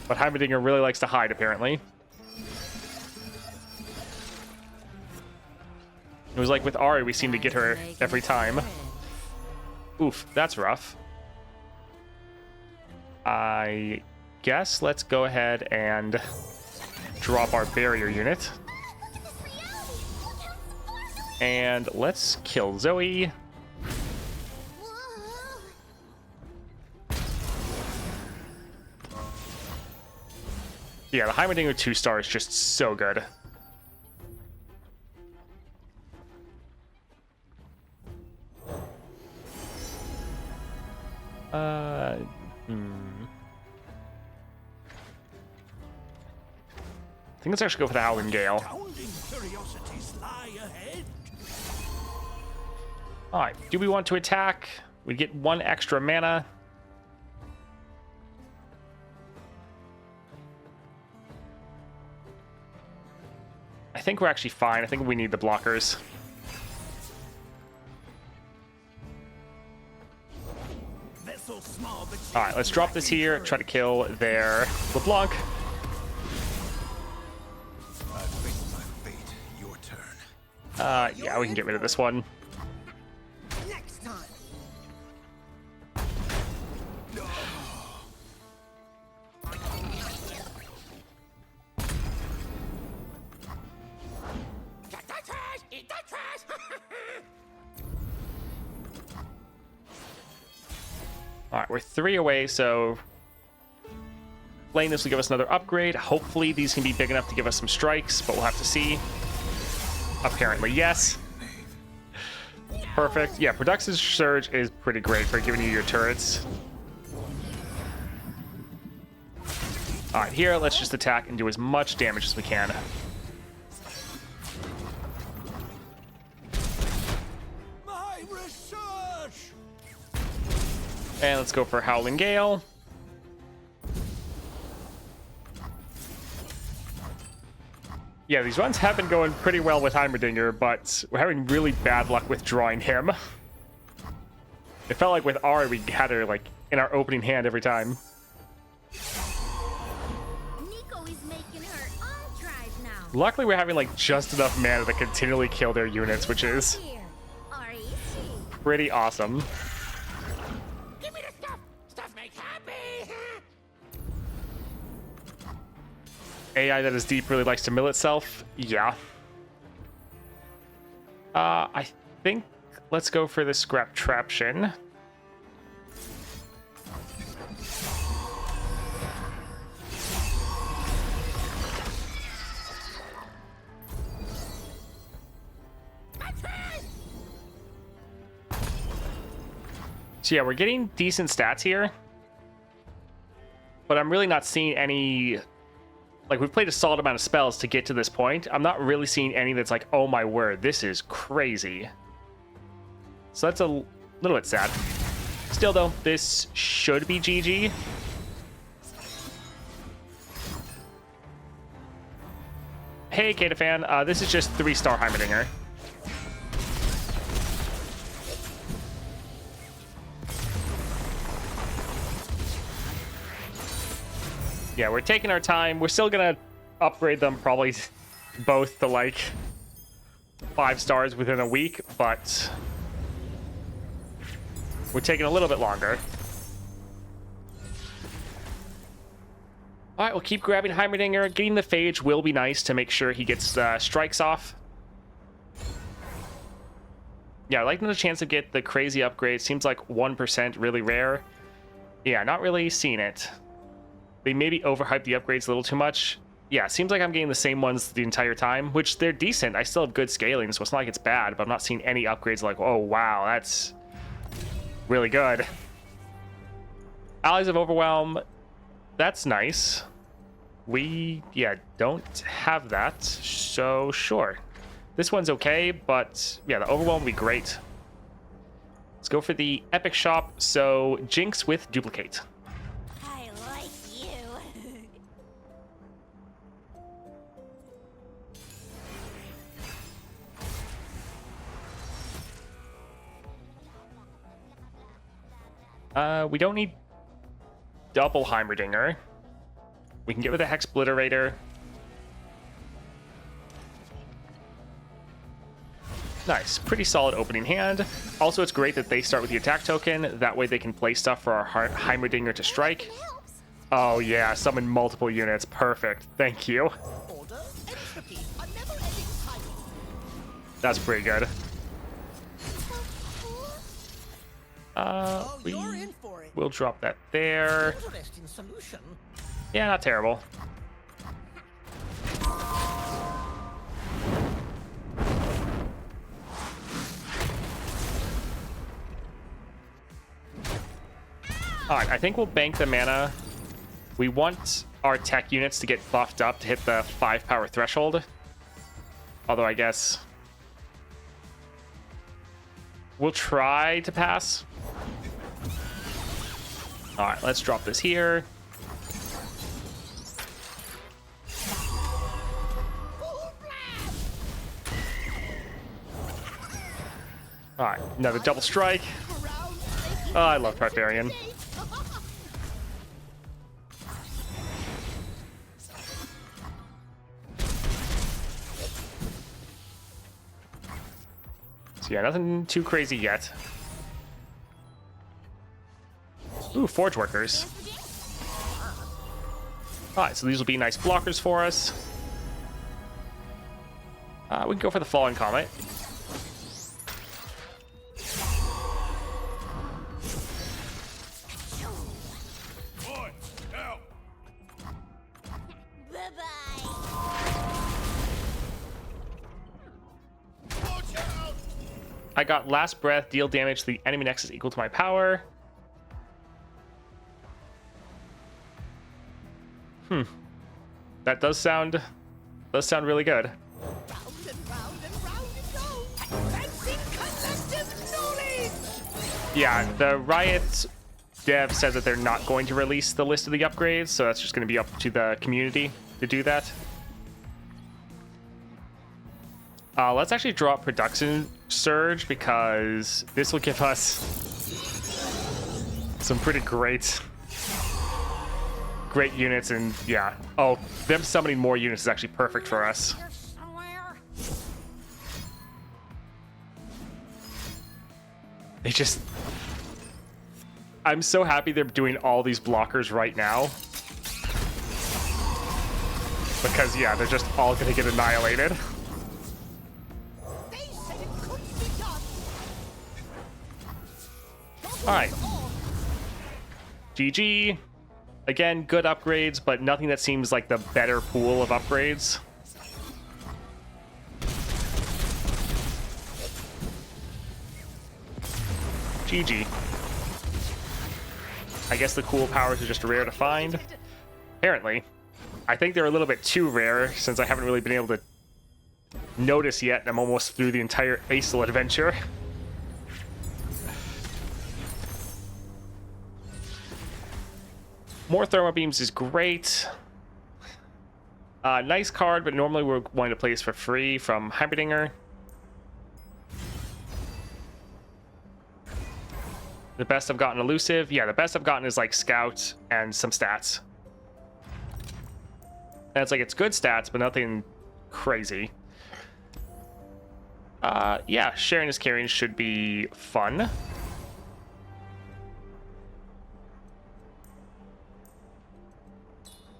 But Heimerdinger really likes to hide, apparently. It was like with Ahri, we seem to get her every time. Oof, that's rough. I guess let's go ahead and drop our barrier unit. And let's kill Zoe. Yeah, the Heimerdinger 2-star is just so good. I think let's actually go for the Howling Gale. Astounding curiosities lie ahead. Alright, do we want to attack? We get 1 extra mana. I think we're actually fine. I think we need the blockers. All right, let's drop this here. Try to kill their LeBlanc. Yeah, we can get rid of this one. Next time. Get that trash! Eat that trash! All right, we're 3 away, so playing this will give us another upgrade. Hopefully these can be big enough to give us some strikes, but we'll have to see. Apparently, yes. Perfect. Yeah, Productive Surge is pretty great for giving you your turrets. All right, here, let's just attack and do as much damage as we can. My research! And let's go for Howling Gale. Yeah, these runs have been going pretty well with Heimerdinger, but we're having really bad luck with drawing him. It felt like with Ahri, we had her like in our opening hand every time. Nico is making her own tribe now. Luckily, we're having like just enough mana to continually kill their units, which is Here, Ahri. pretty awesome. Give me the stuff! Stuff makes happy! AI that is deep really likes to mill itself. Yeah. I think let's go for the Scrap Traption. So yeah, we're getting decent stats here. But I'm really not seeing any... Like, we've played a solid amount of spells to get to this point. I'm not really seeing any that's like, oh my word, this is crazy. So that's a little bit sad. Still, though, this should be GG. Hey, Kata fan. This is just 3-star Heimerdinger. Yeah, we're taking our time. We're still gonna upgrade them probably both to like 5 stars within a week, but we're taking a little bit longer. All right, we'll keep grabbing Heimerdinger. Getting the Phage will be nice to make sure he gets strikes off. Yeah, I like the chance to get the crazy upgrade. Seems like 1% really rare. Yeah, not really seeing it. They maybe overhyped the upgrades a little too much. Yeah, seems like I'm getting the same ones the entire time, which they're decent. I still have good scaling, so it's not like it's bad, but I'm not seeing any upgrades like, oh, wow, that's really good. Allies of Overwhelm, that's nice. We, yeah, don't have that, so sure. This one's okay, but yeah, the Overwhelm would be great. Let's go for the Epic Shop, so Jinx with Duplicate. I like you. We don't need double Heimerdinger. We can get with a Hexbliterator. Nice, pretty solid opening hand. Also, it's great that they start with the attack token. That way they can play stuff for our Heimerdinger to strike. Oh yeah, summon multiple units. Perfect. Thank you. Order, entropy, a never-ending cycle. That's pretty good. You're in for it. We'll drop that there. Interesting solution. Yeah, not terrible. Alright, I think we'll bank the mana. We want our tech units to get buffed up to hit the 5 power threshold. Although I guess we'll try to pass. Alright, let's drop this here. All right, another double strike. Oh, I love Barbarian. So yeah, nothing too crazy yet. Ooh, Forge Workers. Alright, so these will be nice blockers for us. We can go for the Fallen Comet. I got Last Breath, deal damage to the enemy next is equal to my power. That does sound really good. Round and round and round it goes. Advancing collective knowledge. Yeah, the Riot dev said that they're not going to release the list of the upgrades, so that's just going to be up to the community to do that. Let's actually drop Production Surge because this will give us some pretty great units, and yeah. Oh, them summoning more units is actually perfect for us. They just... I'm so happy they're doing all these blockers right now. Because, yeah, they're just all gonna get annihilated. Alright. GG. Again, good upgrades, but nothing that seems like the better pool of upgrades. GG. I guess the cool powers are just rare to find. Apparently. I think they're a little bit too rare, since I haven't really been able to notice yet, and I'm almost through the entire Aesol adventure. More thermal beams is great. Nice card, but normally we're going to play this for free from Heimerdinger. The best I've gotten elusive. Yeah, the best I've gotten is like Scout and some stats. And it's like, it's good stats, but nothing crazy. Yeah, sharing is caring should be fun.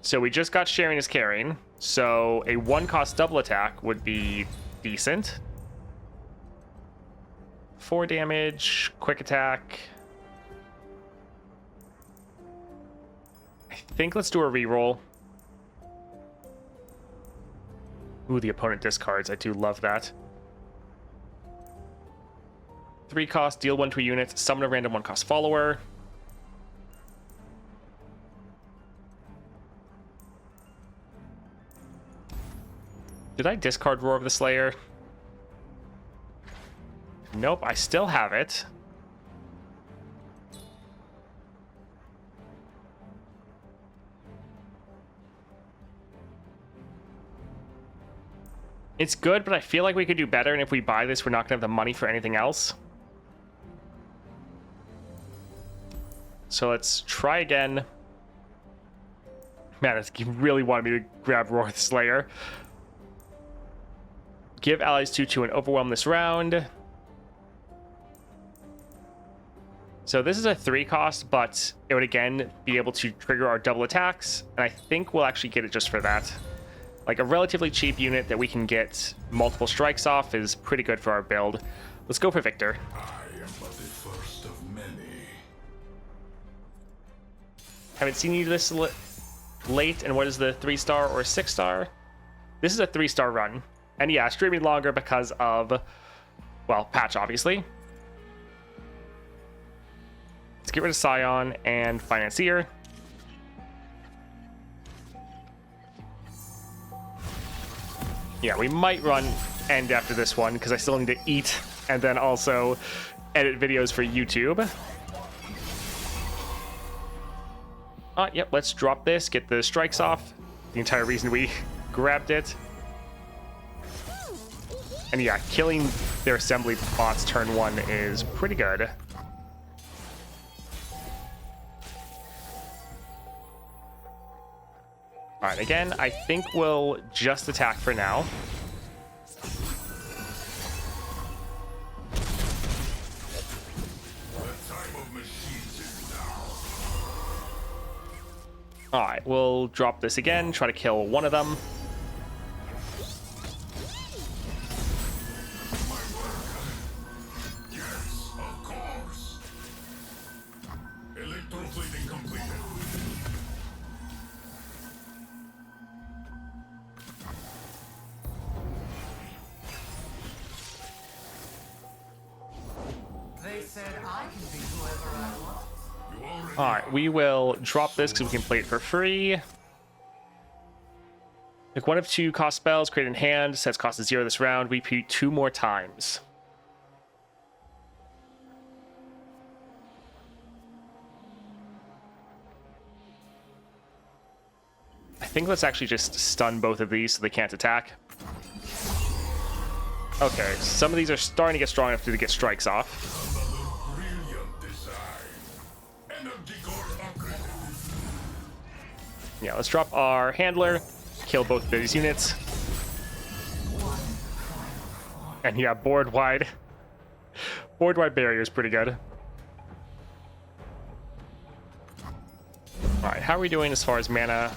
So we just got sharing is caring. So a 1-cost double attack would be decent. 4 damage, quick attack. I think let's do a reroll. Ooh, the opponent discards. I do love that. 3 cost, deal 1 to a unit, summon a random 1-cost follower. Did I discard Roar of the Slayer? Nope, I still have it. It's good, but I feel like we could do better, and if we buy this, we're not going to have the money for anything else. So let's try again. Man, he really wanted me to grab Roar of the Slayer. Give allies 2/2 and overwhelm this round. So this is a 3-cost, but it would again be able to trigger our double attacks, and I think we'll actually get it just for that. Like a relatively cheap unit that we can get multiple strikes off is pretty good for our build. Let's go for Victor. I am but the first of many. Haven't seen you this late, and what is the 3-star or 6-star? This is a 3-star run. And yeah, streaming longer because of, well, patch, obviously. Let's get rid of Scion and Financier. Yeah, we might run End after this one, because I still need to eat and then also edit videos for YouTube. Yep, let's drop this, get the strikes off. The entire reason we grabbed it. And yeah, killing their assembly bots turn 1 is pretty good. Alright, again, I think we'll just attack for now. Alright, we'll drop this again, try to kill one of them. Alright, we will drop this because we can play it for free. Pick one of 2 cost spells, create in hand, sets cost to 0 this round, repeat 2 more times. I think let's actually just stun both of these so they can't attack. Okay, some of these are starting to get strong enough to get strikes off. Yeah, let's drop our handler, kill both of these units. And yeah, board wide barrier is pretty good. All right, how are we doing as far as mana?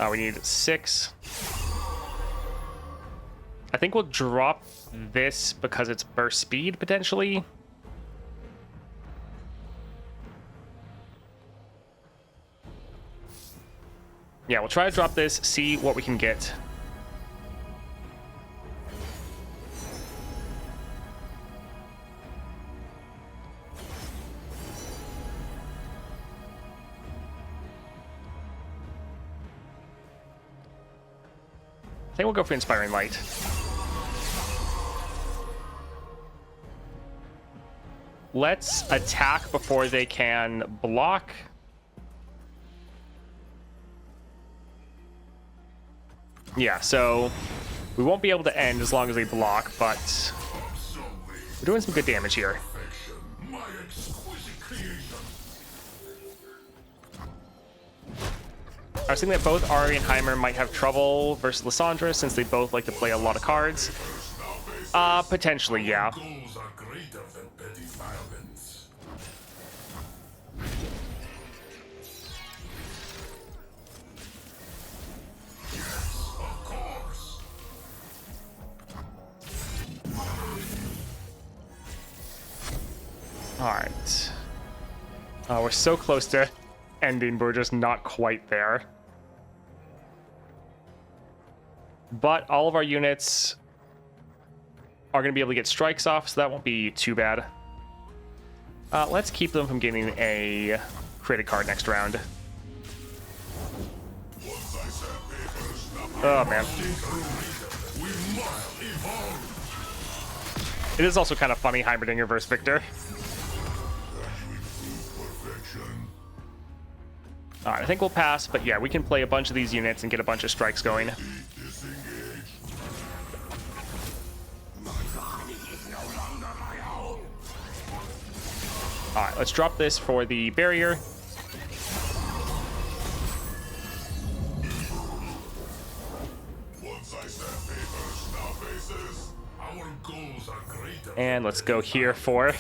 We need 6. I think we'll drop this because it's burst speed potentially. Yeah, we'll try to drop this, see what we can get. I think we'll go for Inspiring Light. Let's attack before they can block. Yeah, so we won't be able to end as long as they block, but we're doing some good damage here. I was thinking that both Ahri and Heimer might have trouble versus Lysandra since they both like to play a lot of cards. Potentially, yeah. Alright. We're so close to ending, but we're just not quite there. But all of our units are going to be able to get strikes off, so that won't be too bad. Let's keep them from getting a created card next round. Oh, man. It is also kind of funny, Heimerdinger versus Victor. Alright, I think we'll pass, but yeah, we can play a bunch of these units and get a bunch of strikes going. Alright, let's drop this for the barrier. And let's go here for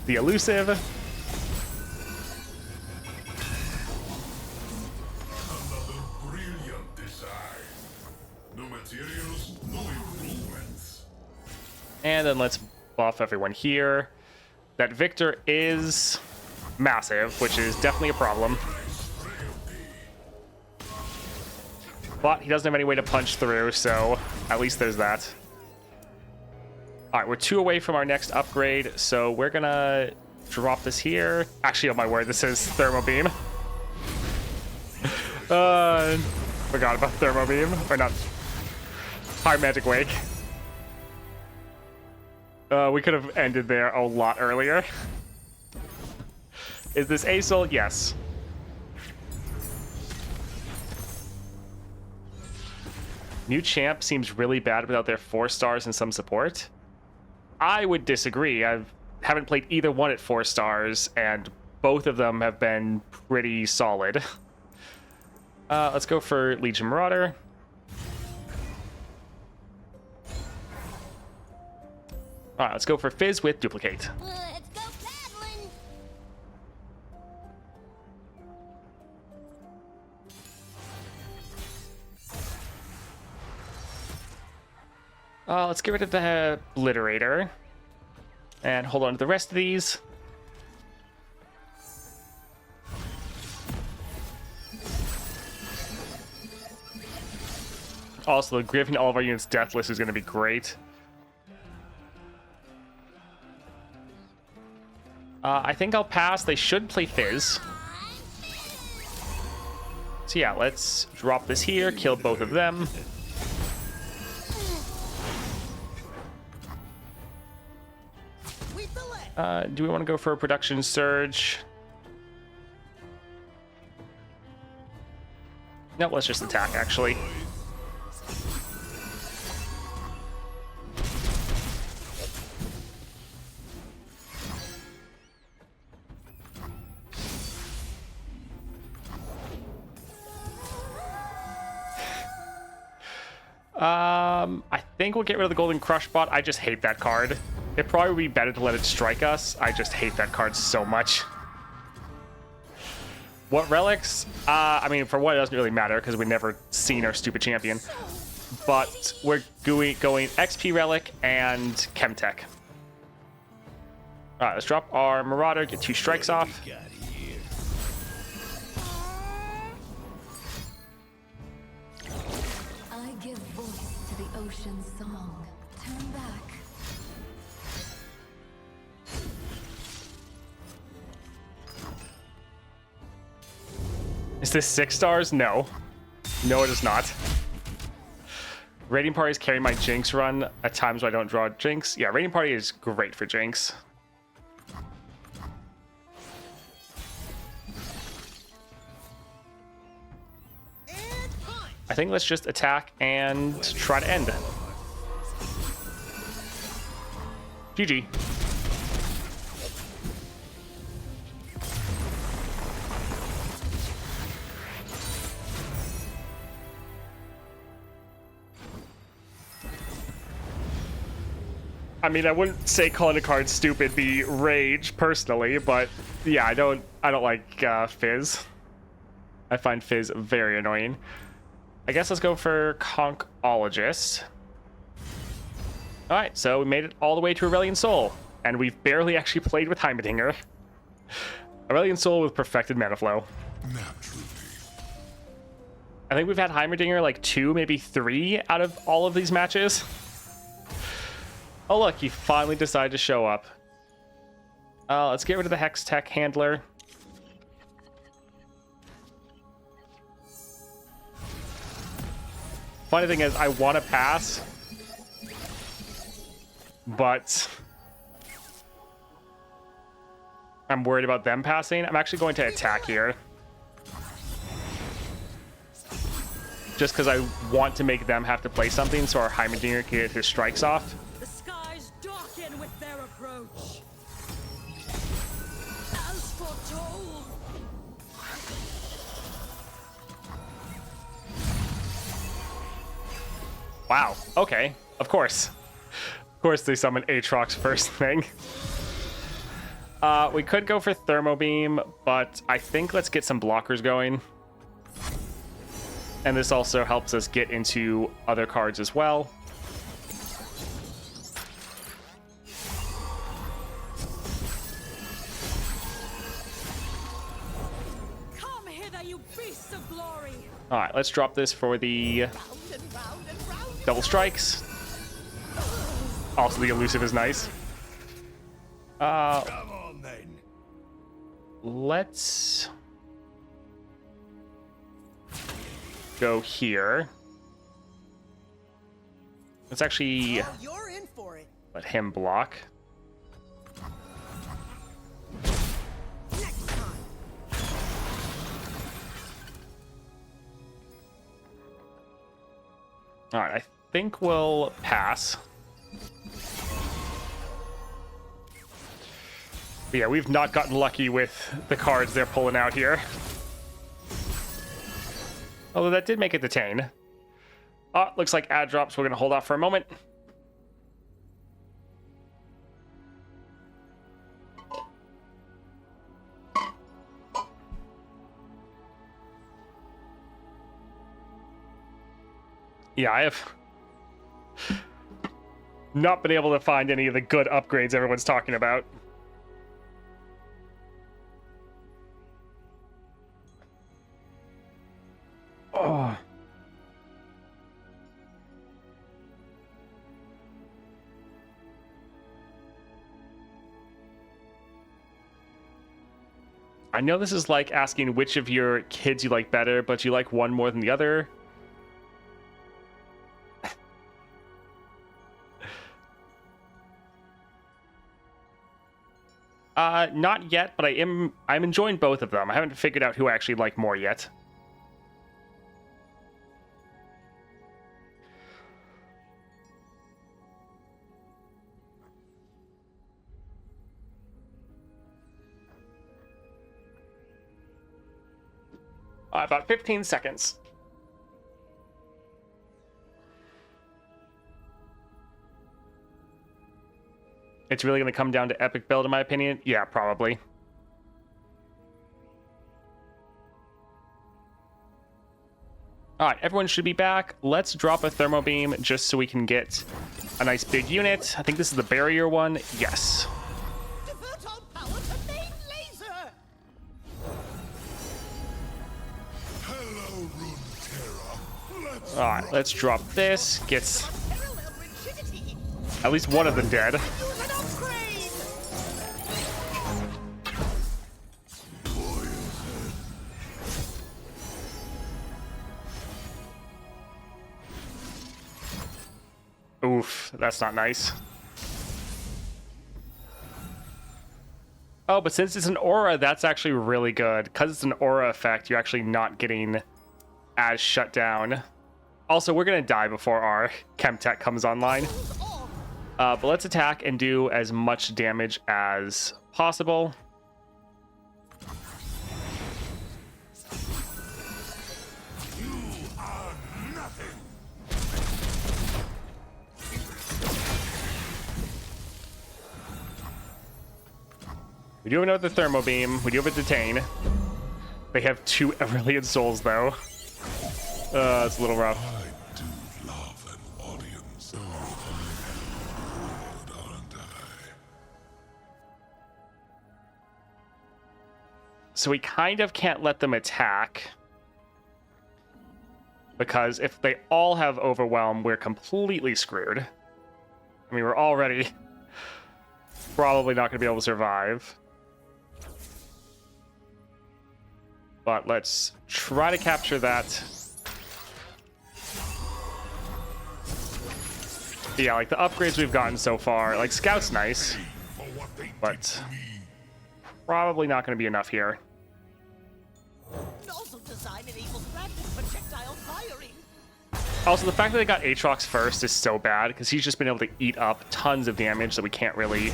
the elusive. And then let's buff everyone here. That Victor is massive, which is definitely a problem. But he doesn't have any way to punch through, so at least there's that. Alright, we're 2 away from our next upgrade, so we're gonna drop this here. Actually, oh my word, this is Thermo Beam. Forgot about Thermo Beam. Or not. High Magic Wake. We could have ended there a lot earlier. Is this Acel? Yes. New champ seems really bad without their 4 stars and some support. I would disagree. I haven't played either one at 4 stars, and both of them have been pretty solid. Let's go for Legion Marauder. All right, let's go for Fizz with Duplicate. Let's go paddling. Let's get rid of the Obliterator. And hold on to the rest of these. Also, giving all of our units deathless is going to be great. I think I'll pass. They should play Fizz. So yeah, let's drop this here, kill both of them. Do we want to go for a production surge? No, let's just attack, actually. I think we'll get rid of the Golden Crush bot. I just hate that card. It probably would be better to let it strike us. I just hate that card so much. What relics? I mean, for one, it doesn't really matter because we've never seen our stupid champion. But we're going XP relic and Chemtech. All right, let's drop our Marauder, get 2 strikes off. I give voice to the ocean's song. Turn back. Is this 6 stars? No. No, it is not. Raiding parties carry my Jinx run at times when I don't draw Jinx. Yeah, Raiding party is great for Jinx. I think let's just attack and try to end. GG. I mean, I wouldn't say calling a card stupid be rage personally, but yeah, I don't like Fizz. I find Fizz very annoying. I guess let's go for Conkologist. All right, so we made it all the way to Aurelion Sol, and we've barely actually played with Heimerdinger. Aurelion Sol with perfected mana flow. Naturally. I think we've had Heimerdinger like 2, maybe 3 out of all of these matches. Oh look, he finally decided to show up. Let's get rid of the Hex Tech handler. Funny thing is, I want to pass, but I'm worried about them passing. I'm actually going to attack here. Just because I want to make them have to play something so our Heimerdinger can get his strikes off. The skies darken with their approach. As foretold. Wow, okay, of course. Of course they summon Aatrox first thing. We could go for Thermo Beam, but I think let's get some blockers going. And this also helps us get into other cards as well. Come hither, you beasts of glory. All right, let's drop this for the double strikes. Also, the elusive is nice. Come on then. Let's go here. Let's actually You're in for it. let him block. Next time. All right, I think we'll pass. But yeah, we've not gotten lucky with the cards they're pulling out here. Although that did make it detain. Oh, looks like ad drops. We're going to hold off for a moment. Yeah, I have not been able to find any of the good upgrades everyone's talking about. Oh. I know this is like asking which of your kids you like better, but you like one more than the other. Not yet, but I'm enjoying both of them. I haven't figured out who I actually like more yet. About 15 seconds. It's really going to come down to epic build, in my opinion. Yeah, probably. All right, everyone should be back. Let's drop a thermo beam just so we can get a nice big unit. I think this is the barrier one. Yes. Divert all power to main laser! Hello, Runeterra. All right, let's drop this. Gets Parallel rigidity! at least one of them dead. Use an upgrade! Oof, that's not nice. Oh, but since it's an aura, that's actually really good. Because it's an aura effect, you're actually not getting as shut down. Also, we're going to die before our Chemtech comes online. But let's attack and do as much damage as possible. We do have another thermo beam. We do have a detain. They have 2 Aurelian souls, though. It's a little rough. I do love an audience. Good, aren't I? So we kind of can't let them attack. Because if they all have overwhelm, we're completely screwed. I mean, we're already probably not going to be able to survive. But let's try to capture that. Yeah, like the upgrades we've gotten so far. Like, Scout's nice. But probably not going to be enough here. Nozzle design enables rapid projectile firing! Also, the fact that they got Aatrox first is so bad, because he's just been able to eat up tons of damage that we can't really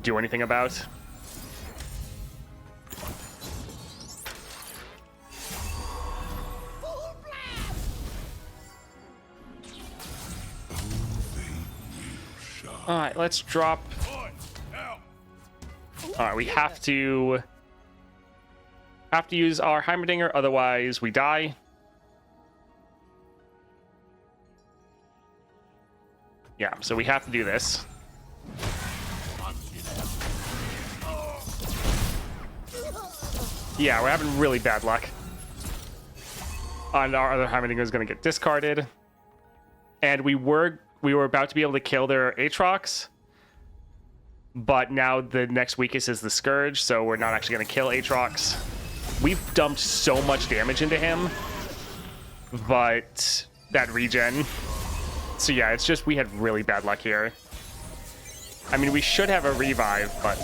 do anything about. Alright, let's drop. Alright, we have to use our Heimerdinger, otherwise we die. Yeah, so we have to do this. Yeah, we're having really bad luck. And our other Heimerdinger is going to get discarded. And we were about to be able to kill their Aatrox, but now the next weakest is the Scourge, so we're not actually going to kill Aatrox. We've dumped so much damage into him, but that regen. So yeah, it's just we had really bad luck here. I mean, we should have a revive, but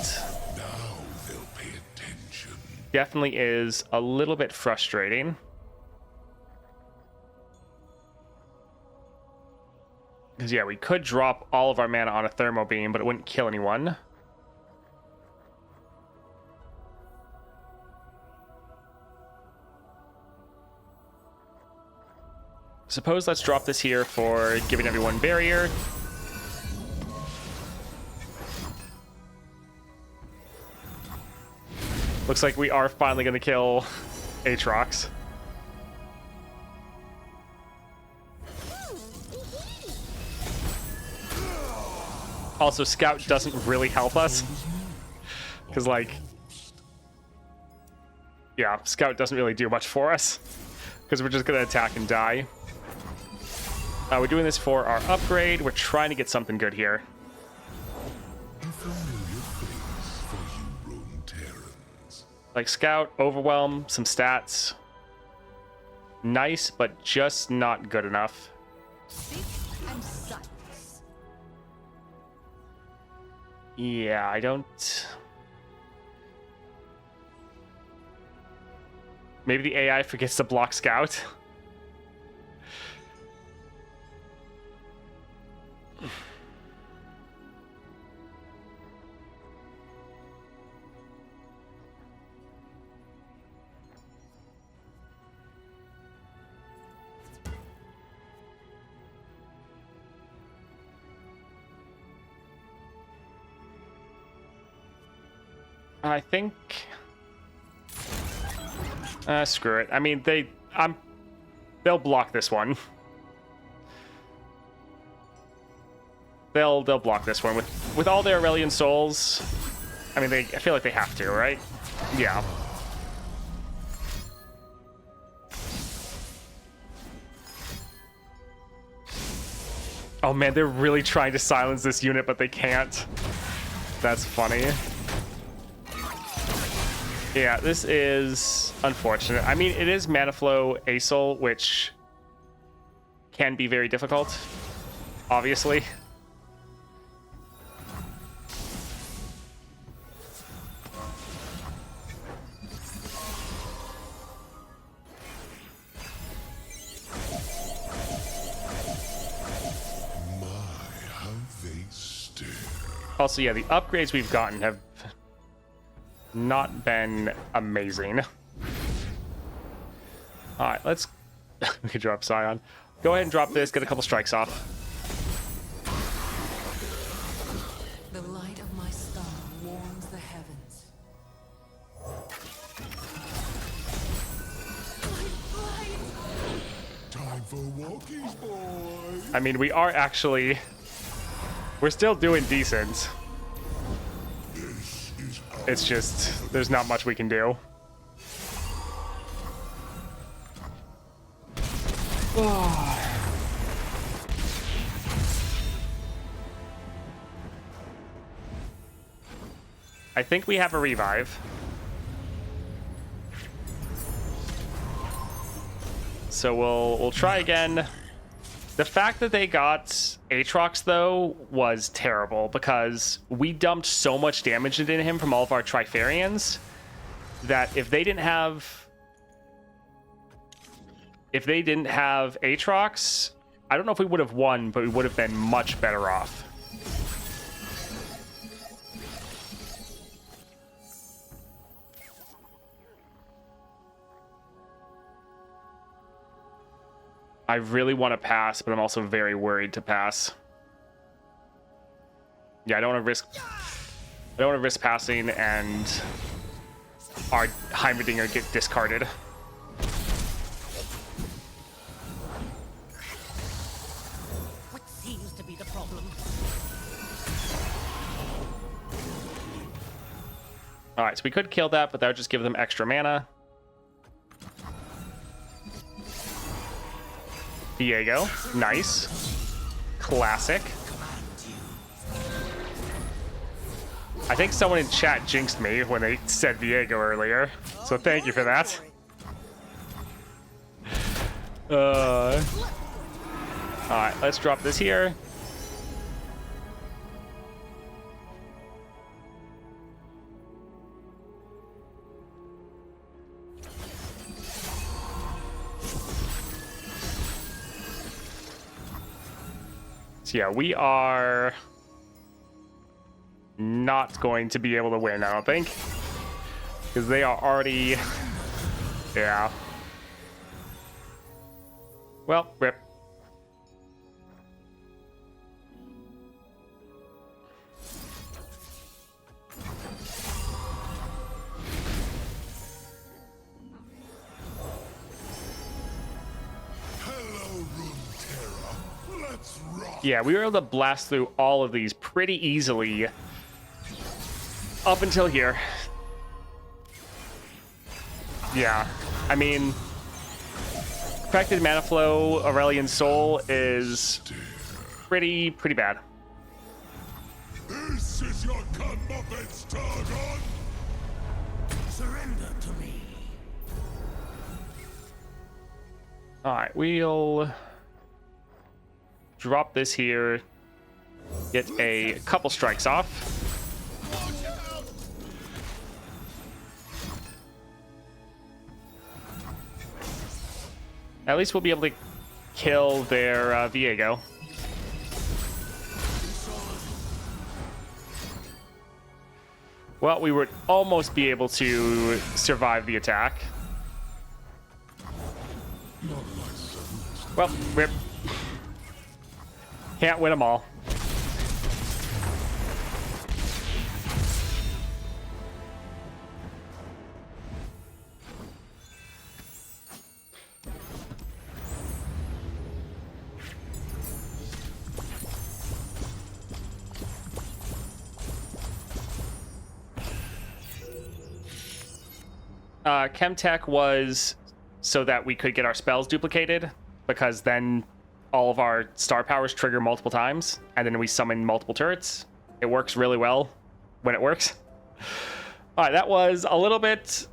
Now they'll pay attention. definitely is a little bit frustrating. Because, yeah, we could drop all of our mana on a thermo beam, but it wouldn't kill anyone. Suppose let's drop this here for giving everyone barrier. Looks like we are finally going to kill Aatrox. Also, Scout doesn't really help us. Because, like... Yeah, Scout doesn't really do much for us. Because we're just going to attack and die. We're doing this for our upgrade. We're trying to get something good here. Like Scout, Overwhelm, some stats. Nice, but just not good enough. Yeah, I don't... Maybe the AI forgets to block Scout. I think... screw it. I mean, they'll block this one. They'll block this one with all their Aurelian souls. I mean, I feel like they have to, right? Yeah. Oh man, they're really trying to silence this unit, but they can't. That's funny. Yeah, this is unfortunate. I mean, it is mana flow ASOL, which can be very difficult, obviously. Also, yeah, the upgrades we've gotten have not been amazing. All right, let's... we could drop Scion. Go ahead and drop this, get a couple strikes off. The light of my star warms the heavens. Time for walkies, boys. I mean, we are actually... We're still doing decent. It's just, there's not much we can do. I think we have a revive. So we'll try again. The fact that they got Aatrox, though, was terrible because we dumped so much damage into him from all of our Trifarians that if they didn't have Aatrox, I don't know if we would have won, but we would have been much better off. I really want to pass, but I'm also very worried to pass. Yeah, I don't want to risk passing and our Heimerdinger get discarded. What seems to be the problem? All right, so we could kill that, but that would just give them extra mana. Diego, nice. Classic. I think someone in chat jinxed me when they said Diego earlier, so thank you for that. Alright, let's drop this here. So yeah, we are not going to be able to win, I don't think. Because they are already... Yeah. Well, rip. Yeah, we were able to blast through all of these pretty easily up until here. Yeah, I mean, affected mana flow, Aurelion Soul is pretty bad. This is your comeuppance, Targon! Surrender to me. All right, we'll drop this here, get a couple strikes off. At least we'll be able to kill their Viego. Well, we would almost be able to survive the attack. Well, rip. Can't win them all. Chemtech was so that we could get our spells duplicated, because then all of our star powers trigger multiple times, and then we summon multiple turrets. It works really well when it works. All right, that was a little bit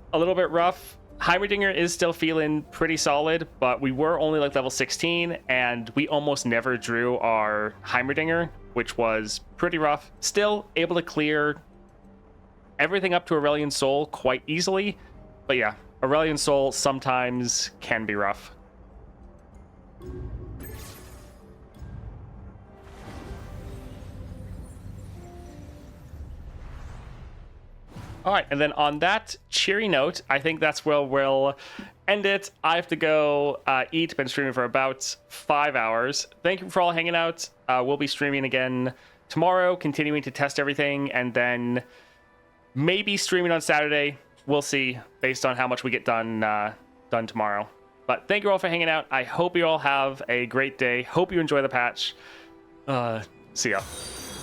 rough. Heimerdinger is still feeling pretty solid, but we were only like level 16, and we almost never drew our Heimerdinger, which was pretty rough. Still able to clear everything up to Aurelion Soul quite easily, but yeah, Aurelion Soul sometimes can be rough. All right, and then on that cheery note, I think that's where we'll end it. I have to go eat. Been streaming for about 5 hours. Thank you for all hanging out. We'll be streaming again tomorrow, continuing to test everything, and then maybe streaming on Saturday. We'll see, based on how much we get done tomorrow. But thank you all for hanging out. I hope you all have a great day. Hope you enjoy the patch. See ya.